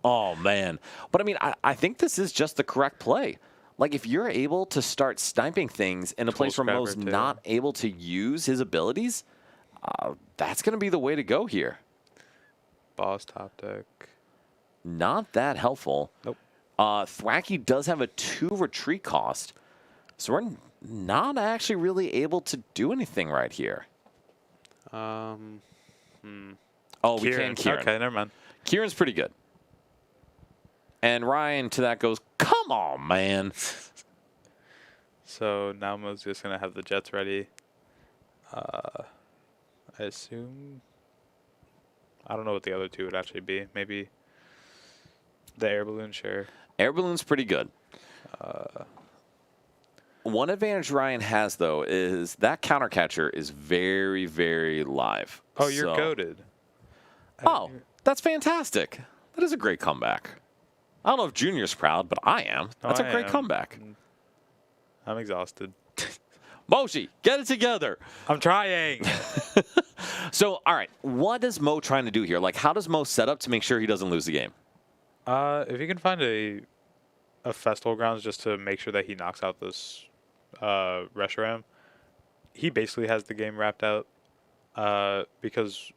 Oh, man. But, I mean, I think this is just the correct play. Like, if you're able to start sniping things in a place where Mo's not able to use his abilities, that's going to be the way to go here. Boss top deck. Not that helpful. Nope. Thwacky does have a 2 retreat cost, so we're not actually really able to do anything right here. Oh, we can Kieran. Okay, never mind. Kieran's pretty good. And Ryan to that goes, come on, man. So now Mo's just going to have the Jets ready. I assume. I don't know what the other two would actually be. Maybe the air balloon, sure. Air balloon's pretty good. One advantage Ryan has, though, is that counter catcher is very, very live. Oh, you're goated. Oh, that's fantastic. That is a great comeback. I don't know if Junior's proud, but I am. That's a great comeback. I'm exhausted. Moshi, get it together. I'm trying. So, all right, what is Mo trying to do here? Like, how does Mo set up to make sure he doesn't lose the game? If you can find a festival grounds just to make sure that he knocks out this Reshiram, he basically has the game wrapped out. Because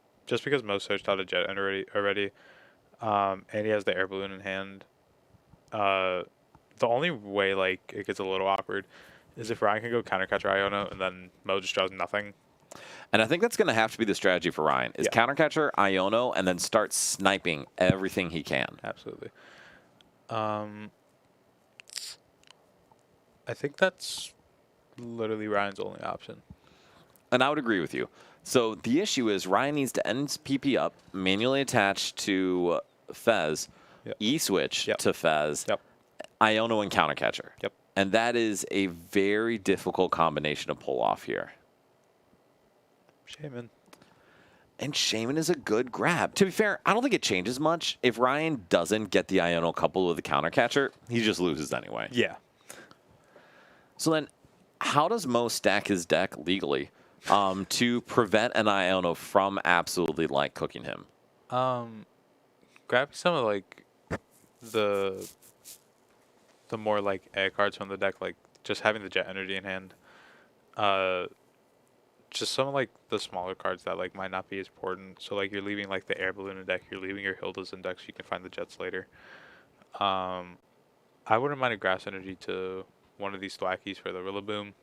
Mo searched out a jet already, and he has the air balloon in hand. The only way like it gets a little awkward is if Ryan can go counter catcher Iono and then Mo just draws nothing. And I think that's going to have to be the strategy for Ryan, is counter catcher Iono and then start sniping everything he can. Absolutely. I think that's literally Ryan's only option. And I would agree with you. So the issue is Ryan needs to end PP up, manually attach to Fez, E-switch to Fez, Iono and counter catcher. Yep. And that is a very difficult combination to pull off here. Shaman. And Shaman is a good grab. To be fair, I don't think it changes much. If Ryan doesn't get the Iono coupled with the counter catcher, he just loses anyway. Yeah. So then, how does Mo stack his deck legally to prevent an Iono from absolutely like cooking him? Grab some of like the more like egg cards from the deck, like just having the jet energy in hand. Just some of like the smaller cards that like might not be as important. So like you're leaving like the air balloon in deck, you're leaving your Hildas in deck so you can find the jets later. I wouldn't mind a grass energy to one of these Thwackies for the Rillaboom.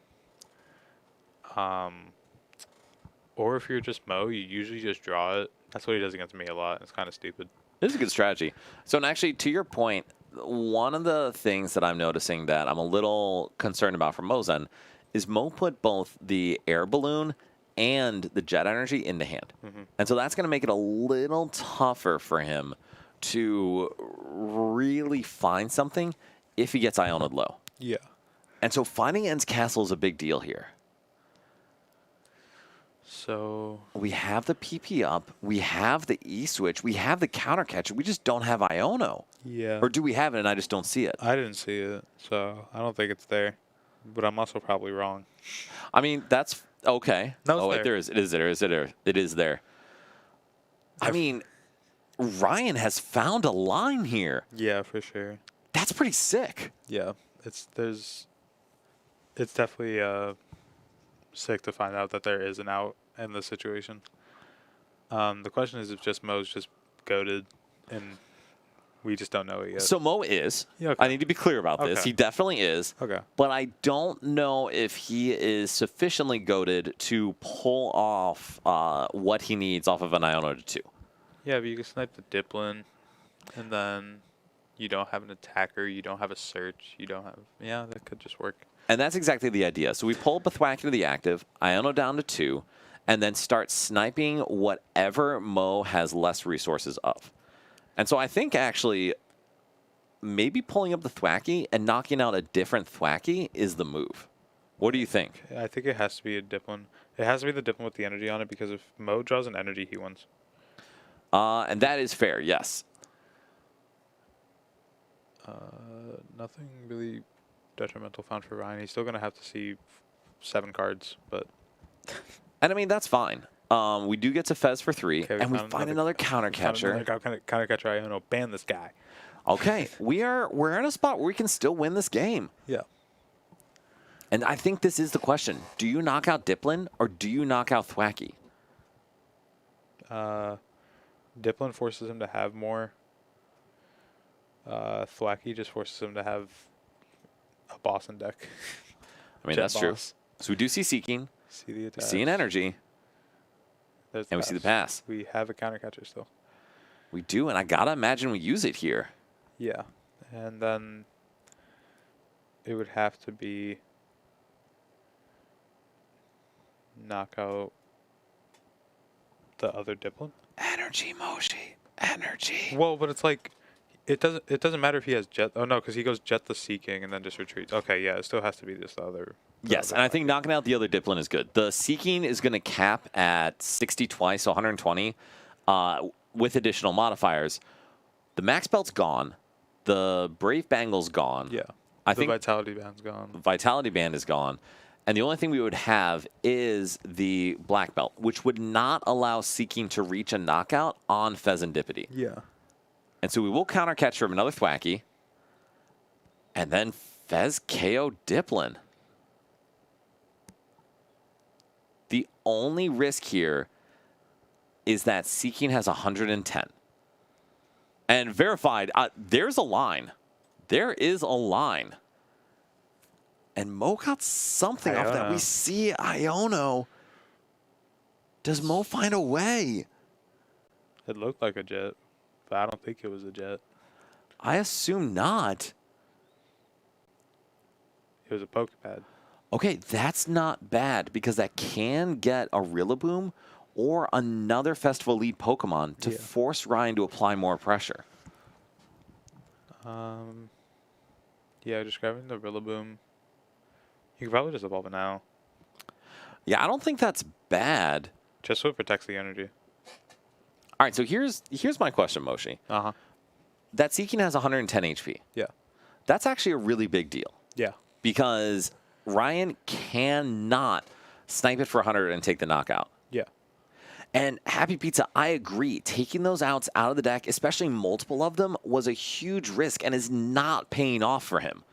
Or if you're just Mo, you usually just draw it. That's what he does against me a lot. It's kind of stupid. This is a good strategy. So, and actually, to your point, one of the things that I'm noticing that I'm a little concerned about from Mozen is Mo put both the air balloon and the jet energy into hand. And so that's going to make it a little tougher for him to really find something if he gets Iona'd low. Yeah. And so finding End's Castle is a big deal here. So We have the PP up. We have the E switch. We have the counter catcher. We just don't have Iono. yeah, Or do we have it and I just don't see it? I didn't see it, so I don't think it's there. But I'm also probably wrong. I mean, that's okay. No, it's oh, wait, there. there is. It is there. Is it there? It is there. I mean, Ryan has found a line here. Yeah, for sure. That's pretty sick. Yeah, it's definitely sick to find out that there is an out in this situation. The question is if just Mo's just goated and we just don't know it yet. So Mo is. Yeah, okay. I need to be clear about this. Okay. He definitely is. Okay. But I don't know if he is sufficiently goated to pull off what he needs off of an Iona to 2. Yeah, but you can snipe the Diplin, and then you don't have an attacker, you don't have a search, you don't have... Yeah, that could just work. And that's exactly the idea. So we pull Bethwack into the active, Iono down to 2, and then start sniping whatever Mo has less resources of. And so I think actually maybe pulling up the Thwacky and knocking out a different Thwacky is the move. What do you think? I think it has to be a Diplin. It has to be the Diplin with the energy on it, because if Mo draws an energy, he wins. And that is fair, yes. Nothing really detrimental found for Ryan. He's still going to have to see 7 cards, but... And I mean, that's fine. We do get to Fez for 3, Okay, and we find another counter catcher. Counter catcher. I don't know. Ban this guy. Okay, we're in a spot where we can still win this game. Yeah. And I think this is the question. Do you knock out Diplin or do you knock out Thwacky? Diplin forces him to have more. Thwacky just forces him to have a boss in deck. I mean, Jet that's true. boss. So we do see Seeking, See the we attack. see an energy, There's and we see the pass. We have a counter catcher still. We do, and I gotta imagine we use it here. Yeah. And then it would have to be knock out the other Diplin. Energy, Moshi. Energy. Well, but it's like it doesn't matter if he has jet. Oh no, because he goes jet the Seeking and then just retreats. Okay, yeah, it still has to be this other. Yes, and I think knocking out the other Diplin is good. The Seeking is going to cap at 60 twice, so 120, with additional modifiers. The Max Belt's gone. The Brave Bangle's gone. Yeah. I the think Vitality Band's gone. Vitality Band is gone. And the only thing we would have is the Black Belt, which would not allow Seeking to reach a knockout on Pheasantipity. Yeah. And so we will counter catch from another Thwacky. And then Fez KO Diplin. The only risk here is that Seeking has 110. And verified, there's a line. There is a line. And Mo got something off that. We see Iono. Does Mo find a way? It looked like a jet, but I don't think it was a jet. I assume not. It was a Pokepad. Okay, that's not bad because that can get a Rillaboom or another Festival Lead Pokemon to force Ryan to apply more pressure. Yeah, just grabbing the Rillaboom. You could probably just evolve it now. Yeah, I don't think that's bad. Just so it protects the energy. All right, so here's my question, Moshi. Uh-huh. That Seeking has 110 HP. Yeah. That's actually a really big deal Yeah. because Ryan cannot snipe it for 100 and take the knockout. Yeah. And Happy Pizza, I agree. Taking those outs out of the deck, especially multiple of them, was a huge risk and is not paying off for him.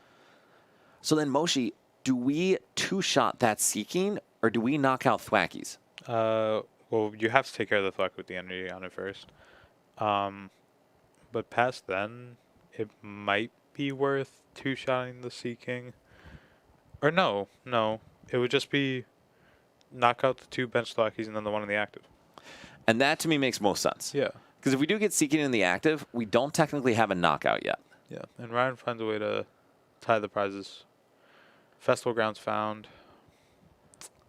So then, Moshi, do we two-shot that Seeking or do we knock out Thwackies? Well, you have to take care of the Thwack with the energy on it first. But past then, it might be worth two-shotting the Seeking. Or no. It would just be knock out the 2 bench Thwackies and then the 1 in the active. And that to me makes most sense. Yeah. Because if we do get Seeking in the active, we don't technically have a knockout yet. Yeah. And Ryan finds a way to tie the prizes. Festival grounds found.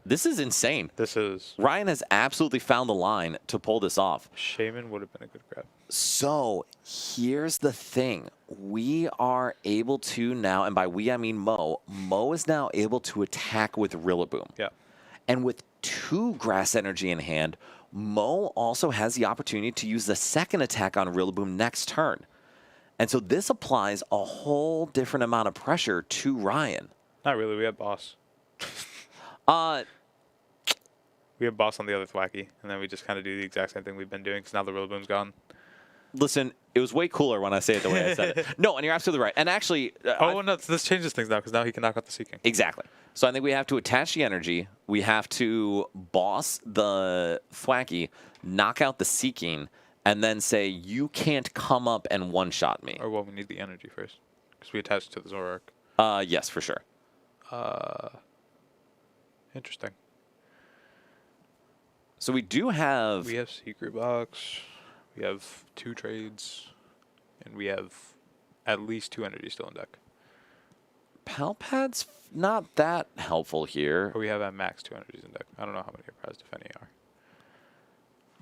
This is insane. This is. Ryan has absolutely found the line to pull this off. Shaman would have been a good grab. So here's the thing. We are able to now, and by we I mean Mo. Mo is now able to attack with Rillaboom. Yeah. And with 2 grass energy in hand, Mo also has the opportunity to use the second attack on Rillaboom next turn. And so this applies a whole different amount of pressure to Ryan. Not really. We have boss. We have boss on the other Thwacky, and then we just kind of do the exact same thing we've been doing because now the Rillaboom's gone. Listen, it was way cooler when I say it the way I said it. No, and you're absolutely right. And actually... No, this changes things now because now he can knock out the Seeking. Exactly. So I think we have to attach the energy. We have to boss the Thwacky, knock out the Seeking, and then say, you can't come up and one-shot me. Or, well, we need the energy first because we attach it to the Zoroark. Yes, for sure. Interesting. So we do have... We have Secret Box. We have 2 trades. And we have at least 2 energies still in deck. Palpad's not that helpful here. Or we have at max 2 energies in deck. I don't know how many your prized, if any, are.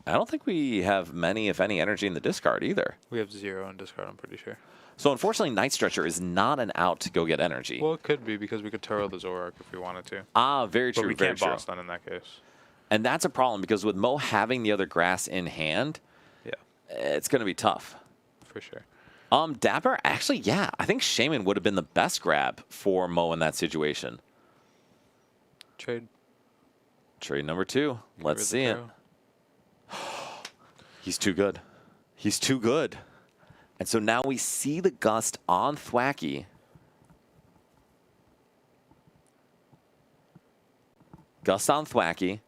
I don't think we have many, if any, energy in the discard either. We have 0 in discard, I'm pretty sure. So unfortunately, Night Stretcher is not an out to go get energy. Well, it could be because we could Turo the Zoroark if we wanted to. Very true. But we very can't true. boss then in that case. And that's a problem because with Mo having the other grass in hand, Yeah, it's going to be tough. for sure. Dapper, actually, yeah. I think Shaman would have been the best grab for Mo in that situation. Trade. Trade number 2. Let's see it. He's too good. He's too good. And so now we see the Gust on Thwacky. Gust on Thwacky.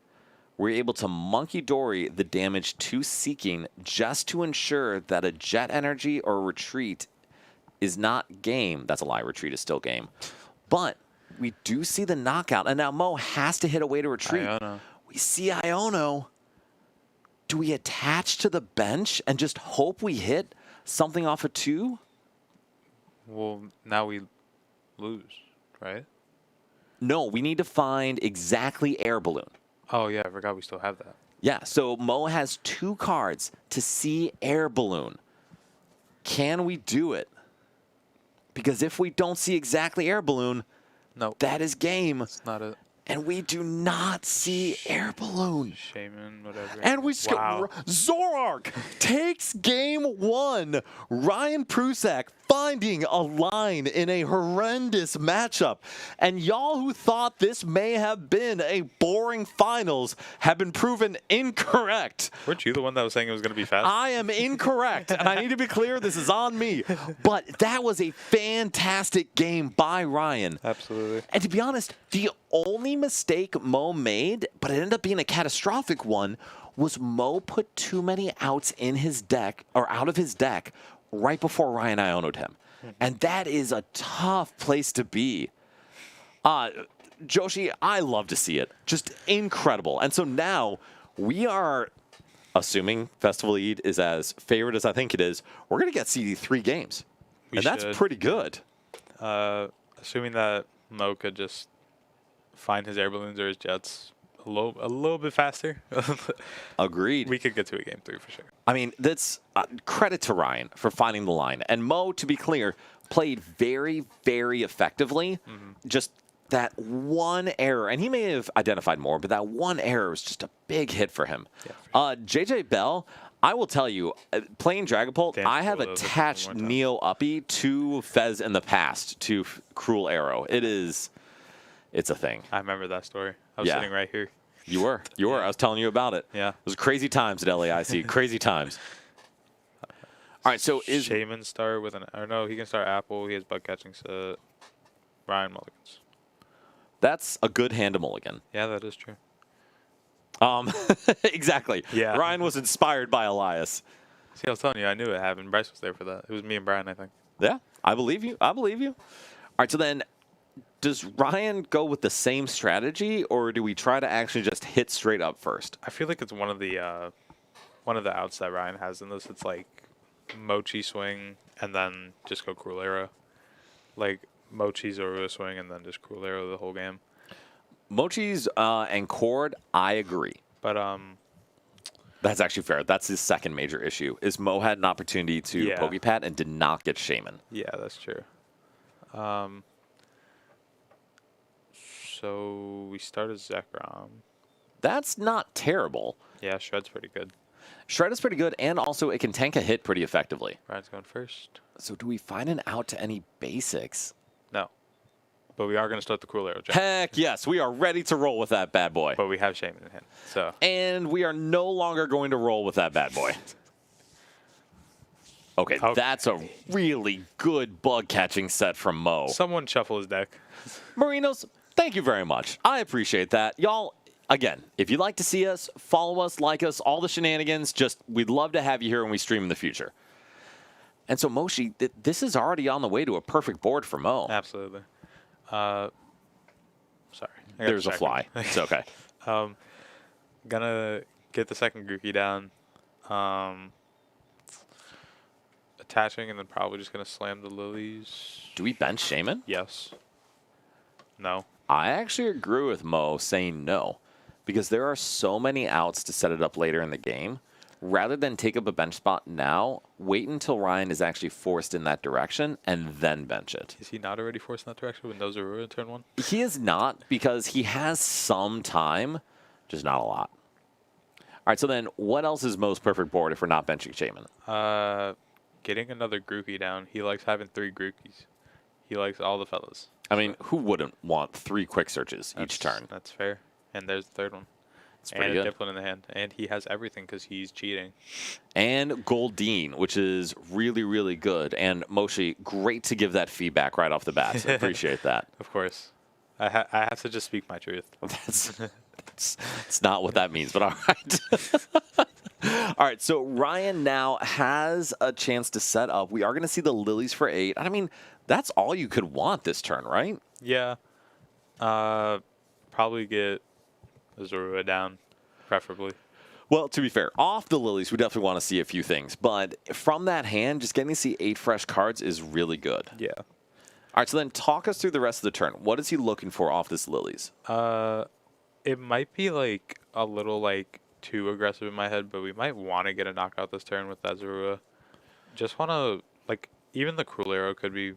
We're able to Monkey Dory the damage to Seeking just to ensure that a Jet Energy or Retreat is not game. That's a lie. Retreat is still game. But we do see the knockout. And now Mo has to hit a way to retreat. Iono. We see Iono. Do we attach to the bench and just hope we hit something off of 2? Well, now we lose, right? No, we need to find exactly Air Balloon. Oh, yeah, I forgot we still have that. Yeah, so Mo has 2 cards to see Air Balloon. Can we do it? Because if we don't see exactly Air Balloon, No, that is game. that's not it. And we do not see Air Balloon. Shaman, whatever. And we Wow. Zoroark takes game 1. Ryan Prusak finding a line in a horrendous matchup. And y'all who thought this may have been a boring finals have been proven incorrect. Weren't you the one that was saying it was going to be fast? I am incorrect, and I need to be clear, this is on me. But that was a fantastic game by Ryan. Absolutely. And to be honest, the only mistake Mo made, but it ended up being a catastrophic one, was Mo put too many outs in his deck, or out of his deck, right before Ryan Iono'd him. And that is a tough place to be. Joshi, I love to see it. Just incredible. And so now we are, assuming Festival Eid is as favored as I think it is, we're going to get CD 3 games. And that's should. pretty good. Assuming that Mo could just find his air balloons or his jets a little bit faster, Agreed. we could get to a game 3 for sure. I mean, that's credit to Ryan for finding the line. And Mo, to be clear, played very, very effectively. Just that one error, and he may have identified more, but that one error was just a big hit for him. Yeah, JJ Bell, I will tell you, playing Dragapult, Damn, I have cool, though. That's attached one more time. Neo Uppy to Fez in the past, to Cruel Arrow. It's a thing. I remember that story. I was Yeah. sitting right here. You were. I was telling you about it. Yeah. It was crazy times at LAIC. Crazy times. All right, so is Shaman start with or no, he can start Apple. He has bug catching set. Ryan Mulligans. that's a good hand to mulligan. Yeah, that is true. Exactly. Yeah. Ryan was inspired by Elias. See, I was telling you, I knew it happened. Bryce was there for that. It was me and Brian, I think. Yeah, I believe you. All right, so then does Ryan go with the same strategy, or do we try to actually just hit straight up first? I feel like it's one of the outs that Ryan has in this. It's like Mochi swing and then just go Cruel Arrow. Like Mochi's Zorua swing and then just Cruel Arrow the whole game. Mochi's and Cord, I agree. But that's actually fair. That's his second major issue. Is Mo had an opportunity to Pokepad and did not get Shaman. Yeah, that's true. So we start as Zekrom. That's not terrible. Yeah, Shred's pretty good. Shred is pretty good, and also it can tank a hit pretty effectively. Ryan's going first. So do we find an out to any basics? No. But we are going to start the Cruel Arrow jump. Heck yes, we are ready to roll with that bad boy. But we have Shaman in hand. So. And we are no longer going to roll with that bad boy. Okay, that's a really good bug catching set from Mo. Someone shuffle his deck. Marinos, thank you very much. I appreciate that. Y'all, again, if you'd like to see us, follow us, like us, all the shenanigans, we'd love to have you here when we stream in the future. And so, Moshi, this is already on the way to a perfect board for Mo. Absolutely. Sorry. There's a fly. It's okay. Gonna get the second Grookey down. Attaching and then probably just gonna slam the lilies. Do we bench Shaman? Yes. No. I actually agree with Mo saying no, because there are so many outs to set it up later in the game. Rather than take up a bench spot now, wait until Ryan is actually forced in that direction and then bench it. Is he not already forced in that direction with no Zorua in turn 1? He is not, because he has some time, just not a lot. All right, so then what else is Mo's perfect board if we're not benching Shaman? Getting another Grookey down. He likes having 3 Grookies. He likes all the fellas. I mean, who wouldn't want 3 quick searches each turn? That's fair. And there's the third one. It's pretty and good. a Dipplin in the hand. And he has everything because he's cheating. And Goldeen, which is really, really good. And Moshi, great to give that feedback right off the bat. So appreciate that. Of course. I have to just speak my truth. That's not what that means, but all right. All right, so Ryan now has a chance to set up. We are going to see the lilies for 8. I mean, that's all you could want this turn, right? Yeah. Probably get Zorua down, preferably. Well, to be fair, off the lilies, we definitely want to see a few things. But from that hand, just getting to see 8 fresh cards is really good. Yeah. All right, so then talk us through the rest of the turn. What is he looking for off this lilies? It might be like a little like too aggressive in my head, but we might want to get a knockout this turn with that Zorua. Just want to, like, even the Cruel Arrow could be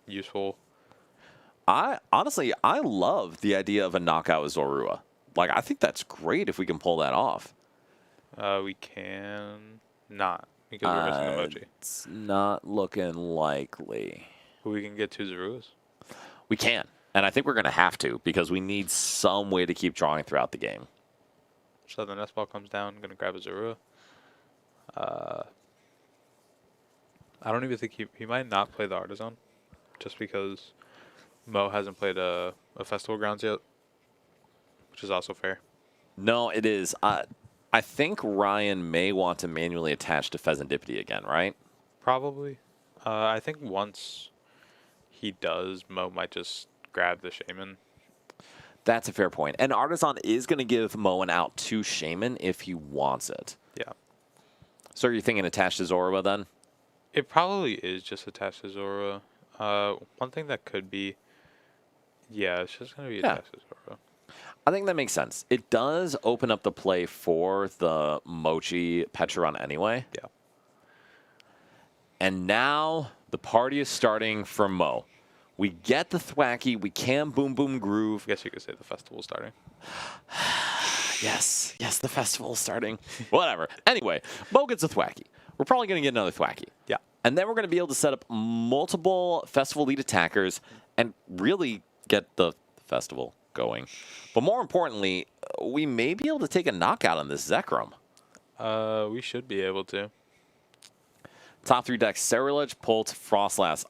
useful. Honestly, I love the idea of a knockout with Zorua. Like, I think that's great if we can pull that off. We can not, because we're missing the Mochi. It's not looking likely. But we can get 2 Zoruas. We can. And I think we're going to have to, because we need some way to keep drawing throughout the game. So the nest ball comes down, going to grab a Zorua. I don't even think he might not play the Artisan, just because Mo hasn't played a Festival Grounds yet, which is also fair. No, it is. I think Ryan may want to manually attach to Pheasantipity again, right? Probably. I think once he does, Mo might just grab the Shaman. That's a fair point. And Artisan is going to give Mo an out to Shaman if he wants it. Yeah. So are you thinking attached to Zorua then? It probably is just attached to Zorua. One thing that could be, yeah, it's just going to be attached to Zorua. I think that makes sense. It does open up the play for the Mochi Petron anyway. Yeah. And now the party is starting for Mo. We get the Thwacky. We can Boom Boom Groove. I guess you could say the festival's starting. Yes, the festival is starting. Whatever. Anyway, Mo gets a Thwacky. We're probably going to get another Thwacky. Yeah. And then we're going to be able to set up multiple festival lead attackers and really get the festival going. But more importantly, we may be able to take a knockout on this Zekrom. We should be able to. Top 3 decks, Ceruledge, Pult, Frostlass.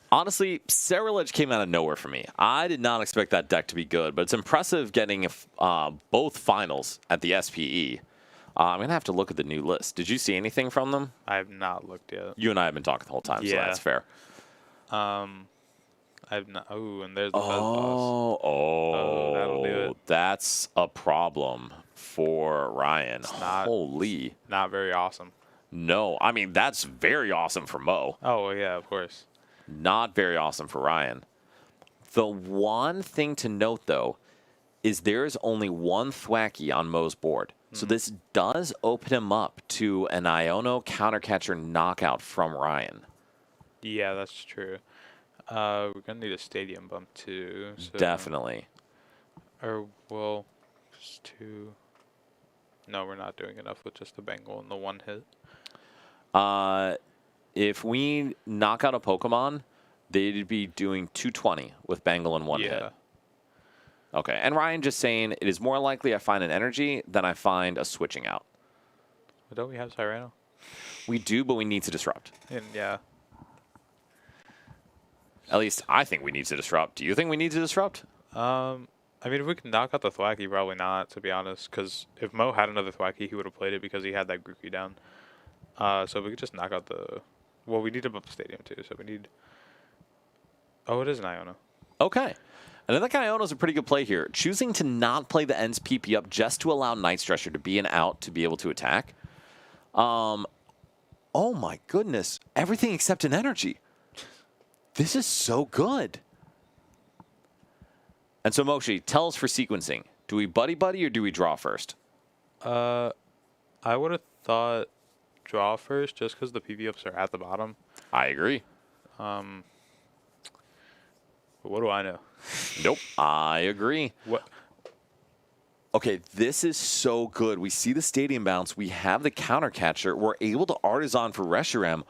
Honestly, Ceruledge came out of nowhere for me. I did not expect that deck to be good, but it's impressive getting both finals at the SPE. I'm going to have to look at the new list. Did you see anything from them? I have not looked yet. You and I have been talking the whole time, so Yeah. that's fair. I I've not. Oh, and there's the Fez boss. That'll do it. That's a problem for Ryan. Holy. Not very awesome. No, I mean, that's very awesome for Mo. Oh, well, yeah, of course. Not very awesome for Ryan. The one thing to note, though, is there is only one Thwacky on Mo's board. So this does open him up to an Iono countercatcher knockout from Ryan. Yeah, that's true. We're going to need a stadium bump, too. So, Definitely. Or, well, just two. No, we're not doing enough with just the Bengal and the one hit. If we knock out a Pokemon, they'd be doing 220 with Bengal and one hit. Okay, and Ryan just saying, it is more likely I find an energy than I find a switching out. But don't we have Cyrano? We do, but we need to disrupt. And yeah. At least I think we need to disrupt. Do you think we need to disrupt? I mean, if we can knock out the Thwacky, probably not, to be honest. Because if Mo had another Thwacky, he would have played it because he had that Grookey down. So we could just knock out the... Well, we need to bump the stadium, too. So we need... Oh, it is an Iono. Okay. And I think Iono's a pretty good play here. Choosing to not play the Ends PP up just to allow Night Stretcher to be an out to be able to attack. Oh, my goodness. Everything except an energy. This is so good. And so, Moshi, tell us for sequencing. Do we buddy-buddy or do we draw first? I would have thought draw first just because the PV ups are at the bottom. I agree. But what do I know? Nope. I agree. What? Okay, this is so good. We see the stadium bounce. We have the counter catcher. We're able to Artisan for Reshiram.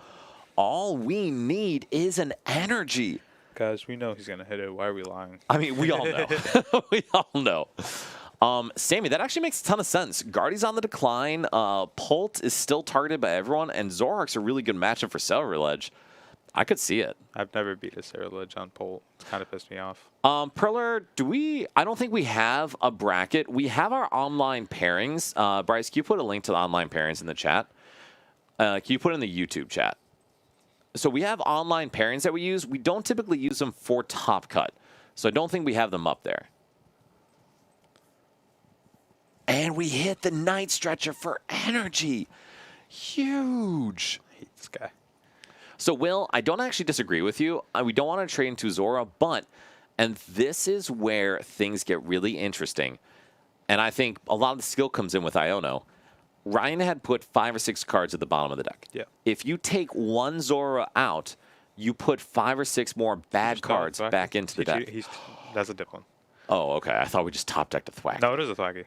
All we need is an energy. Guys, we know he's going to hit it. Why are we lying? I mean, we all know. We all know. Sammy, that actually makes a ton of sense. Guardy's on the decline. Pult is still targeted by everyone, and Zoroark's a really good matchup for Ceruledge. I could see it. I've never beat a Ceruledge on Pult. It's kind of pissed me off. Perler, I don't think we have a bracket. We have our online pairings. Bryce, can you put a link to the online pairings in the chat? Can you put it in the YouTube chat? So we have online pairings that we use. We don't typically use them for Top Cut. So I don't think we have them up there. And we hit the Night Stretcher for energy. Huge. I hate this guy. So, Will, I don't actually disagree with you. We don't want to trade into Zora, and this is where things get really interesting. And I think a lot of the skill comes in with Iono. Ryan had put 5 or 6 cards at the bottom of the deck. Yeah. If you take one Zora out, you put 5 or 6 more bad cards back into the deck. That's a dip one. Oh, okay. I thought we just top decked a Thwack. No, it is a Thwacky.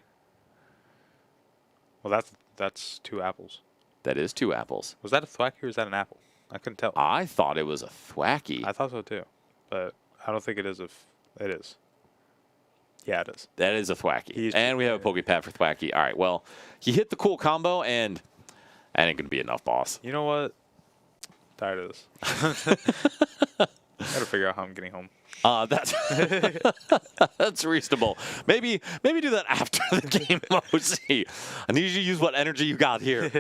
Well, that's 2 apples. That is 2 apples. Was that a Thwacky or is that an apple? I couldn't tell. I thought it was a Thwacky. I thought so too, but I don't think it is. It is. Yeah, it is. That is a Thwacky. And we have a Pokepad for Thwacky. All right, well, he hit the cool combo, and that ain't going to be enough, boss. You know what? Tired of this. Gotta figure out how I'm getting home. That's that's reasonable. Maybe do that after the game, Moshi. I need you to use what energy you got here.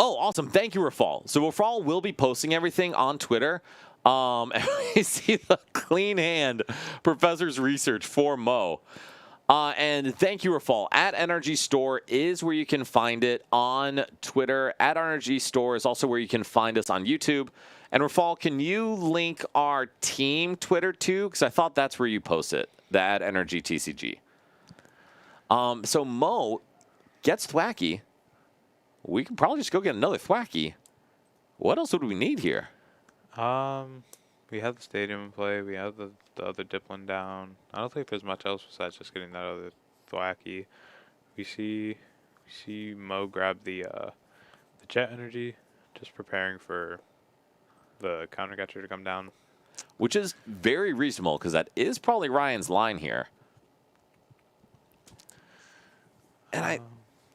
Oh, awesome. Thank you, Rafal. So Rafal will be posting everything on Twitter. And we see the clean hand professor's research for Mo. And thank you, Rafal. At NRG Store is where you can find it on Twitter. At NRG Store is also where you can find us on YouTube. And Rafal, can you link our team Twitter too? Because I thought that's where you post it, the at NRG TCG. So Mo gets Thwacky. We can probably just go get another Thwacky. What else would we need here? We have the stadium in play. We have the other Diplin down. I don't think there's much else besides just getting that other Thwacky. We see Mo grab the Jet Energy, just preparing for the counter catcher to come down. Which is very reasonable because that is probably Ryan's line here. And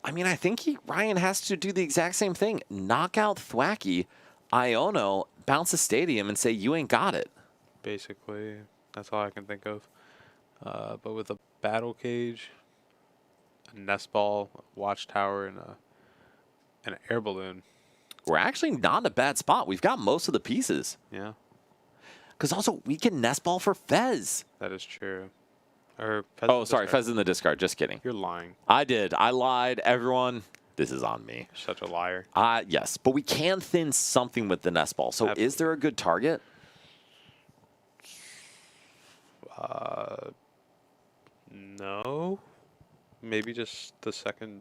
I mean, I think Ryan has to do the exact same thing. Knock out Thwacky, Iono, bounce the stadium, and say, you ain't got it. Basically, that's all I can think of. But with a Battle Cage, a Nest Ball, a Watchtower, and an Air Balloon. We're actually not in a bad spot. We've got most of the pieces. Yeah. Because also, we can nest ball for Fez. That is true. Or Oh, sorry, Fez in the discard. Just kidding. You're lying. I did. I lied. Everyone, this is on me. Such a liar. Yes, but we can thin something with the nest ball. So is there a good target? No. Maybe just the second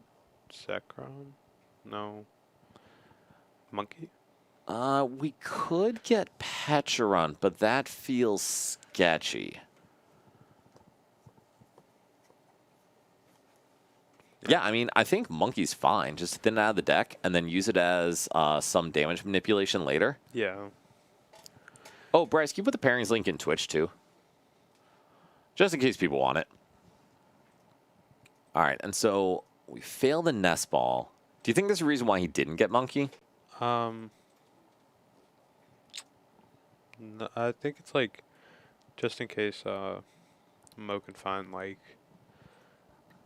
Zekrom? No. Monkey? We could get Pecharunt, but that feels sketchy. Yeah, I mean, I think Monkey's fine. Just thin it out of the deck and then use it as some damage manipulation later. Yeah. Oh, Bryce, can you put the pairings link in Twitch too? Just in case people want it. All right, and so we fail the nest ball. Do you think there's a reason why he didn't get Monkey? No, I think it's like just in case Mo can find like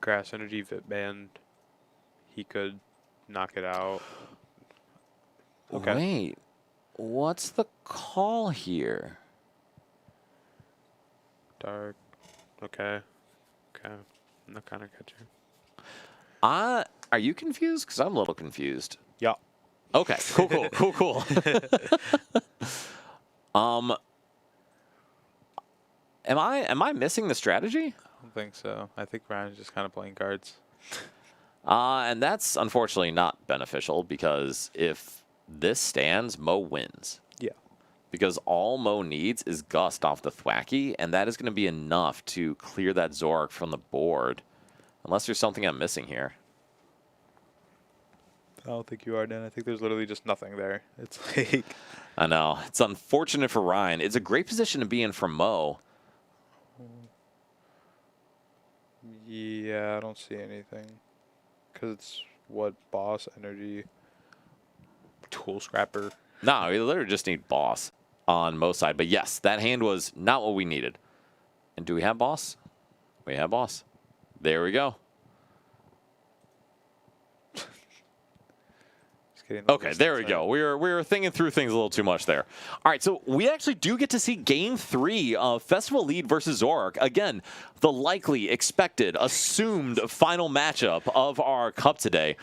Grass Energy Vit Band, he could knock it out. Okay. Wait, what's the call here? Dark. Okay. Okay. I kind of get you. Are you confused? Because I'm a little confused. Yeah. Okay, cool. Am I missing the strategy? I don't think so. I think Ryan's just kind of playing cards. And that's unfortunately not beneficial because if this stands, Mo wins. Yeah. Because all Mo needs is Gust off the Thwacky, and that is going to be enough to clear that Zoroark from the board. Unless there's something I'm missing here. I don't think you are, Dan. I think there's literally just nothing there. It's like... I know. It's unfortunate for Ryan. It's a great position to be in for Mo. Yeah, I don't see anything. Because it's what? Boss, Energy, Tool Scrapper. No, we literally just need Boss on Mo's side. But yes, that hand was not what we needed. And do we have Boss? We have Boss. There we go. Okay, there we go. We were thinking through things a little too much there. All right, so we actually do get to see Game 3 of Festival Lead versus Zoroark. Again, the likely, expected, assumed final matchup of our Cup today.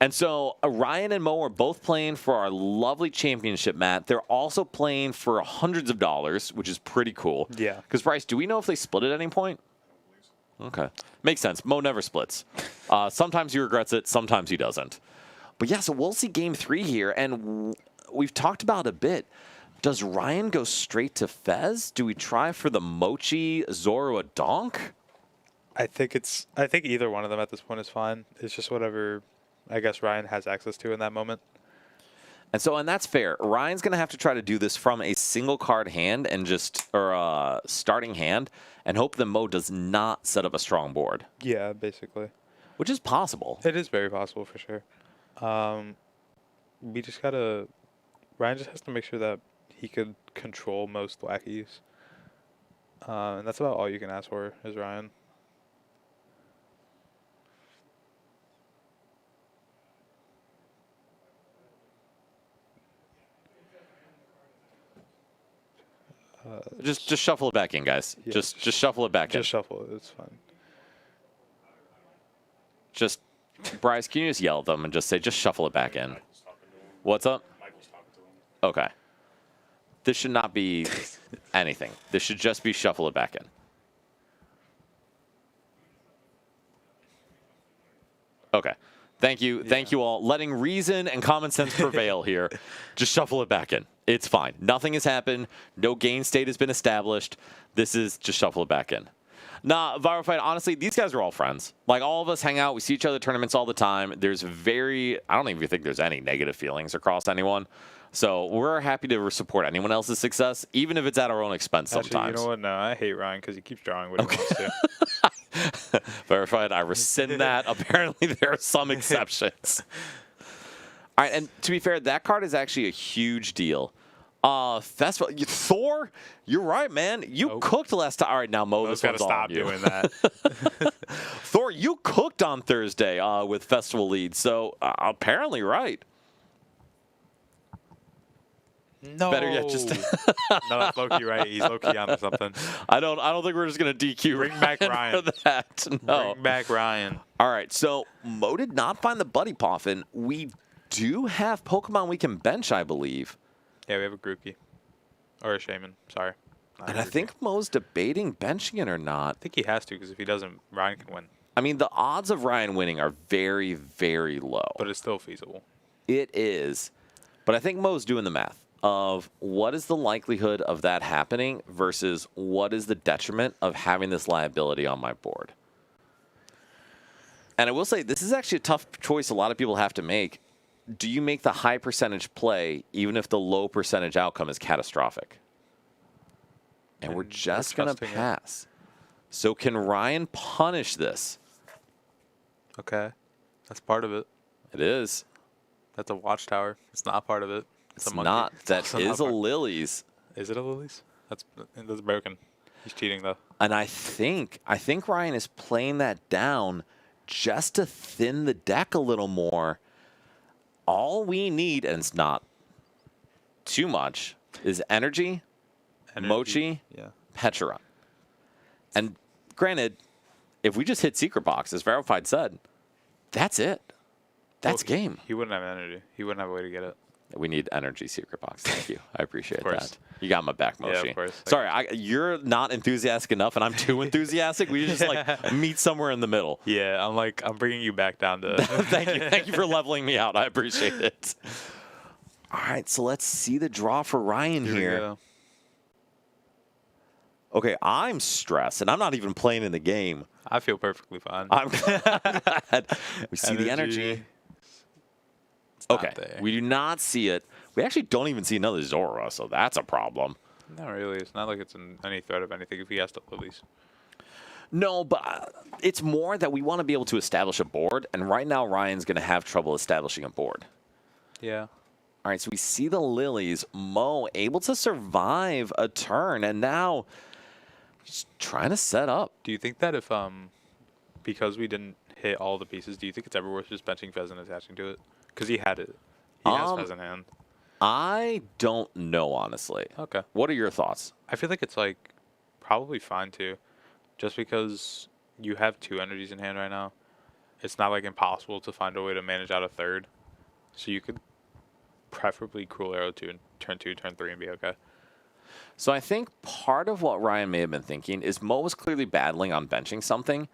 And so Ryan and Mo are both playing for our lovely championship mat. They're also playing for hundreds of dollars, which is pretty cool. Yeah. Because, Bryce, do we know if they split at any point? Okay. Makes sense. Mo never splits. Sometimes he regrets it, sometimes he doesn't. But yeah, so we'll see Game 3 here, and we've talked about it a bit. Does Ryan go straight to Fez? Do we try for the Mochi Zoro Donk? I think either one of them at this point is fine. It's just whatever I guess Ryan has access to in that moment. And that's fair. Ryan's going to have to try to do this from a single card hand and or starting hand and hope that Mo does not set up a strong board. Yeah, basically. Which is possible. It is very possible for sure. We just gotta... Ryan just has to make sure that he could control most Thwackies. And that's about all you can ask for, is Ryan. Just shuffle it back in, guys. Yeah, just shuffle it back in. Just shuffle it. It's fine. Just, Bryce, can you just yell at them and just say, just shuffle it back in? What's up? Michael's talking to him. Okay. This should not be anything. This should just be shuffle it back in. Okay. Thank you. Yeah. Thank you all. Letting reason and common sense prevail here. Just shuffle it back in. It's fine. Nothing has happened. No game state has been established. This is just shuffle it back in. Nah, Viral Fight, honestly, these guys are all friends. Like, all of us hang out. We see each other at tournaments all the time. There's I don't even think there's any negative feelings across anyone. So we're happy to support anyone else's success, even if it's at our own expense sometimes. Actually, you know what? No, I hate Ryan because he keeps drawing what he wants to. Verified, I rescind that. Apparently, there are some exceptions. All right, and to be fair, that card is actually a huge deal. Festival, Thor, you're right, man. You cooked last time. All right, now Mo, this one's all on you. Doing that. Thor, you cooked on Thursday with Festival Lead, so apparently right. No. Better yet, just no, that's low-key right. He's low-key onto something. I don't think we're just gonna DQ. Bring back Ryan. For that. No. Bring back Ryan. All right, so Mo did not find the Buddy Poffin. We do have Pokemon we can bench, I believe. Yeah, we have a Grookey. Or a Shaman, sorry. Not And a I Grookey. think Mo's debating benching it or not. I think he has to, because if he doesn't, Ryan can win. I mean, the odds of Ryan winning are very, very low. But it's still feasible. It is. But I think Mo's doing the math of what is the likelihood of that happening versus what is the detriment of having this liability on my board. And I will say, this is actually a tough choice a lot of people have to make. Do you make the high percentage play even if the low percentage outcome is catastrophic? And we're just going to trusting it. pass. So can Ryan punish this? Okay. That's part of it. It is. That's a watchtower. It's not part of it. It's a It's monkey. not. It's That also is not a part- Lily's. Is it a Lily's? That's broken. He's cheating, though. And I think Ryan is playing that down just to thin the deck a little more. All we need, and it's not too much, is energy, Mochi, Yeah. Petra. And granted, if we just hit Secret Box, as Verified said, that's it. That's Well, game. He wouldn't have energy. He wouldn't have a way to get it. We need energy Secret Box. Thank you. I appreciate course. that. You got my back, Yeah, Moshi. of course. Sorry, you're not enthusiastic enough, and I'm too enthusiastic. We just like meet somewhere in the middle. Yeah, I'm bringing you back down to. Thank you for leveling me out. I appreciate it. All right, so let's see the draw for Ryan Here we here. go. Okay, I'm stressed, and I'm not even playing in the game. I feel perfectly fine. I'm glad. We see the energy. It's not Okay, there. we do not see it. We actually don't even see another Zora, so that's a problem. Not really. It's not like it's in any threat of anything if he has to Lilies. No, but it's more that we want to be able to establish a board, and right now Ryan's going to have trouble establishing a board. Yeah. All right, so we see the Lilies. Mo able to survive a turn, and now he's trying to set up. Do you think that if because we didn't hit all the pieces, do you think it's ever worth just benching Fez and attaching to it? Because he had it. He has Fez in hand. I don't know, honestly. Okay. What are your thoughts? I feel like it's like probably fine too, just because you have 2 energies in hand right now. It's not like impossible to find a way to manage out a third, so you could preferably Cruel Arrow 2 and turn 2, turn 3, and be okay. So I think part of what Ryan may have been thinking is Mo was clearly battling on benching something,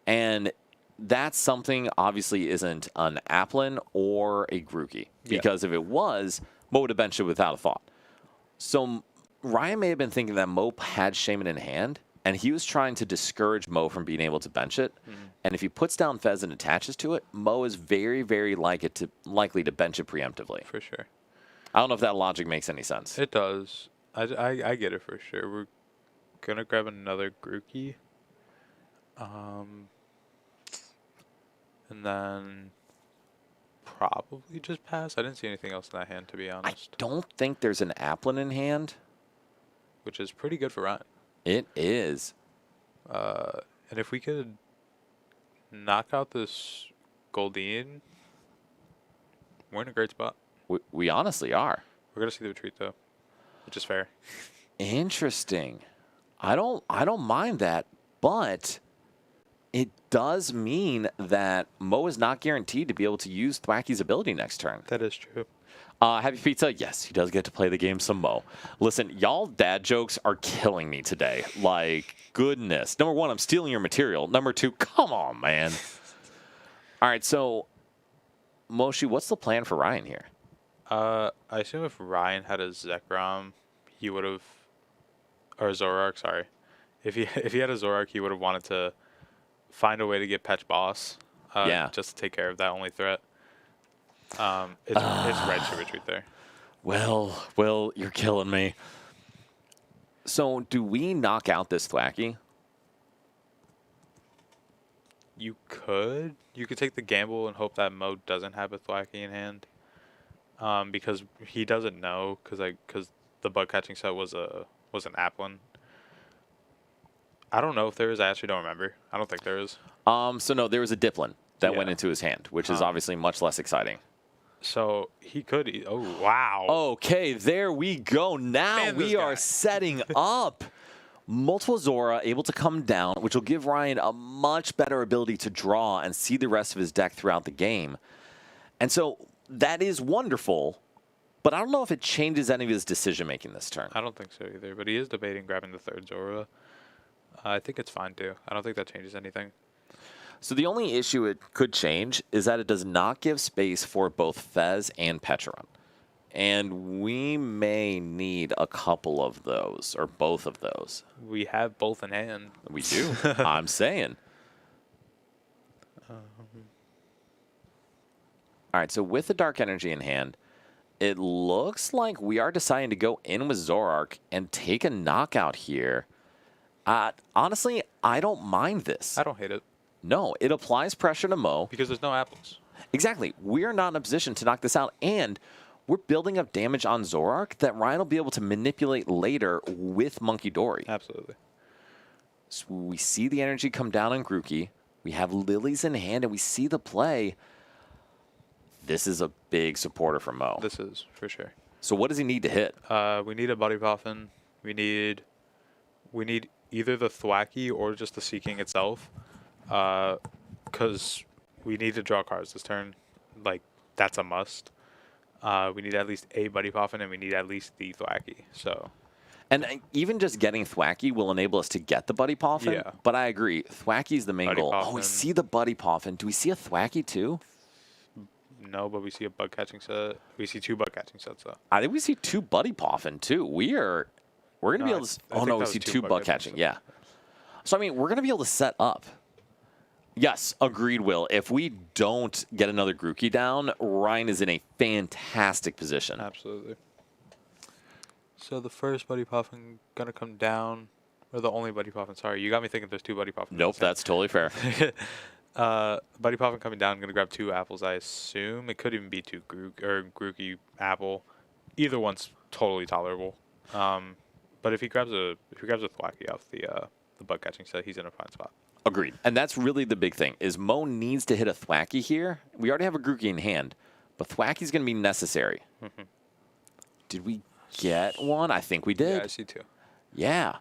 and that something obviously isn't an Applin or a Grookey, because if it was, Mo would have benched it without a thought. So Ryan may have been thinking that Mo had Shaman in hand, and he was trying to discourage Mo from being able to bench it. And if he puts down Fez and attaches to it, Mo is very, very likely to bench it preemptively. For sure. I don't know if that logic makes any sense. It does. I get it for sure. We're gonna grab another Grookey. And then probably just pass. I didn't see anything else in that hand, to be I honest. don't think there's an Applin in hand. Which is pretty good for Ryan. It is. And if we could knock out this Goldeen, we're in a great spot. We honestly are. We're gonna see the retreat though, which is fair. Interesting. I don't mind that, but it does mean that Mo is not guaranteed to be able to use Thwacky's ability next turn. That is true. Happy Pizza, yes, he does get to play the game some Mo. Listen, y'all dad jokes are killing me today. Like, goodness. Number 1, I'm stealing your material. Number 2, come on, man. All right, so, Moshi, what's the plan for Ryan here? I assume if Ryan had a Zekrom, he would have, or Zoroark, sorry. If he had a Zoroark, he would have wanted to find a way to get Petch Boss. Yeah. Just to take care of that only threat. It's red to retreat there. Well, you're killing me. So, do we knock out this Thwacky? You could take the gamble and hope that Mo doesn't have a Thwacky in hand. Because he doesn't know, because the bug catching set was an Applin. I don't know if there is. I actually don't remember. I don't think there is. So no, there was a Diplin that went Yeah. into his hand, which is obviously much less exciting. So he could. Oh wow. Okay, there we go. Now Man, this we are guy. setting up. Multiple Zora able to come down, which will give Ryan a much better ability to draw and see the rest of his deck throughout the game. And so that is wonderful, but I don't know if it changes any of his decision-making this turn. I don't think so either. But he is debating grabbing the third Zora. I think it's fine too. I don't think that changes anything. So the only issue it could change is that it does not give space for both Fez and Pecharon. And we may need a couple of those, or both of those. We have both in hand. We do. I'm saying. All right, so with the Dark Energy in hand, it looks like we are deciding to go in with Zoroark and take a knockout here. Honestly, I don't mind this. I don't hate it. No, it applies pressure to Mo. Because there's no apples. Exactly. We are not in a position to knock this out, and we're building up damage on Zoroark that Ryan will be able to manipulate later with Monkey Dory. Absolutely. So we see the energy come down on Grookey. We have Lilies in hand, and we see the play. This is a big supporter for Mo. This is, for sure. So what does he need to hit? We need a Buddy Poffin. We need either the Thwacky or just the Seeking itself. Because we need to draw cards this turn. Like, that's a must. We need at least a Buddy Poffin, and we need at least the Thwacky. So, And even just getting Thwacky will enable us to get the Buddy Poffin. Yeah. But I agree. Thwacky's the main Buddy goal. Oh, we Poffin. see the Buddy Poffin. Do we see a Thwacky too? no, but we see a bug catching set. We see 2 bug catching sets, though. I think we see 2 Buddy Poffin too. We're going to be No, able to. I Oh think no, that we was see 2 2 bug bug catching catching. Yeah. So I mean, we're going to be able to set up. Yes, agreed, Will. If we don't get another Grookey down, Ryan is in a fantastic position. Absolutely. So the first Buddy Poffin gonna come down, or the only Buddy Poffin. Sorry, you got me thinking there's 2 Buddy Poffins. Nope, that's totally fair. Buddy Poffin coming down, gonna grab 2 apples. I assume it could even be 2 Grookey apple. Either one's totally tolerable. But if he grabs a Thwacky off the bug catching set, he's in a fine spot. Agreed. And that's really the big thing, is Mo needs to hit a Thwacky here. We already have a Grookey in hand, but Thwacky's going to be necessary. Did we get one? I think we did. Yeah, I see 2. Yeah.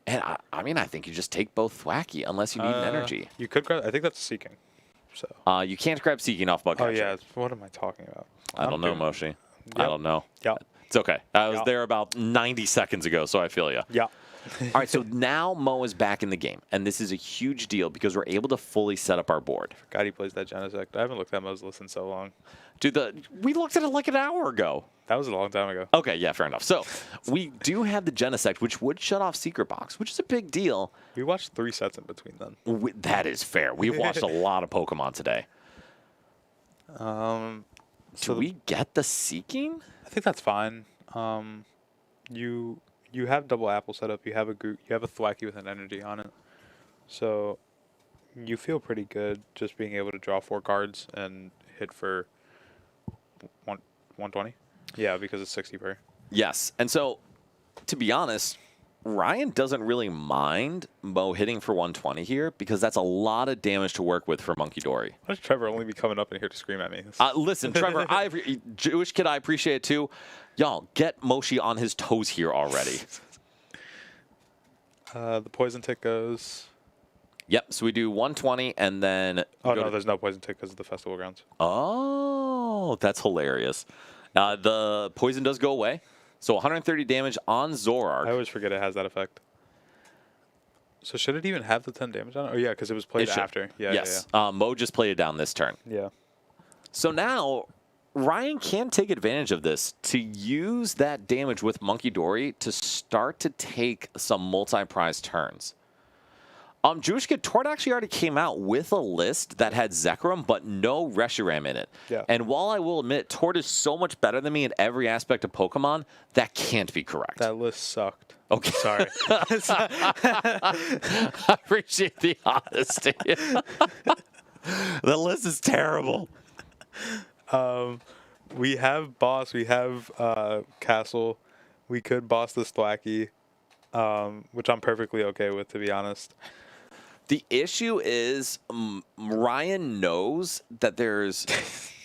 And I mean, I think you just take both Thwacky unless you need an energy. You could grab. I think that's Seeking. So. You can't grab Seeking off Bug Oh Catcher. yeah. What am I talking about? I don't know, Moshi. I don't know. Yeah. It's okay. I was Yeah. there about 90 seconds ago, so I feel you. Yeah. All right, so now Mo is back in the game, and this is a huge deal because we're able to fully set up our board. God, he plays that Genesect. I haven't looked at Mo's list in so long. Dude, we looked at it like an hour ago. That was a long time ago. Okay, yeah, fair enough. So we do have the Genesect, which would shut off Secret Box, which is a big deal. We watched 3 sets in between then. That is fair. We've watched a lot of Pokemon today. So Do we get the Seeking? I think that's fine. You have double apple set up. You have a Thwacky with an energy on it. So you feel pretty good just being able to draw 4 cards and hit for 120. Yeah, because it's 60 per. Yes. And so, to be honest, Ryan doesn't really mind Mo hitting for 120 here because that's a lot of damage to work with for Monkey Dory. Why does Trevor only be coming up in here to scream at me? Listen, Trevor, Jewish kid, I appreciate it too. Y'all, get Moshi on his toes here already. The poison tick goes. Yep, so we do 120 and then... Oh, no, there's no poison tick because of the festival grounds. Oh, that's hilarious. The poison does go away. So 130 damage on Zoroark. I always forget it has that effect. So should it even have the 10 damage on it? Oh, yeah, because it was played It should. after. Yeah, Yes. Mo just played it down this turn. yeah. So now Ryan can take advantage of this to use that damage with Monkey Dory to start to take some multi-prize turns. Jewish Kid, Tord actually already came out with a list that had Zekrom, but no Reshiram in it. Yeah. And while I will admit, Tord is so much better than me in every aspect of Pokemon, that can't be correct. That list sucked. Okay. Sorry. I appreciate the honesty. The list is terrible. We have boss. We have castle. We could boss this Thwacky, which I'm perfectly okay with, to be honest. The issue is Ryan knows that there's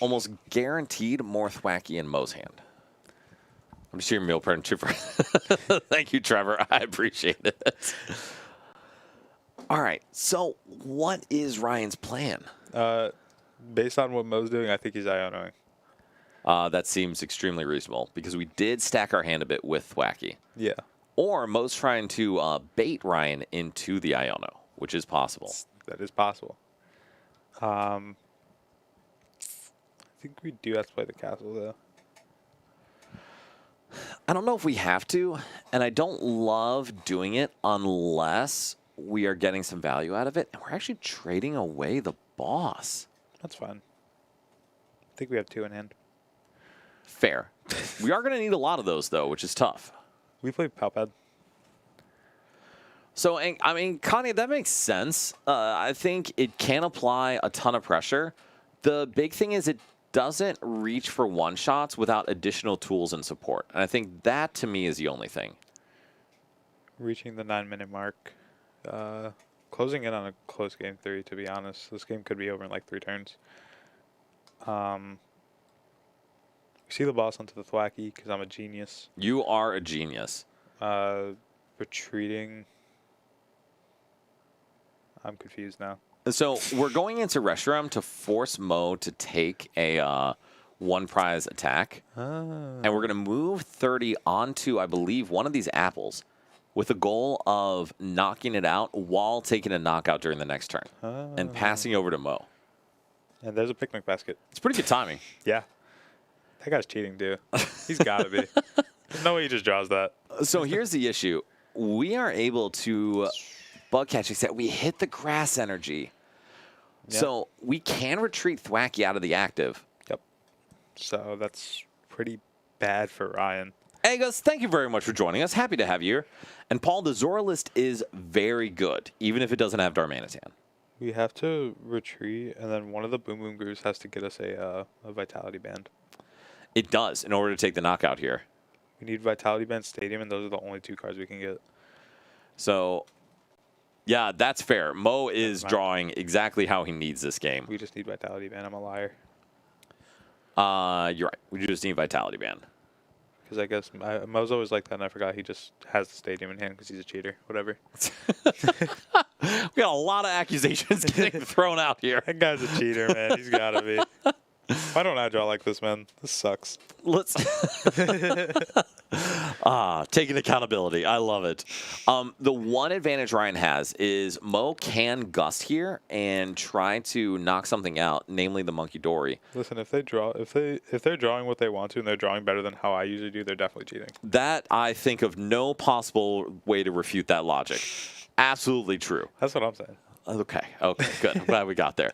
almost guaranteed more Thwacky in Mo's hand. I'm just your meal prep trooper. Thank you, Trevor. I appreciate it. All right. So what is Ryan's plan? Based on what Mo's doing, I think he's Ionoing. That seems extremely reasonable because we did stack our hand a bit with Thwacky. Yeah. Or Mo's trying to bait Ryan into the Iono, which is possible. That is possible. I think we do have to play the castle, though. I don't know if we have to, and I don't love doing it unless we are getting some value out of it, and we're actually trading away the boss. That's fine. I think we have 2 in hand. Fair. We are going to need a lot of those, though, which is tough. We played Palpad. So, I mean, Connie, that makes sense. I think it can apply a ton of pressure. The big thing is it doesn't reach for one-shots without additional tools and support. And I think that, to me, is the only thing. Reaching the 9-minute mark. Closing in on a close game 3, to be honest. This game could be over in like 3 turns. We see the boss onto the Thwacky because I'm a genius. You are a genius. Retreating. I'm confused now. So we're going into Reshiram to force Mo to take a one-prize attack. And we're going to move 30 onto, I believe, one of these apples with the goal of knocking it out while taking a knockout during the next turn and passing over to Mo. And there's a picnic basket. It's pretty good timing. Yeah. That guy's cheating, dude. He's got to be. There's no way he just draws that. So here's the issue. We are able to bug catch, except we hit the grass energy. Yep. So we can retreat Thwacky out of the active. Yep. So that's pretty bad for Ryan. Agus, thank you very much for joining us. Happy to have you here. And Paul, the Zora list is very good, even if it doesn't have Darmanitan. We have to retreat, and then one of the Boom Boom Grooves has to get us a Vitality Band. It does, in order to take the knockout here. We need Vitality Band Stadium, and those are the only 2 cards we can get. So, yeah, that's fair. Mo is drawing exactly how he needs this game. We just need Vitality Band. I'm a liar. You're right. We just need Vitality Band. Because I guess Mo's always like that, and I forgot he just has the stadium in hand because he's a cheater. Whatever. We got a lot of accusations getting thrown out here. That guy's a cheater, man. He's got to be. Why don't I draw like this, man? This sucks. Let's taking accountability. I love it. The one advantage Ryan has is Mo can gust here and try to knock something out, namely the Monkey Dory. Listen, if they're drawing what they want to and they're drawing better than how I usually do, they're definitely cheating. That I think of no possible way to refute that logic. Absolutely true. That's what I'm saying. Okay, good. I'm glad we got there.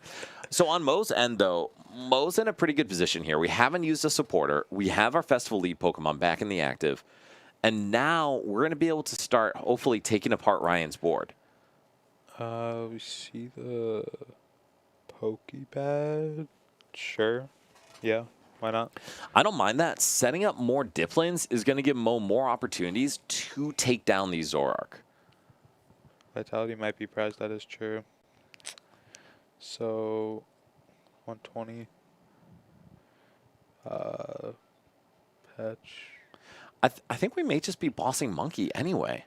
So on Mo's end, though, Mo's in a pretty good position here. We haven't used a supporter. We have our Festival Lead Pokemon back in the active. And now we're going to be able to start, hopefully, taking apart Ryan's board. We see the Pokepad. Sure. Yeah, why not? I don't mind that. Setting up more Diplins is going to give Mo more opportunities to take down these Zoroark. Vitality might be prized. That is true. So, 120. Patch. I think we may just be bossing Monkey anyway.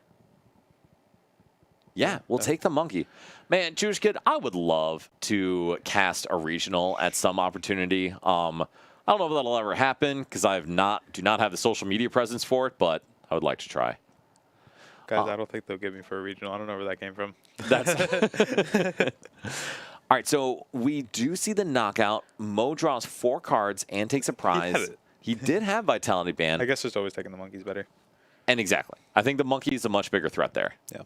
Yeah, we'll take the Monkey. Man, Jewish Kid, I would love to cast a regional at some opportunity. I don't know if that'll ever happen because I do not have the social media presence for it, but I would like to try. Guys, I don't think they'll give me for a regional. I don't know where that came from. That's all right, so we do see the knockout. Mo draws 4 cards and takes a prize. He did have Vitality Band. I guess just always taking the Monkeys better. And exactly. I think the Monkey is a much bigger threat there. Yeah.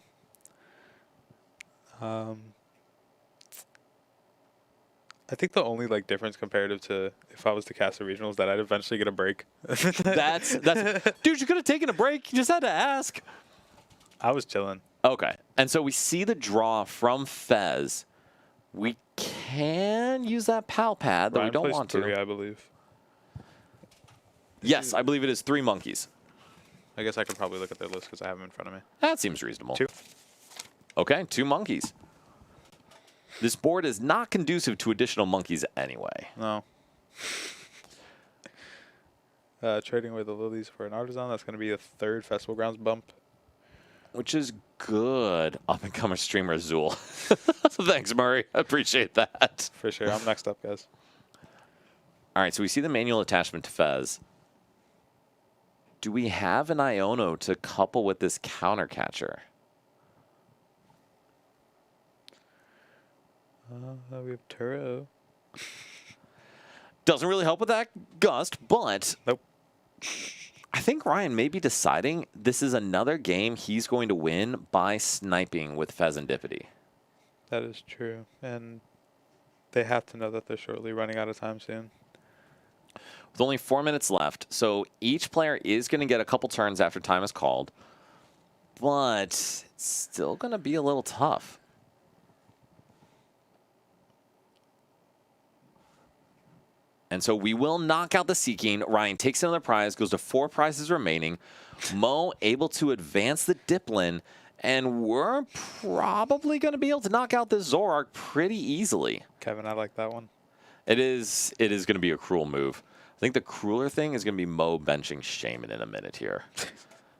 I think the only difference comparative to if I was to cast a regional is that I'd eventually get a break. That's dude, you could have taken a break. You just had to ask. I was chilling. Okay. And so we see the draw from Fez. We can use that pal pad, though Ryan we don't plays want 3, to. I believe. Yes, I believe it is 3 monkeys. I guess I could probably look at their list because I have them in front of me. That seems reasonable. 2. Okay, 2 monkeys. This board is not conducive to additional monkeys anyway. No. Trading away the lilies for an artisan. That's going to be a 3rd Festival Grounds bump. Which is good. Up-and-comer streamer Zool. Thanks, Murray. I appreciate that. For sure. I'm next up, guys. All right, so we see the manual attachment to Fez. Do we have an Iono to couple with this counter catcher? We have Turo. Doesn't really help with that gust, but Nope. I think Ryan may be deciding this is another game he's going to win by sniping with Fezandipity. That is true. And they have to know that they're shortly running out of time soon. With only 4 minutes left, so each player is going to get a couple turns after time is called, but it's still going to be a little tough. And so we will knock out the Seeking. Ryan takes another prize, goes to 4 prizes remaining. Mo able to advance the Diplin, and we're probably going to be able to knock out this Zoroark pretty easily. Kevin, I like that one. It is going to be a cruel move. I think the crueler thing is going to be Mo benching Shaman in a minute here.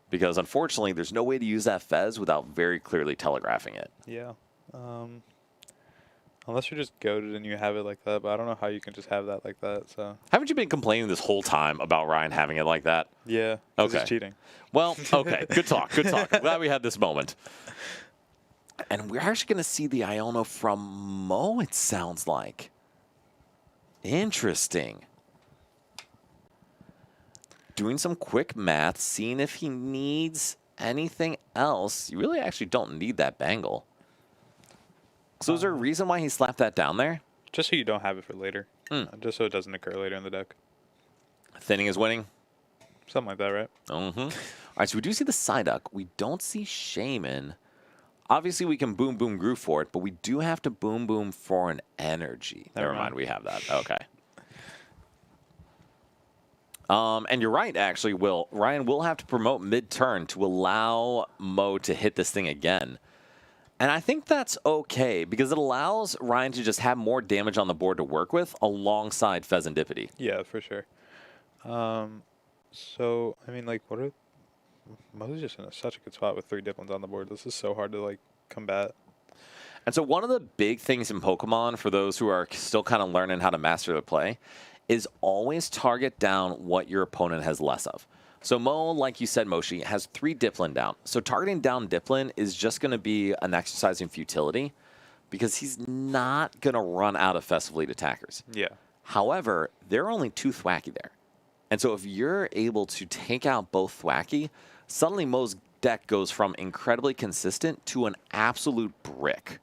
Because unfortunately, there's no way to use that Fez without very clearly telegraphing it. Yeah. Unless you're just goated and you have it like that, but I don't know how you can just have that like that. So Haven't you been complaining this whole time about Ryan having it like that? yeah, 'cause Okay. it's cheating. Well, okay. Good talk. Good talk. I'm glad we had this moment. And we're actually going to see the Iono from Mo, it sounds like. Interesting. Doing some quick math, seeing if he needs anything else. You really actually don't need that bangle. So is there a reason why he slapped that down there? Just so you don't have it for later. Just so it doesn't occur later in the deck. Thinning is winning? Something like that, right? Mm-hmm. All right, so we do see the Psyduck. We don't see Shaman. Obviously, we can Boom Boom Groove for it, but we do have to Boom Boom for an energy. Never mind, we have that. Okay. And you're right, actually, Will. Ryan will have to promote mid-turn to allow Mo to hit this thing again. And I think that's okay, because it allows Ryan to just have more damage on the board to work with alongside Fezandipity. Yeah, for sure. So, I mean, like, what are... Mo's just in such a good spot with 3 Diplins on the board. This is so hard to, like, combat. And so one of the big things in Pokemon, for those who are still kind of learning how to master the play, is always target down what your opponent has less of. So Mo, like you said, Moshi, has 3 Diplin down. So targeting down Diplin is just going to be an exercise in futility because he's not going to run out of Festival Elite attackers. Yeah. However, there are only 2 Thwacky there. And so if you're able to take out both Thwacky, suddenly Mo's deck goes from incredibly consistent to an absolute brick.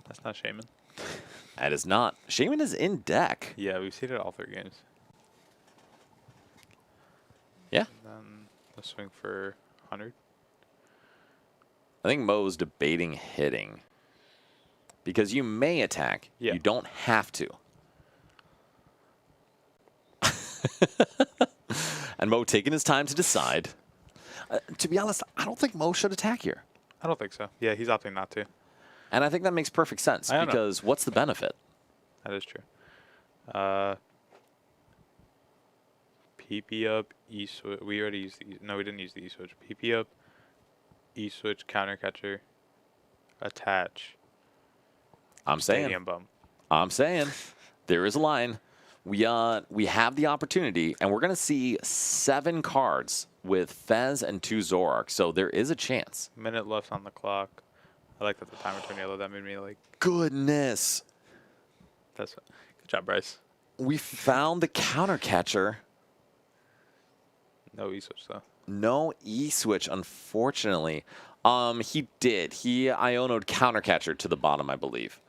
That's not Shaman. That is not. Shaman is in deck. Yeah, we've seen it all 3 games. Yeah. Then let's swing for 100. I think Mo's debating hitting. Because you may attack. Yeah. You don't have to. And Mo taking his time to decide. To be honest, I don't think Mo should attack here. I don't think so. Yeah, he's opting not to. And I think that makes perfect sense. I don't know. Because what's the benefit? That is true. PP up, E switch. We already used the no, we didn't use the E switch. PP up, E switch, counter catcher, attach. I'm saying. Stadium bump. I'm saying. There is a line. We have the opportunity, and we're going to see 7 cards with Fez and 2 Zoroark. So there is a chance. Minute left on the clock. I like that the timer turned yellow. That made me like. Goodness. That's good job, Bryce. We found the counter catcher. No E switch though. No E switch, unfortunately. He did. He Iono'd counter catcher to the bottom, I believe.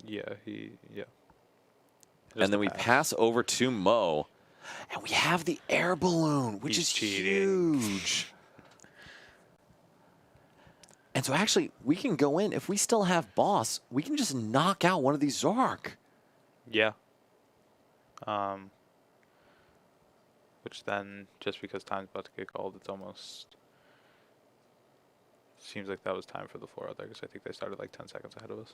Yeah, yeah. And then we pass over to Mo, and we have the air balloon, which He's is cheating. huge. And so actually, we can go in. If we still have boss, we can just knock out one of these Zoroark. Yeah. Which then, just because time's about to get called, it's almost Seems like that was time for the 4 out there because I think they started like 10 seconds ahead of us.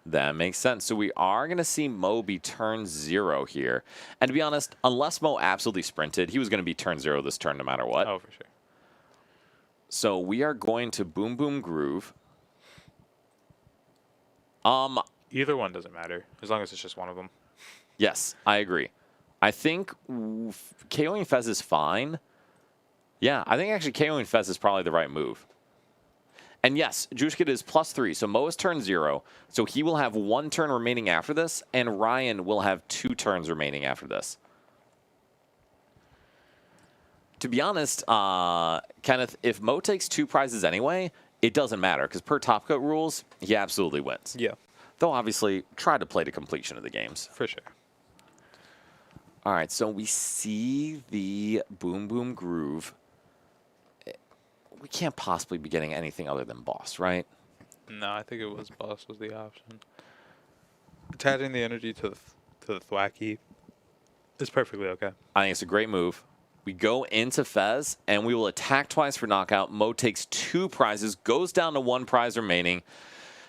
That makes sense. So we are going to see Mo be turn 0 here. And to be honest, unless Mo absolutely sprinted, he was going to be turn 0 this turn no matter what. Oh, for sure. So we are going to Boom Boom Groove. Either one doesn't matter as long as it's just one of them. Yes, I agree. I think KOing Fez is fine. Yeah, I think actually KOing Fez is probably the right move. And yes, Jushkid is +3, so Mo is turn 0. So he will have 1 turn remaining after this, and Ryan will have 2 turns remaining after this. To be honest, Kenneth, if Mo takes 2 prizes anyway, it doesn't matter, because per Top Cut rules, he absolutely wins. Yeah. Though obviously, try to play to completion of the games. For sure. All right, so we see the Boom Boom Groove. We can't possibly be getting anything other than Boss, right? No, I think it was Boss was the option. Attaching the energy to the Thwacky is perfectly okay. I think it's a great move. We go into Fez, and we will attack twice for knockout. Mo takes 2 prizes, goes down to 1 prize remaining.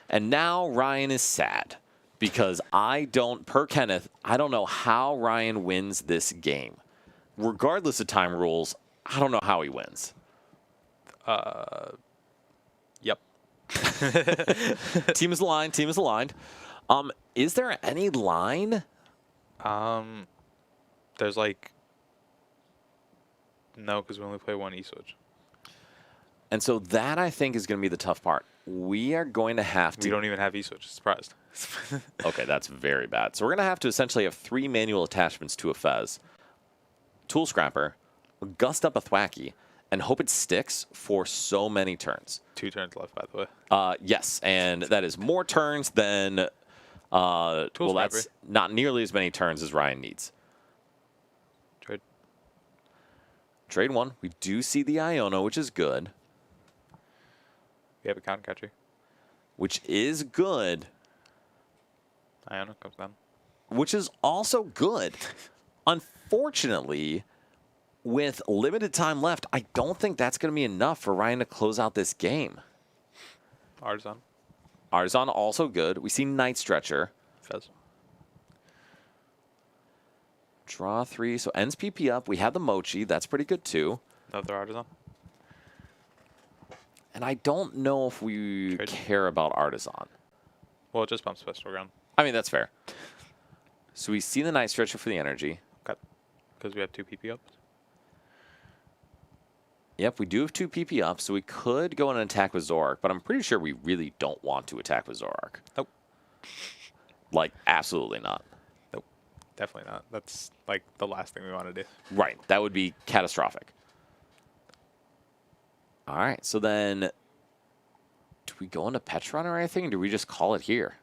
And now Ryan is sad because per Kenneth, I don't know how Ryan wins this game. Regardless of time rules, I don't know how he wins. Yep. Team is aligned. Team is aligned. Is there any line? There's like no, because we only play 1 E-switch. And so that, I think, is going to be the tough part. We are going to have to... We don't even have E-switch. Surprised. Okay, that's very bad. So we're going to have to essentially have 3 manual attachments to a Fez. Tool Scrapper, Gust Up a Thwacky, and hope it sticks for so many turns. 2 turns left, by the way. Yes, and that is more turns than... well, that's not nearly as many turns as Ryan needs. Trade. Trade 1. We do see the Iona, which is good. We have a count catcher. Which is good. Iona comes down. Which is also good. Unfortunately, with limited time left, I don't think that's going to be enough for Ryan to close out this game. Artisan. Artisan also good. We see Night Stretcher. Fez. Draw 3. So ends PP up. We have the Mochi. That's pretty good too. Another Artisan. And I don't know if we care about Artisan. Well, it just bumps Festival Ground. I mean, that's fair. So we see the Night Stretcher for the energy. Okay. Because we have 2 PP ups. Yep, we do have 2 PP up, so we could go and attack with Zoroark, but I'm pretty sure we really don't want to attack with Zoroark. Nope. Like, absolutely not. Nope. Definitely not. That's, like, the last thing we want to do. Right. That would be catastrophic. All right, so then do we go into Petron or anything, or do we just call it here?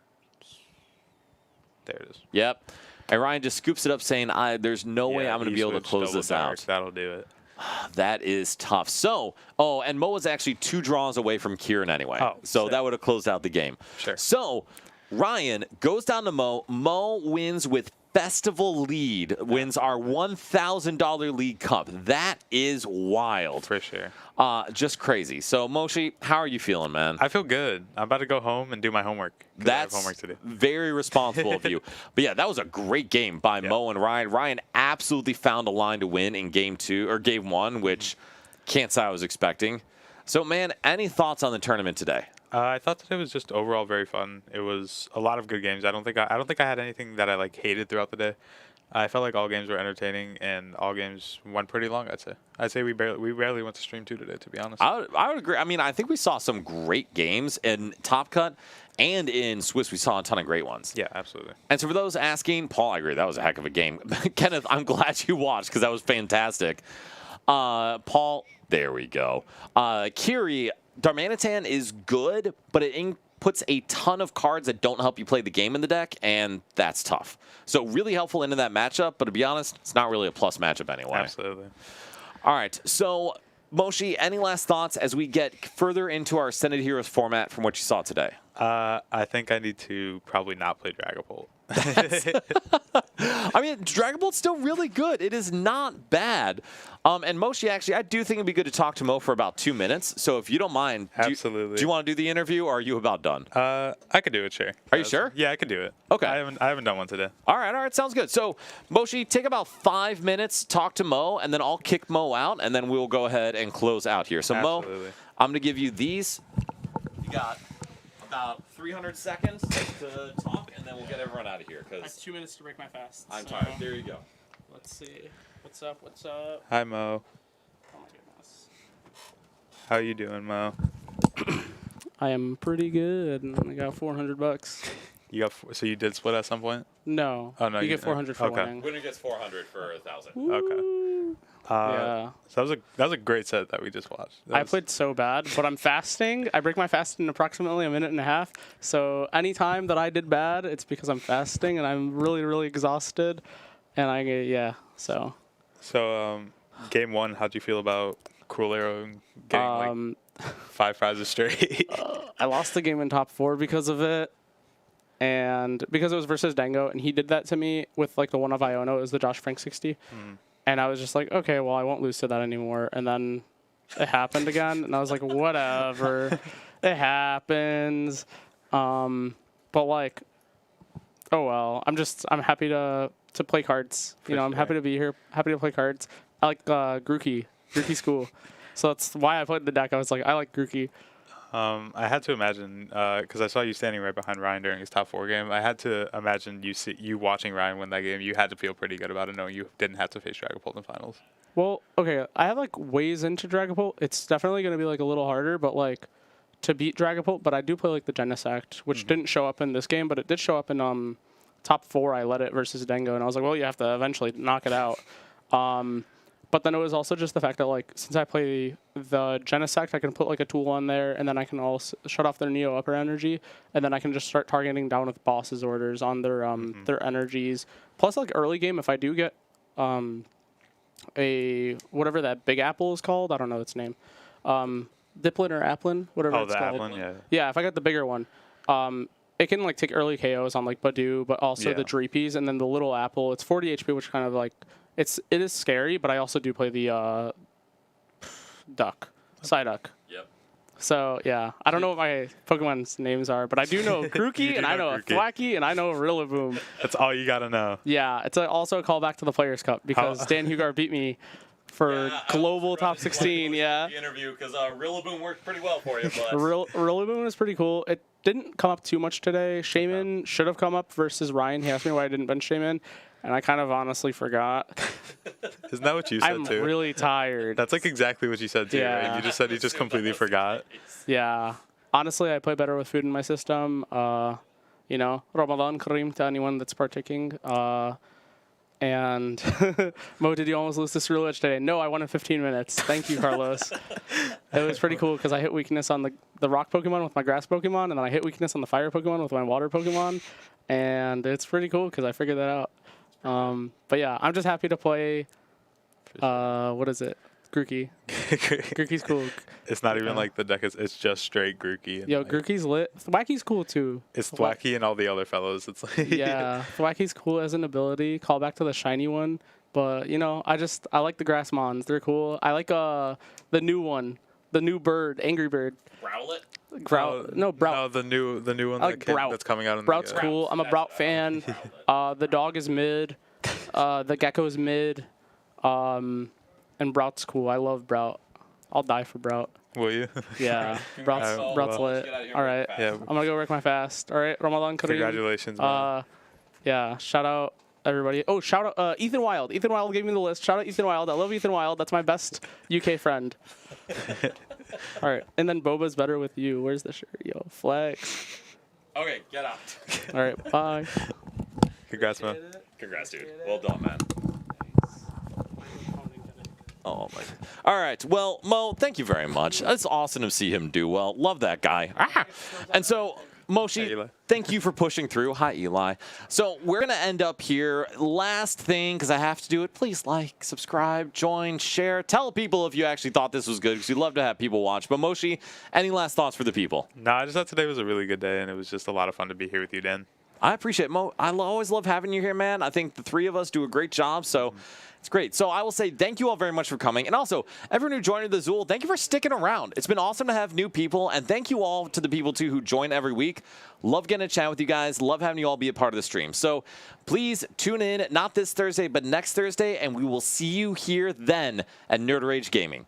There it is. Yep. And Ryan just scoops it up saying, there's no way I'm going to be able to close this out. That'll do it. That is tough. So, and Mo was actually 2 draws away from Kieran anyway. Oh, so sick. that would have closed out the game. Sure. So, Ryan goes down to Mo. Mo wins with Festival Lead, wins our $1,000 League Cup. That is wild. For sure. Just crazy. So, Moshi, how are you feeling, man? I feel good. I'm about to go home and do my homework. I have homework to do. Very responsible of you. But yeah, that was a great game by Mo and Ryan. Ryan absolutely found a line to win in game 1, which can't say I was expecting. So, man, any thoughts on the tournament today? I thought that it was just overall very fun. It was a lot of good games. I don't think I had anything that I like hated throughout the day. I felt like all games were entertaining and all games went pretty long. I'd say we barely went to stream 2 today, to be honest. I would agree. I mean, I think we saw some great games in Top Cut and in Swiss. We saw a ton of great ones. Yeah, absolutely. And so for those asking, Paul, I agree. That was a heck of a game. Kenneth, I'm glad you watched because that was fantastic. Paul, there we go. Kiri, Darmanitan is good, but it puts a ton of cards that don't help you play the game in the deck, and that's tough. So really helpful into that matchup, but to be honest, it's not really a plus matchup anyway. Absolutely. All right, so Moshi, any last thoughts as we get further into our Ascended Heroes format from what you saw today? I think I need to probably not play Dragapult. I mean, Dragon Bolt's still really good. It is not bad. And Moshi, actually, I do think it'd be good to talk to Mo for about 2 minutes. So if you don't mind, Absolutely. Do you want to do the interview, or are you about done? I could do it, sure. Are you sure? Yeah, I could do it. Okay. I haven't done one today. All right, sounds good. So, Moshi, take about 5 minutes, talk to Mo, and then I'll kick Mo out, and then we'll go ahead and close out here. So, Absolutely. Mo, I'm going to give you these. You got about 300 seconds to talk, and then we'll get everyone out of here. I have Because 2 minutes to break my fast. I'm so tired. There you go. Let's see. What's up? What's up? Hi, Mo. Oh my goodness. How you doing, Mo? I am pretty good. I got $400. You got so you did split at some point? No. Oh, no, You you get 400 for okay. winning. Winner gets 400 for 1,000. Okay. Yeah. So that was a great set that we just watched. I played so bad, but I'm fasting. I break my fast in approximately a minute and a half. So anytime that I did bad, it's because I'm fasting and I'm really, really exhausted. And so. So, game 1, how'd you feel about Cruel Arrow getting 5 prizes straight? I lost the game in top 4 because of it. And because it was versus Dango, and he did that to me with like the one of Iono, it was the Josh Frank 60. And I was just like, okay, well, I won't lose to that anymore. And then it happened again, and I was like, whatever. It happens. But like, oh well. I'm happy to play cards. You know, I'm happy to be here, happy to play cards. I like Grookey. Grookey's cool. So that's why I played the deck. I was like, I like Grookey. I had to imagine, because I saw you standing right behind Ryan during his top 4 game. I had to imagine you watching Ryan win that game. You had to feel pretty good about it, knowing you didn't have to face Dragapult in finals. Well, okay, I have like ways into Dragapult. It's definitely going to be like a little harder, but like to beat Dragapult. But I do play like the Genesect, which didn't show up in this game, but it did show up in top 4. I led it versus Dango, and I was like, well, you have to eventually knock it out. But then it was also just the fact that, like, since I play the Genesect, I can put, like, a tool on there, and then I can also shut off their Neo upper energy, and then I can just start targeting down with bosses' orders on their energies. Plus, like, early game, if I do get whatever that big apple is called, I don't know its name, Diplin or Applin, whatever it's called. Applin, yeah. Yeah, if I got the bigger one, it can, like, take early KOs on, like, Badu, but also the Dreepies, and then the little apple, it's 40 HP, which kind of, like... It is scary, but I also do play the Psyduck. Yep. So, yeah. I don't know what my Pokemon's names are, but I do know Grookey, and I know a Thwackey, and I know a Rillaboom. That's all you got to know. Yeah, it's also a callback to the Players' Cup, because Dan Hugar beat me for global top 16, The interview, because Rillaboom worked pretty well for you, but... Rillaboom is pretty cool. It didn't come up too much today. Shaman should have come up versus Ryan. He asked me why I didn't bench Shaman. And I kind of honestly forgot. Isn't that what you said, too? I'm really tired. That's like exactly what you said, too, right? You just said you just completely forgot. Yeah. Honestly, I play better with food in my system. You know, Ramadan Kareem to anyone that's partaking. And Mo, did you almost lose this Rule Edge today? No, I won in 15 minutes. Thank you, Carlos. It was pretty cool because I hit weakness on the rock Pokemon with my grass Pokemon, and then I hit weakness on the fire Pokemon with my water Pokemon. And it's pretty cool because I figured that out. But yeah, I'm just happy to play, what is it? Grookey. Grookey's cool. It's not even like the deck it's just straight Grookey. Yo, Grookey's lit. Thwacky's cool too. It's Thwacky and all the other fellows. It's like yeah, Thwacky's cool as an ability. Call back to the shiny one. But, you know, I like the grass mons. They're cool. I like the new one. The new bird, Angry Bird. Growlithe? Grout. No, Brout. No, the new one I like Brout. that's coming out in Brout's the cool. I'm a Brout fan. The dog is mid. The gecko's mid. And Brout's cool. I love Brout. I'll die for Brout. Will you? Yeah. Brout's lit. All right. Yeah. I'm going to go wreck my fast. All right. Ramadan Kareem. Congratulations, man. Yeah. Shout out everybody. Oh, shout out Ethan Wild. Ethan Wild gave me the list. Shout out Ethan Wild. I love Ethan Wild. That's my best UK friend. All right. And then Boba's better with you. Where's the shirt? Yo, flex. Okay, get out. All right. Bye. Congrats, man. Congrats, dude. Well done, man. Oh my! All right. Well, Mo, thank you very much. It's awesome to see him do well. Love that guy. And so, Moshi, Hi, thank you for pushing through. Hi, Eli. So we're gonna end up here. Last thing, because I have to do it. Please like, subscribe, join, share. Tell people if you actually thought this was good, because we'd love to have people watch. But Moshi, any last thoughts for the people? No, I just thought today was a really good day, and it was just a lot of fun to be here with you, Dan. I appreciate it, Mo. I always love having you here, man. I think the three of us do a great job, so it's great. So I will say thank you all very much for coming. And also, everyone who joined the Zool, thank you for sticking around. It's been awesome to have new people, and thank you all to the people, too, who join every week. Love getting a chat with you guys. Love having you all be a part of the stream. So please tune in, not this Thursday, but next Thursday, and we will see you here then at Nerd Rage Gaming.